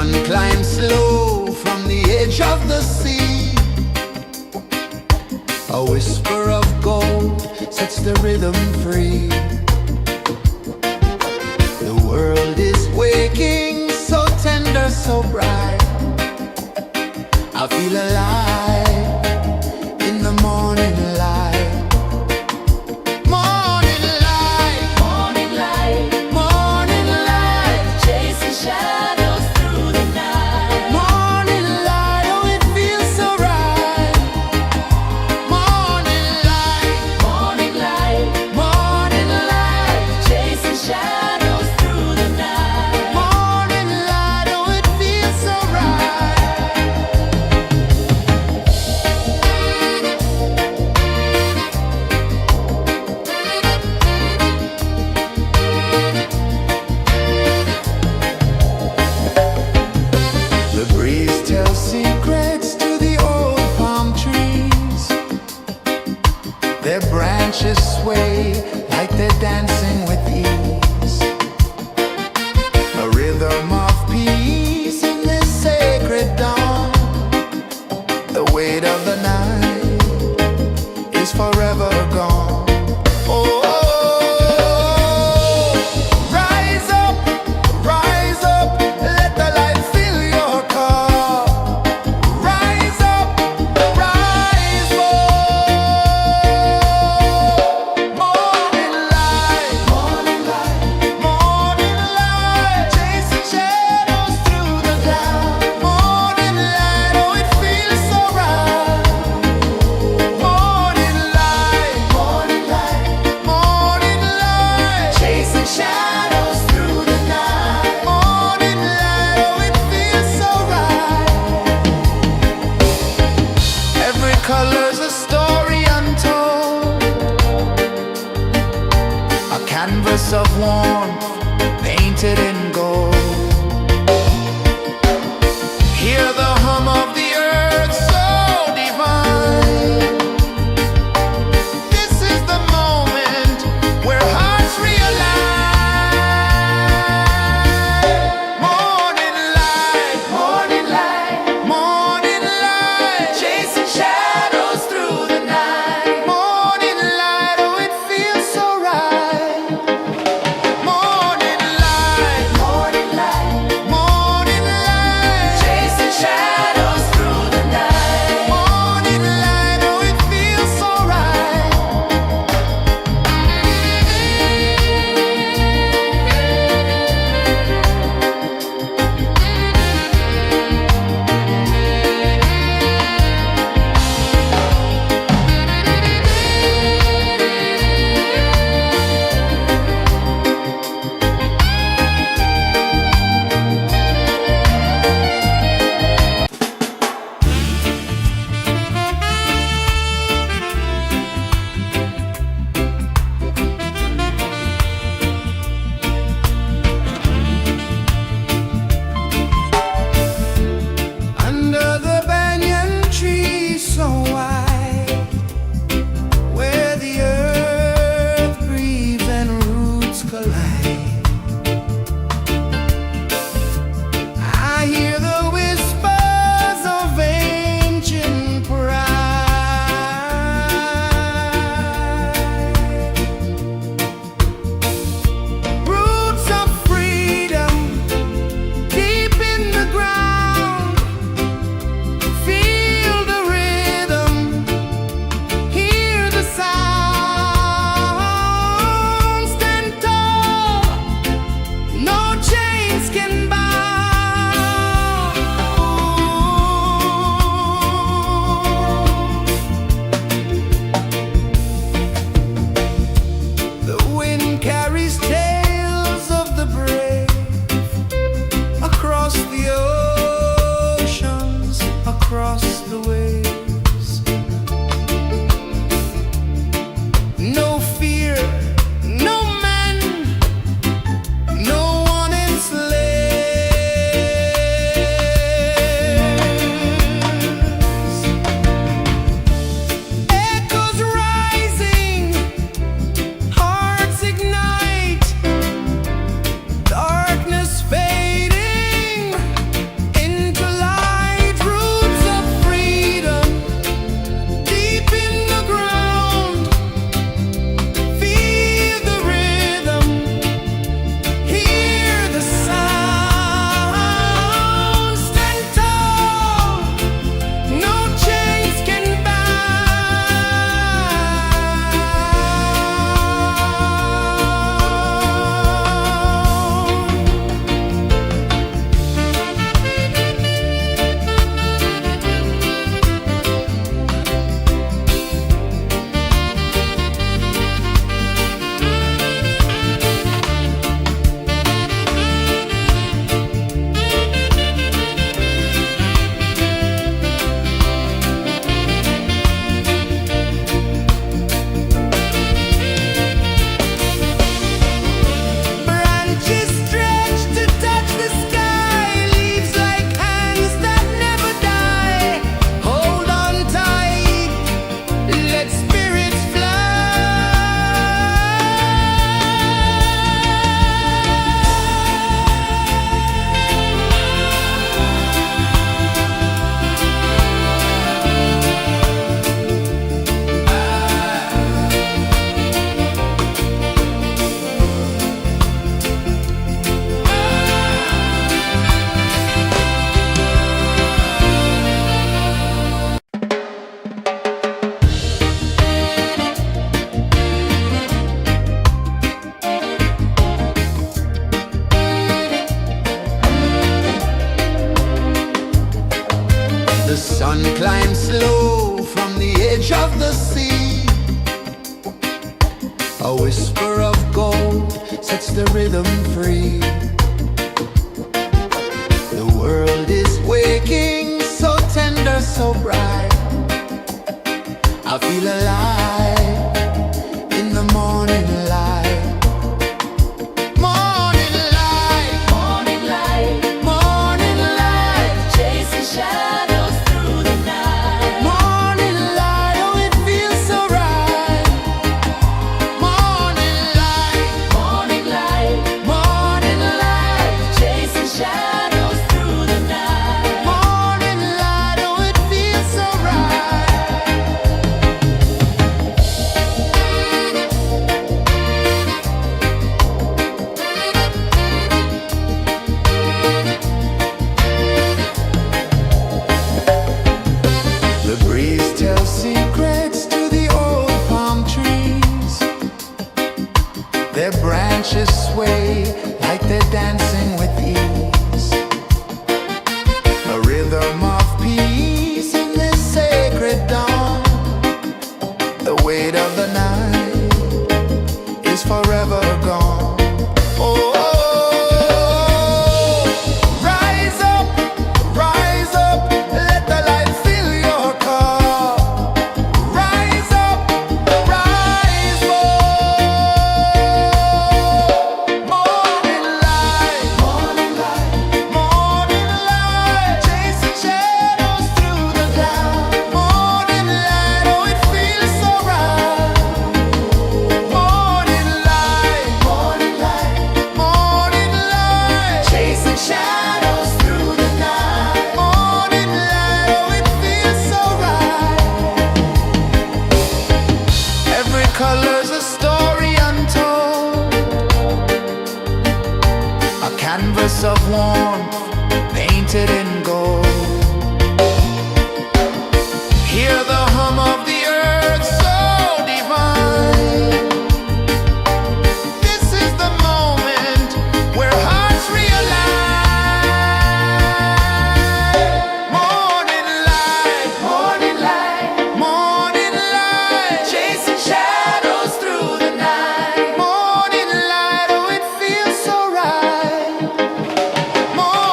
sun climbs slow from the edge of the sea. A whisper of gold sets the rhythm free. The world is waking, so tender, so bright. I feel alive in the morning light. Morning light, Morning light, morning light, chasing shadows through the night. morning light, oh it feels so right. Morning light, Morning light, morning light, chasing shadows through the night. morning light, oh it feels so right. The breeze tells secrets to the old palm trees. Their branches sway like they're dancing with ease. A rhythm of peace in this sacred dawn. The weight of the night is forever gone. Oh, rise up, let the light fill your cup. Rise up, rise up. Morning light, morning light, morning light, chasing shadows through the cloud. Morning light, oh it feels so right. Morning light, morning light, morning light, chasing shadows through the night. Morning light, oh it feels so right. Every color's a story untold, a canvas of warmth painted in gold. Hear the hum of the earth so divine. This is the moment where hearts realign. Morning light, morning light, morning light, chasing shadows through the night. Morning light, oh it feels so right. Morning light, morning whisper of gold sets the rhythm free. The world is waking, so tender, so bright. I feel alive in the morning light. Morning light, Morning light, morning light, chasing shadows through the night. morning light, oh it feels so right. Morning light, Morning light, morning light, chasing shadows through the night. morning light, oh it feels so right. The breeze tells secrets to the old palm trees. Their branches sway like they're dancing with ease. A rhythm of peace in this sacred dawn. The weight of the night is forever gone. Oh, rise up, let the light fill your cup. Rise up, rise up. Morning light, morning light, morning light, chasing shadows through the cloud. Morning light, oh it feels so right. Morning light, morning light, morning light, chasing shadows through the night. Morning light, oh it feels so right. Every color's a story untold, a canvas of warmth painted in gold. Hear the hum of the earth so divine. This is the moment where hearts realign. Morning light, morning light, morning light, chasing shadows through the night. Morning light, oh it feels so right. Morning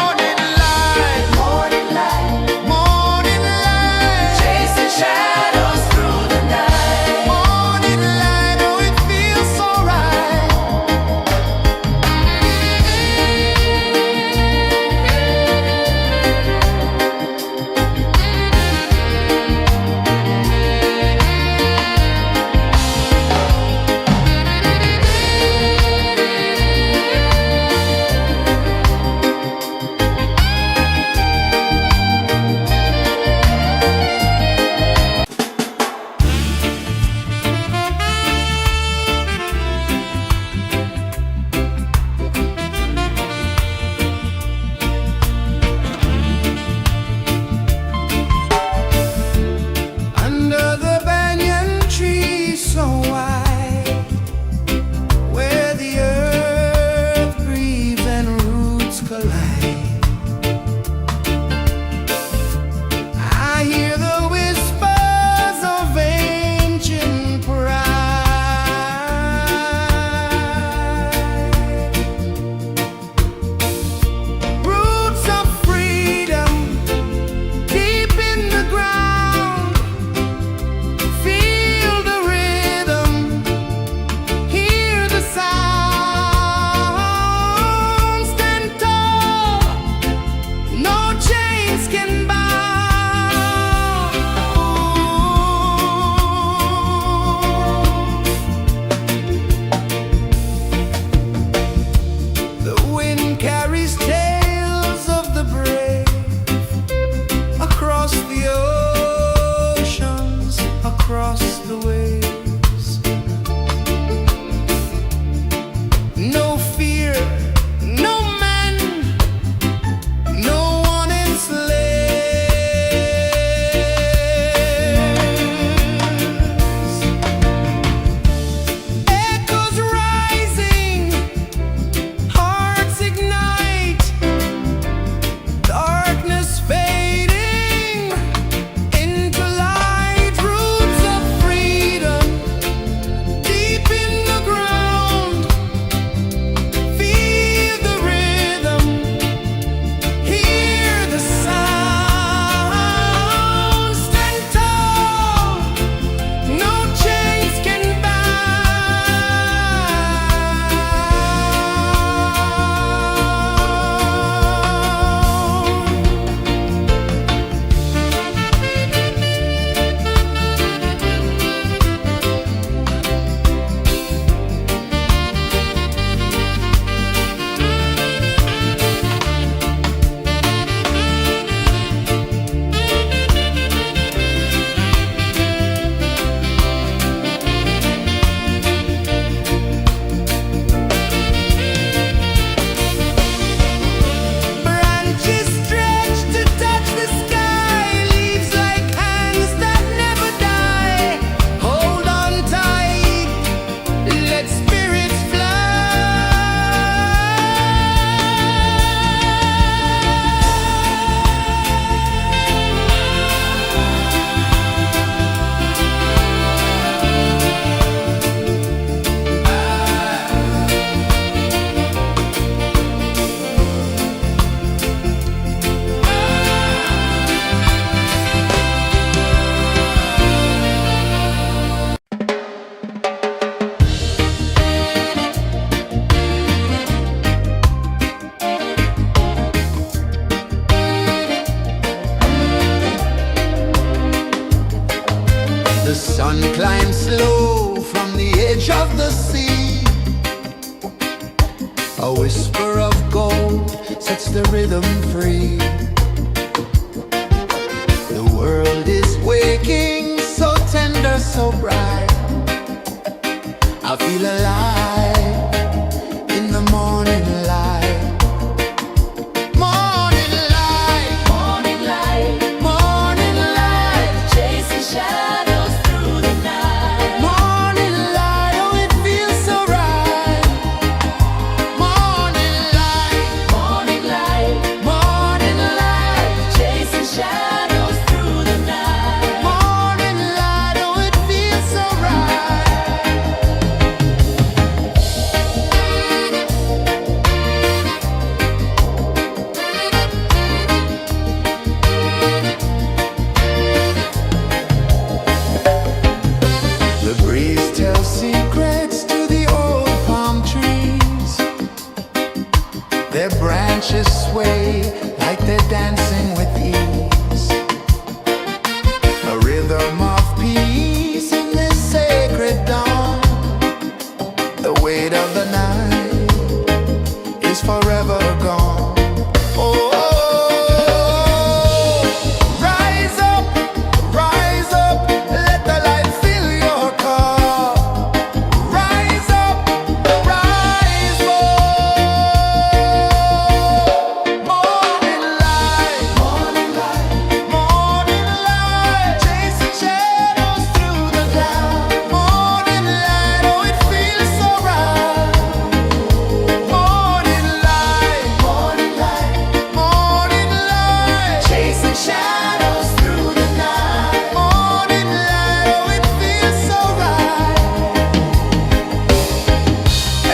rhythm free. The world is waking, so tender, so bright. I feel alive in the morning light. Morning light, Morning light, morning light, chasing shadows through the night. morning light, oh it feels so right. Morning light, Morning light, morning light, chasing shadows through the night. morning light, oh it feels so right. The breeze tells secrets to the old palm trees. Their branches sway like they're dancing with ease. A rhythm of peace in this sacred dawn. The weight of the night is forever gone. Oh, rise up, let the light fill your car. Rise up, rise up. Morning light, morning light, morning light, chasing shadows through the cloud. Morning light, oh it feels so right. Morning light, morning light, morning light, chasing shadows through the night. Morning light, oh it feels so right.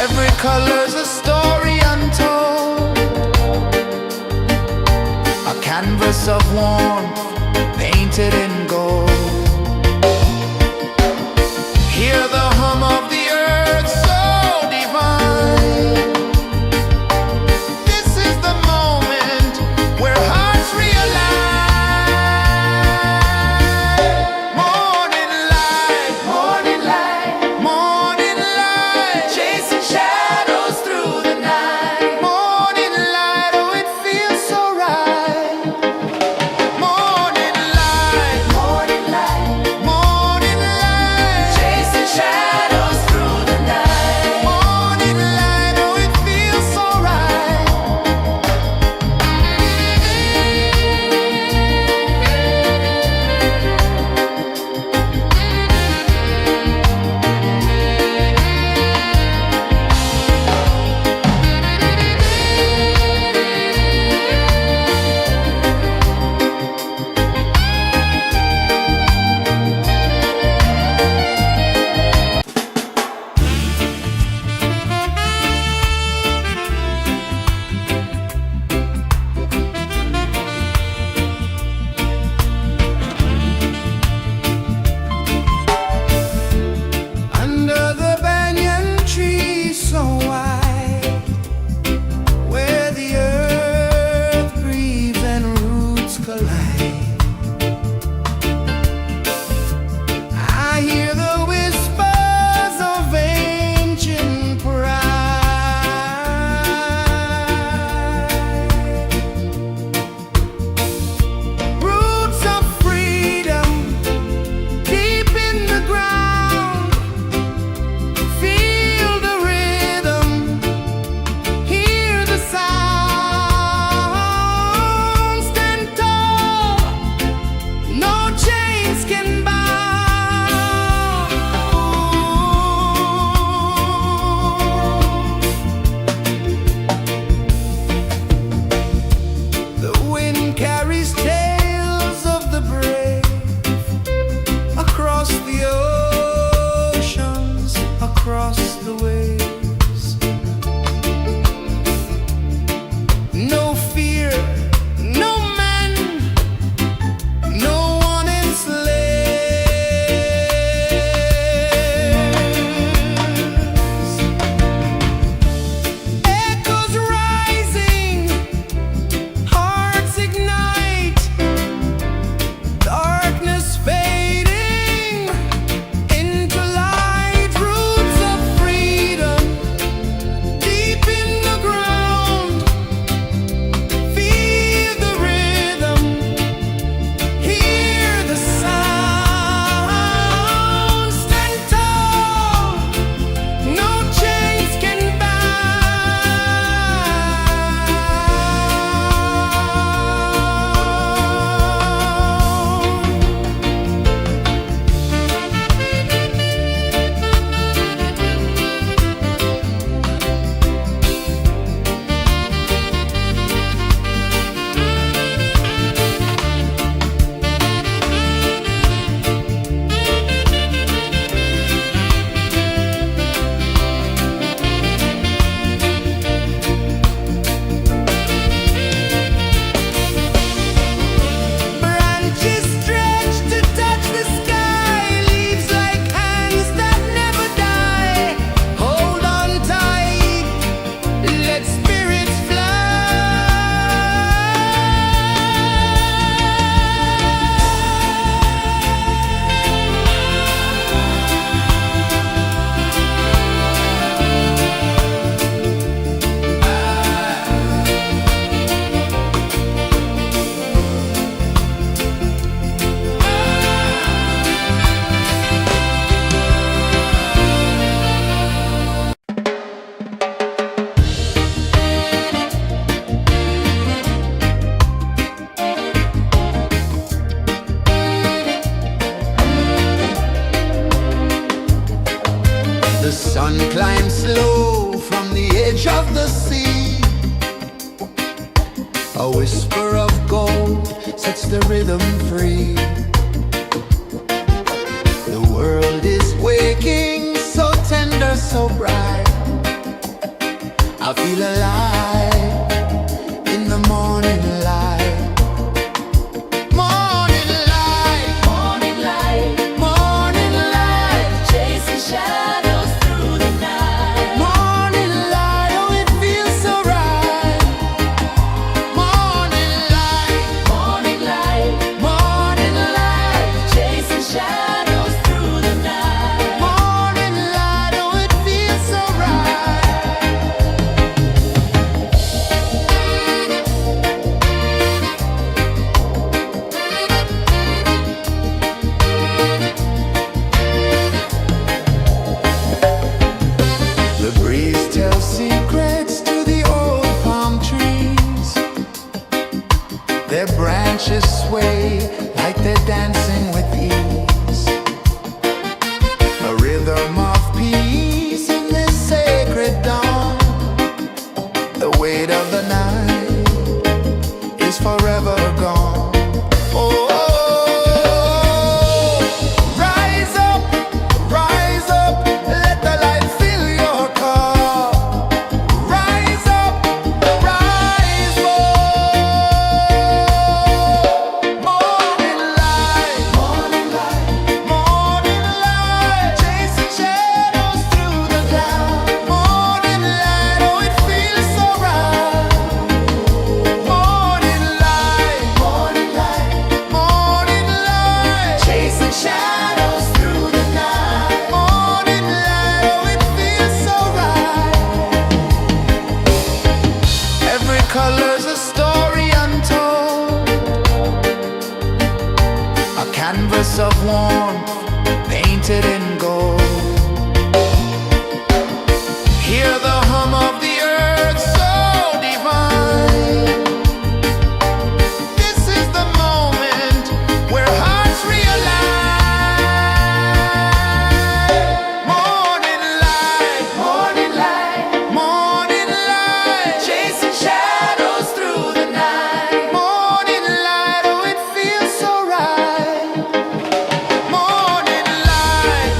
Every color's a story untold, a canvas of warmth painted in gold. Hear the hum of the earth so divine. This is the moment where hearts realign. Morning light, morning light, morning light, chasing shadows through the night. Morning light, oh it feels so right. Morning light, morning light, morning light, chasing shadows through the night. Morning light, oh it feels so right. Under the banyan tree so wide, where the earth breathes and roots collide, I hear the whispers of ancient pride. Roots of freedom deep in the ground. Feel the rhythm, hear the sound. Stand tall, no chains can bound. The wind carries tales of the brave across the oceans, across the waves. No fear, no man, no one enslaves. Echoes rising, hearts ignite, darkness fading into light. Roots of freedom slow from the edge of the sea. A whisper of gold sets the rhythm free. The world is waking, so tender, so bright. I feel alive in the morning light. Morning light, Morning light, morning light, chasing shadows through the night. morning light, oh it feels so right. Morning light, Morning light, morning light, chasing shadows through the night. morning light, oh it feels so right. The breeze tells secrets to the old palm trees. Their branches sway like they're dancing with ease. A rhythm of peace in this sacred dawn. The weight of the night is forever gone. Oh, rise up, let the light fill your cup. Rise up, rise up. Morning light, morning light, morning light, chasing shadows through the cloud. Morning light, oh it feels so right. Morning light, morning light, morning light, chasing shadows through the night. Morning light, oh it feels so right. Every color's a story untold, a canvas of warmth painted in gold. Hear the hum of the earth so divine. This is the moment where hearts realign. Morning light, morning light, morning light, chasing shadows through the night. Morning light, oh it feels so right. Morning light,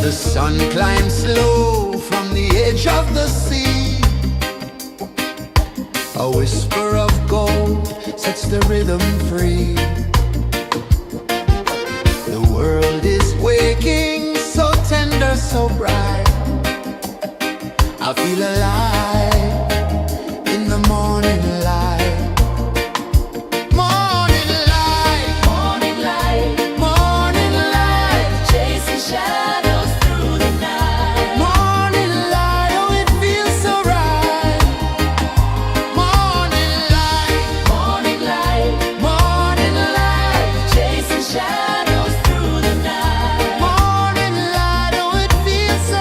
The sun climbs slow from the edge of the sea. A whisper of gold sets the rhythm free. The world is waking, so tender, so bright. I feel alive in the morning light. Morning light, Morning light, morning light, chasing shadows through the night. morning light, oh it feels so right. Morning light, Morning light, morning light, chasing shadows through the night. morning light, oh it feels so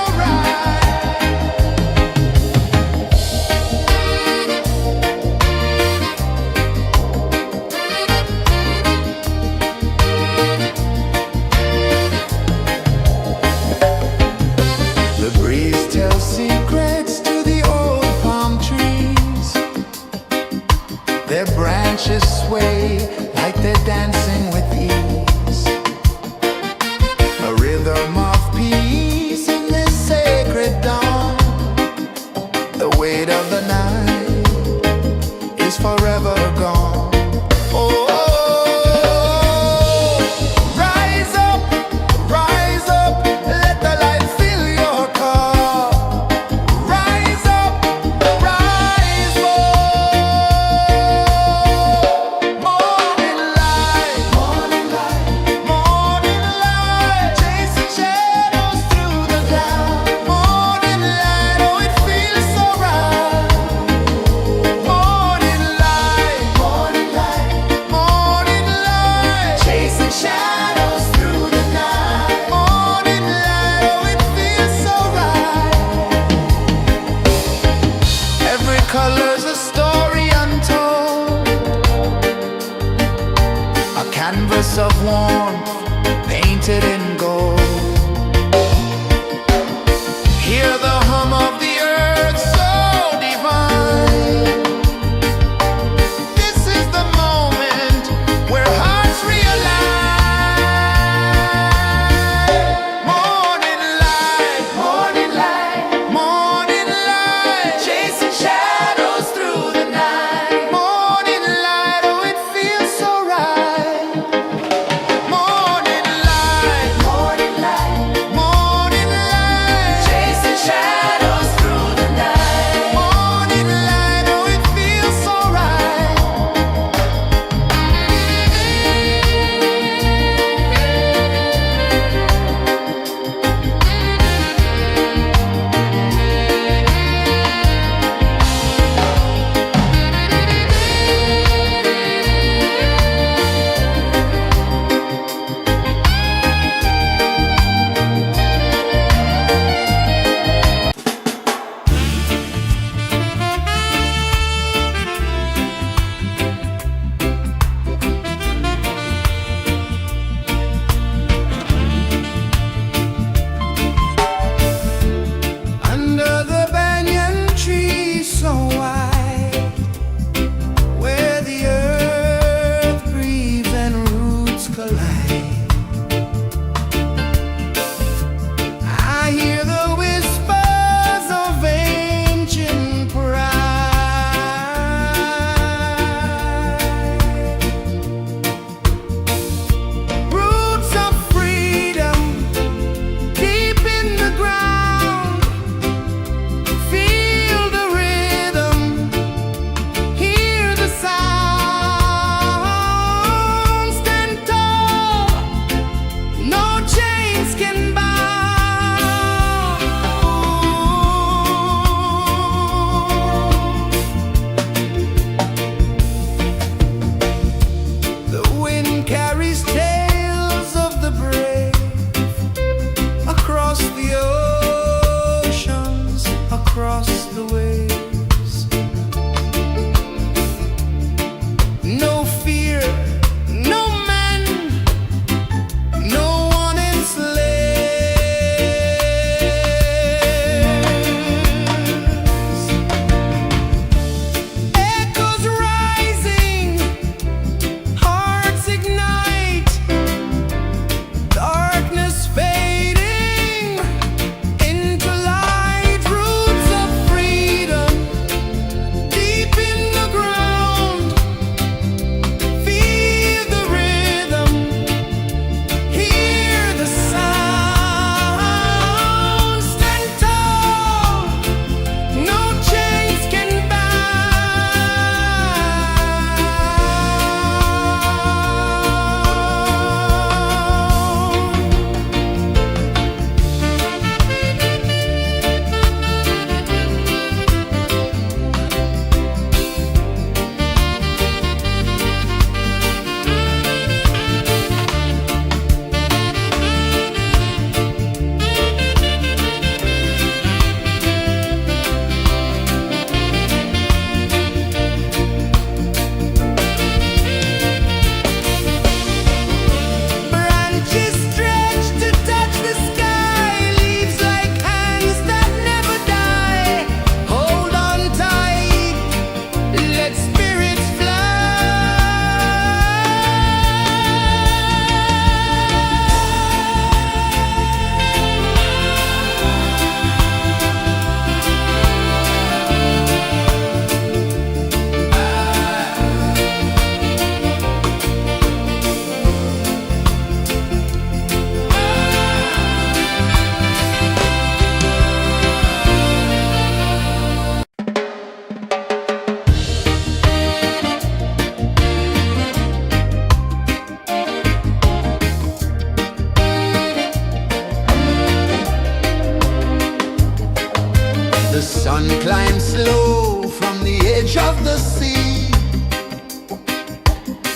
sun climbs slow from the edge of the sea.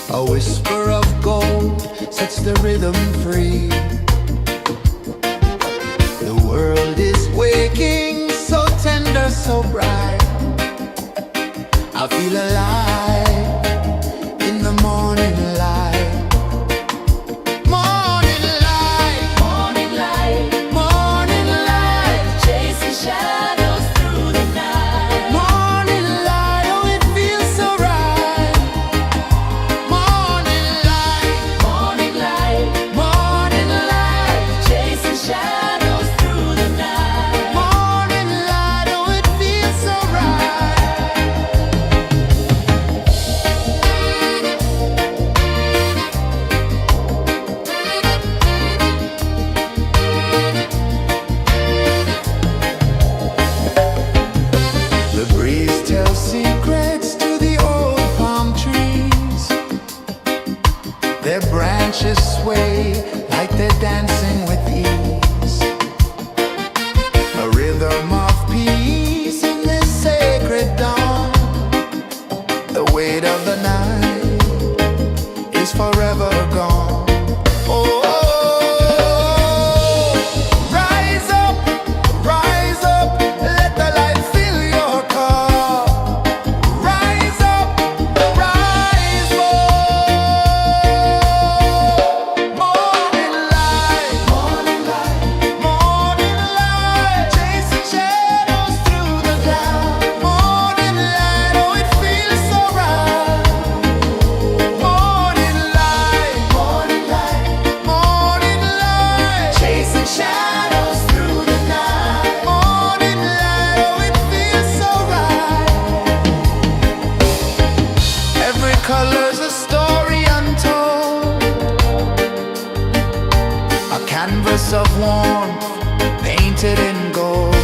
A whisper of gold sets the rhythm free. The world is waking, so tender, so bright. I feel alive in the morning light. Morning light, Morning light, morning light, chasing shadows through the night. morning light, oh it feels so right. Morning light, Morning light, morning light, chasing shadows through the night. morning light, oh it feels so right. The breeze tells secrets to the old palm trees. Their branches sway like they're dancing with ease. A rhythm of peace in this sacred dawn. The weight of the night is forever gone. Oh, rise up, let the light fill your cup. Rise up, rise more. Morning light, morning light, morning light, chasing shadows through the cloud. Morning light, oh it feels so right. Morning light, morning light, morning light, chasing shadows through the night. Morning light, oh it feels so right. Every color's a story untold, a canvas of warmth painted in gold.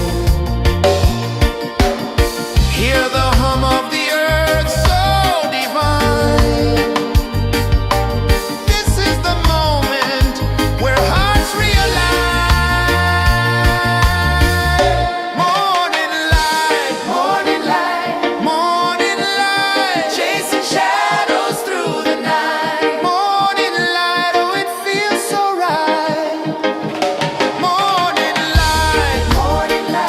Hear the hum of the earth so divine. This is the moment where hearts realign. Morning light, morning light, morning light, chasing shadows through the night. Morning light, oh it feels so right. Morning light, morning light,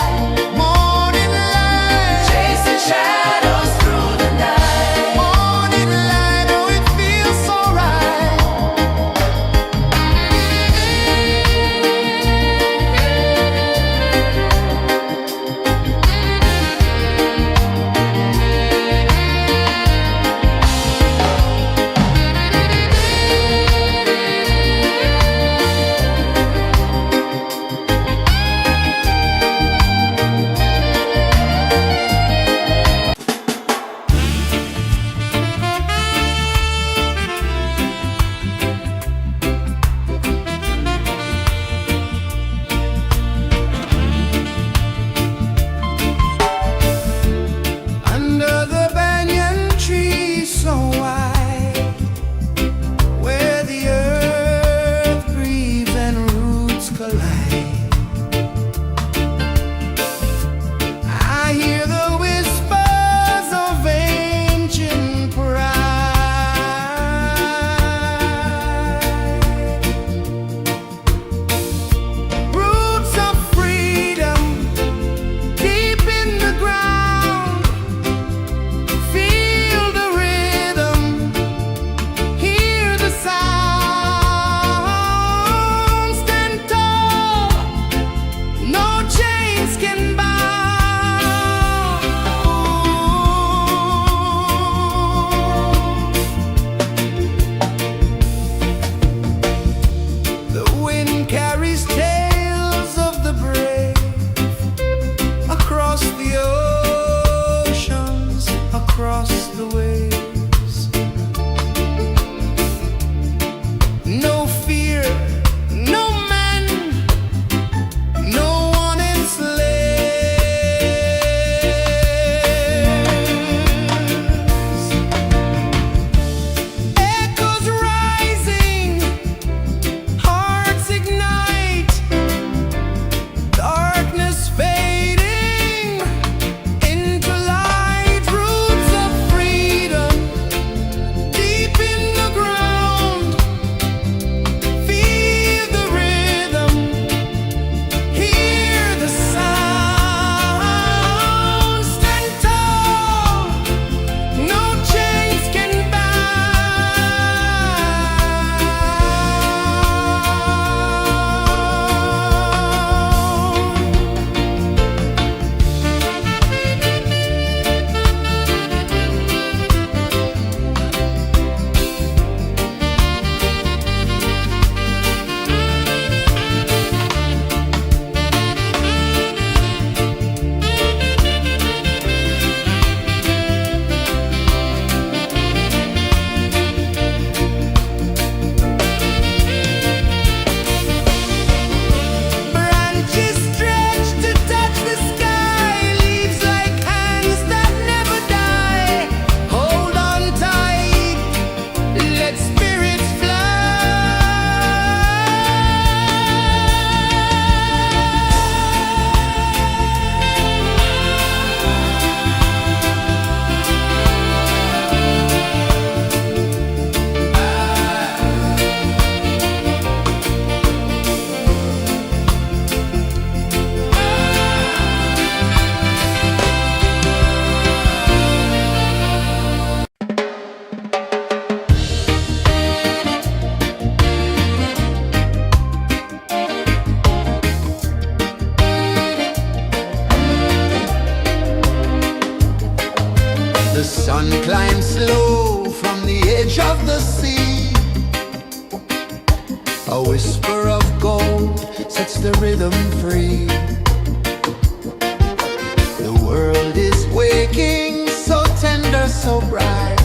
sun climbs slow from the edge of the sea. A whisper of gold sets the rhythm free. The world is waking, so tender, so bright.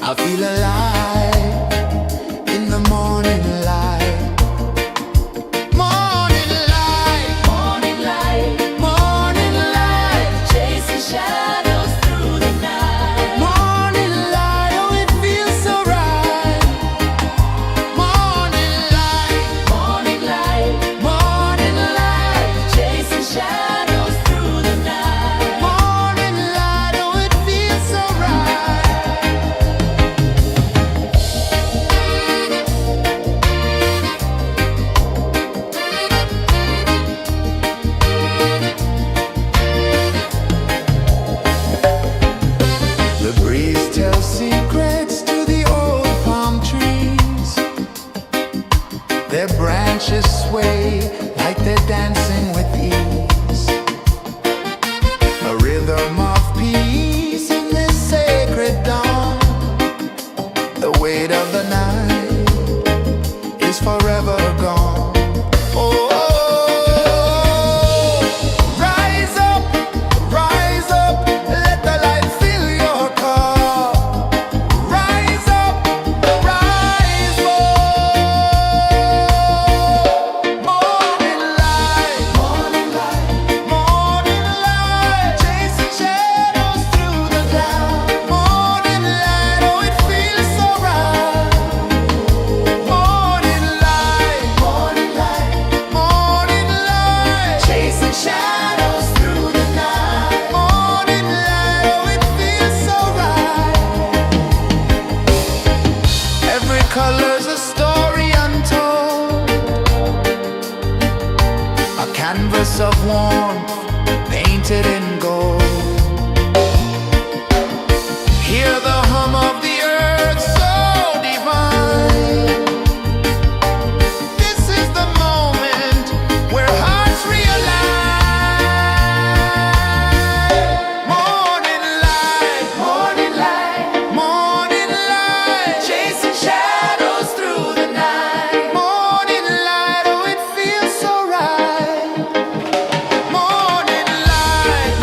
I feel alive in the morning light. Morning light, Morning light, morning light, chasing shadows through the night. morning light, oh it feels so right. Morning light, Morning light, morning light, chasing shadows through the night. morning light, oh it feels so right. The breeze tells secrets to the old palm trees. Their branches sway like they're dancing with ease. A rhythm of peace in this sacred dawn. The weight of the night is forever gone. Oh, rise up, let the light fill your cup. Rise up, rise up. Morning light, morning light, chasing shadows through the cloud. Morning light, oh it feels so right. Morning light, chasing shadows through the night. Morning light, oh it feels so right. Every color's a story untold, a canvas of warmth painted in gold. Hear the hum of the earth so divine. This is the moment where hearts realign. Morning light, morning light, chasing shadows through the night. Morning light, oh it feels so right. Morning light,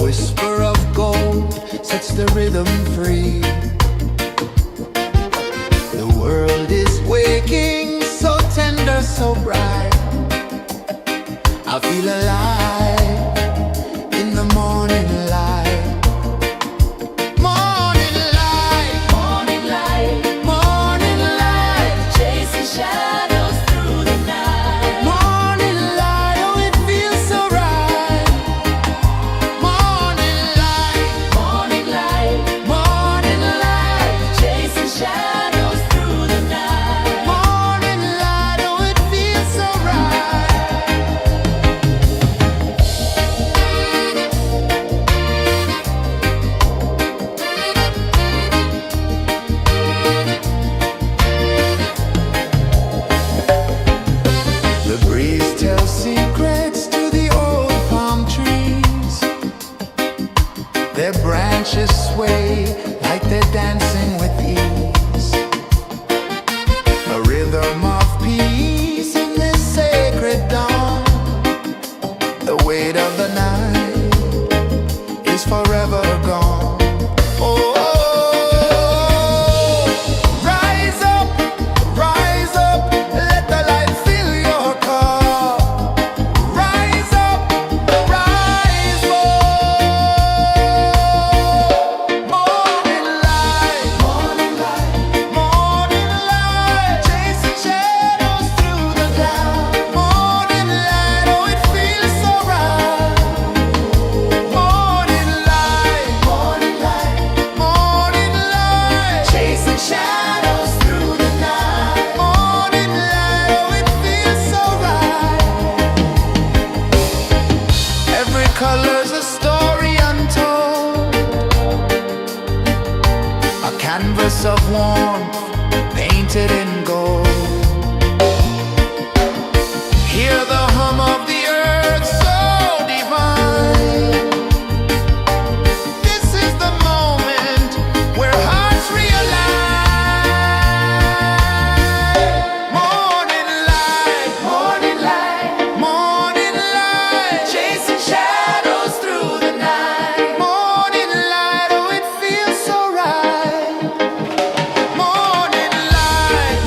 whisper of gold sets the rhythm free. The world is waking, so tender, so bright. I feel alive in the morning light. Morning light, Morning light, morning light, chasing shadows through the night. morning light, oh it feels so right. Morning light, Morning light, morning light, chasing shadows through the night. morning light, oh it feels so right. The breeze tells secrets to the old palm trees. Their branches sway like they're dancing with ease. A rhythm of peace in this sacred dawn. The weight of the night is forever gone. Oh, rise up, let the light fill your cup. Rise up, rise more. Morning light, morning light, chasing shadows through the cloud. Morning light, oh it feels so right. Morning light, morning light, chasing shadows through the night. Morning light, oh it feels so right. Every color's a story untold, a canvas of warmth painted in gold. Hear the hum of the earth so divine. This is the moment where hearts realign. Morning light, morning light, chasing shadows through the night. Morning light, oh it feels so right. Morning light,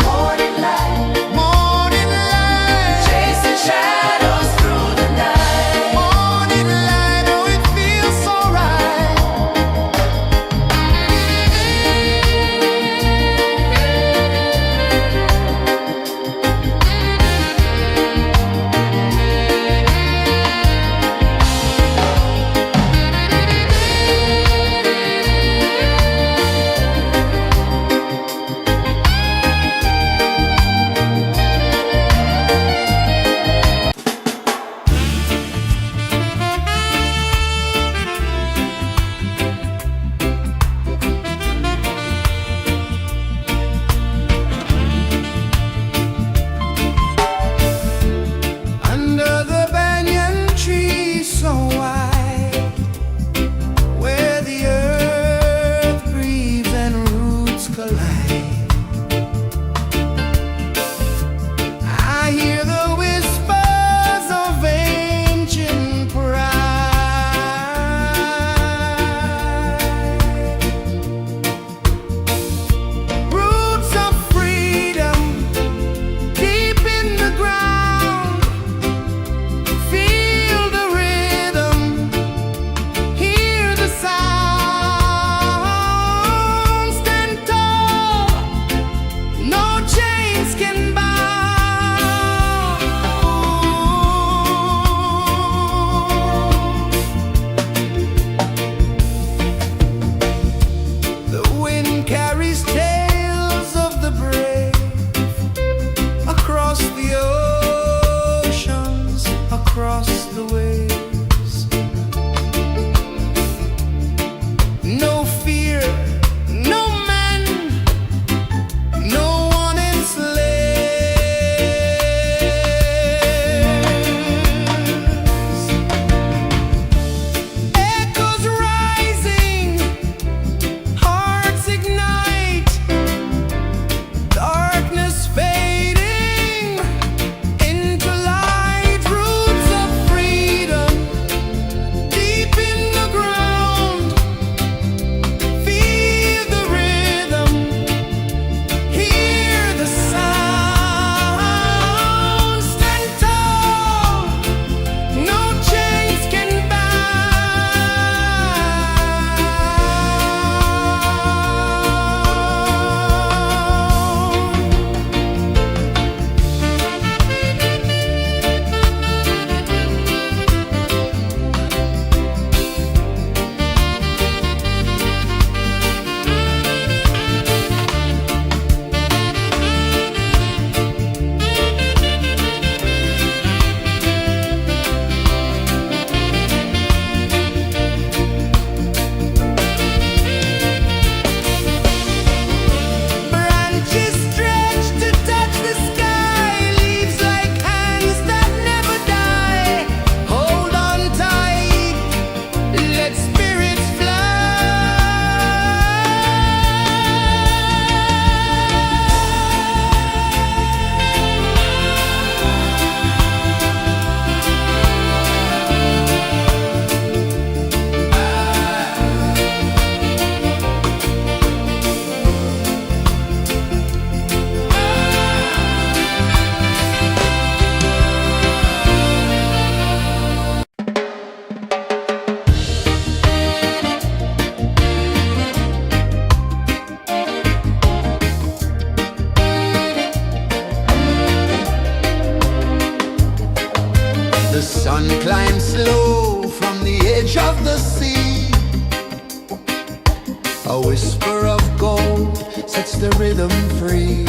A whisper of gold sets the rhythm free.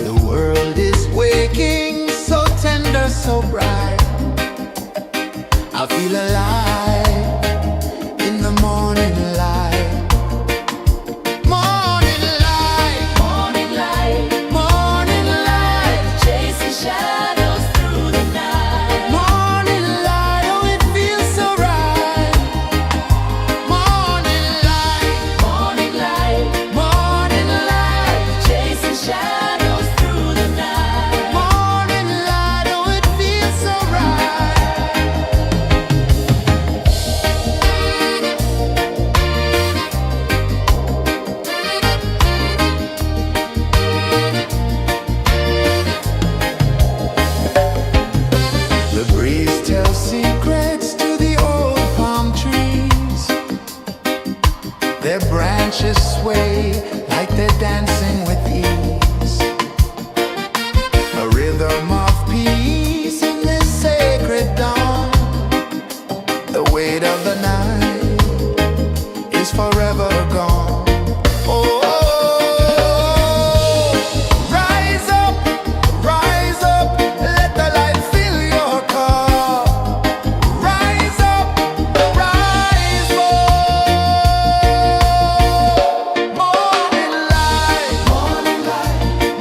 The world is waking, so tender, so bright. I feel alive in the morning light. Morning light, Morning light, morning light, chasing shadows through the night. morning light, oh it feels so right. Morning light, Morning light, morning light, chasing shadows through the night. morning light, oh it feels so right. The breeze tells secrets to the old palm trees. Their branches sway like they're dancing with ease. A rhythm of peace in this sacred dawn. The weight of the night is forever gone. Oh, rise up, let the light fill your cup. Rise up, rise more. Morning light,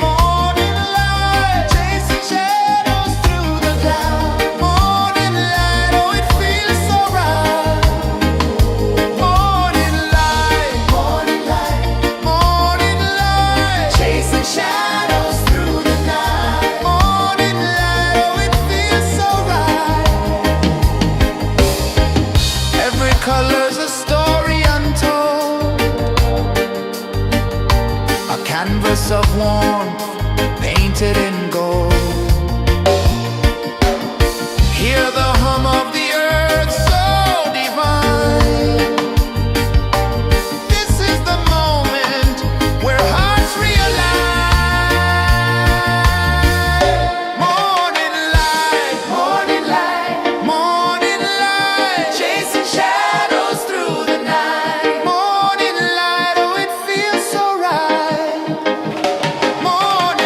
morning light, chasing shadows through the cloud. Morning light, oh it feels so right. Morning light, morning light, chasing shadows through the night. Morning light, oh it feels so right. Every color's a story untold, a canvas of warmth painted in gold. Hear the hum of the earth so divine. This is the moment where hearts realize. Morning light, morning light, chasing shadows through the night. Morning light, oh it feels so right. Morning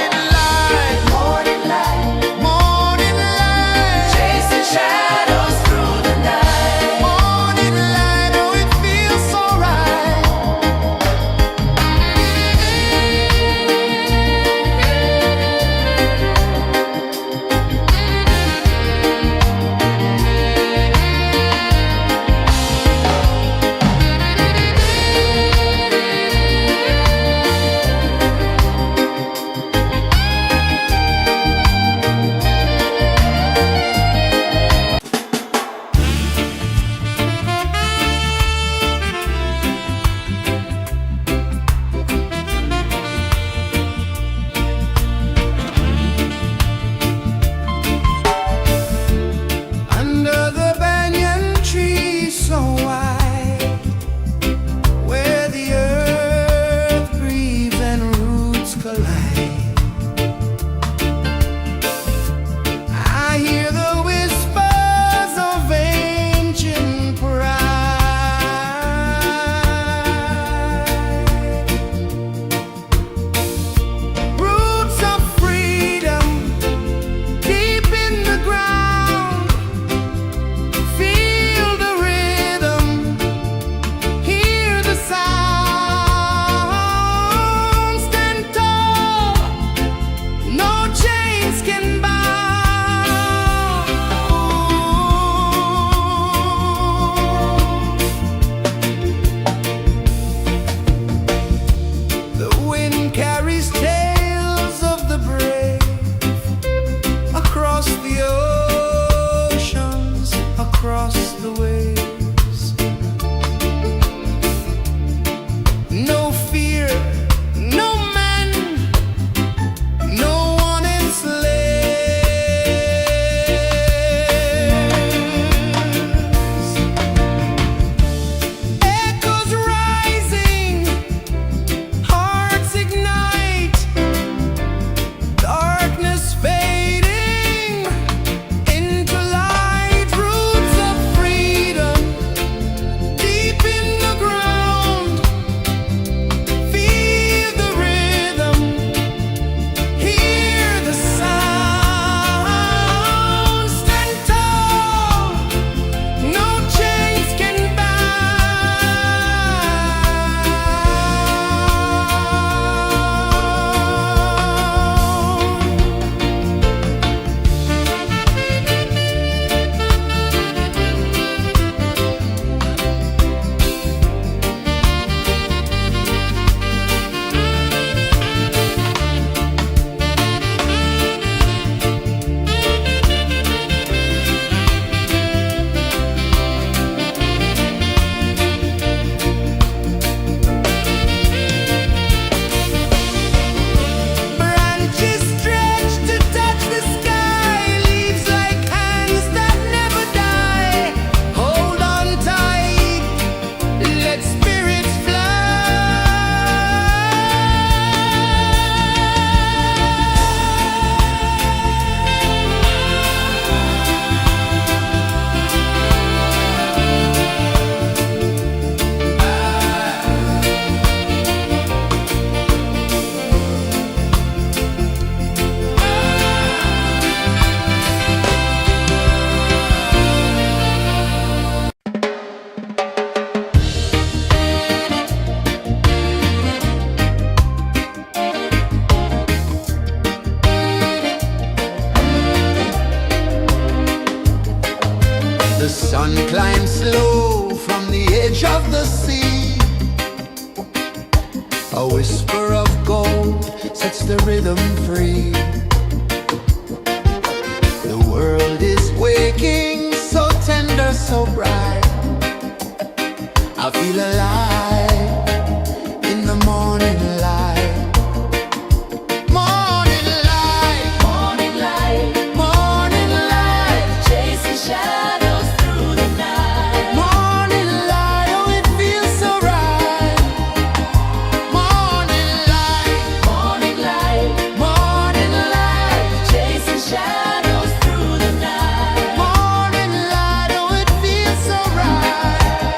climb slow from the edge of the sea. A whisper of gold sets the rhythm free. The world is waking, so tender, so bright. I feel alive in the morning light. Morning light, Morning light, morning light, chasing shadows through the night. morning light, oh it feels so right. Morning light, Morning light, morning light, chasing shadows through the night. morning light, oh it feels so right.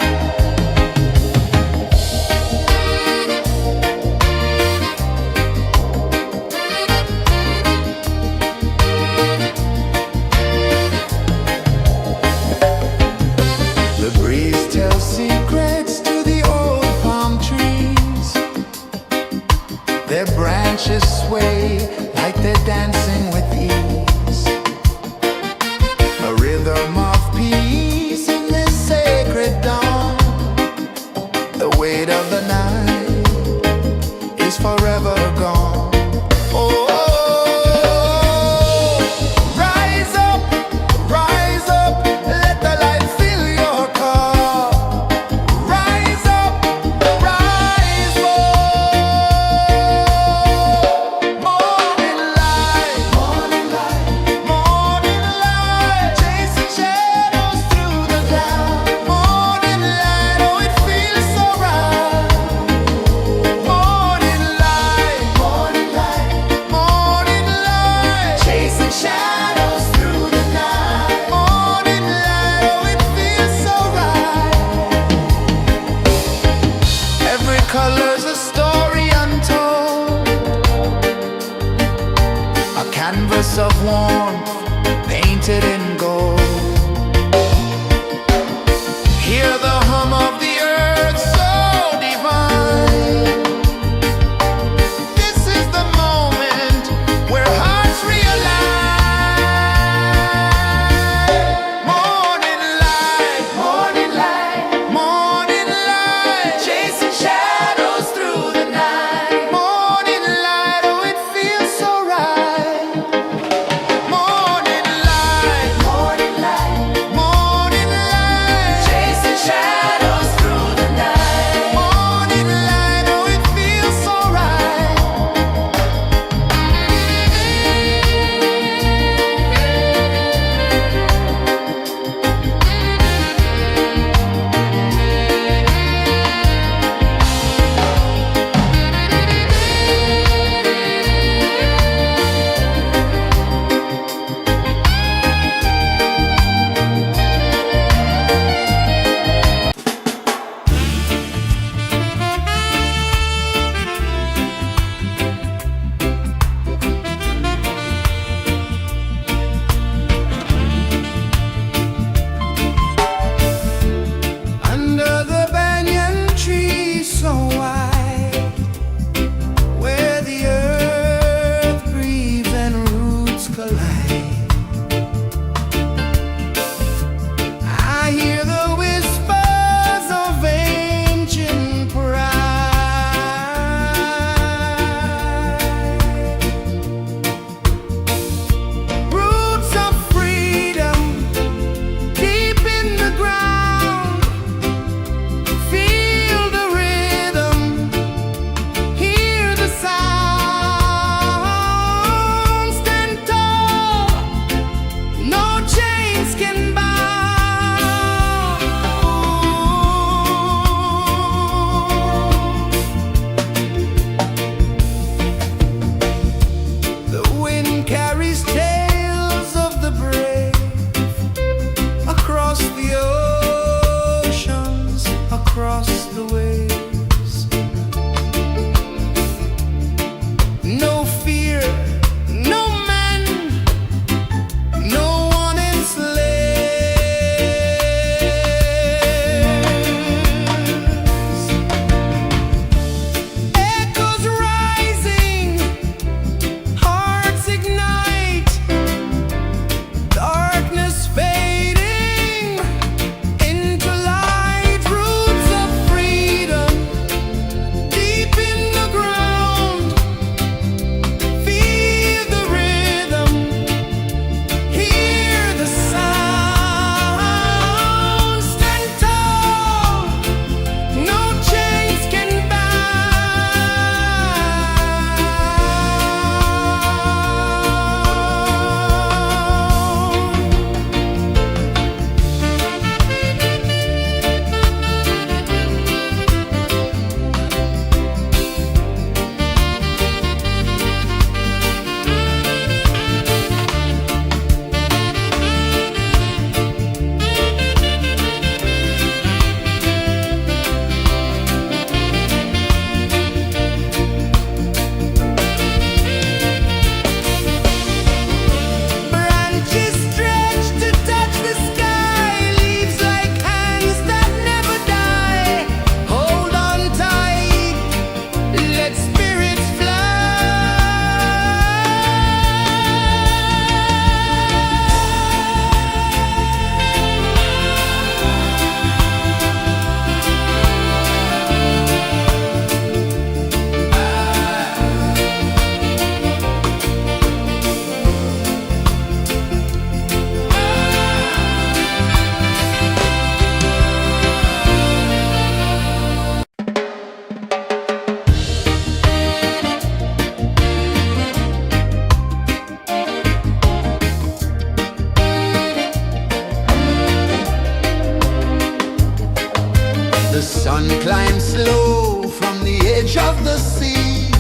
The sun climbs slow from the edge of the sea.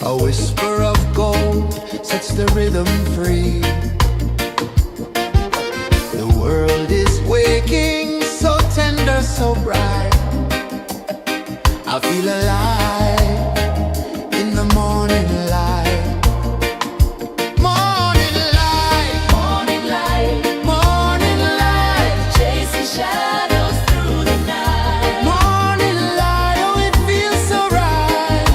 A whisper of gold sets the rhythm free. The world is waking, so tender, so bright. I feel alive in the morning light. Morning light, Morning light, morning light, chasing shadows through the night. morning light, oh it feels so right.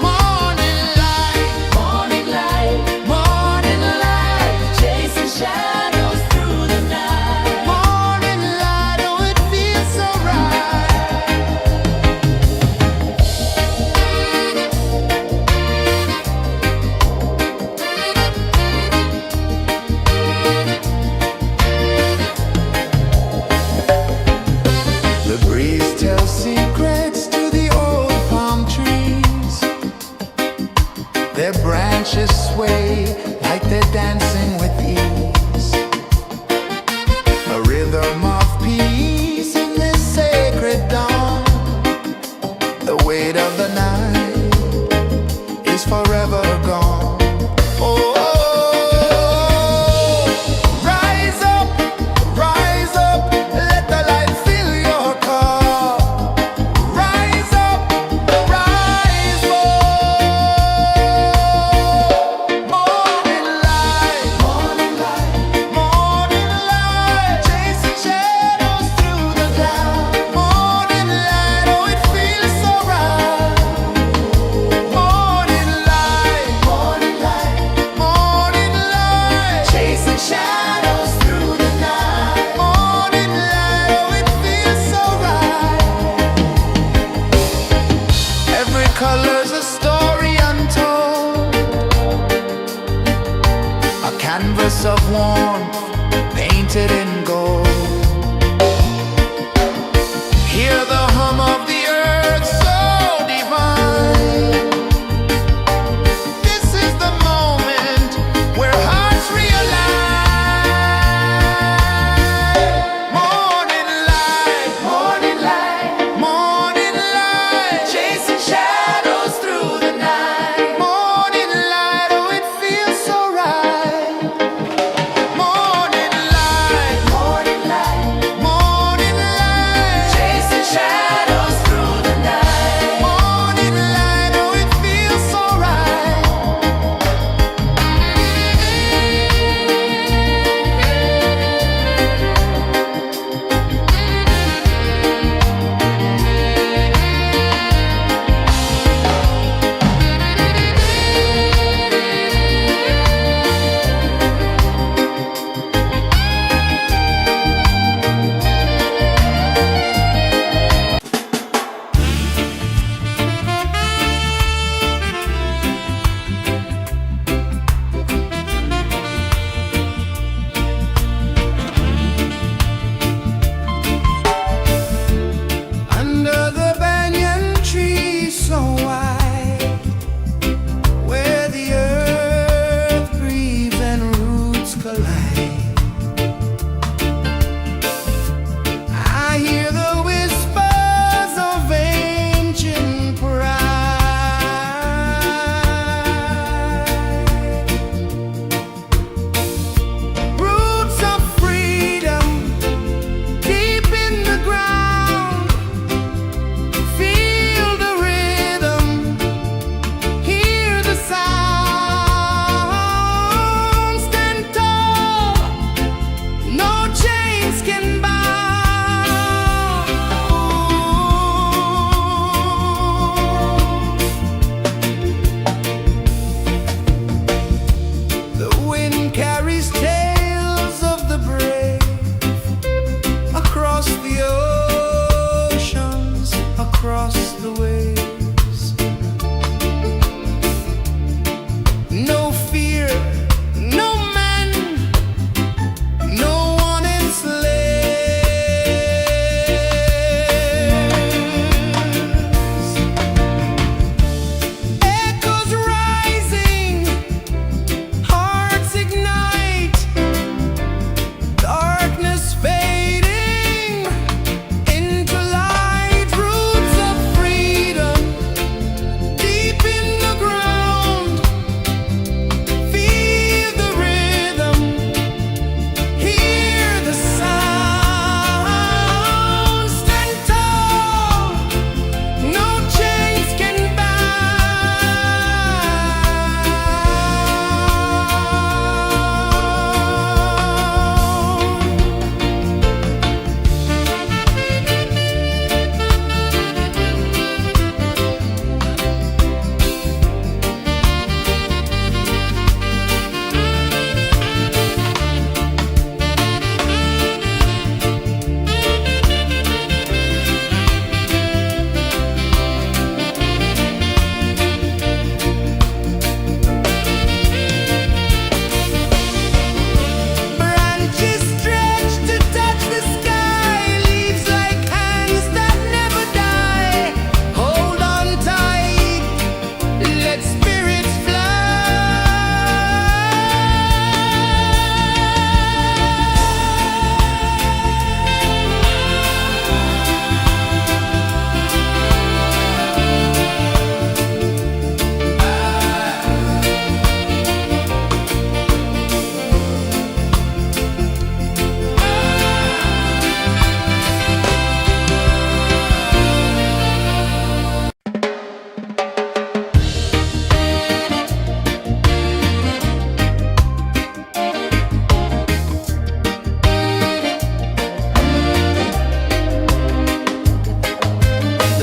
Morning light, Morning light, morning light, chasing shadows through the night. morning light, oh it feels so right.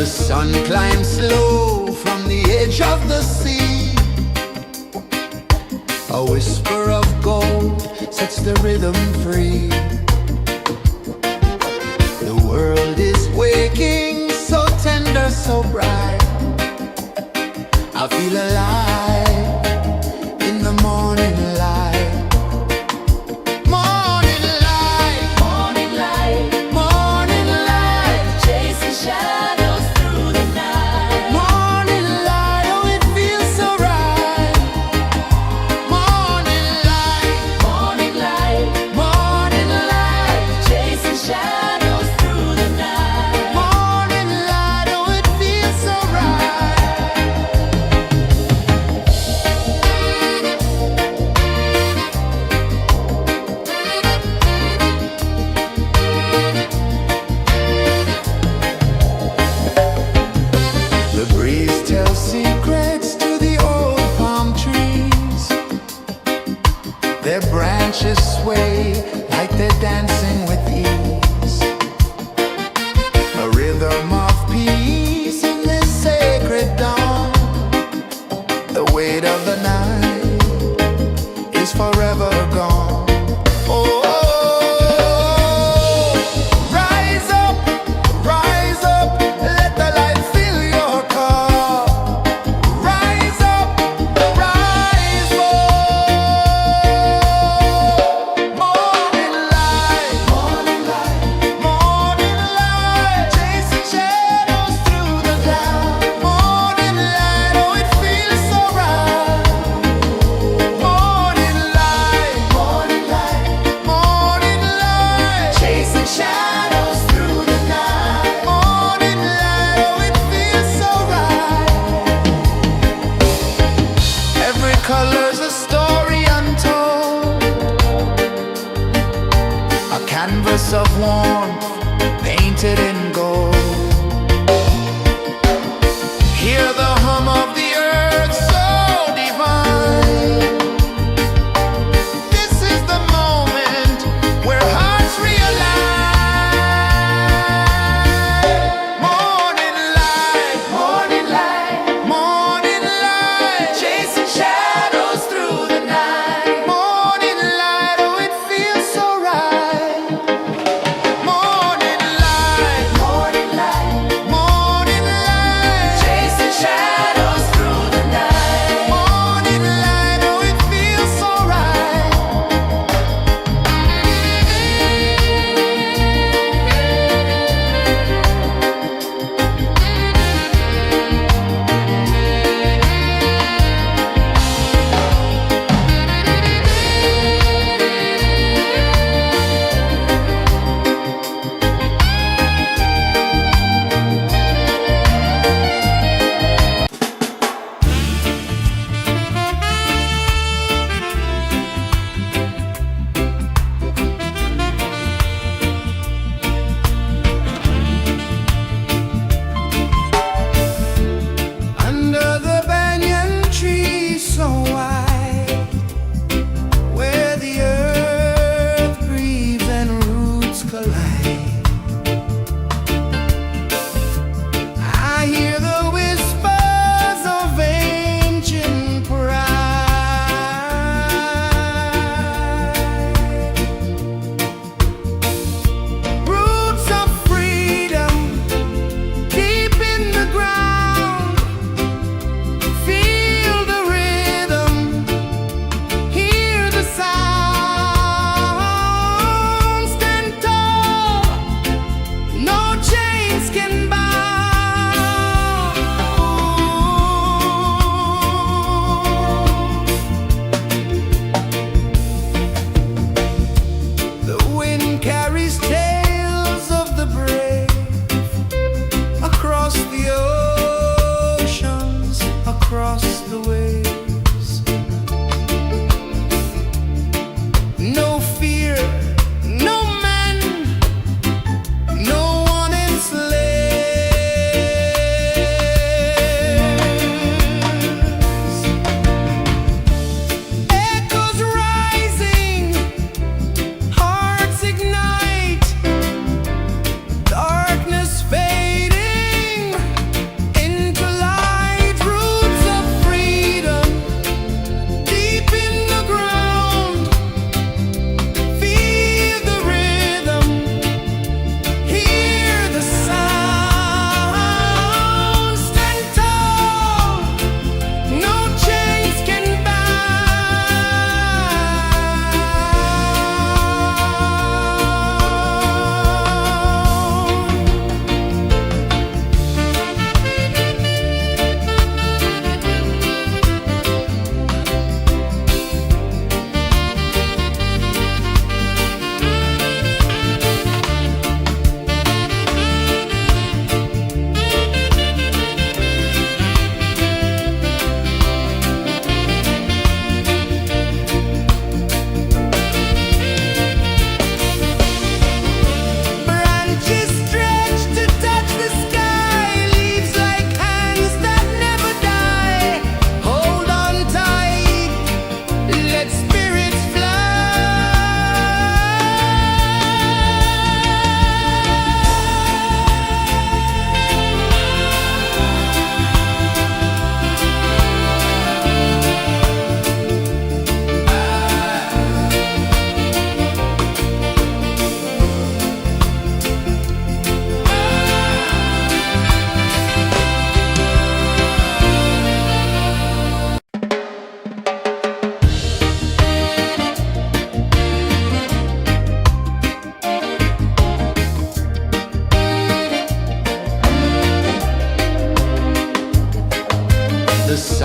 The sun climbs slow from the edge of the sea. A whisper of gold sets the rhythm free. The world is waking, so tender, so bright. I feel alive in the morning light. Morning light, Morning light, morning light, chasing shadows through the night. morning light, oh it feels so right. Morning light, Morning light, morning light, chasing shadows through the night. morning light, oh it feels so right. The breeze tells secrets to the old palm trees. Their branches sway like they're dancing with ease. A rhythm of peace in this sacred dawn. The weight of the night is forever gone. Oh, rise up, let the light fill your cup. Rise up, rise up. Morning light, morning light, morning light, chasing shadows through the cloud. Morning light, oh it feels so right. Morning light, morning light, morning light, chasing shadows through the night. Morning light, oh it feels so right. Every color's a story untold, a canvas of warmth painted in gold. Hear the hum of the earth so divine. This is the moment where hearts realign.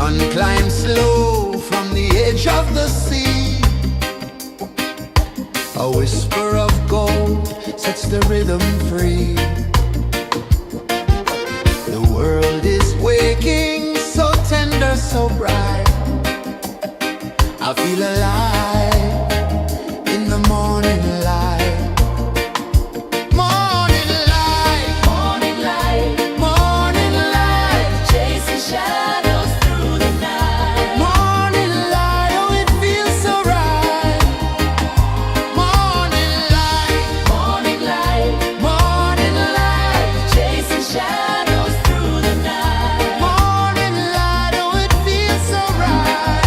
sun climbs slow from the edge of the sea. A whisper of gold sets the rhythm free. The world is waking, so tender, so bright. I feel alive in the morning light. Morning light, Morning light, morning light, chasing shadows through the night. morning light, oh it feels so right. Morning light, Morning light, morning light, chasing shadows through the night. morning light, oh it feels so right.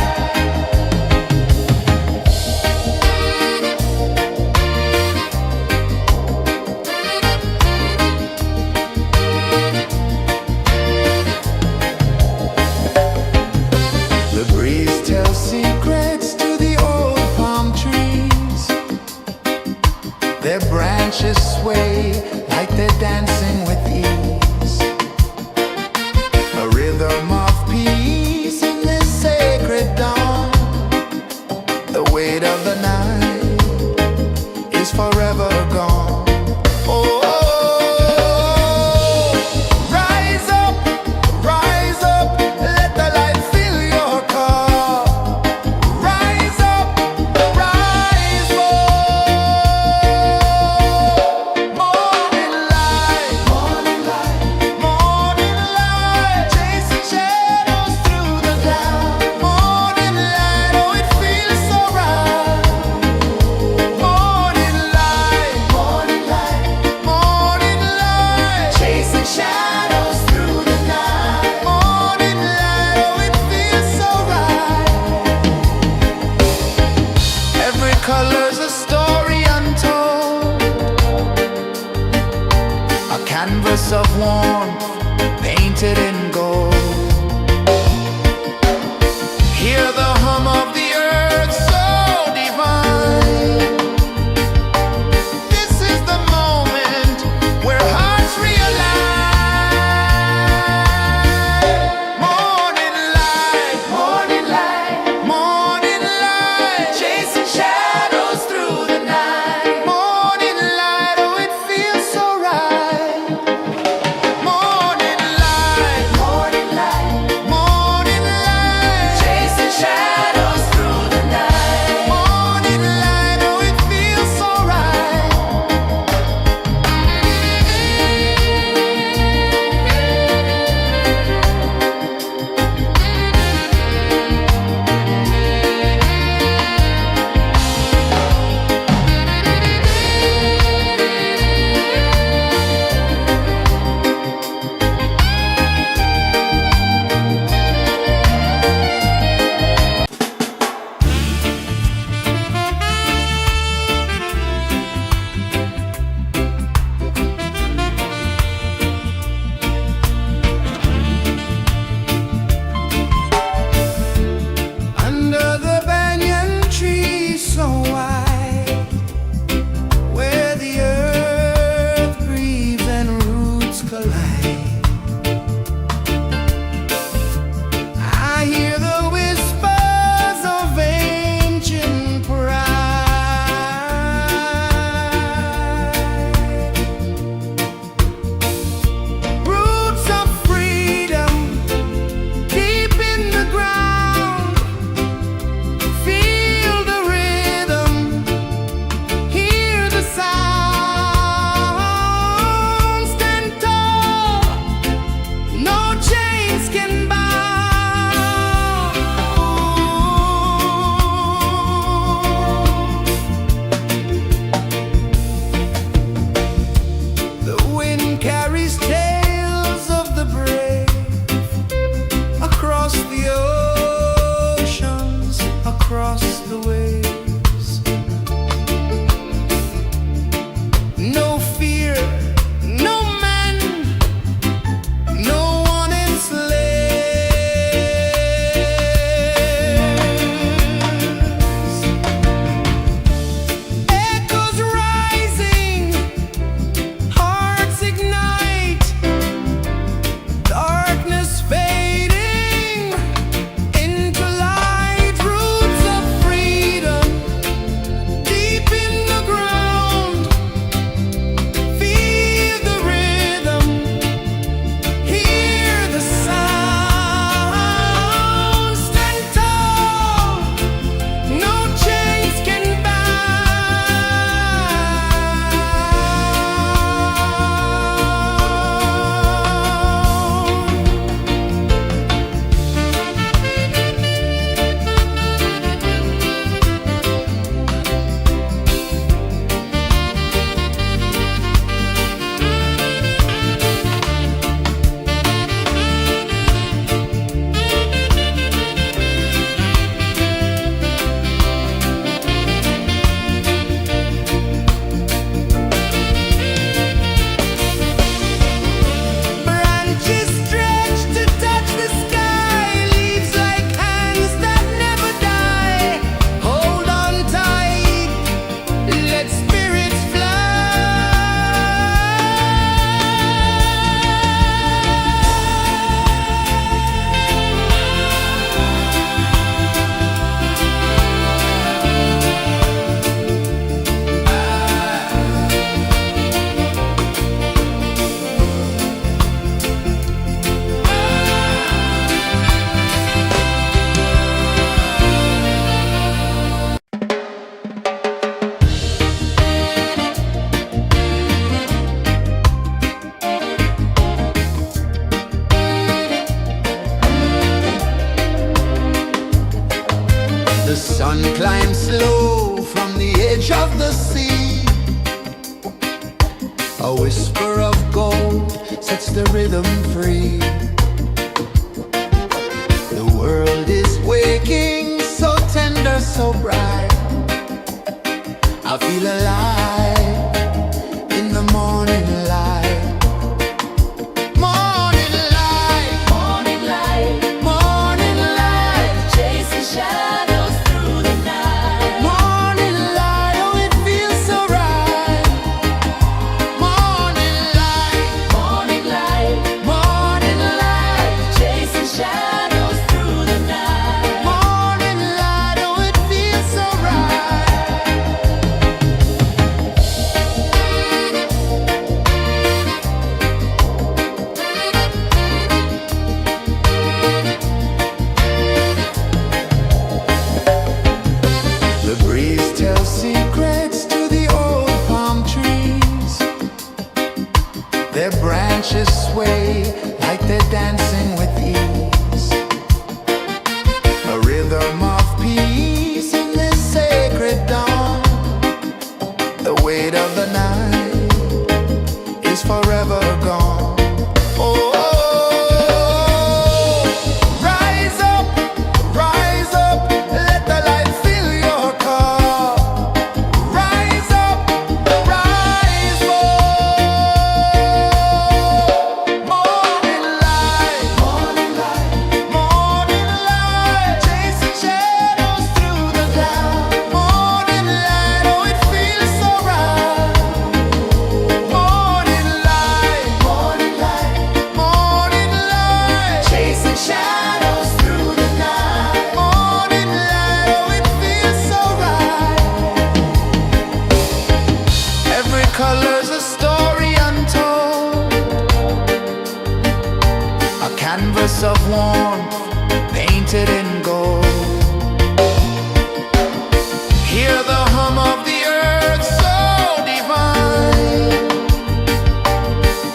The breeze tells secrets to the old palm trees. Their branches sway like they're dancing with ease. A rhythm of peace in this sacred dawn. The weight of the night is forever gone. Oh, rise up, let the light fill your cup. Rise up, rise up. Morning light, morning light, morning light, chasing shadows through the cloud. Morning light, oh it feels so right. Morning light, morning light, morning light, chasing shadows through the night. Morning light, oh it feels so right. Every color's a story untold, a canvas of warmth painted in gold. Hear the hum of the earth so divine. This is the moment where hearts realign. Morning light, morning light, morning light, chasing shadows through the night. Morning light, oh it feels so right. Morning light, sun climbs slow from the edge of the sea. A whisper of gold sets the rhythm free. The world is waking, so tender, so bright. I feel alive in the morning light. Morning light, Morning light, morning light, chasing shadows through the night. morning light, oh it feels so right. Morning light, Morning light, morning light, chasing shadows through the night. morning light, oh it feels so right. The breeze tells secrets to the old palm trees. Their branches sway like they're dancing with ease. A rhythm of peace in this sacred dawn. The weight of the night is forever gone. Oh, rise up, let the light fill your cup. Rise up, rise up. Morning light, morning light, morning light, chasing shadows through the cloud. Morning light, oh it feels so right. Morning light, morning light, morning light, chasing shadows through the night. Morning light, oh it feels so right. Every color's a story untold, a canvas of warmth painted in gold. Hear the hum of the earth so divine.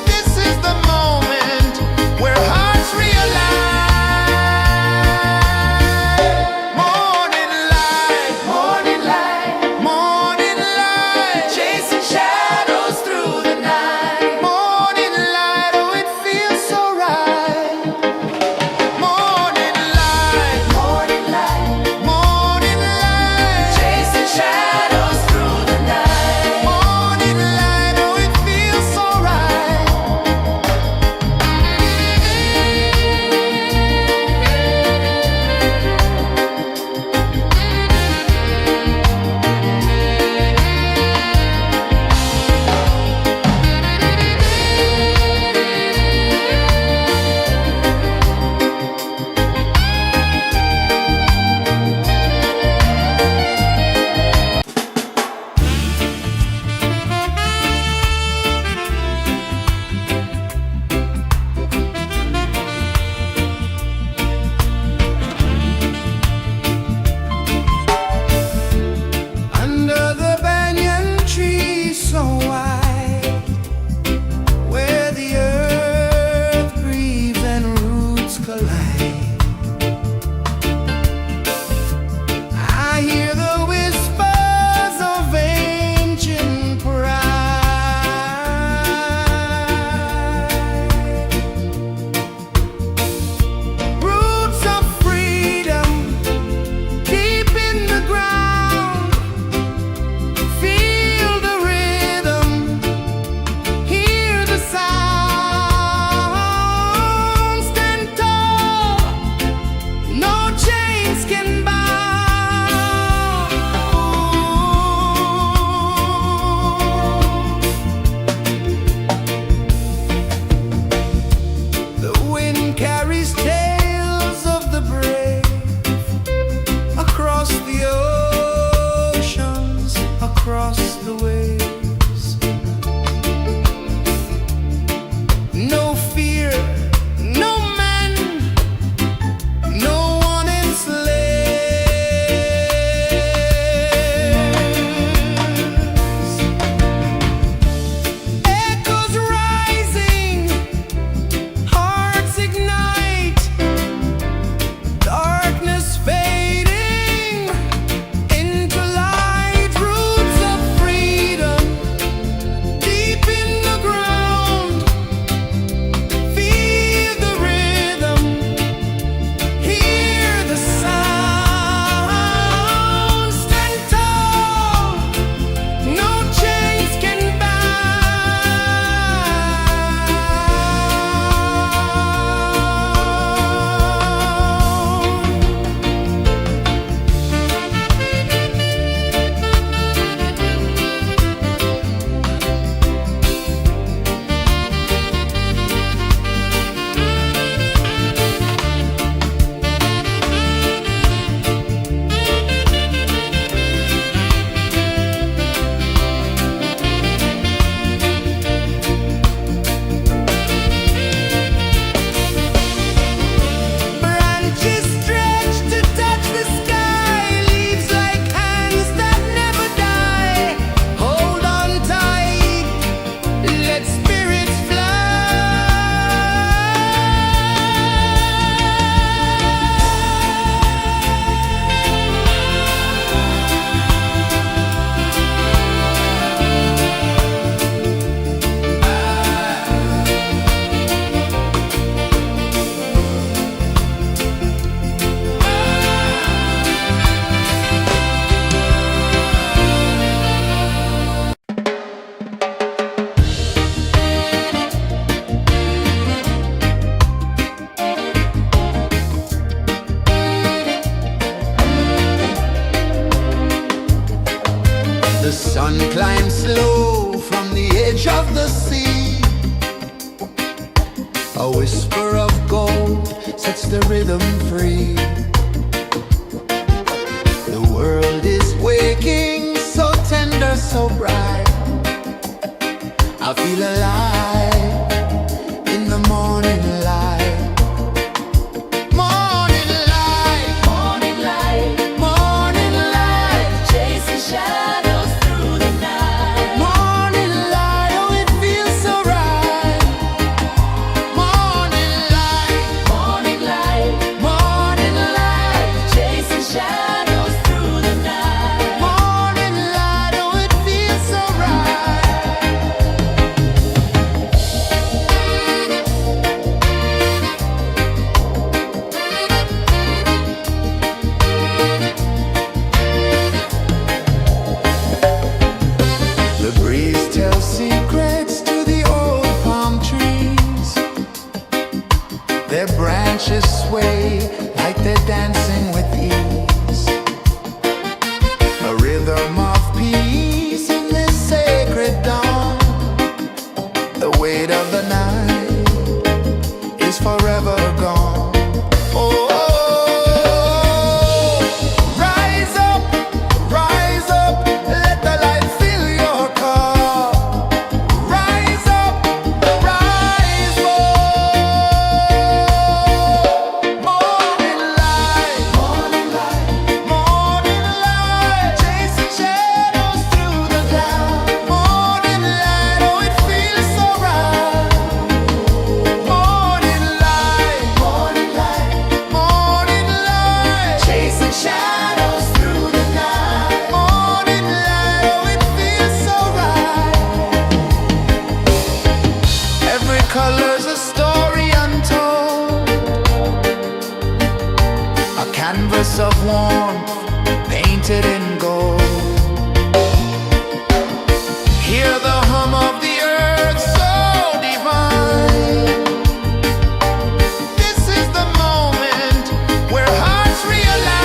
This is the moment where hearts realign. Morning light, morning light, morning light, chasing shadows through the night. Morning light, oh it feels so right. the sea. A whisper of gold sets the rhythm free. The world is waking, so tender, so bright. I feel alive in the morning light. Morning light, Morning light, morning light, chasing shadows through the night. morning light, oh it feels so right. Morning light, Morning light, morning light, chasing shadows through the night. morning light, oh it feels so right. The breeze tells secrets to the old palm trees. Their branches sway like they're dancing with ease. A rhythm of peace in this sacred dawn. The weight of the night is forever gone. Oh, rise up, let the light fill your cup. Rise up, rise up. Morning light, morning light, morning light, chasing shadows through the cloud. Morning light, oh it feels so right. Morning light, morning light, morning light, chasing shadows through the night. Morning light, oh it feels so right. Every color's a story untold, a canvas of warmth painted in gold. Hear the hum of the earth so divine. This is the moment where hearts realign.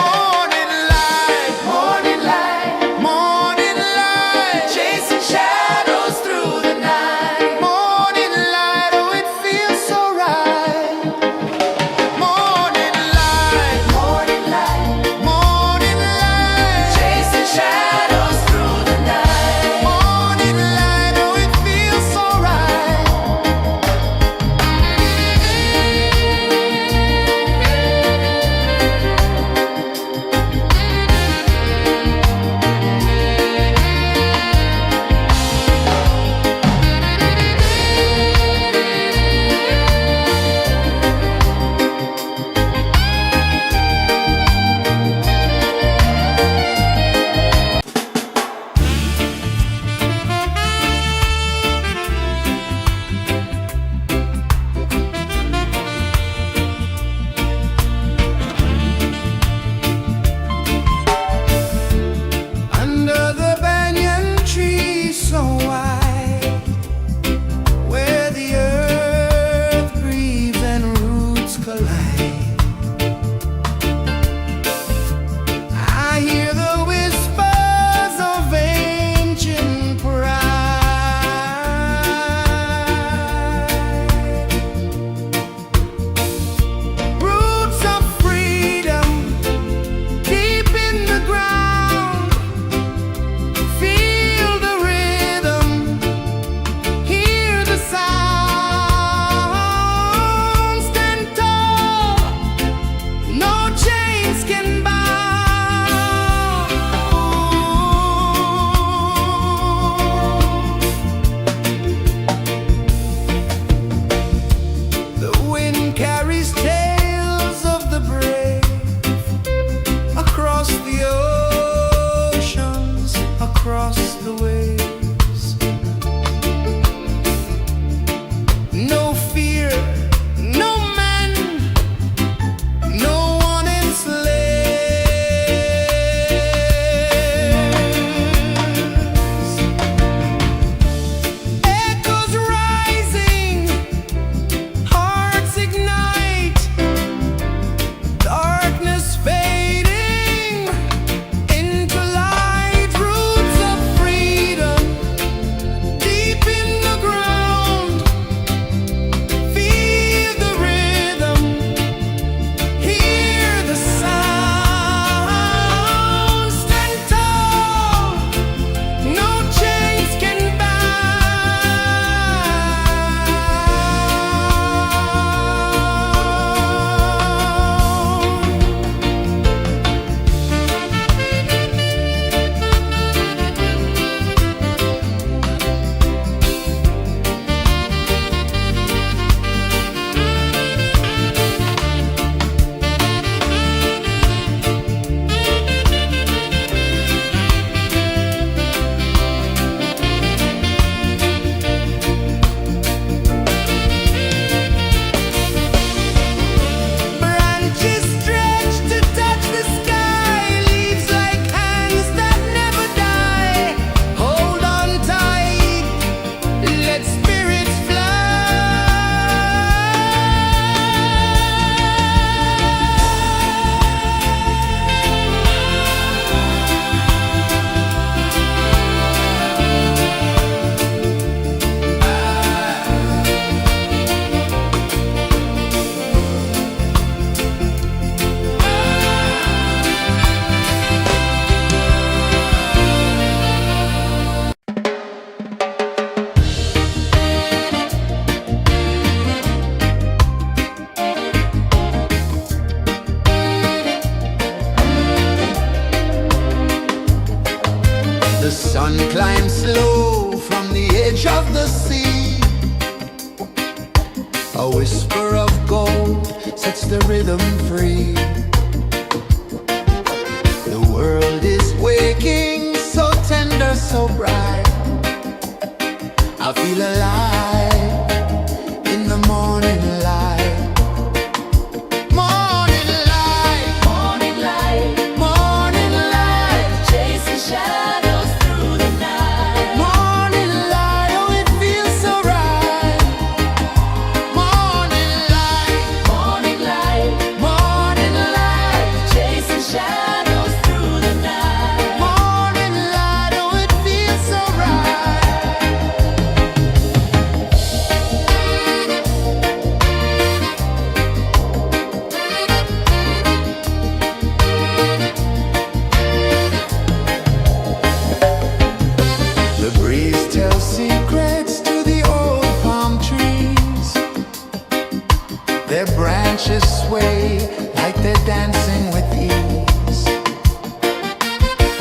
Morning light, morning light, morning light, chasing shadows through the night. Morning light, oh it feels so right. Morning rhythm free. The world is waking, so tender, so bright. I feel alive in the morning light. Morning light, Morning light, morning light, chasing shadows through the night. morning light. Oh, it feels so right. Morning light, Morning light, morning light, chasing shadows through the night. morning light. Oh, it feels so right. The breeze tells secrets to the old palm trees. Their branches sway like they're dancing with ease.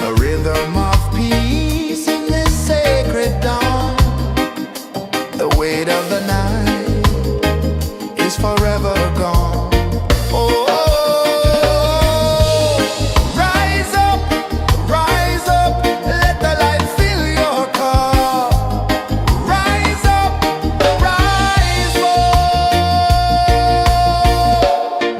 A rhythm of peace in this sacred dawn. The weight of the night is forever gone. Oh, rise up, let the light fill your cup. Rise up, rise up.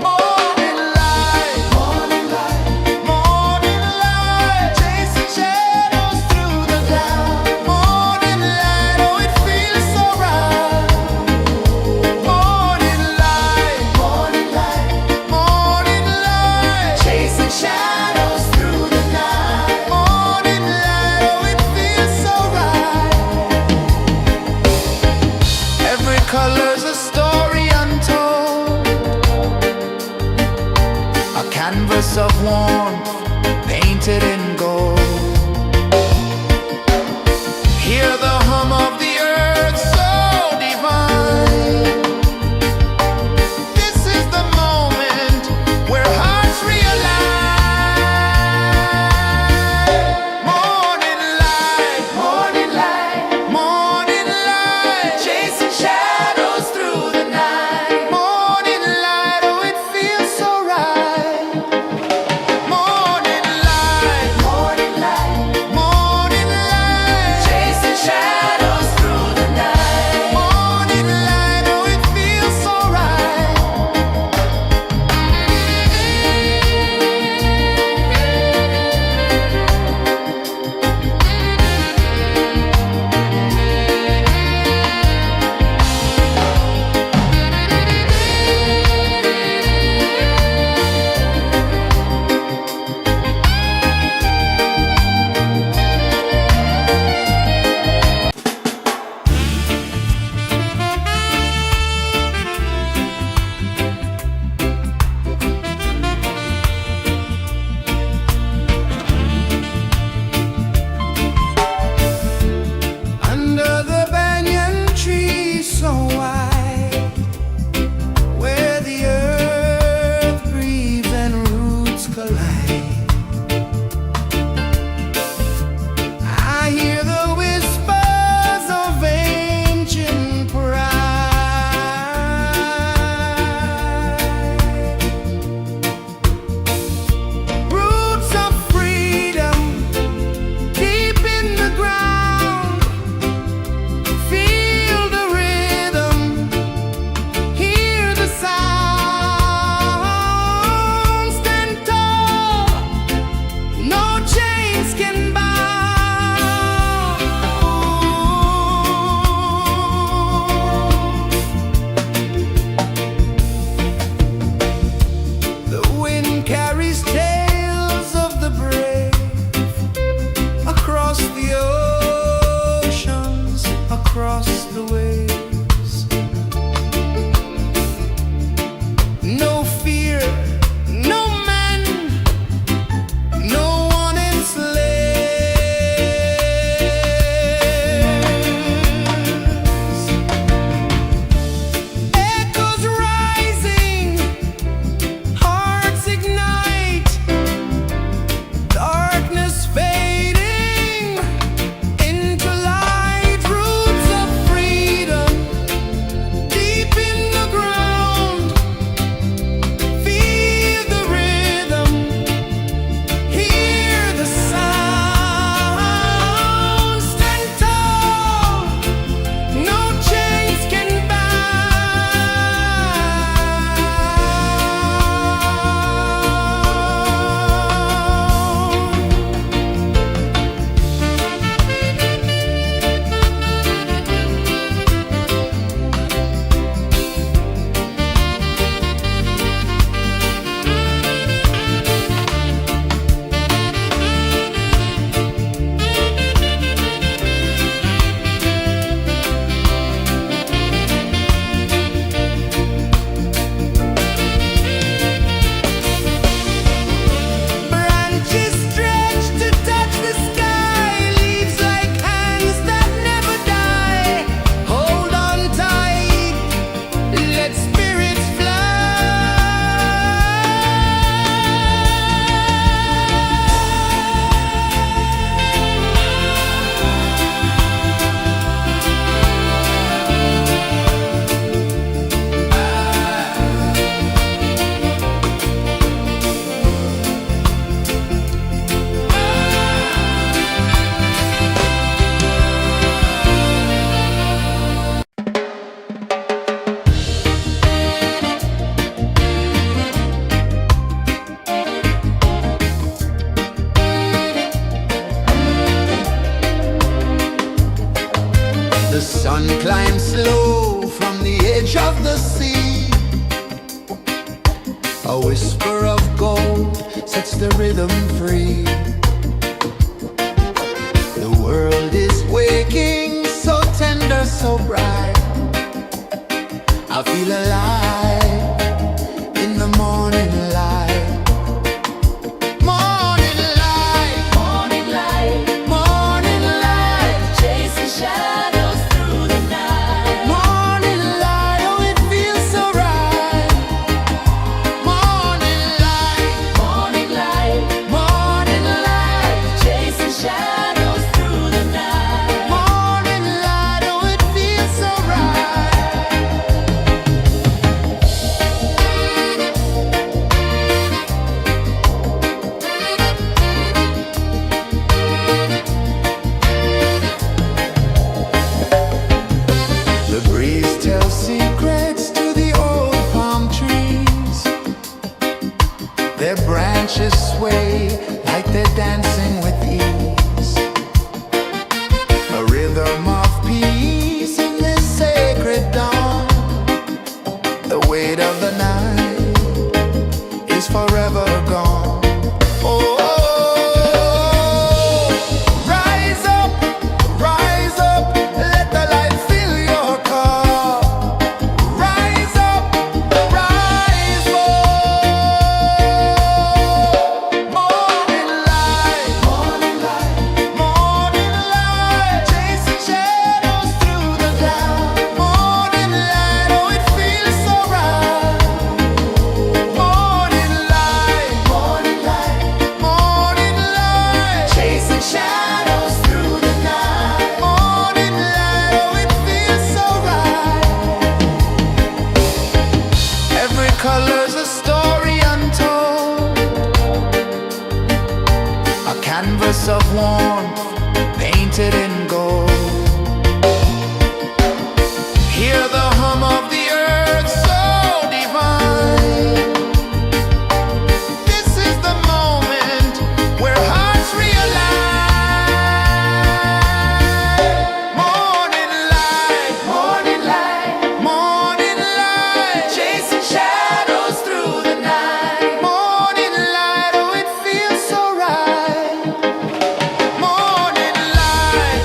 Morning light, morning light, morning light, chasing shadows through the cloud. Morning light, oh, it feels so right. Morning light, morning light, morning light, chasing shadows through the night. Morning light, oh, it feels so right. Every color's a story untold, a canvas of warmth painted in gold. Hear the hum of the earth so divine. This is the moment where hearts realign. Morning light, morning light, morning light, chasing shadows through the night. Morning light, oh, it feels so right. Morning The sun climbs slow from the edge of the sea. A whisper of gold sets the rhythm free. The world is waking, so tender, so bright. I feel alive in the morning light. Morning light, Morning light, morning light, chasing shadows through the night. morning light, oh it feels so right. Morning light, Morning light, morning light, chasing shadows through the night. morning light, oh it feels so right. The breeze tells secrets to the old palm trees. Their branches sway like they're dancing with ease. A rhythm of peace in this sacred dawn. The weight of the night is forever gone. Oh, rise up, let the light fill your cup. Rise up, rise up. Morning light, morning light, morning light, chasing shadows through the cloud. Morning light, oh it feels so right. Morning light, morning light, morning light, chasing shadows through the night. Morning light, oh it feels so right. Every color's a story untold, a canvas of warmth painted in gold. Hear the hum of the earth so divine. This is the moment where hearts realign. Morning light, morning light, morning light, chasing shadows through the night. Morning light, oh it feels so right. Morning light,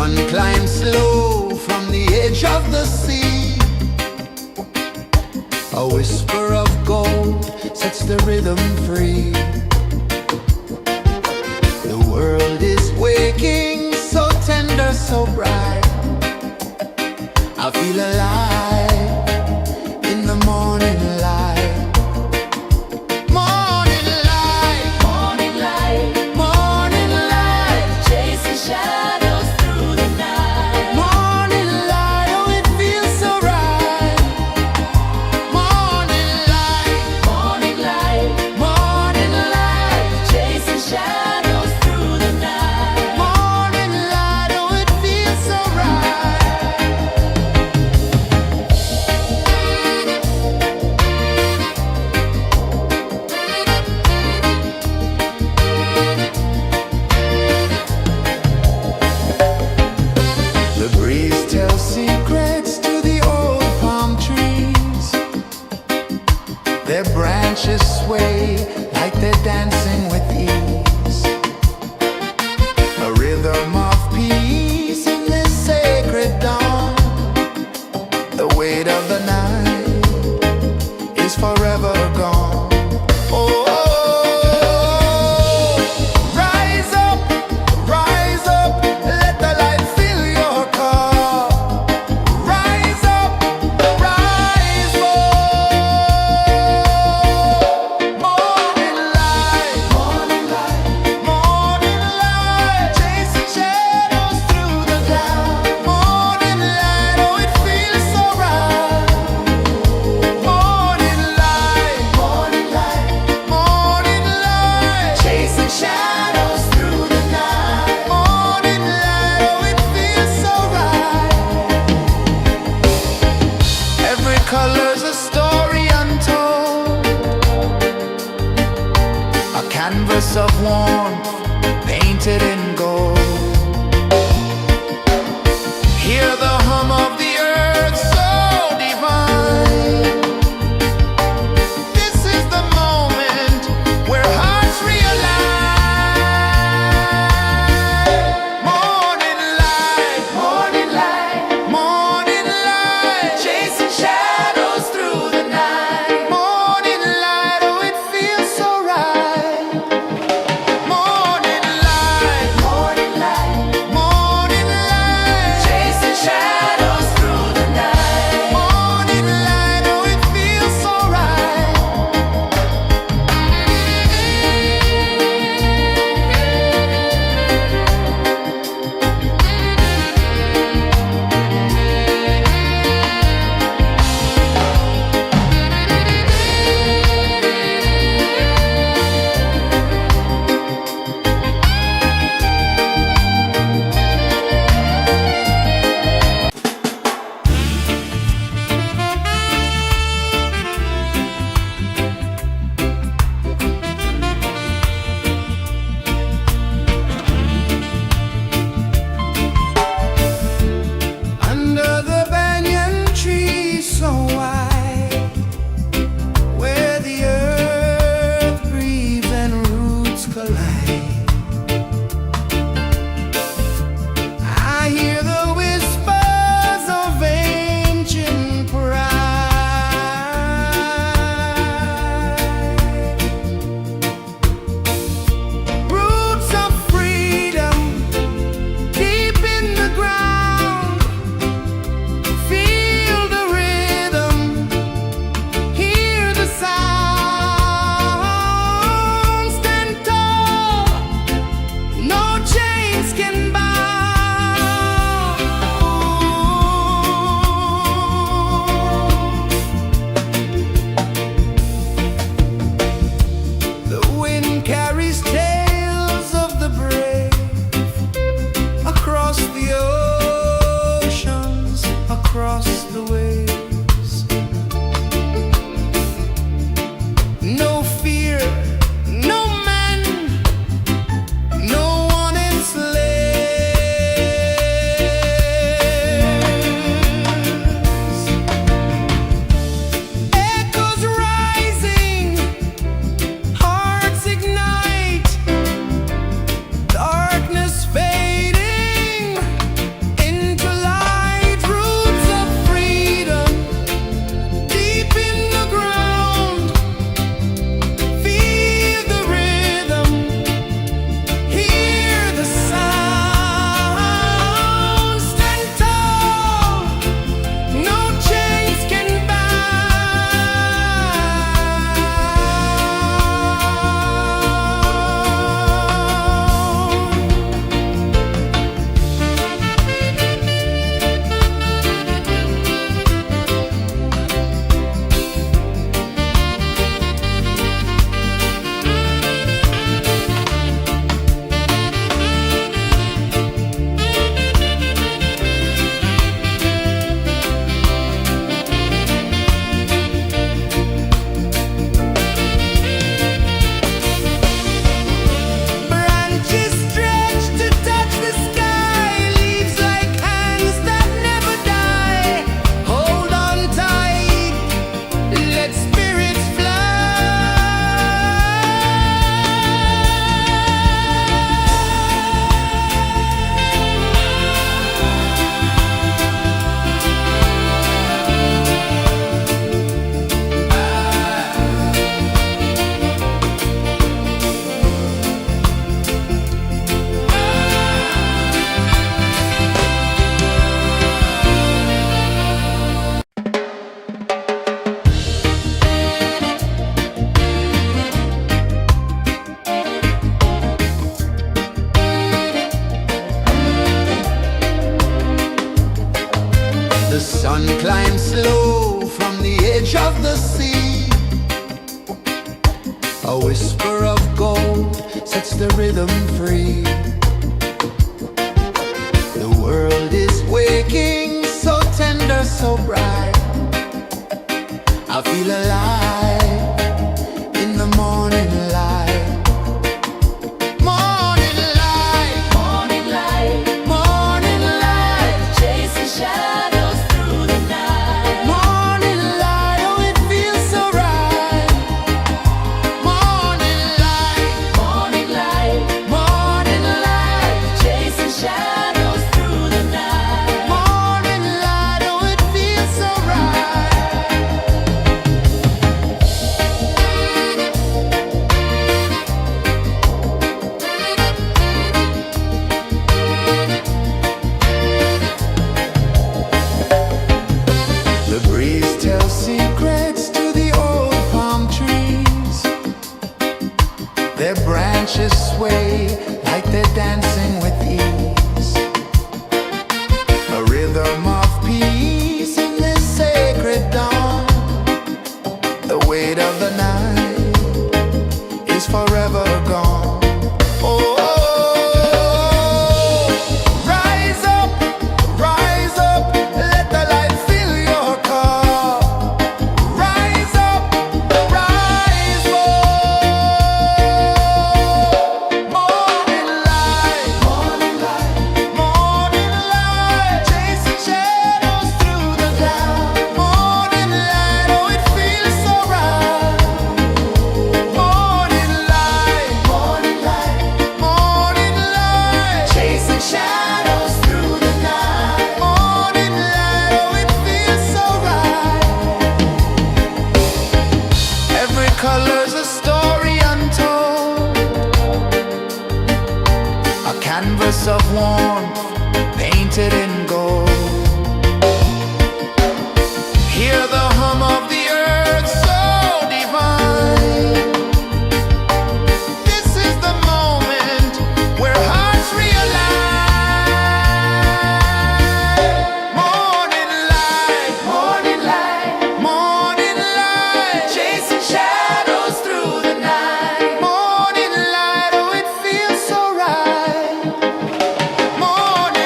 Sun climbs slow from the edge of the sea. A whisper of gold sets the rhythm free. The world is waking, so tender, so bright. I feel alive in the morning light. Morning light, Morning light, morning light, chasing shadows through the night. morning light, oh it feels so right. Morning light, Morning light, morning light, chasing shadows through the night. morning light, oh it feels so right. The breeze tells secrets to the old palm trees. Their branches sway like they're dancing with ease. A rhythm of peace in this sacred dawn. The weight of the night is forever gone. Oh, rise up, let the light fill your cup. Rise up, rise up. Morning light, morning light, morning light, chasing shadows through the cloud. Morning light, oh it feels so right. Morning light, morning light, morning light, chasing shadows through the night. Morning light, oh it feels so right. Every color's a story untold, a canvas of warmth painted in gold. Hear the hum of the earth so divine. This is the moment where hearts realize. Morning light, morning light, morning light, chasing shadows through the night. Morning light, oh it feels so right. Morning light, the rhythm free. The world is waking, so tender, so bright. I feel alive in the morning light. Morning light, Morning light, morning light, chasing shadows through the night. morning light. Oh, it feels so right. Morning light, Morning light, morning light, chasing shadows through the night. morning light. Oh, it feels so right. The breeze tells secrets to the old palm trees. Their branches sway like they're dancing with ease. A rhythm of peace in this sacred dawn. The weight of the night is forever gone. Oh, rise up, let the light fill your cup. Rise up, rise more. Morning light, morning light, chasing shadows through the cloud. Morning light, oh, it feels so right. Morning light, morning light, chasing shadows through the night. Morning light, oh, it feels so right. Every color's a story untold, a canvas of warmth painted in gold. Hear the hum of the earth so divine. This is the moment where hearts realign. Morning light, morning light, chasing shadows through the night. Morning light, oh, it feels so right. Morning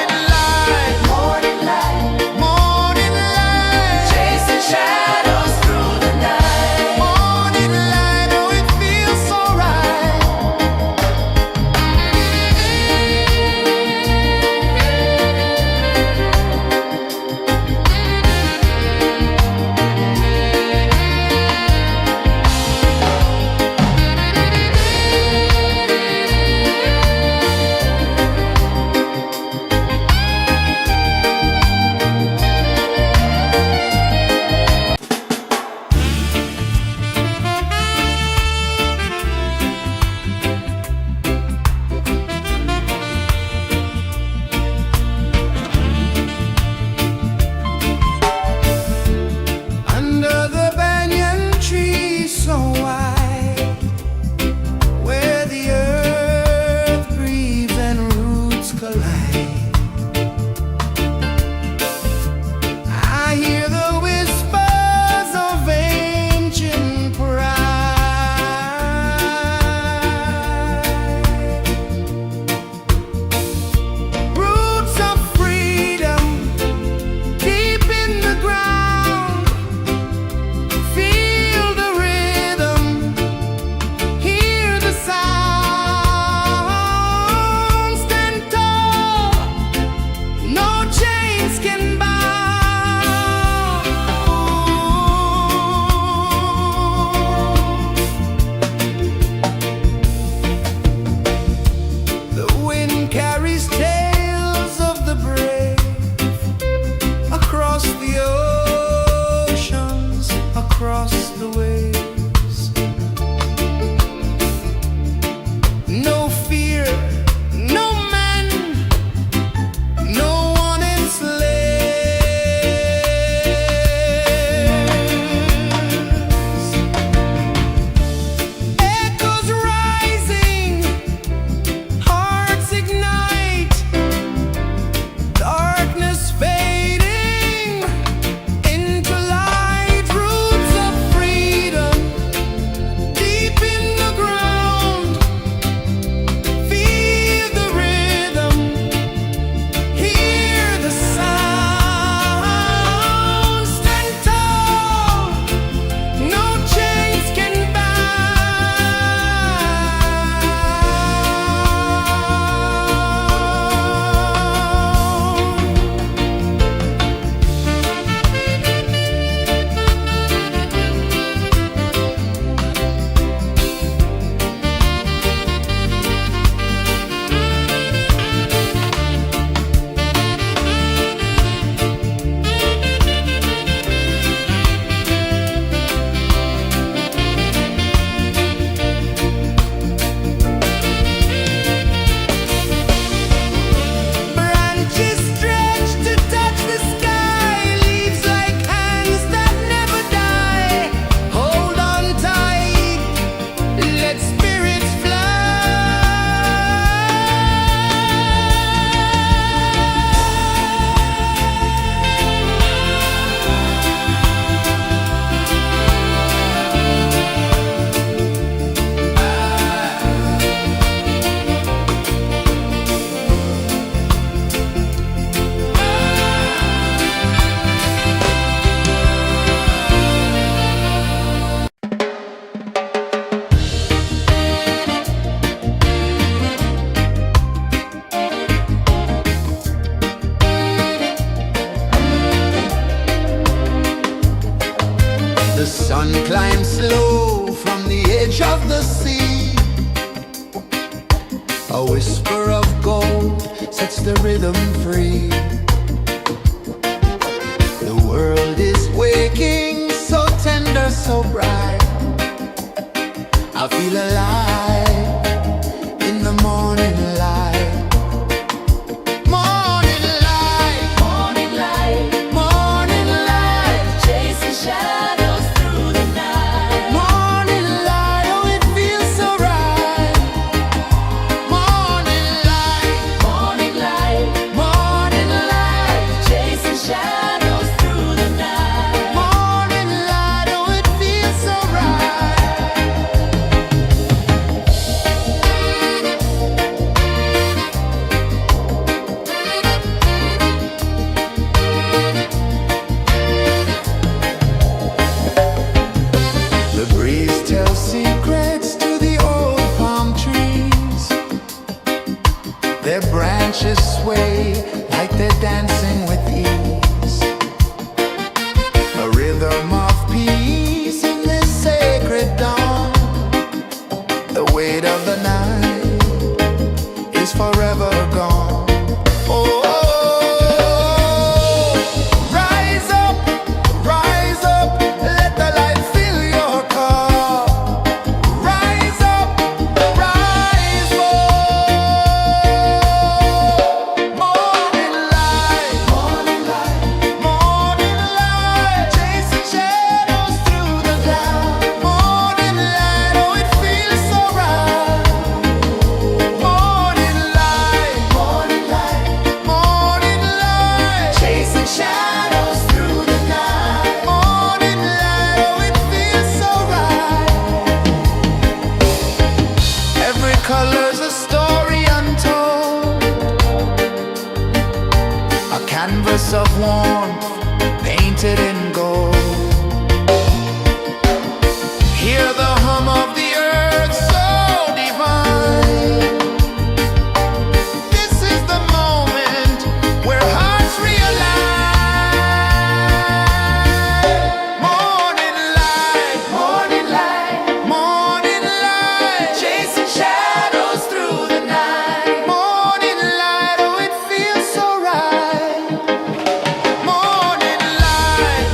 sun climbs slow from the edge of the sea. A whisper of gold sets the rhythm free. The world is waking, so tender, so bright. I feel alive in the morning light. Morning light, Morning light, morning light, chasing shadows through the night. morning light, oh it feels so right. Morning light, Morning light, morning light, chasing shadows through the night. morning light, oh it feels so right. The breeze tells secrets to the old palm trees. Their branches sway like they're dancing with ease. A rhythm of peace in this sacred dawn. The weight of the night is forever gone. Oh, rise up, let the light fill your cup. Rise up, rise up. Morning light, morning light, morning light, chasing shadows through the cloud. Morning light, oh it feels so right. Morning light, morning light, morning light, chasing shadows through the night. Morning light, oh it feels so right. Every color's a story untold, a canvas of warmth painted in gold. Hear the hum of the earth so divine. This is the moment where hearts realign. Morning light, morning light, morning light, chasing shadows through the night. Morning light, oh it feels so right. Morning light,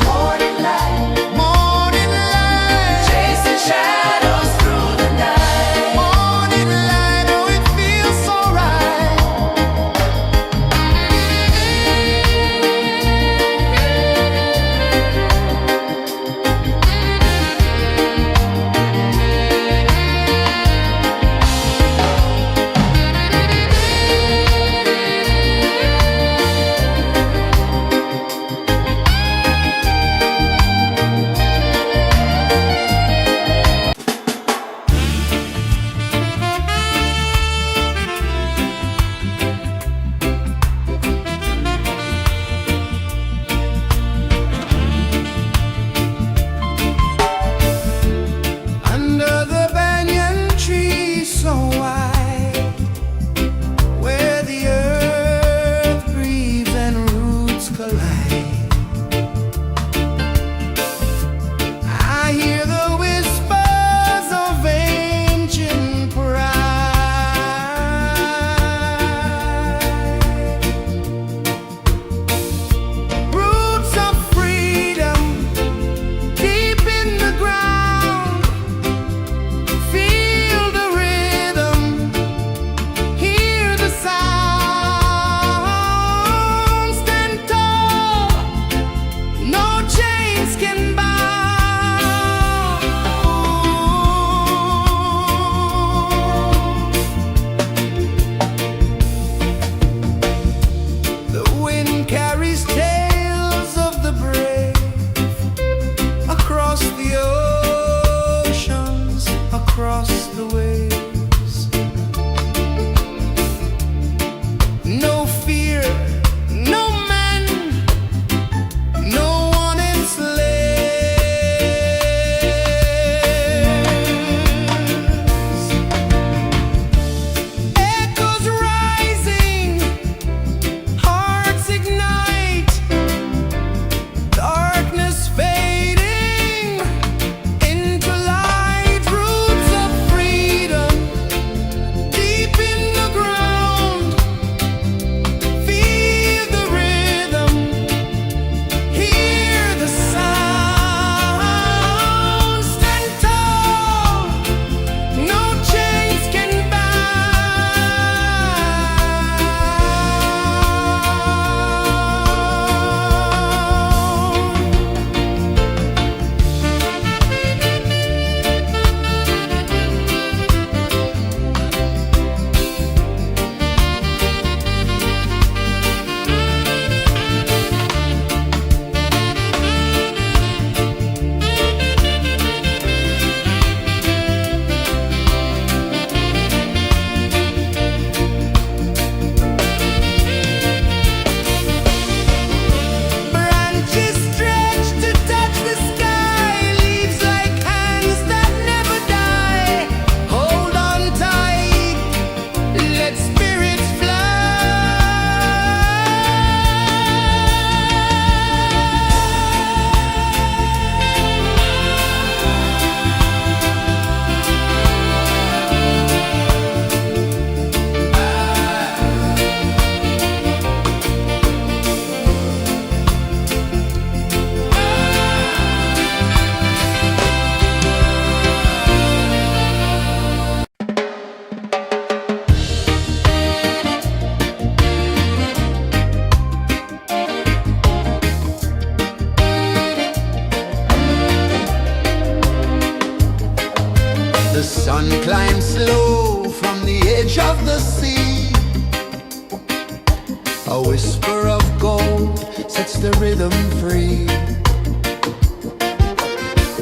whisper of gold sets the rhythm free.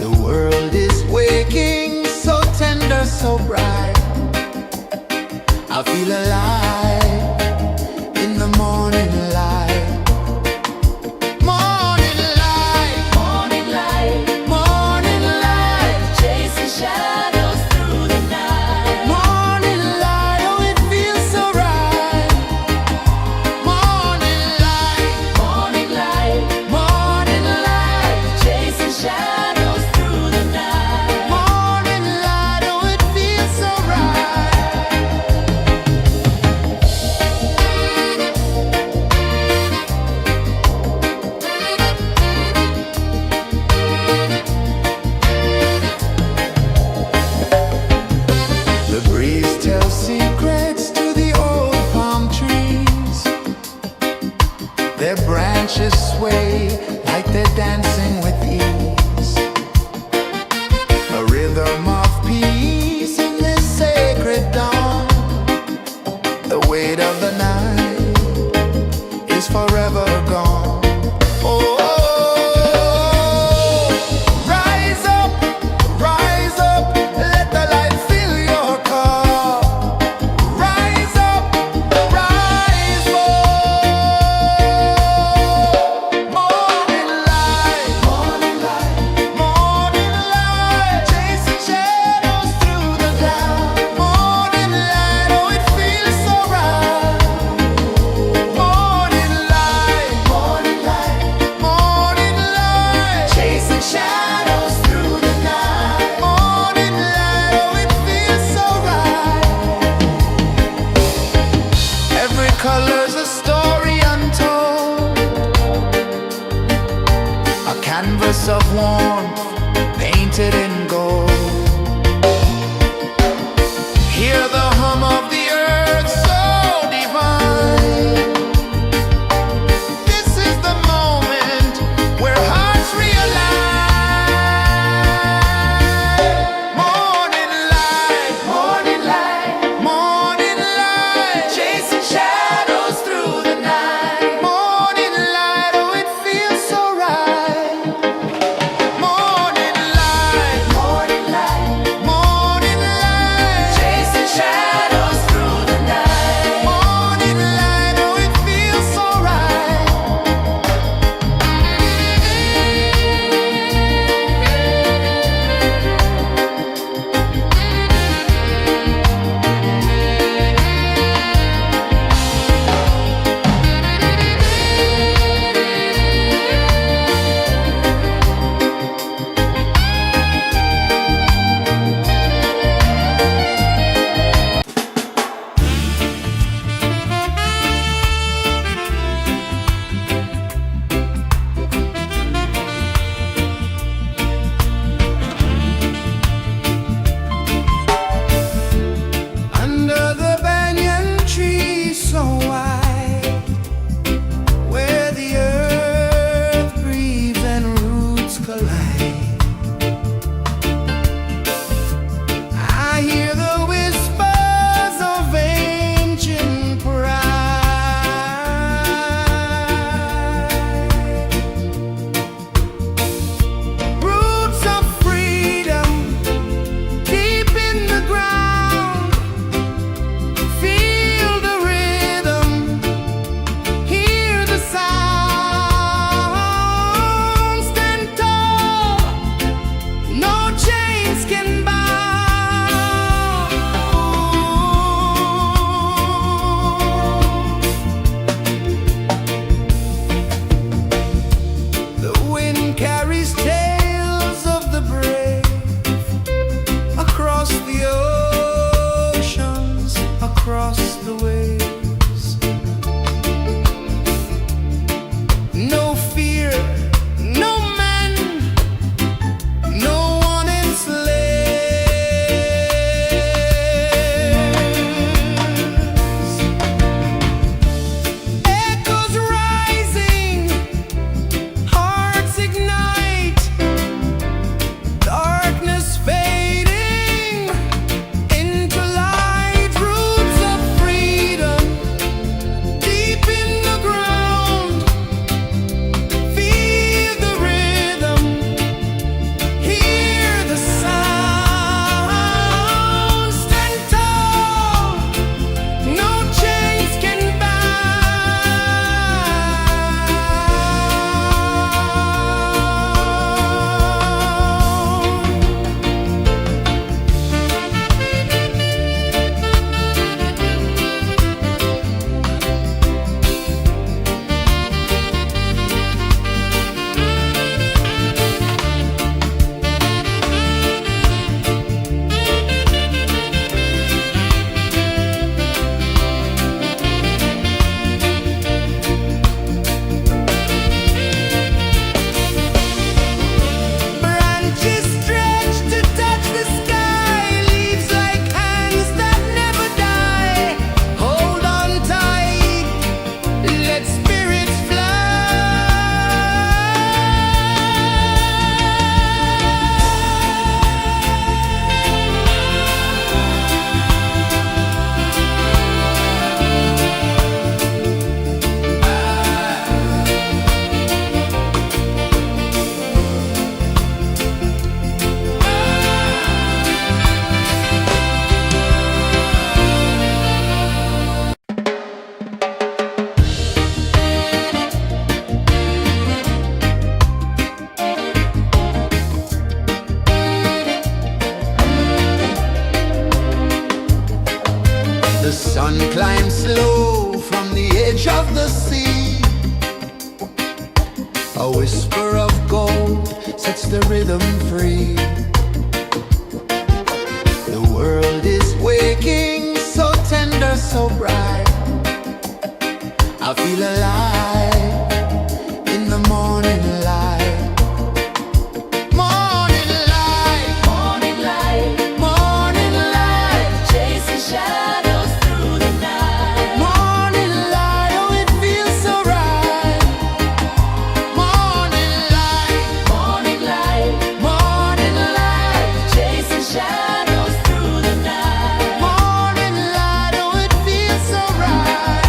The world is waking, so tender, so bright. I feel alive in the morning light. Morning light, Morning light, morning light, chasing shadows through the night. morning light, oh it feels so right. Morning light, Morning light, morning light, chasing shadows through the night. morning light, oh it feels so right. The breeze tells secrets to the old palm trees. Their branches sway like they're dancing with ease. A rhythm of peace in this sacred dawn. The weight of the night is forever gone. Oh, rise up, let the light fill your cup. Rise up, rise up. Morning light, morning light, morning light, chasing shadows through the cloud. Morning light, oh it feels so right. Morning light, morning light, morning light, chasing shadows through the night. Morning light, oh it feels so right. Every color's a story untold, a canvas of warmth painted in gold. Hear the hum of the earth so divine. This is the moment where hearts realign. Morning light, morning light, morning light, chasing shadows through the night. Morning light, oh it feels so right. Morning light, morning low from the edge of the sea. A whisper of gold sets the rhythm free. The world is waking, so tender, so bright. I feel alive in the morning light. Morning light, Morning light, morning light, chasing shadows through the night. morning light, oh it feels so right. Morning light, Morning light, morning light, chasing shadows through the night. morning light, oh it feels so right.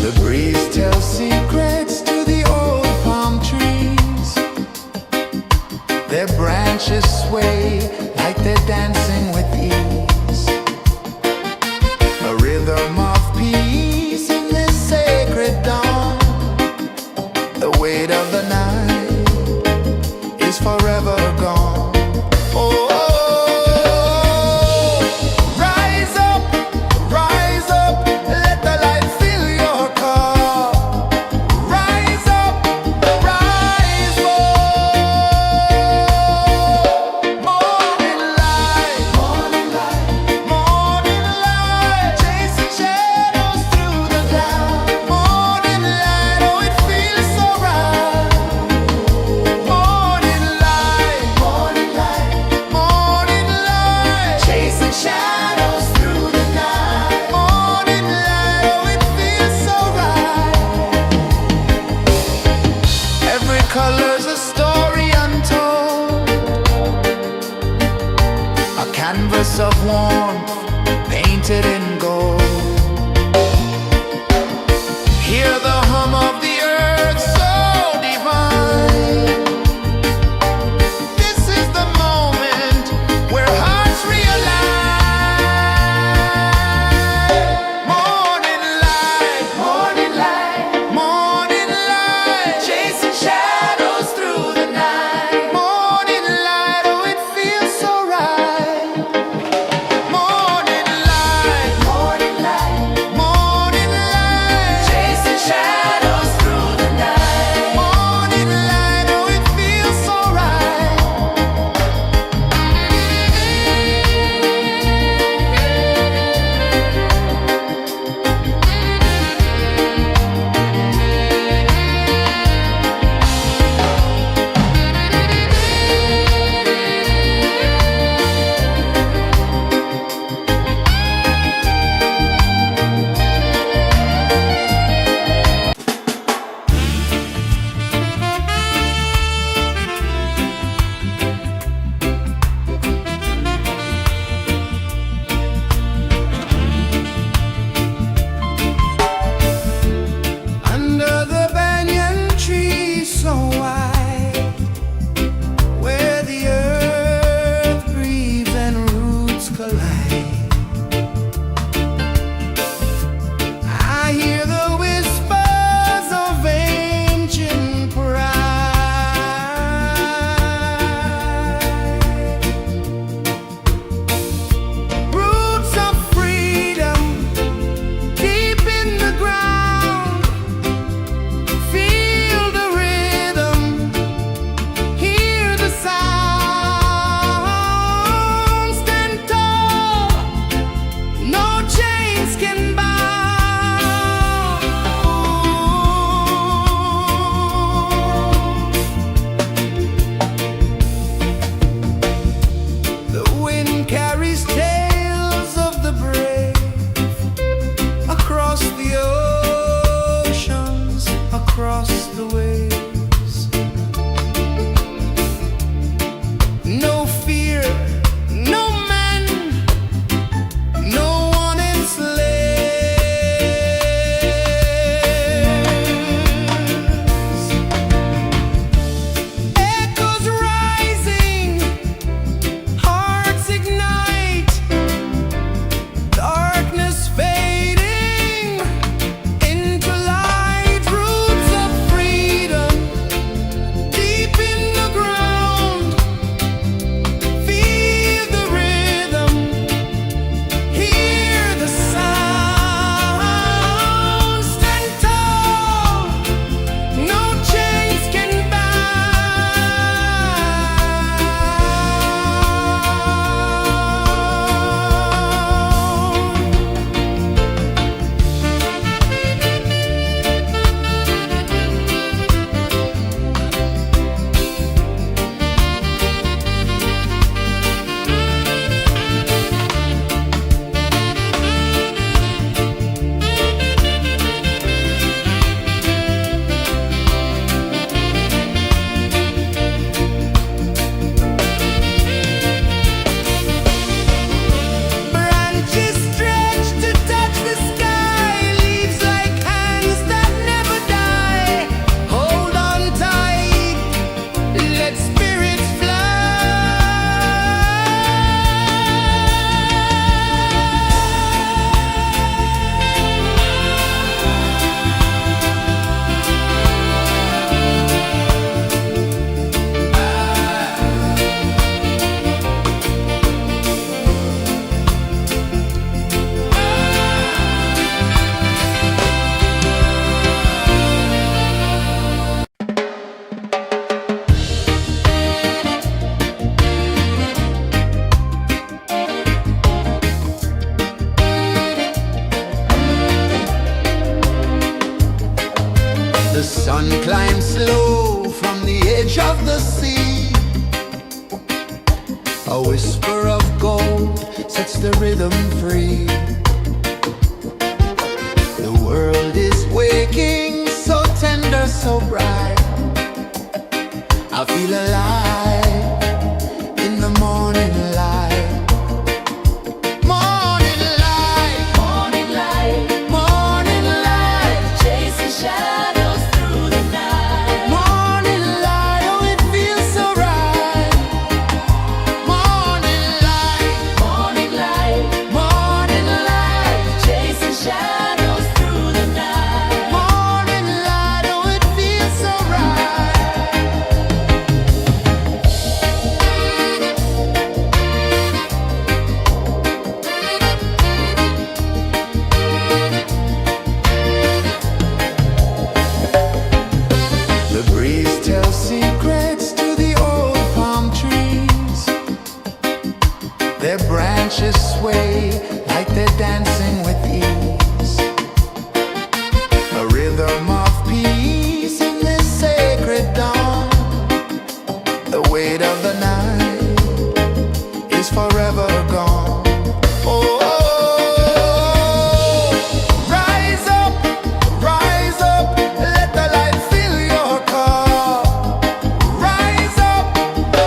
The breeze tells secrets to the old palm trees. Their branches sway like they're dancing with ease. A rhythm of peace in this sacred dawn. The weight of the night is forever gone. Oh, rise up, let the light fill your cup. Rise up, rise up. Morning light, morning light, morning light, chasing shadows through the cloud. Morning light, oh it feels so right. Morning light, morning light, morning light, chasing shadows through the night. Morning light, oh it feels so right. Every color's a story untold, a canvas of warmth painted in gold. Hear the hum of the earth so divine. This is the moment where hearts realign. Morning light, morning light, morning light, chasing shadows through the night. Morning light, oh it feels so right. Morning light, morning light, morning light, chasing shadows. The sun climbs slow from the edge of the sea. A whisper of gold sets the rhythm free. The world is waking, so tender, so bright. I feel alive in the morning light. Morning light, Morning light, morning light, chasing shadows through the night. morning light, oh it feels so right. Morning light, Morning light, morning light, chasing shadows through the night. morning light, oh it feels so right. The breeze tells secrets to the old palm trees. Their branches sway like they're dancing with ease. A rhythm of peace in this sacred dawn. The weight of the night is forever gone. Oh, rise up, let the light fill your car. Rise up,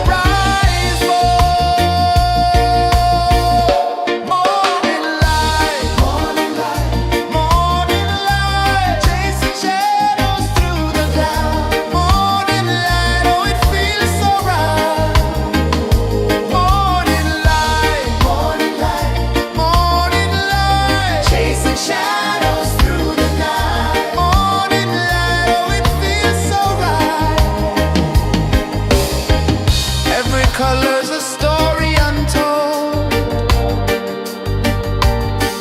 rise up. Morning light, morning light, morning light, chasing shadows through the cloud. Morning light, oh it feels so right. Morning light, morning light, morning light, chasing shadows through the night. Morning light, oh it feels so right. Every color's a story untold,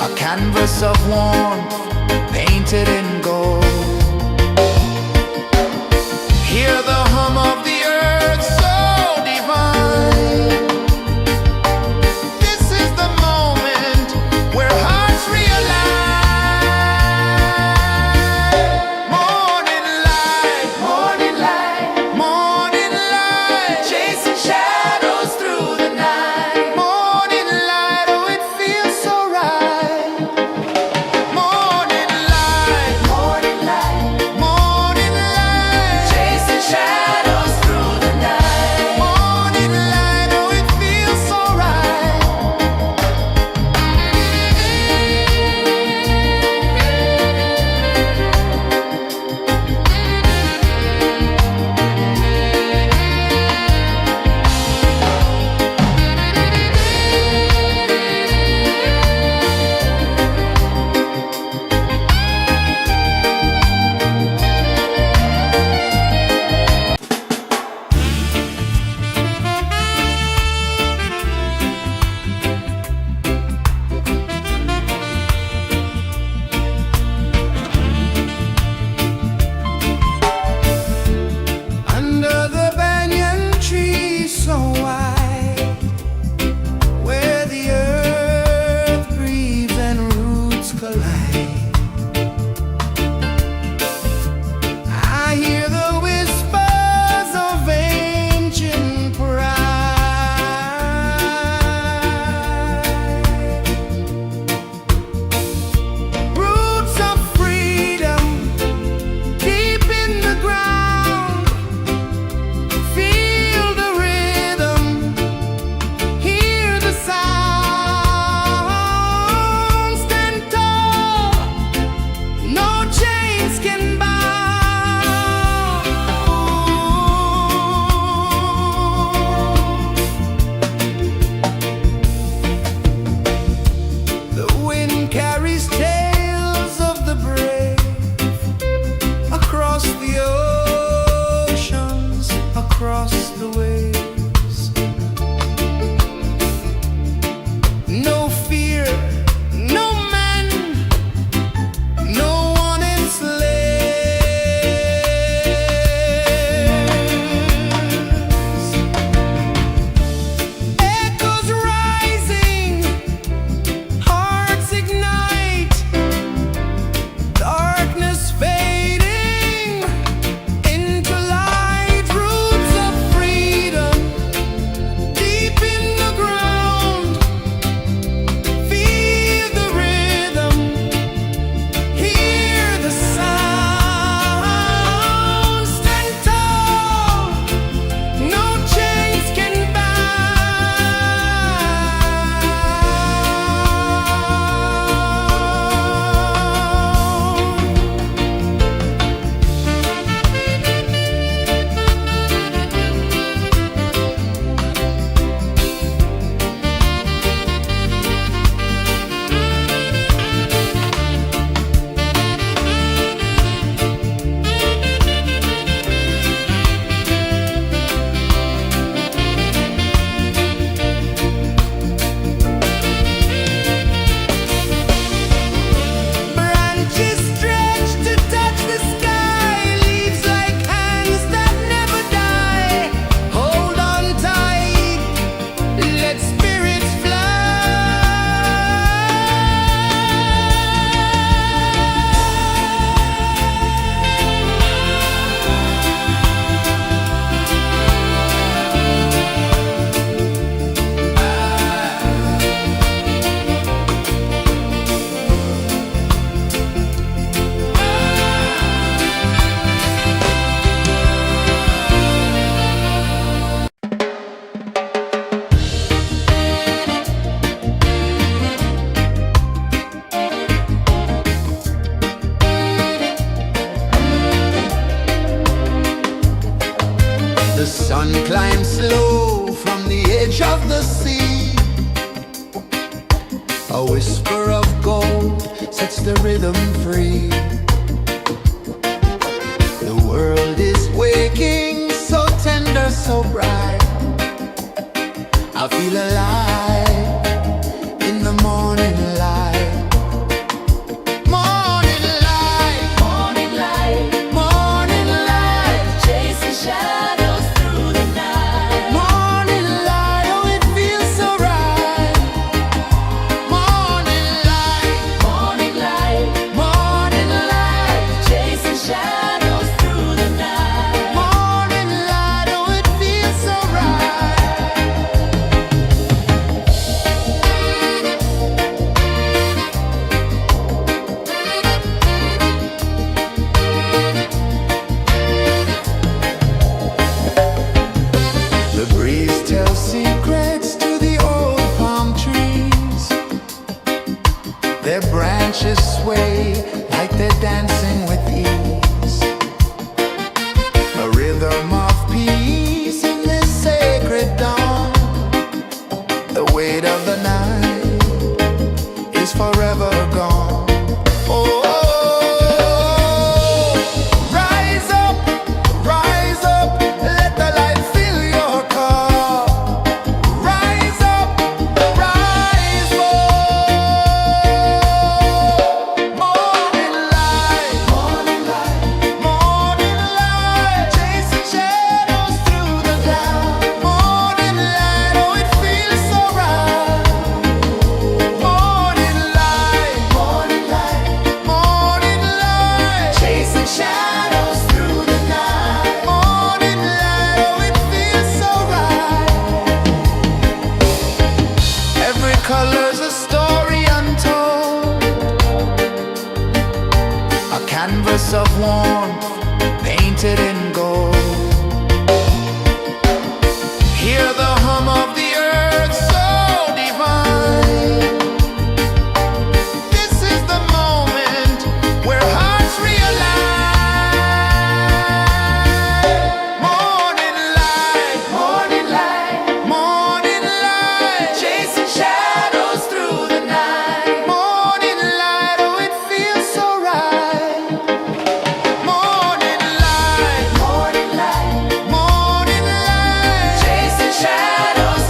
a canvas of warmth painted in gold. Hear the hum of the earth so divine. This is the moment where hearts realign. Morning light, morning light, morning light, chasing shadows through the night. Morning light, oh it feels so right. Morning sun climbs slow from the edge of the sea. A whisper of gold sets the rhythm free. The world is waking, so tender, so bright. I feel alive in the morning light. Morning light, Morning light, morning light, chasing shadows through the night. morning light, oh it feels so right. Morning light, Morning light, morning light, chasing shadows through the night. morning light, oh it feels so right. The breeze tells secrets to the old palm trees. Their branches sway like they're dancing with ease. A rhythm of peace in this sacred dawn. The weight of the night is forever gone. Oh, rise up, let the light fill your cup. Rise up, rise up. Morning light, morning light, morning light, chasing shadows through the cloud. Morning light, oh it feels so right. Morning light, morning light, morning light, chasing shadows through the night. Morning light, oh it feels so right. Every color's a story untold, a canvas of warmth painted in gold. Hear the hum of the earth so divine. This is the moment where hearts realign. Morning light, morning light, morning light, chasing shadows through the night. Morning light, oh it feels so right. Morning light, morning light, morning light, chasing shadows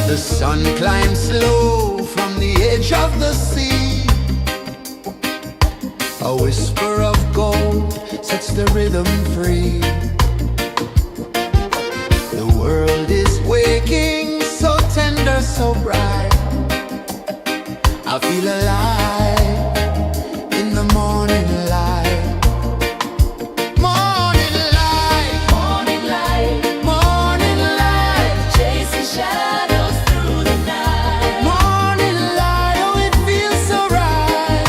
The sun climbs slow from the edge of the sea. A whisper of gold sets the rhythm free. The world is waking, so tender, so bright. I feel alive in the morning light. Morning light, Morning light, morning light, chasing shadows through the night. morning light, oh it feels so right.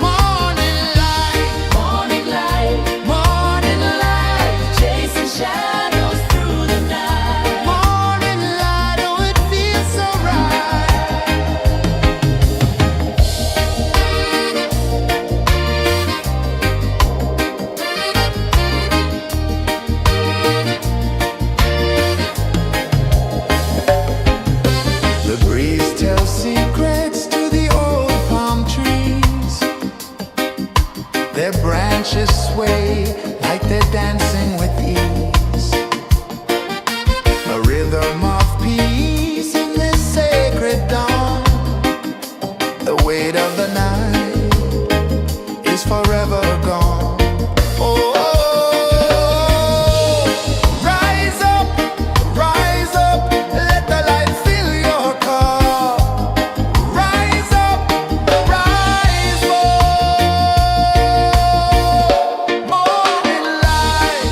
Morning light, Morning light, morning light, chasing shadows through the night. morning light, oh it feels so right. The breeze tells secrets to the old palm trees. Their branches sway like they're dancing with ease. A rhythm of peace in this sacred dawn. The weight of the night is forever gone. Oh, rise up, let the light fill your cup. Rise up, rise up. Morning light,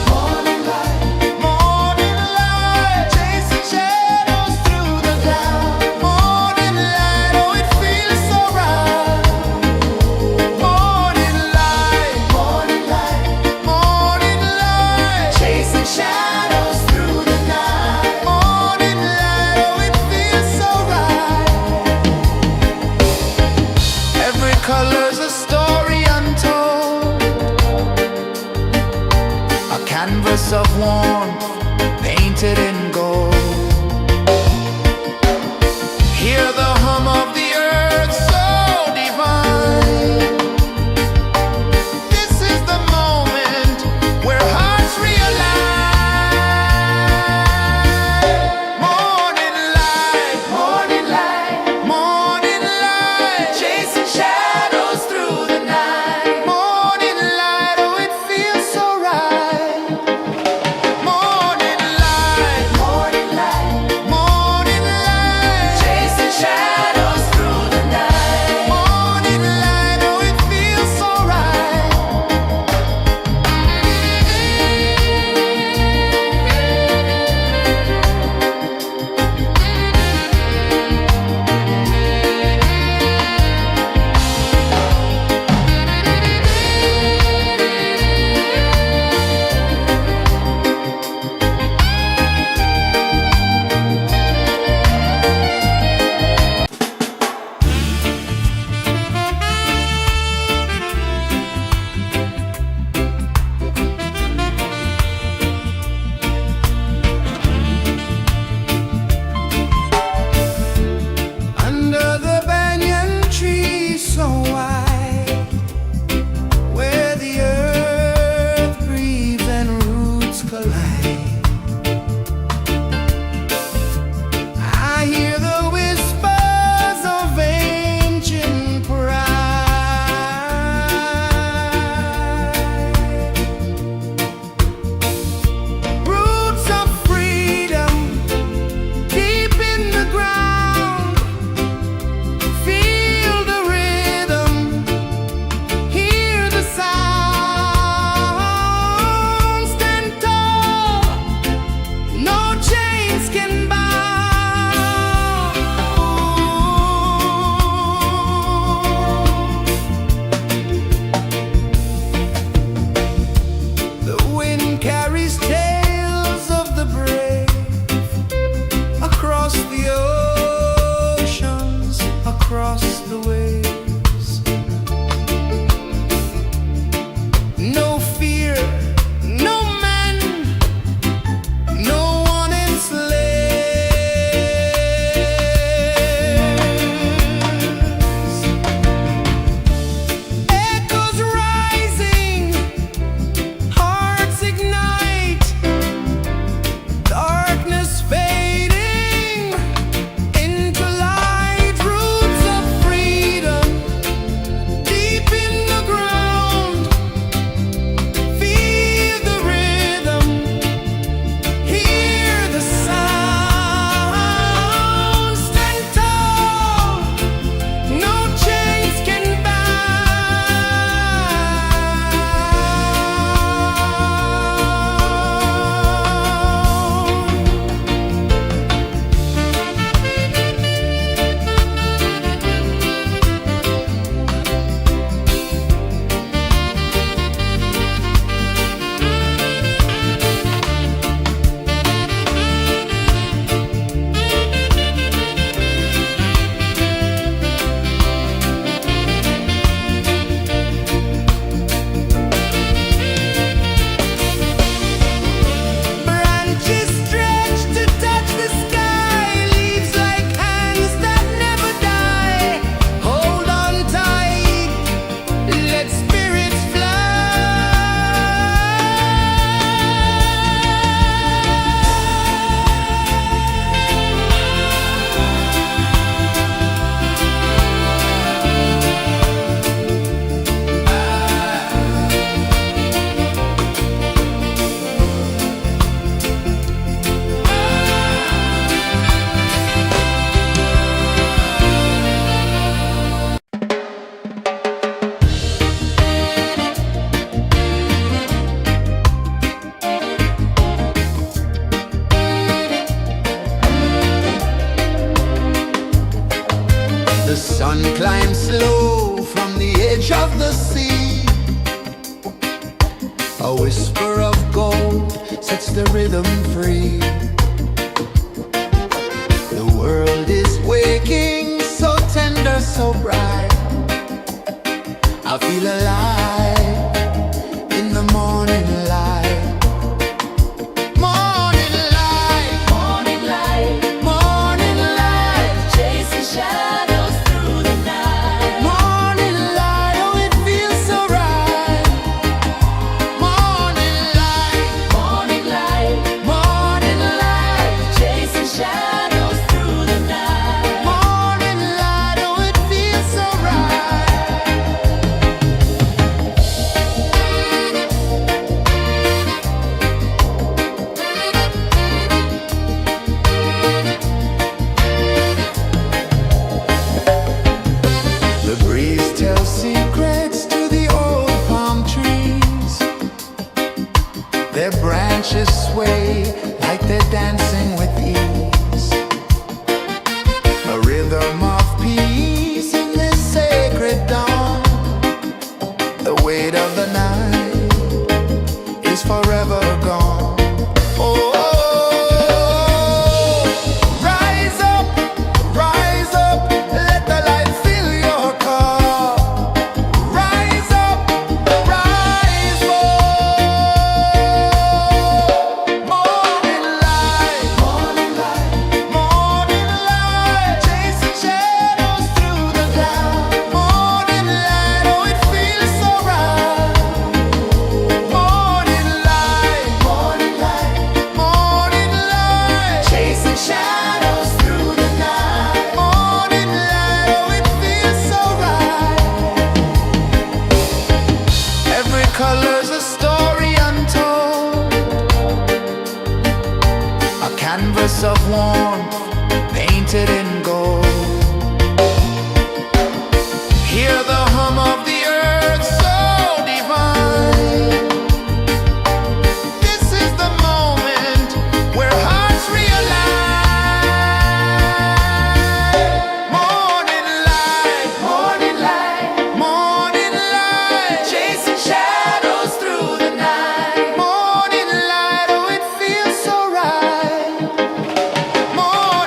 morning light, chasing shadows through the cloud. Morning light, oh it feels so right. Morning light, chasing shadows through the night. Morning light, oh it feels so right. Every color's a story untold, a canvas of warmth painted in gold. Hear the hum of the earth so divine. This is the moment where hearts realign. Morning light, morning light, chasing shadows through the night. Morning light, oh it feels so right. Morning light, sun climbs slow from the edge of the sea. A whisper of gold sets the rhythm free. The world is waking, so tender, so bright. I feel alive in the morning light. Morning light, Morning light, morning light, chasing shadows through the night. morning light, oh it feels so right. Morning light, Morning light, morning light, chasing shadows through the night. morning light, oh it feels so right. The breeze tells secrets to the old palm trees. Their branches sway like they're dancing with ease. A rhythm of peace in this sacred dawn. The weight of the night is forever gone. Oh, rise up, let the light fill your cup. Rise up, rise up. Morning light, morning light, morning light, chasing shadows through the cloud. Morning light, oh it feels so right. Morning light, morning light, morning light, chasing shadows through the night. Morning light, oh it feels so right. Every color's a story untold, a canvas of warmth painted in gold. Hear the hum of the earth so divine. This is the moment where hearts realign. Morning light, morning light, morning light, chasing shadows through the night. Morning light, oh it feels so right. Morning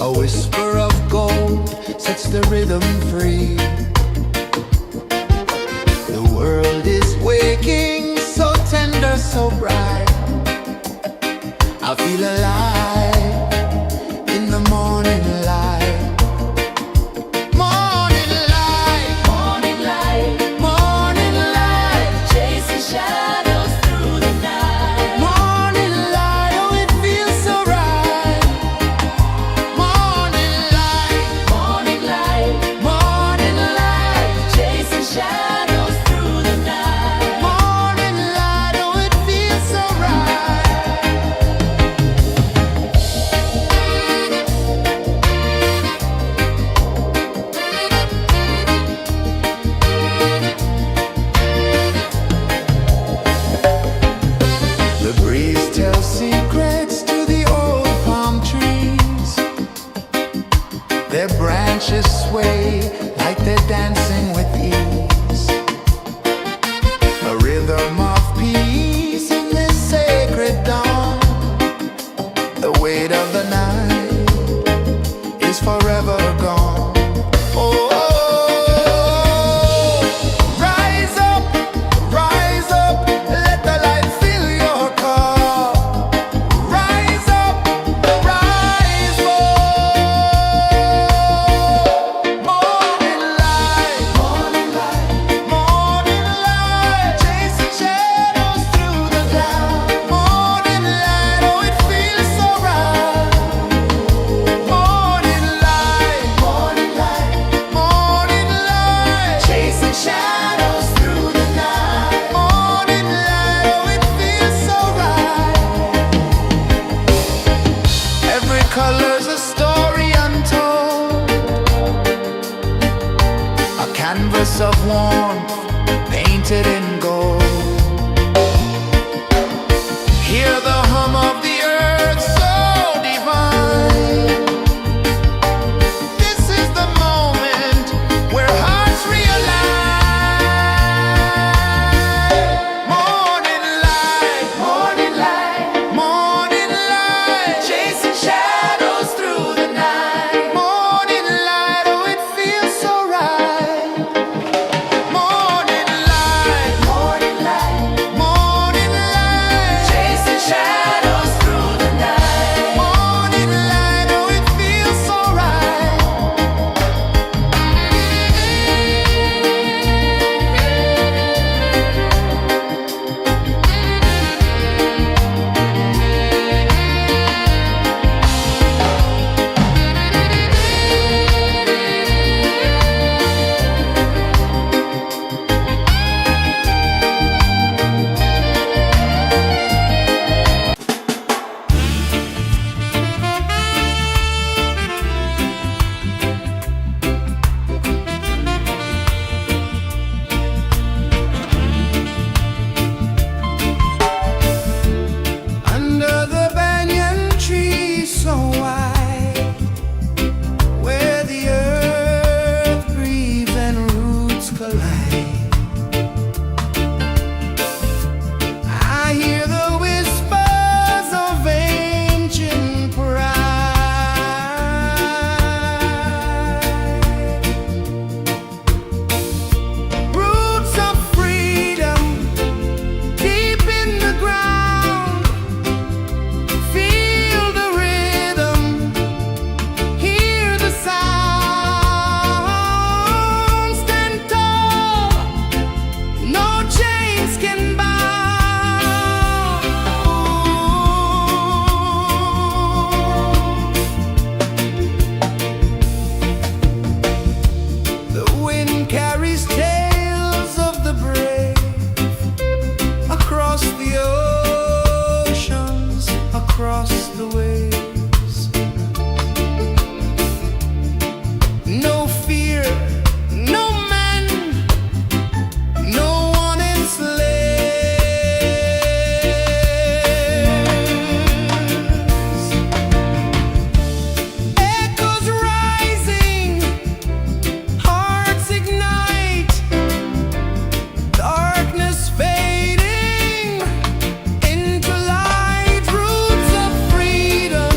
A whisper of gold sets the rhythm free. The world is waking, so tender, so bright. I feel alive in the morning light. Morning light, Morning light, morning light, chasing shadows through the night. morning light, oh it feels so right. Morning light, Morning light, morning light, chasing shadows through the night. morning light, oh it feels so right. The breeze tells secrets to the old palm trees. Their branches sway like they're dancing with ease. A rhythm of peace in this sacred dawn. The weight of the night is forever gone. Oh, rise up, let the light fill your cup. Rise up, rise up. Morning light, morning light, morning light, chasing shadows through the cloud. Morning light, oh it feels so right. Morning light, morning light, morning light, chasing shadows through the night. Morning light, oh it feels so right. Every color's a story untold, a canvas of warmth painted in gold. Hear the hum of the earth so divine. This is the moment where hearts realign. Morning light, morning light, morning light, chasing shadows through the night. Morning light, oh it feels so right. Morning light, morning light, morning light, chasing shadows through the night. Morning light, oh it feels so right. Under the banyan tree so wide, where the earth breathes and roots collide, I hear the whispers of ancient pride. Roots of freedom deep in the ground. Feel the rhythm, hear the sound. Stand tall, no chains can bound. The wind carries tales of the brave across the oceans, across the waves. No fear, no man, no one enslaves. Echoes rising, hearts ignite, darkness fading into light. Roots of freedom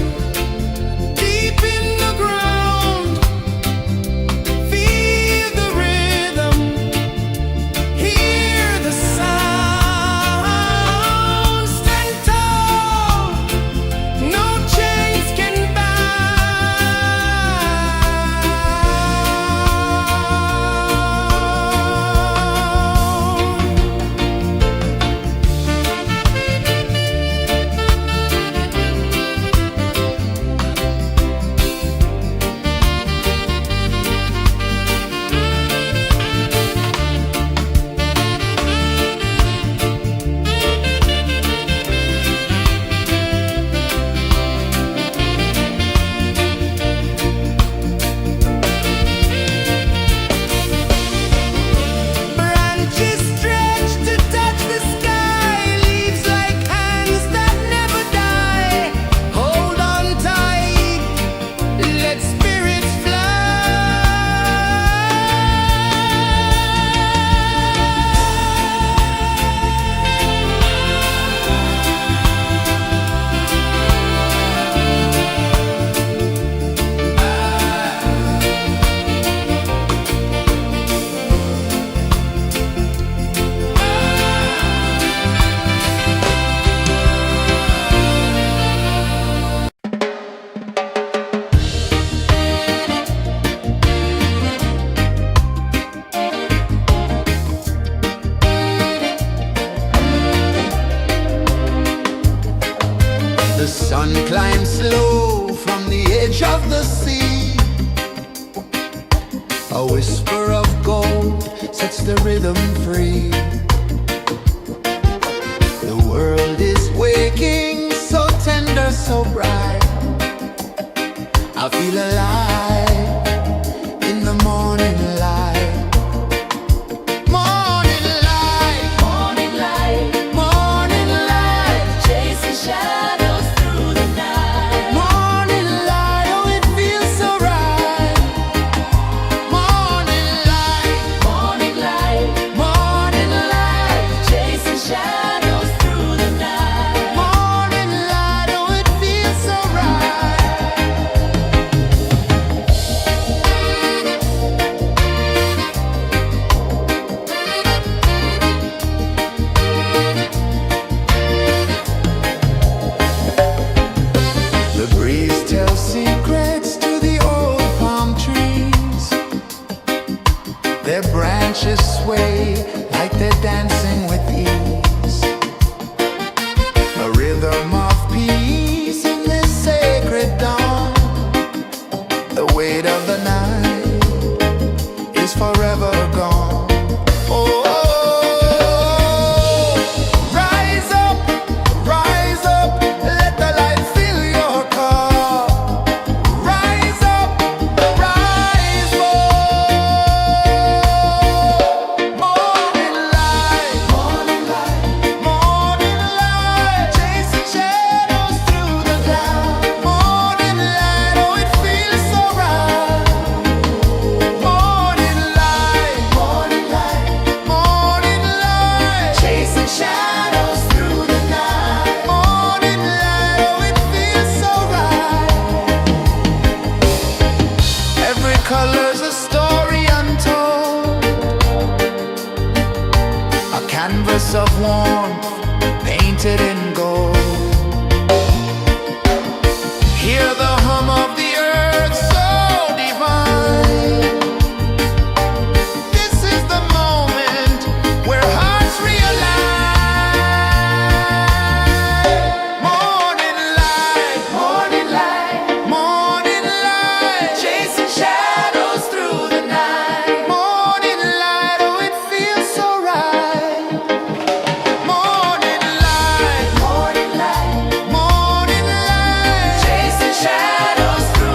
climb slow from the edge of the sea. A whisper of gold sets the rhythm free. The world is waking, so tender, so bright. I feel alive in the morning light. Morning light, Morning light, morning light, chasing shadows through the night. morning light, oh it feels so right. Morning light, Morning light, morning light, chasing shadows through the night. morning light, oh it feels so right. The breeze tells secrets to the old palm trees. Their branches sway like they're dancing with ease. A rhythm of peace in this sacred dawn. The weight of the night is forever gone. Oh, rise up, let the light fill your cup. Rise up, rise up. Morning light, morning light, chasing shadows through the cloud. Morning light, oh it feels so right. Morning light, morning light, chasing shadows through the night. Morning light, oh it feels so right. Every color's a story untold, a canvas of warmth painted in gold. Hear the hum of the earth so divine. This is the moment where hearts realign. Morning light, morning light, chasing shadows through the night. Morning light, oh it feels so right. Morning light, chasing shadows through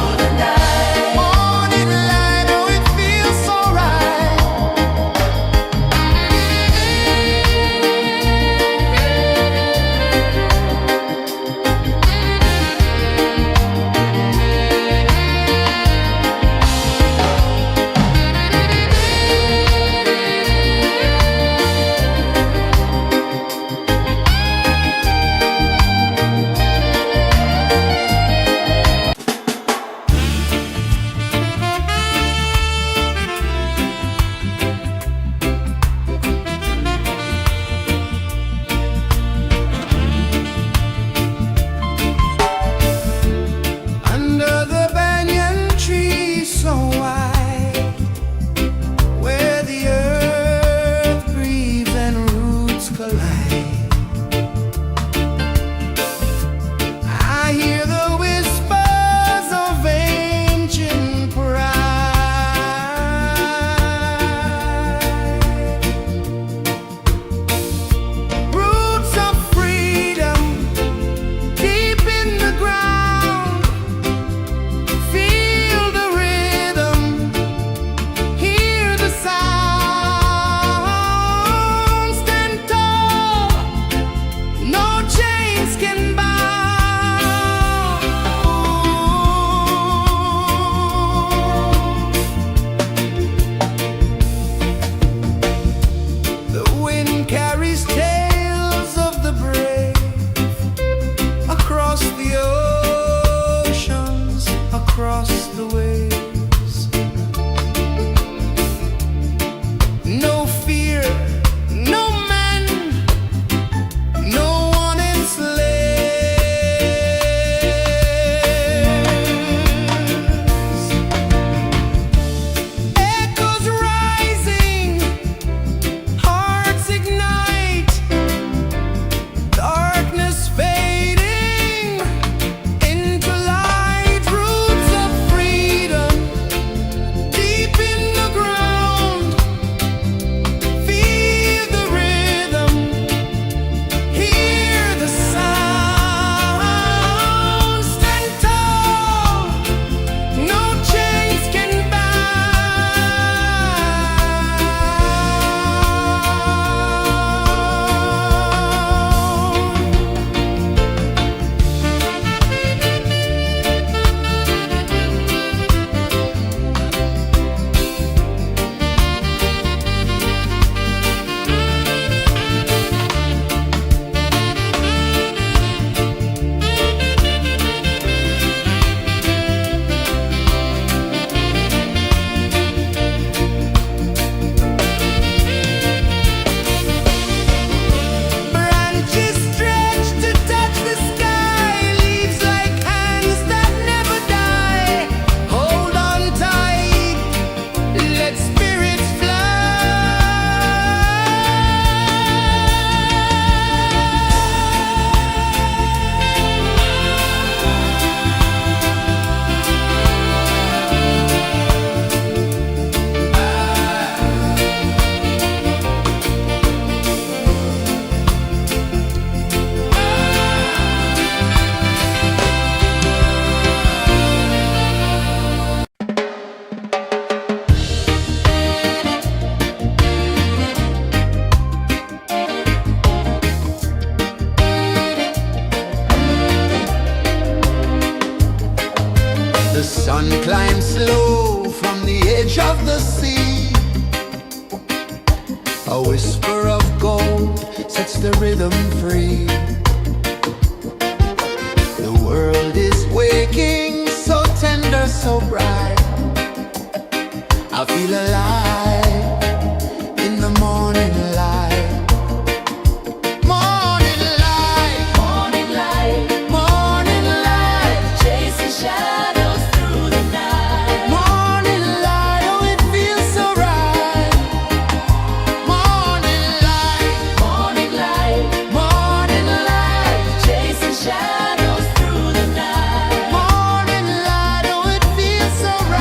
The sun climbs slow from the edge of the sea. A whisper of gold sets the rhythm free. The world is waking, so tender, so bright. I feel alive in the morning light. Morning light, Morning light, morning light, chasing shadows through the night. morning light, oh it feels so right. Morning light, Morning light, morning light, chasing shadows through the night. morning light, oh it feels so right.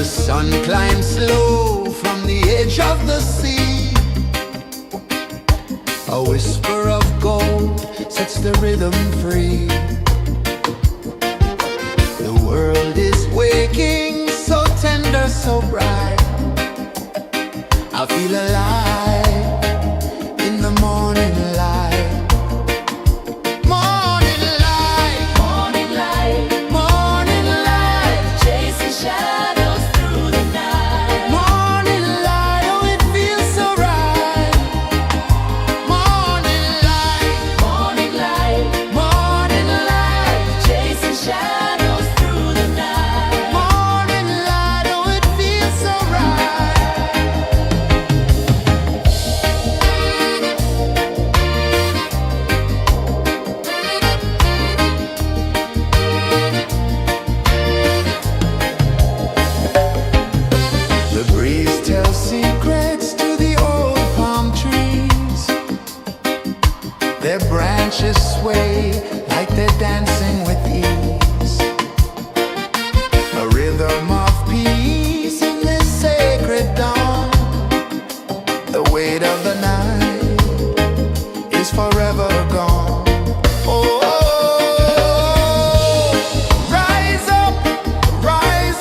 The sun climbs slow from the edge of the sea. A whisper of gold sets the rhythm free. The world is waking, so tender, so bright. I feel alive in the morning light. Morning light, Morning light, morning light, chasing shadows through the night. morning light, oh it feels so right. Morning light, Morning light, morning light, chasing shadows through the night. morning light, oh it feels so right. The breeze tells secrets to the old palm trees. Their branches sway like they're dancing with ease. A rhythm of peace in this sacred dawn. The weight of the night is forever gone. Oh, rise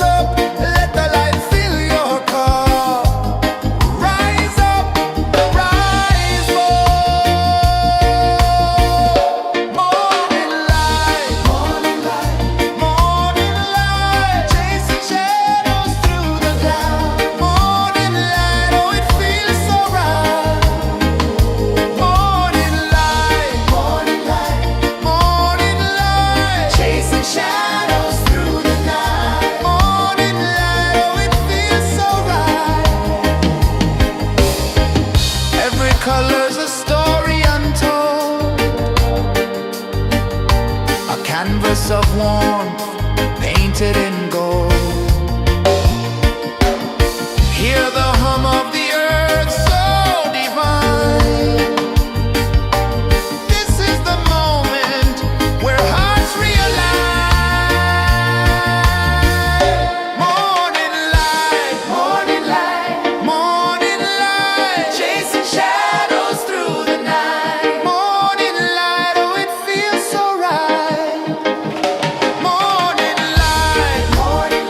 up, let the light fill your cup. Rise up, rise up. Morning light, morning light, morning light, chasing shadows through the cloud. Morning light, oh it feels so right. Morning light, morning light, morning light, chasing shadows through the night. Morning light, oh it feels so right. Every color's a story untold, a canvas of warmth painted in gold. Hear the hum of the earth so divine. This is the moment where hearts realign. Morning light, morning light, morning light, chasing shadows through the night. Morning light, oh it feels so right. Morning light, morning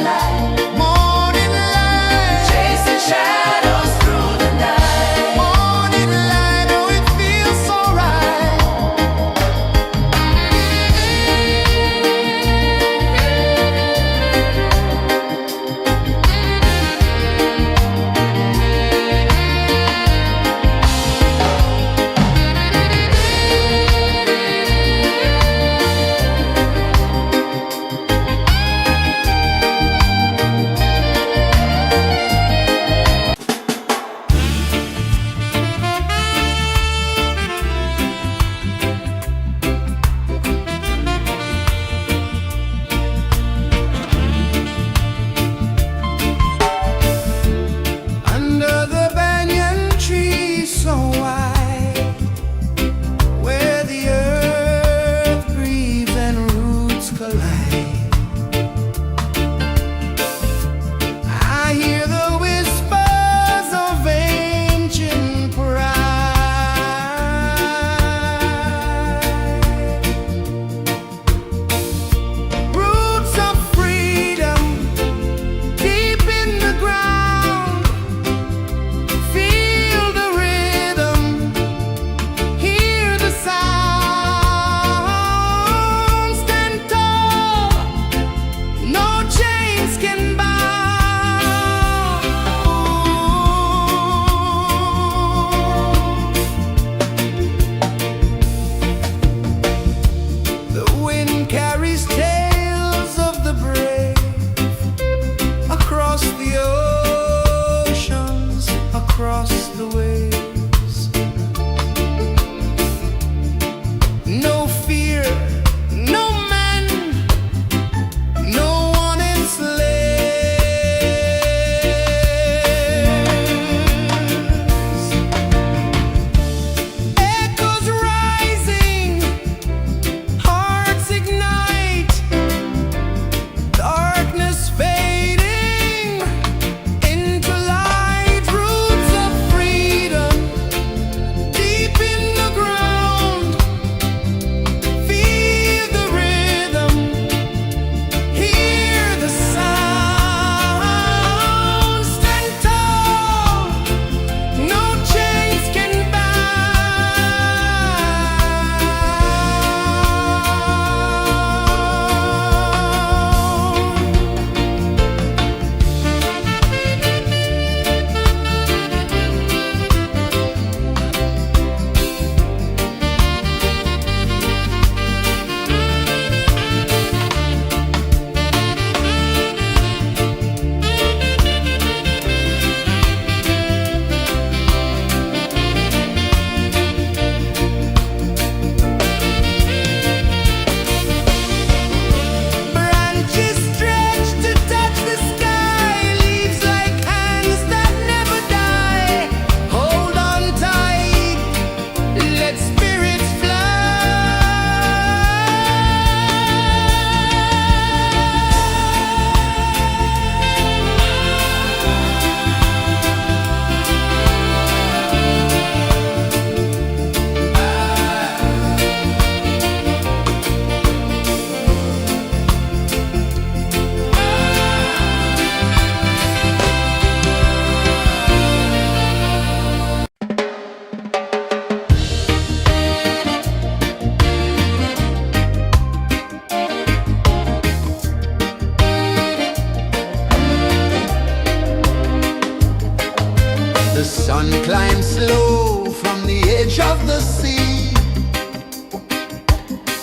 sun climbs slow from the edge of the sea.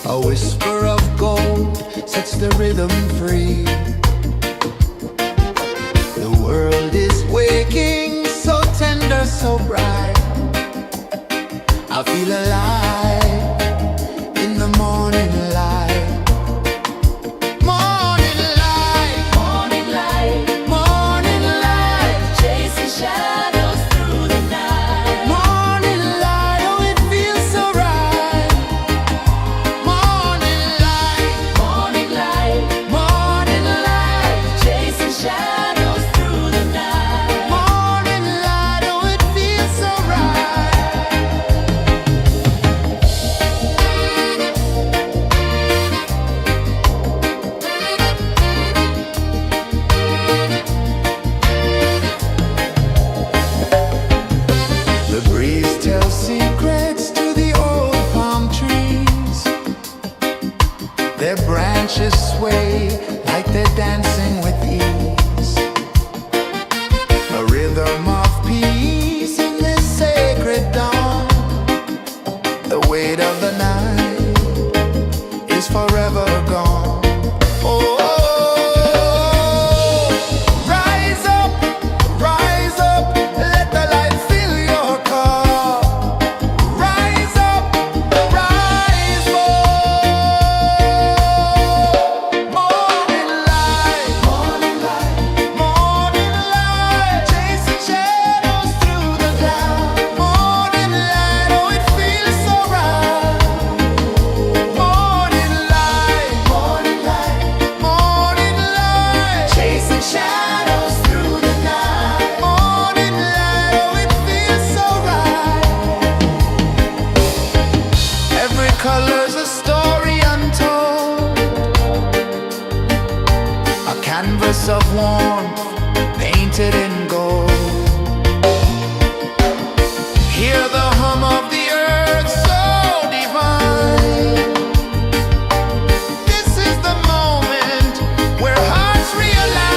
A whisper of gold sets the rhythm free. The world is waking, so tender, so bright. I feel alive in the morning light. Morning light, Morning light, morning light, chasing shadows through the night. morning light, oh it feels so right. Morning light, Morning light, morning light, chasing shadows through the night. morning light, oh it feels so right. The breeze tells secrets to the old palm trees. Their branches sway like they're dancing with ease. A rhythm of peace in this sacred dawn. The weight of the night is forever gone. Oh, rise up, let the light fill your car. Rise up, rise up. Morning light, morning light, morning light, chasing shadows through the cloud. Morning light, oh it feels so right. Morning light, morning light, morning light, chasing shadows through the night. Morning light, oh it feels so right. Every color's a story untold, a canvas of warmth painted in gold. Hear the hum of the earth so divine. This is the moment where hearts realign.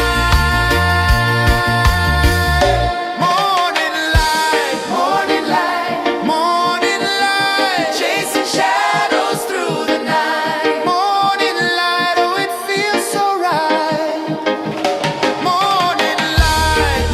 Morning light, morning light, morning light, chasing shadows through the night. Morning light, oh it feels so right. Morning light,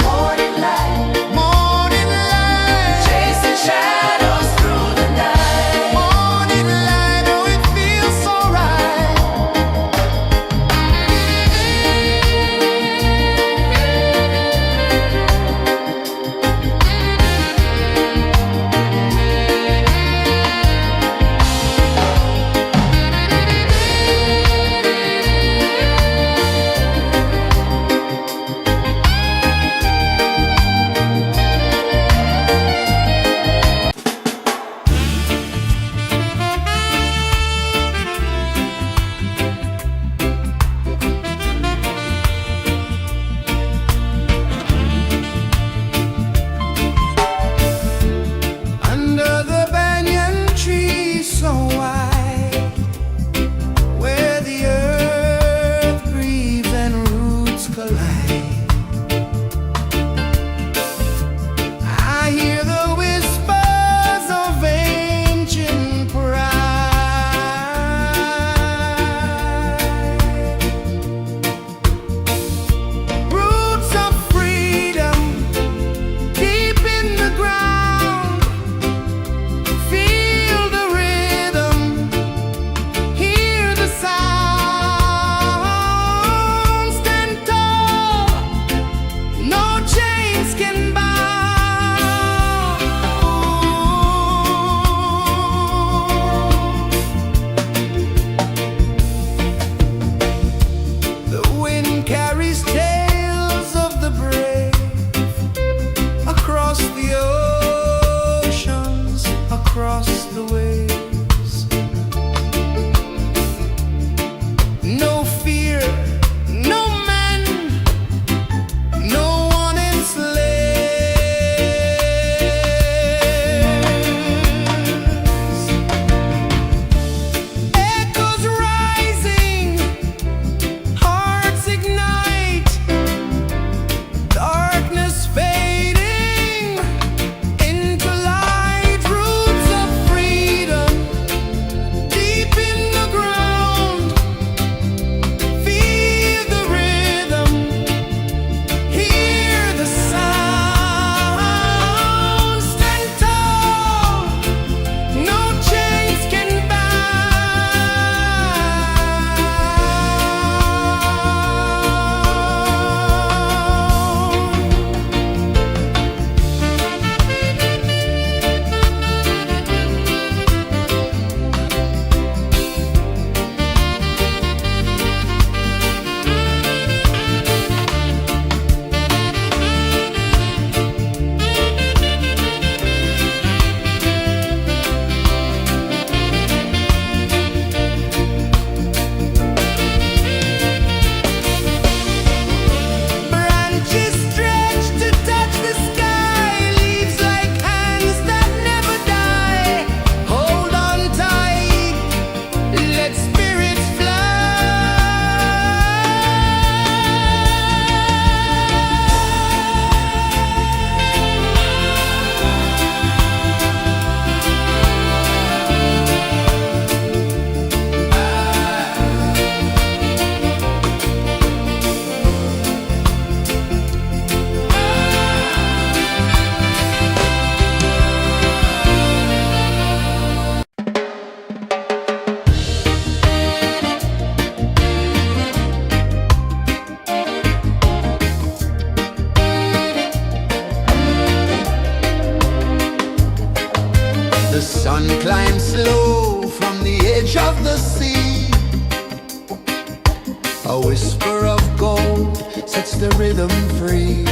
A whisper of gold sets the rhythm free.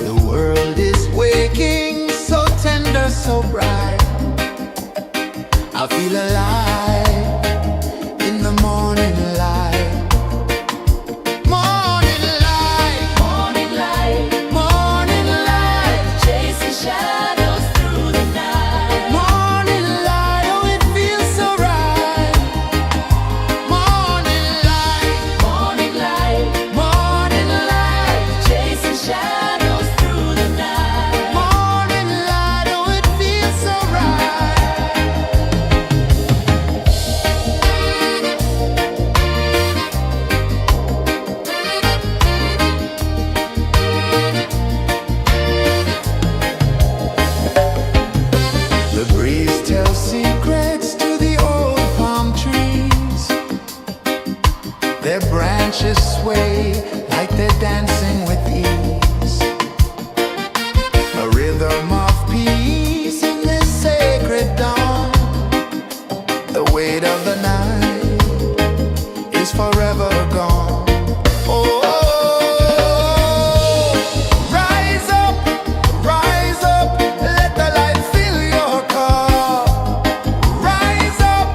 The world is waking, so tender, so bright. I feel alive in the morning light. Morning light, Morning light, morning light, chasing shadows through the night. morning light. Oh, it feels so right. Morning light, Morning light, morning light, chasing shadows through the night. morning light. Oh, it feels so right. The breeze tells secrets to the old palm trees. Their branches sway like they're dancing with ease. A rhythm of peace in this sacred dawn. The weight of the night is forever gone. Oh, rise up, let the light fill your car. Rise up,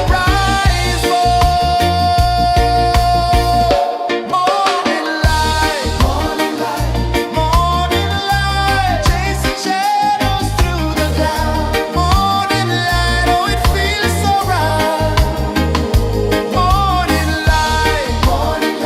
rise up. Morning light, morning light, morning light, chasing shadows through the cloud. Morning light, oh, it feels so right. Morning light, morning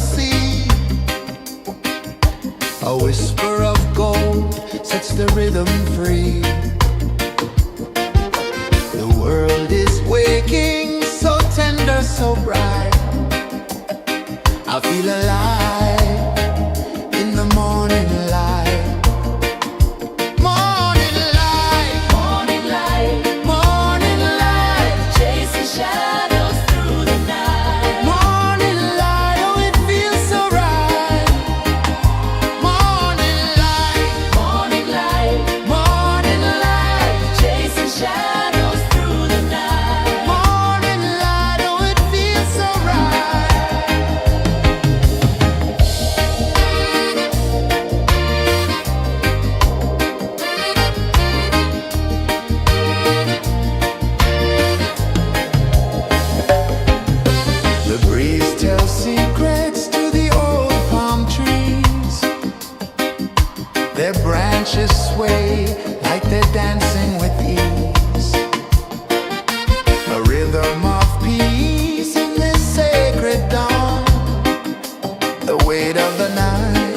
sea. A whisper of gold sets the rhythm free. The world is waking, so tender, so bright. I feel alive in the morning light. Morning light, Morning light, morning light, chasing shadows through the night. morning light, oh it feels so right. Morning light, Morning light, morning light, chasing shadows through the night. morning light, oh it feels so right. The breeze tells secrets to the old palm trees. Their branches sway like they're dancing with ease. A rhythm of peace in this sacred dawn. The weight of the night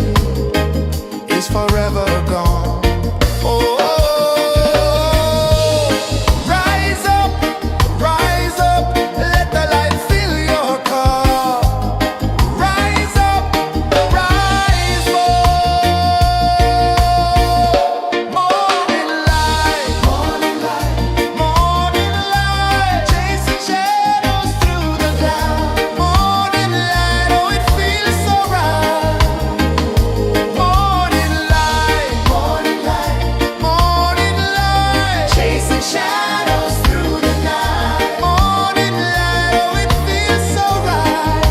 is forever gone. Oh, rise up, let the light fill your car. Rise up, rise up. Morning light, morning light, morning light, chasing shadows through the cloud. Morning light, oh it feels so right. Morning light, morning light, morning light, chasing shadows through the night. Morning light, oh it feels so right.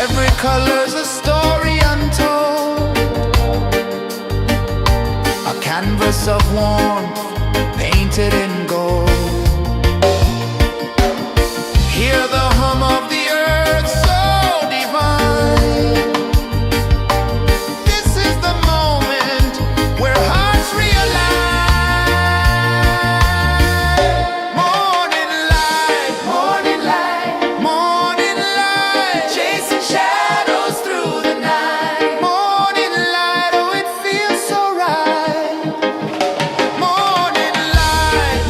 Every color's a story untold, a canvas of warmth painted in gold. Hear the hum of the earth so divine. This is the moment where hearts realign. Morning light, morning light, morning light, chasing shadows through the night. Morning light, oh it feels so right. Morning light,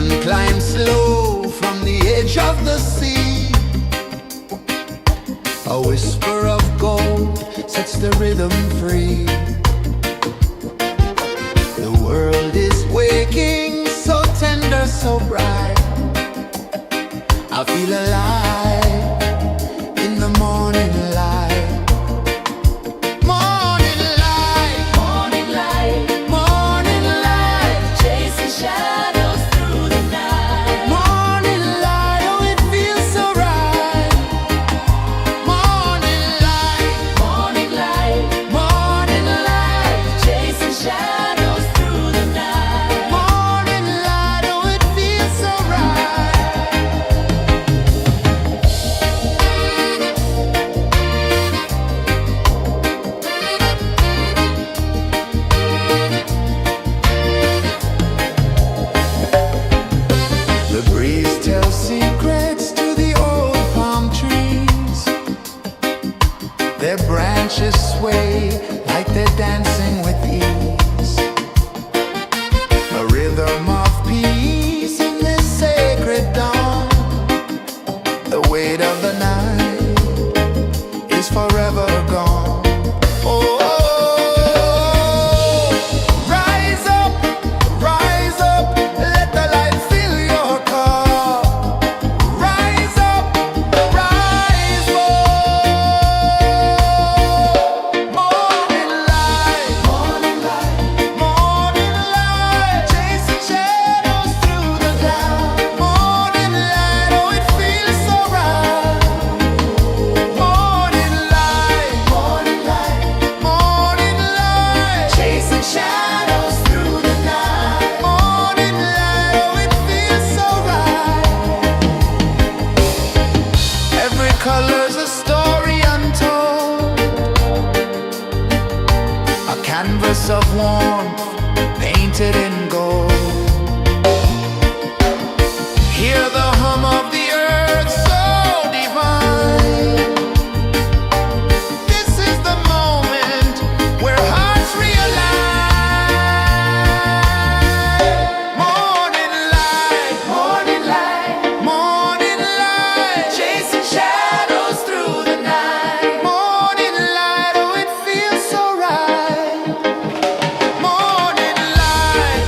sun climbs slow from the edge of the sea. A whisper of gold sets the rhythm free. The world is waking, so tender, so bright. I feel alive in the morning light. Morning light, Morning light, morning light, chasing shadows through the night. morning light, oh it feels so right. Morning light, Morning light, morning light, chasing shadows through the night. morning light, oh it feels so right. The breeze tells secrets to the old palm trees. Their branches sway like they're dancing with ease. A rhythm of peace in this sacred dawn. The weight of the night is forever gone. Oh, rise up, let the light fill your cup. Rise up, rise up. Morning light, morning light, morning light, chasing shadows through the cloud. Morning light, oh it feels so right. Morning light, morning light, morning light, chasing shadows through the night. Morning light, oh it feels so right. Every color's a story untold, a canvas of warmth painted in gold. Hear the hum of the earth so divine. This is the moment where hearts realign. Morning light, morning light, morning light, chasing shadows through the night. Morning light, oh it feels so right. Morning light,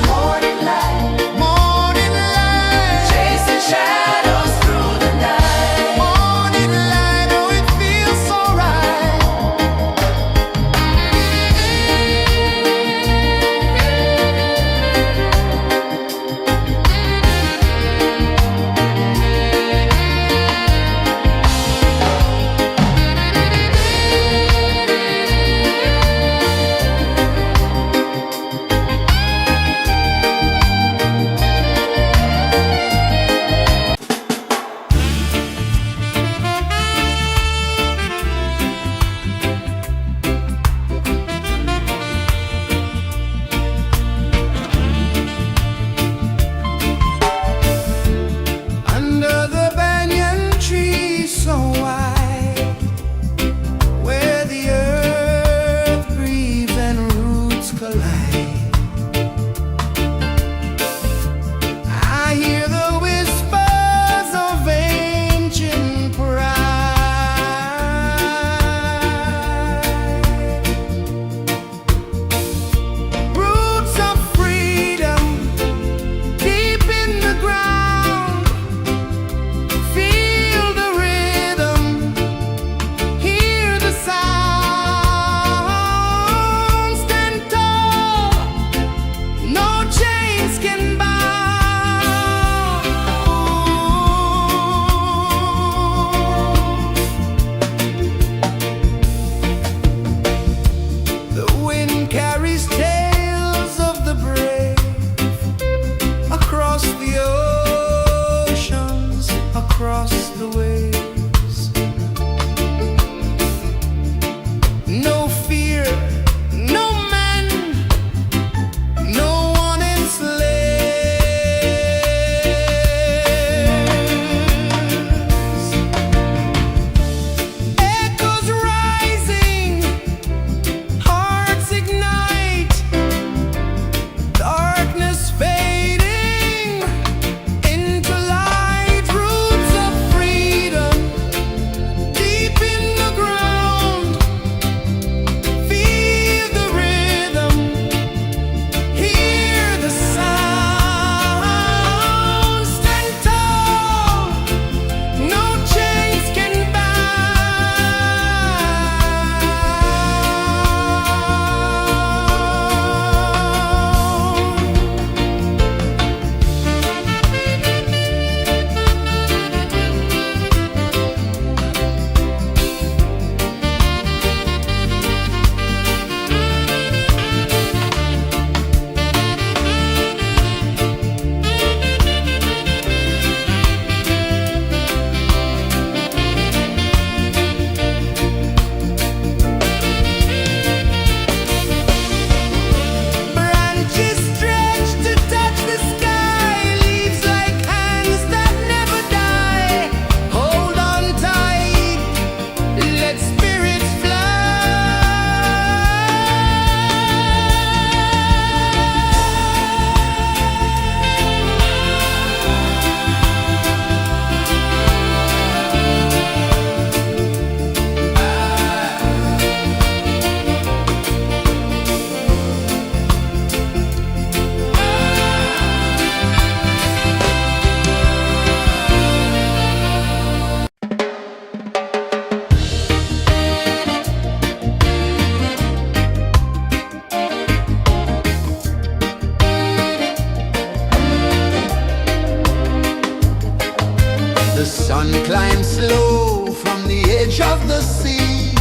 The sun climbs slow from the edge of the sea.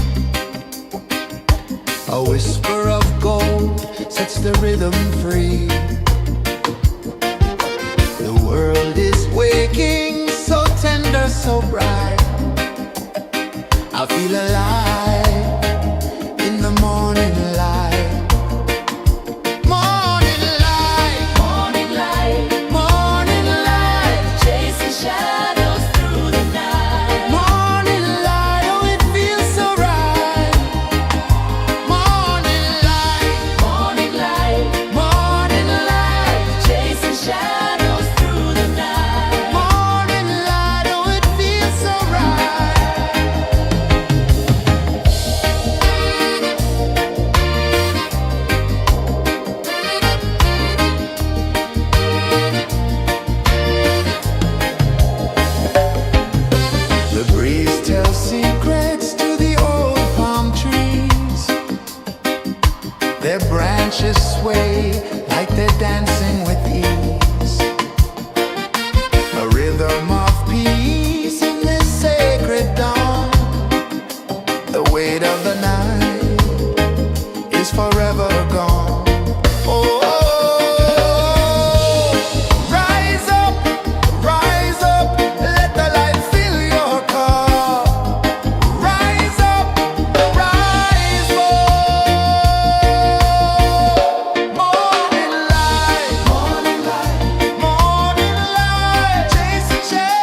A whisper of gold sets the rhythm free. The world is waking, so tender, so bright. I feel alive in the morning light. Morning light, Morning light, morning light, chasing shadows through the night. morning light, oh it feels so right. Morning light, Morning light, morning light, chasing shadows through the night. morning light, oh it feels so right. The breeze tells secrets to the old palm trees. Their branches sway like they're dancing with ease. A rhythm of peace in this sacred dawn. The weight of the night is forever gone. Oh, rise up, let the light fill your cup. Rise up, rise more. Morning light, morning light, morning light, chasing shadows.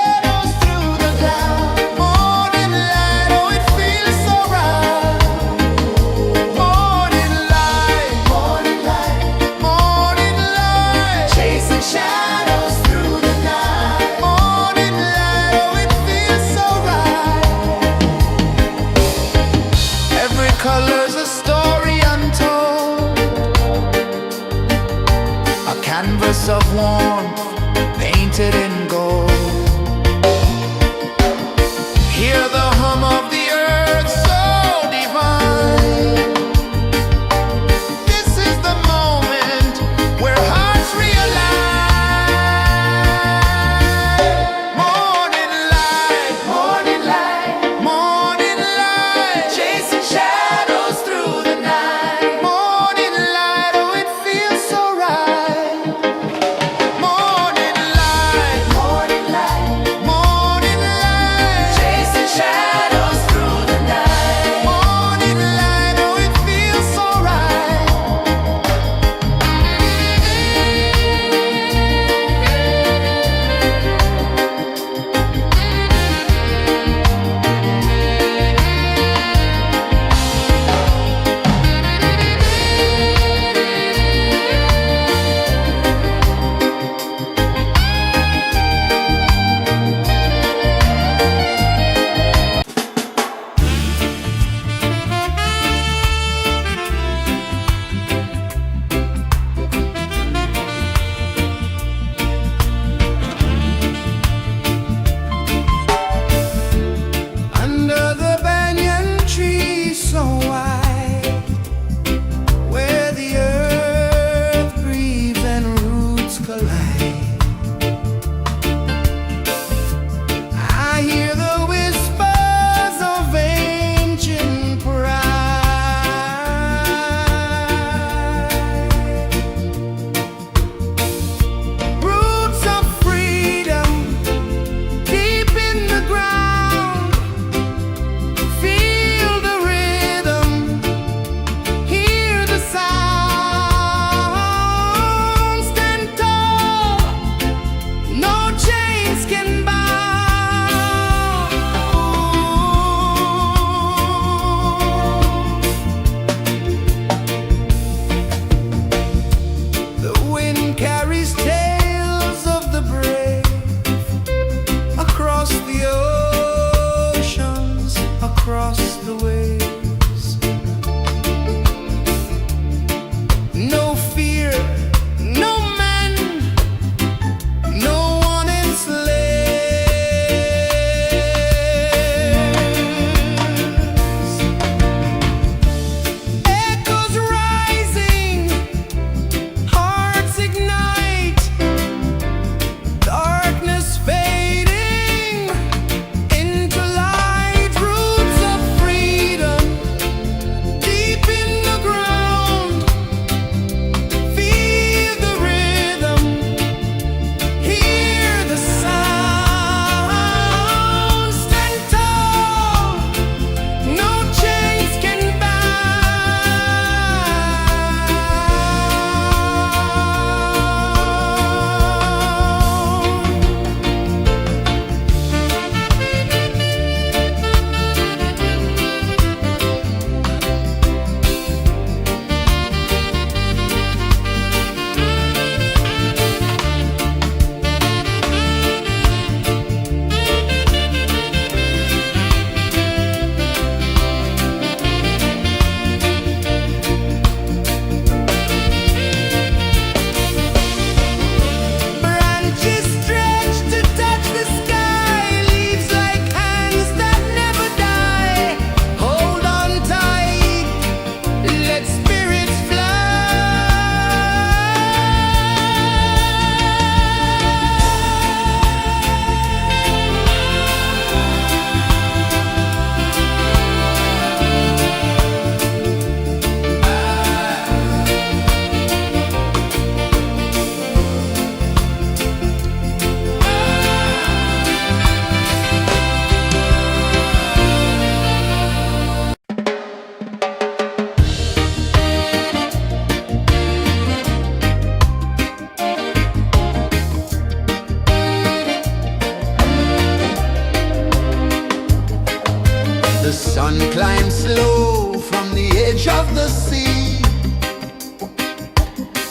sun climbs slow from the edge of the sea.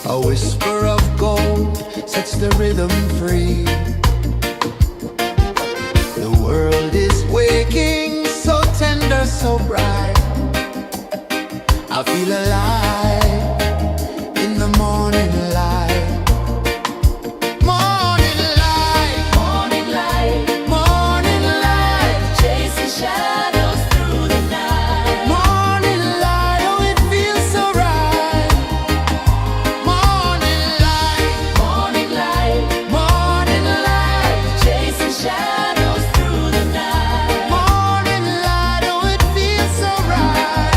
A whisper of gold sets the rhythm free. The world is waking, so tender, so bright. I feel alive in the morning light. Morning light, Morning light, morning light, chasing shadows through the night. morning light, oh it feels so right. Morning light, Morning light, morning light, chasing shadows through the night. morning light, oh it feels so right.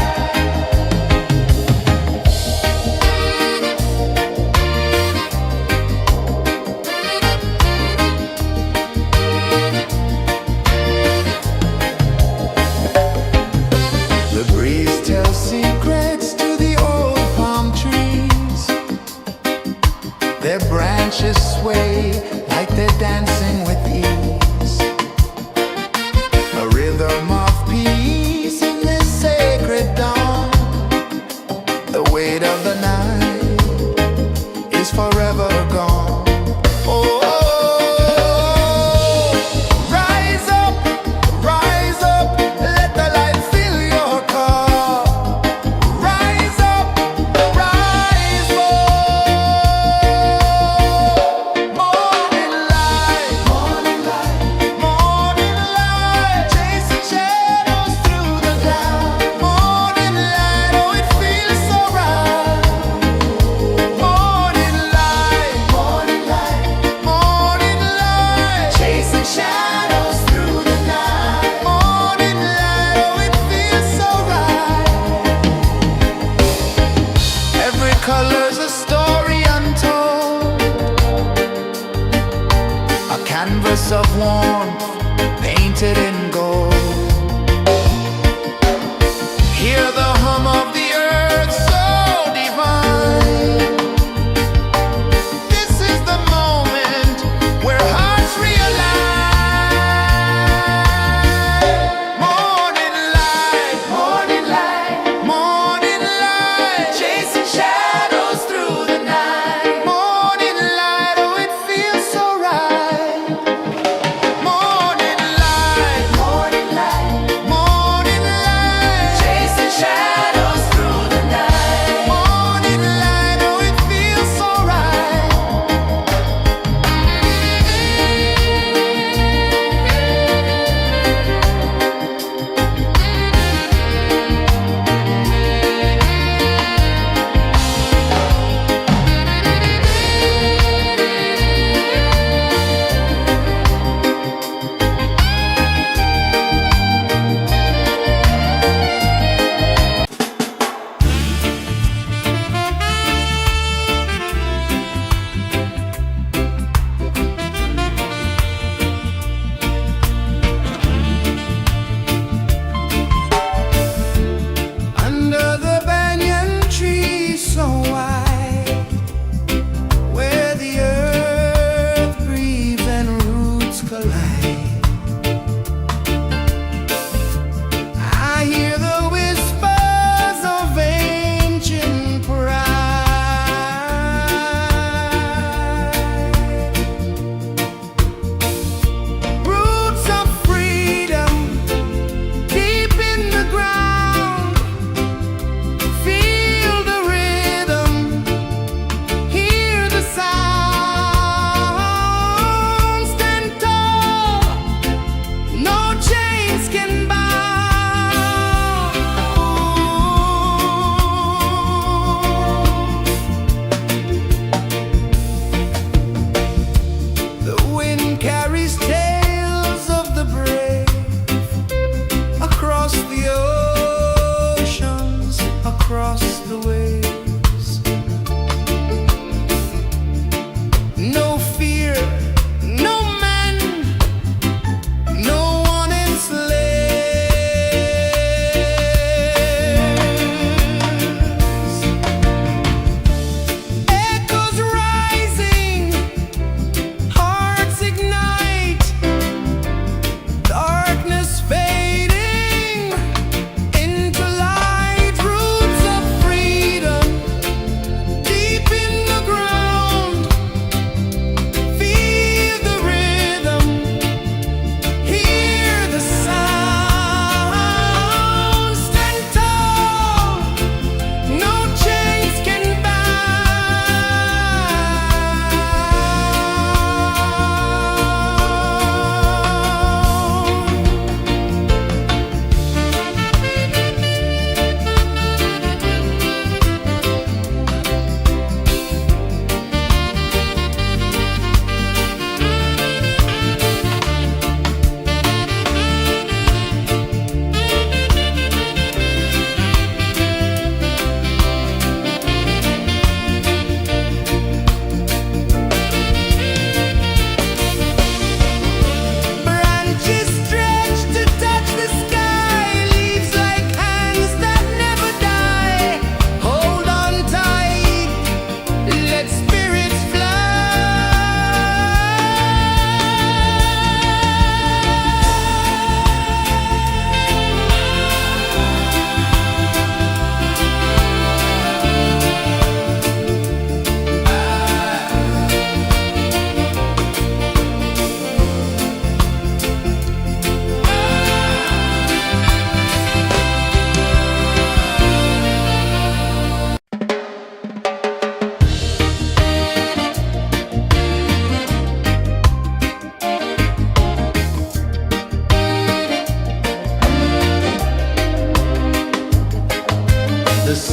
The breeze tells secrets to the old palm trees. Their branches sway like they're dancing with ease. A rhythm of peace in this sacred dawn. The weight of the night is forever gone. Oh, rise up, let the light fill your cup. Rise up, rise up. Morning light, morning light, morning light, chasing shadows through the cloud. Morning light, oh it feels so right. Morning light, morning light, morning light, chasing shadows through the night. Morning light, oh it feels so right. Every color's a story untold, a canvas of warmth painted in gold. Hear the hum of the earth so divine. This is the moment where hearts realign. Morning light, morning light, morning light, chasing shadows through the night. Morning light, oh it feels so right. Morning light,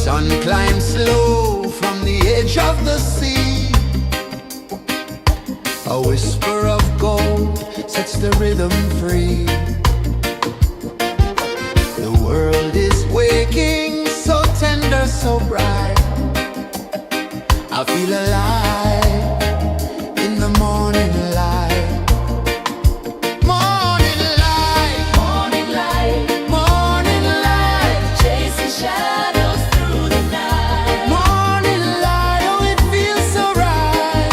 sun climbs slow from the edge of the sea. A whisper of gold sets the rhythm free. The world is waking, so tender, so bright. I feel alive in the morning light. Morning light, Morning light, morning light, chasing shadows through the night. morning light, oh it feels so right.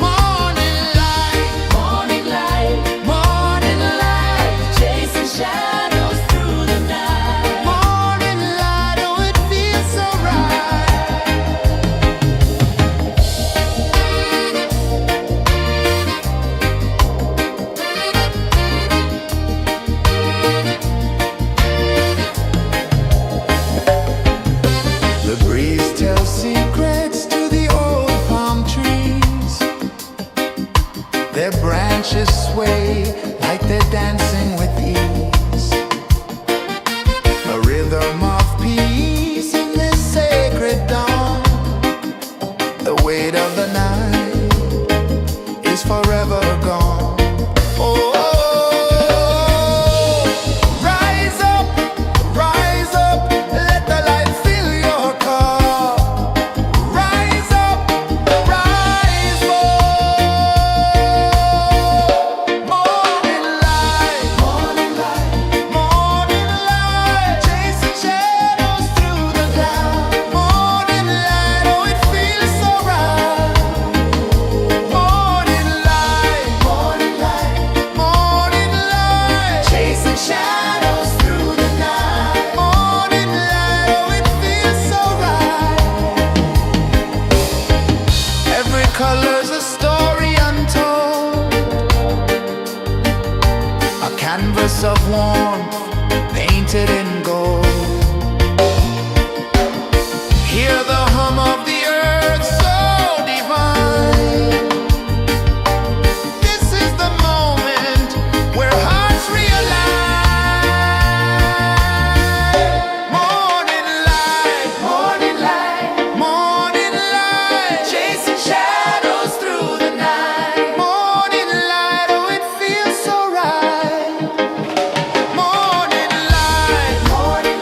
Morning light, Morning light, morning light, chasing shadows through the night. morning light, oh it feels so right. The breeze tells secrets to the old palm trees. Their branches sway like they're dancing with ease. A rhythm of peace in this sacred dawn. The weight of the night is forever gone. Oh, rise up, let the light fill your cup. Rise up, rise up. Morning light, morning light, morning light, chasing shadows through the cloud. Morning light, oh it feels so right. Morning light, morning light, morning light, chasing shadows through the night. Morning light, oh it feels so right. Every color's a story untold, a canvas of warmth painted in gold. Hear the hum of the earth so divine. This is the moment where hearts realign. Morning light, morning light, morning light, chasing shadows through the night. Morning light, oh it feels so right. Morning light, morning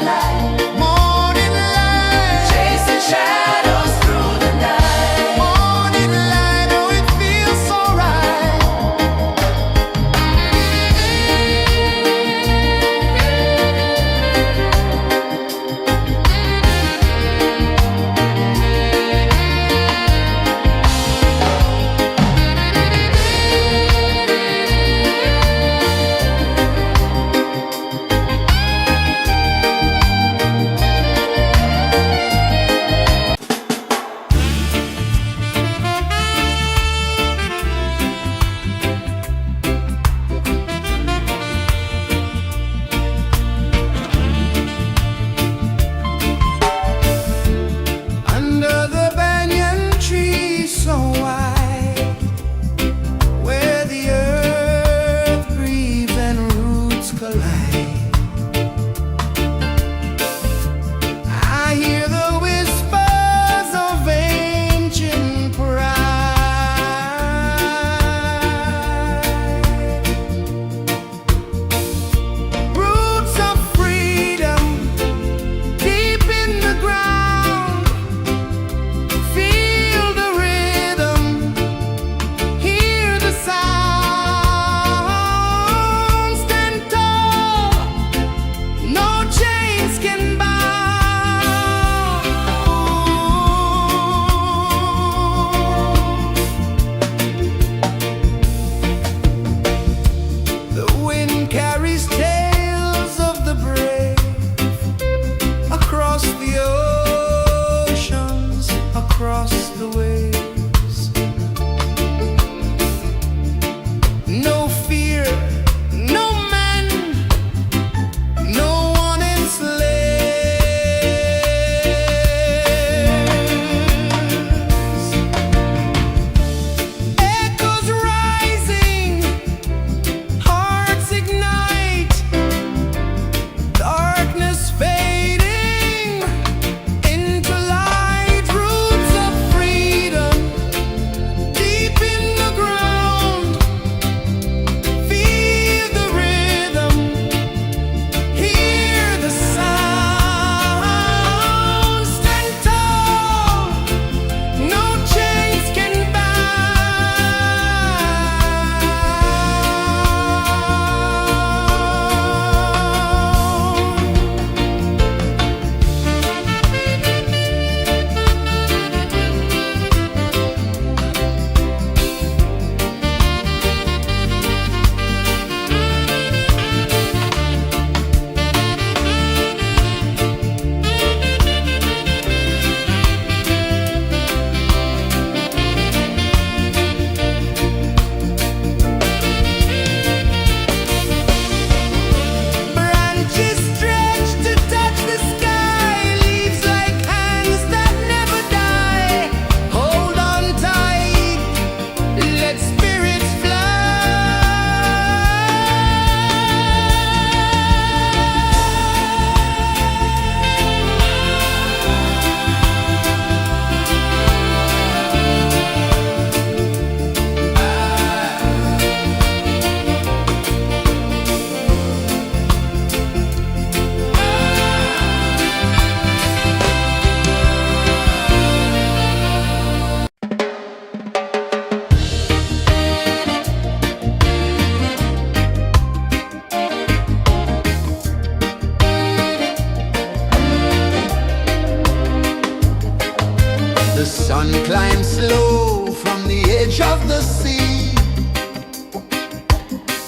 flow from the edge of the sea.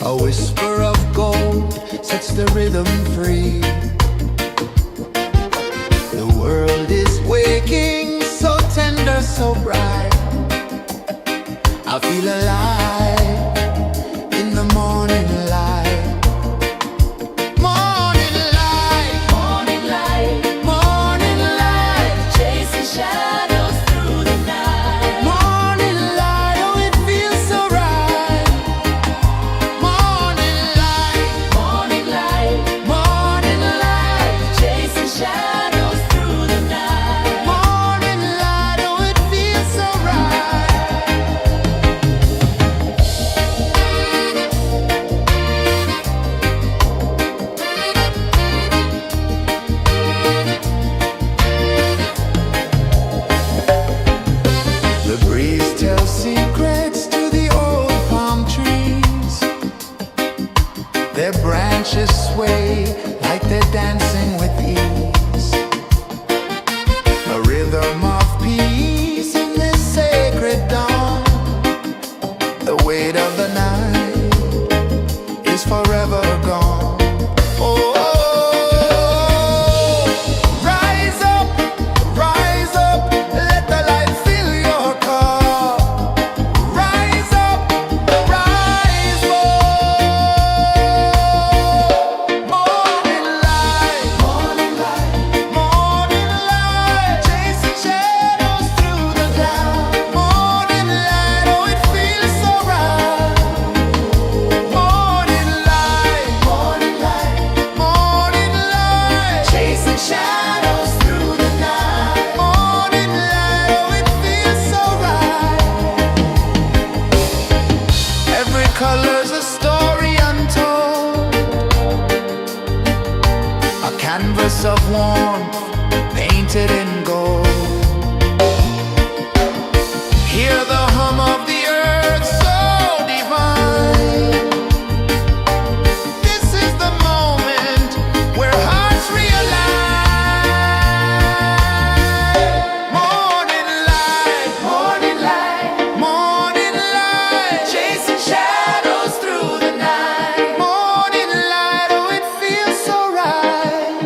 A whisper of gold sets the rhythm free. The world is waking, so tender, so bright. I feel alive in the morning light. Morning light, Morning light, morning light, chasing shadows through the night. morning light, oh it feels so right. Morning light, Morning light, morning light, chasing shadows through the night. morning light, oh it feels so right. The breeze tells secrets to the old palm trees. Their branches sway like they're dancing with ease. A rhythm of peace in this sacred dawn. The weight of the night is forever gone. Oh, rise up, let the light fill your cup. Rise up, rise more. Morning light, morning light, chasing shadows through the cloud. Morning light, oh it feels so right. Morning light, morning light, chasing shadows through the night. Morning light, oh it feels so right. Every color's a story untold, a canvas of warmth painted in gold. Hear the hum of the earth so divine. This is the moment where hearts realign. Morning light, morning light, chasing shadows through the night. Morning light, oh it feels so right.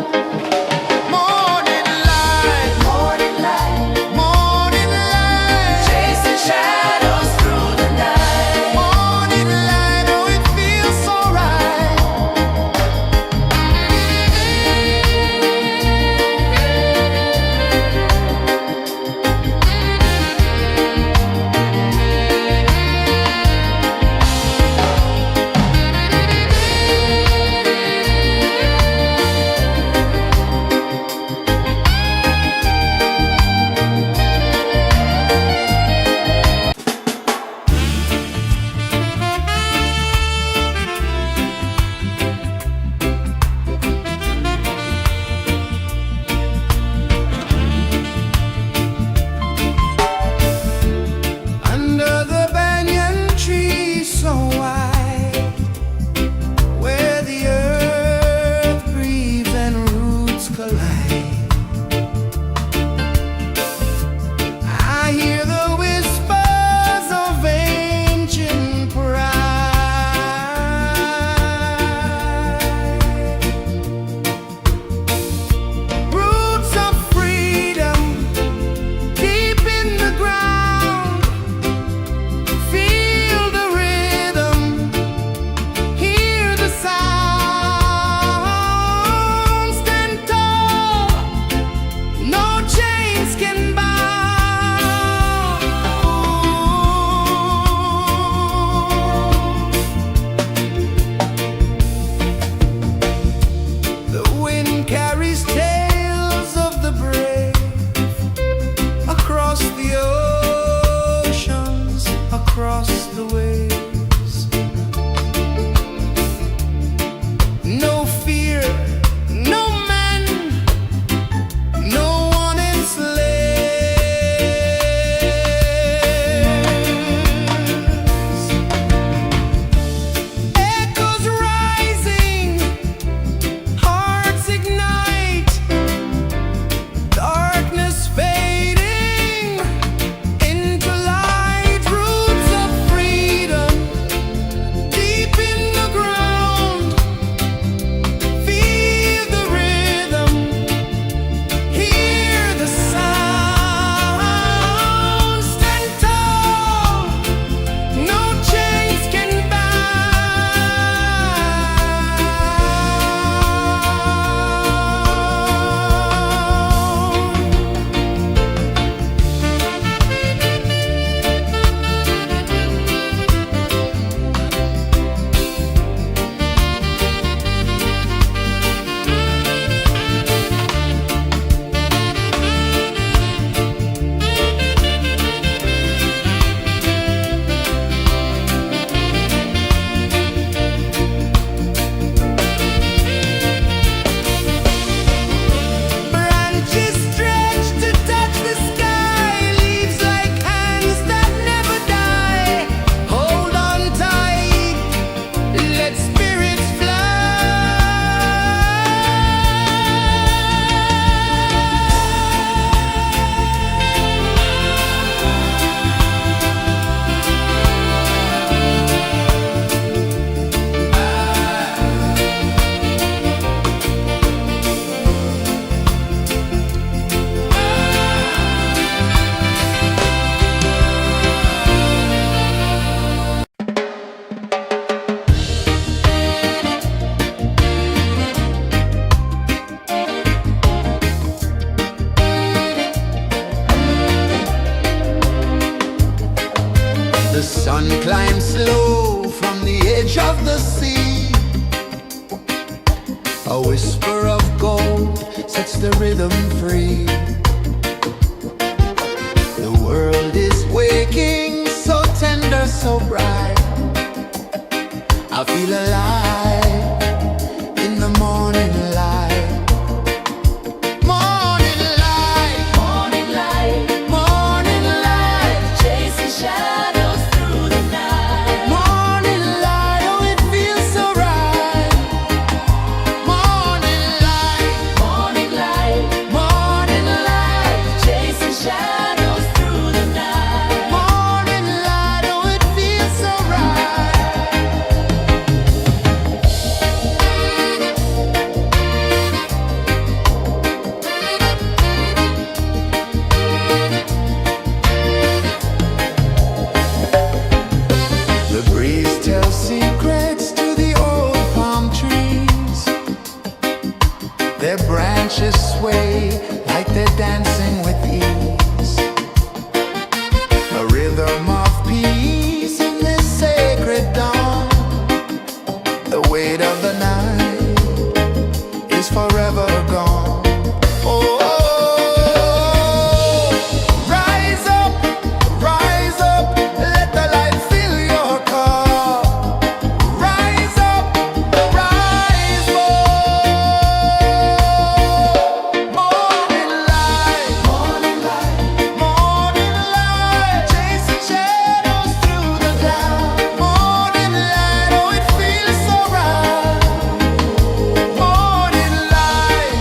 Morning light, of the sea. A whisper of gold sets the rhythm free. The world is waking, so tender, so bright. I feel alive in the morning light. Morning light, Morning light, morning light, chasing shadows through the night. morning light, oh it feels so right. Morning light, Morning light, morning light, chasing shadows through the night. morning light, oh it feels so right. The breeze tells secrets to the old palm trees. Their branches sway like they're dancing with ease. A rhythm of peace in this sacred dawn. The weight of the night is forever gone. Oh, rise up, let the light fill your cup. Rise up, rise more. Morning light, morning light, chasing shadows through the cloud. Morning light, oh it feels so right. Morning light,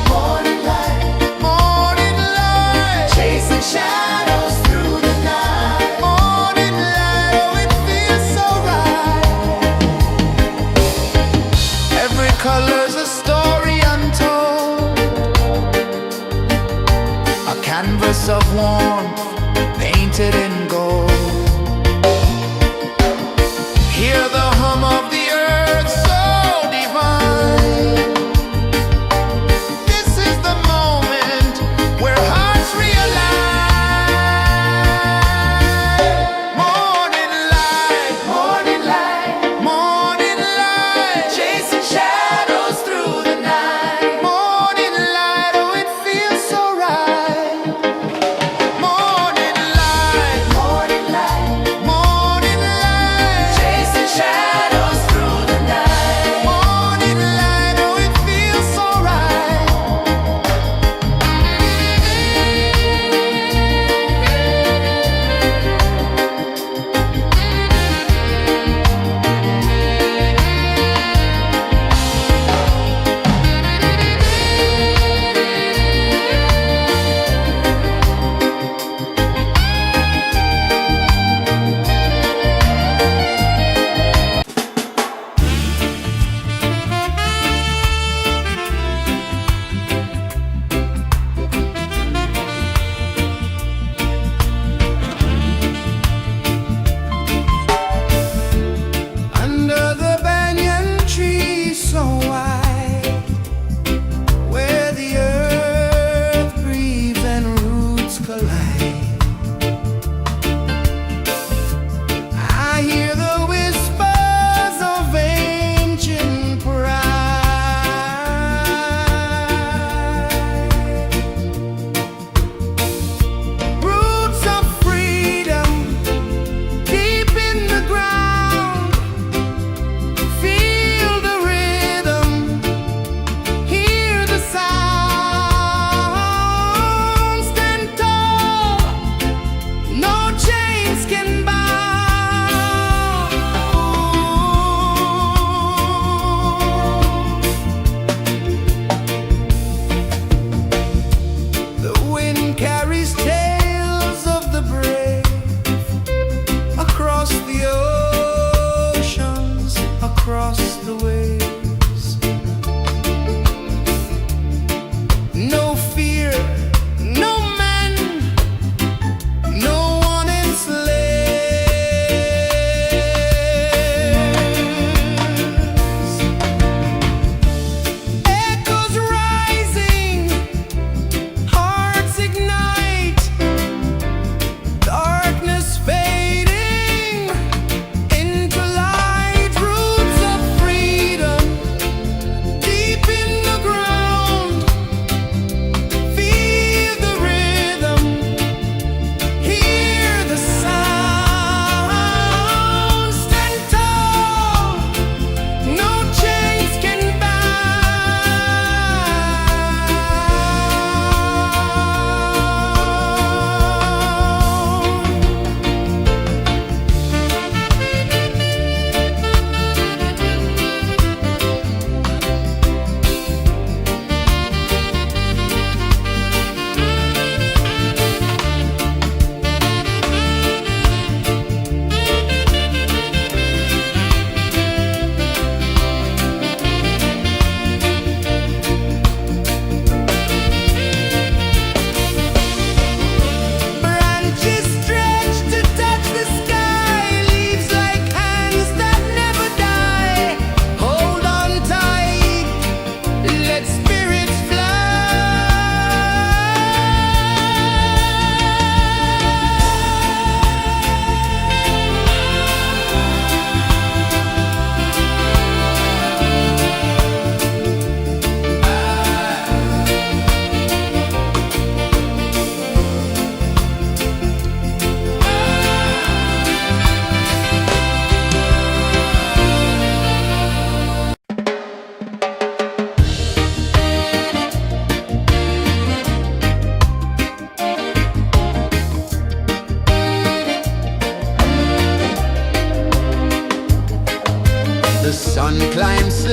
morning light, chasing shadows through the night. Morning light, oh it feels so right. Every color's a story untold, a canvas of warmth painted in gold. Hear the hum of the earth so divine. This is the moment where hearts realign. Morning light, morning light, chasing shadows through the night. Morning light, oh it feels so right.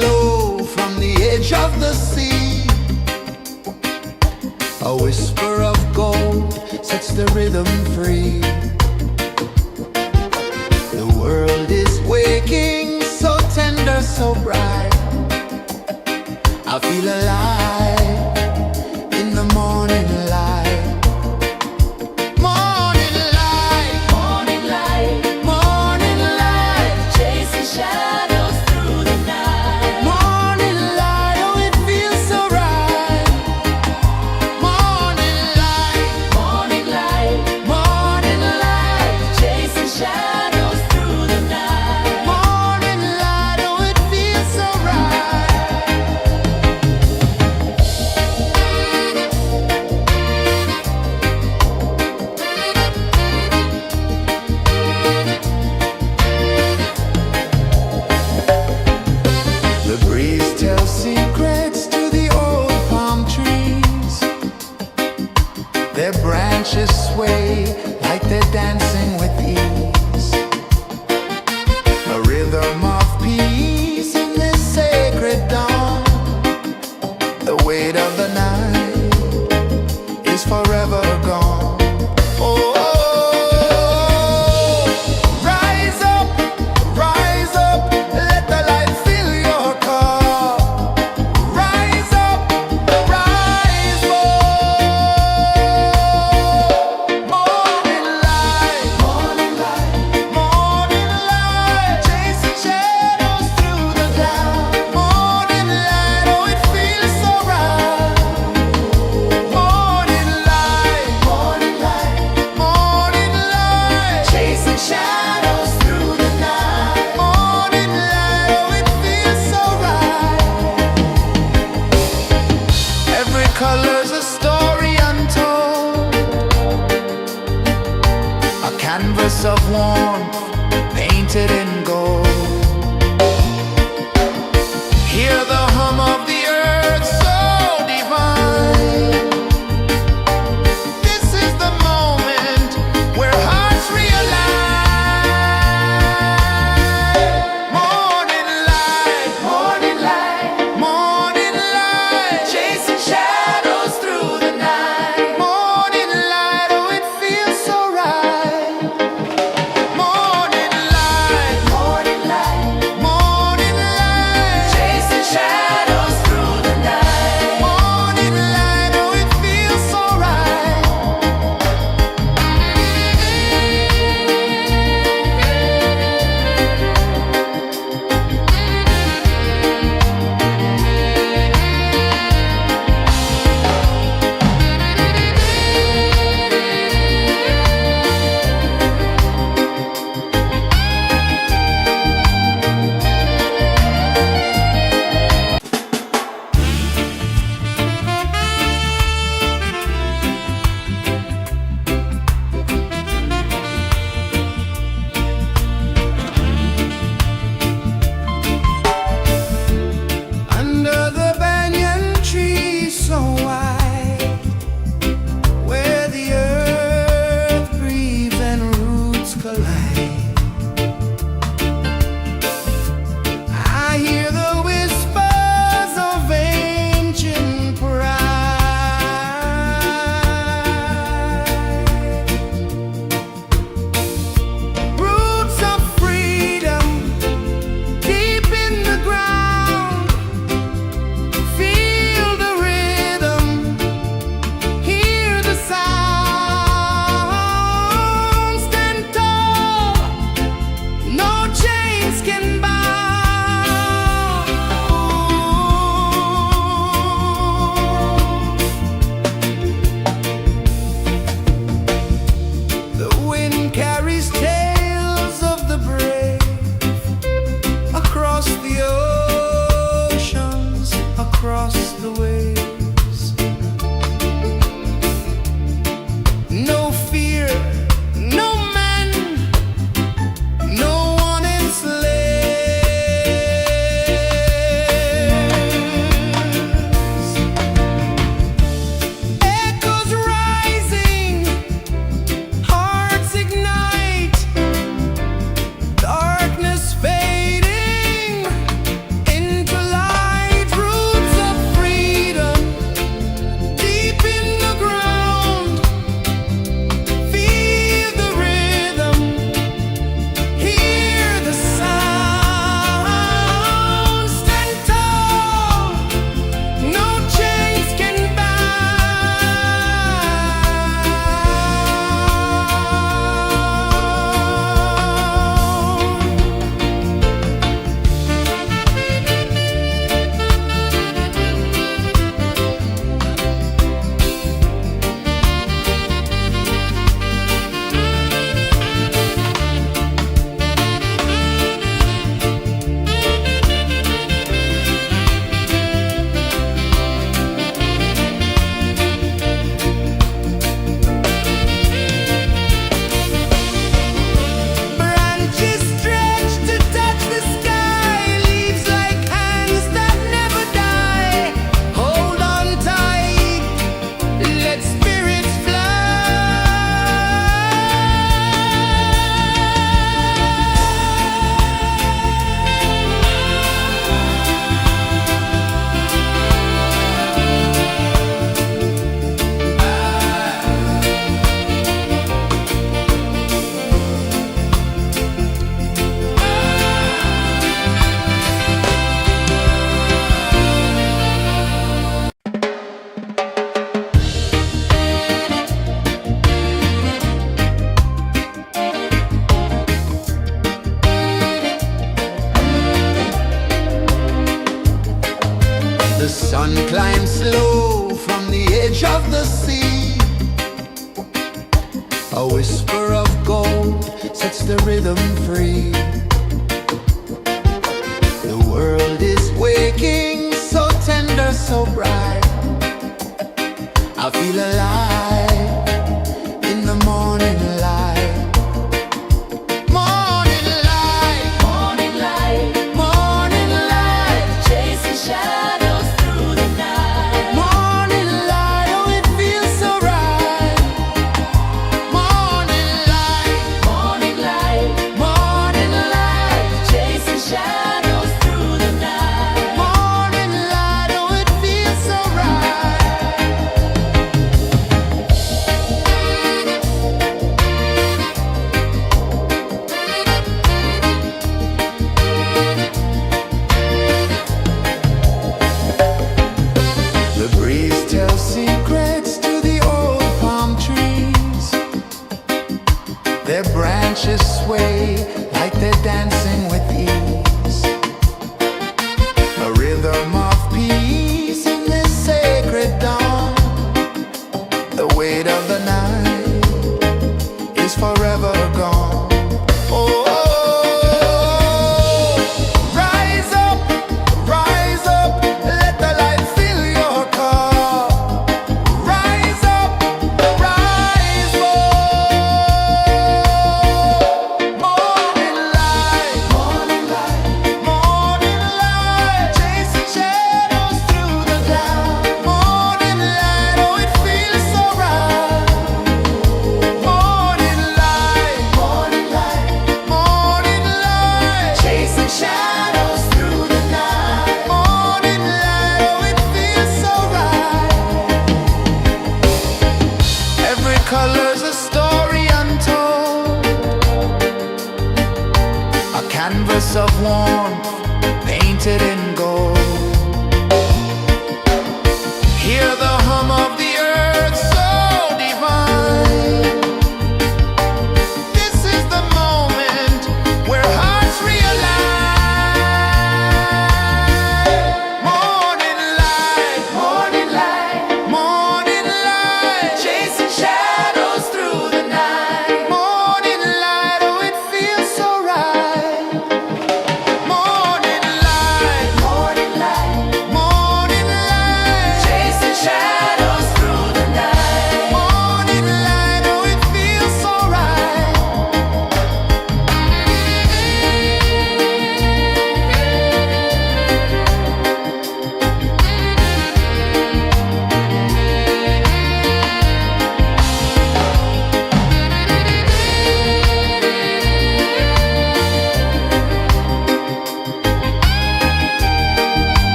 slow from the edge of the sea. A whisper of gold sets the rhythm free. The world is waking, so tender, so bright. I feel alive in the morning light. Morning light, Morning light, morning light, chasing shadows through the night. morning light, oh it feels so right. Morning light, Morning light, morning light, chasing shadows through the night. morning light, oh it feels so right. The breeze tells secrets to the old palm trees. Their branches sway like they're dancing with ease. A rhythm of peace in this sacred dawn. The weight of the night is forever gone. Oh, rise up, let the light fill your cup. Rise up, rise more. Morning light, morning light, morning light, chasing shadows through the cloud. Morning light, oh it feels so right. Morning light, morning light, morning light, chasing shadows through the night. Morning light, oh it feels so right. Every color's a story untold, a canvas of warmth painted in gold. Hear the hum of the earth so divine. This is the moment where hearts realign. Morning light, morning light, morning light, chasing shadows through the night. Morning light, oh it feels so right. Morning light, morning The sun climbs slow from the edge of the sea. A whisper of gold sets the rhythm free. The world is waking, so tender, so bright.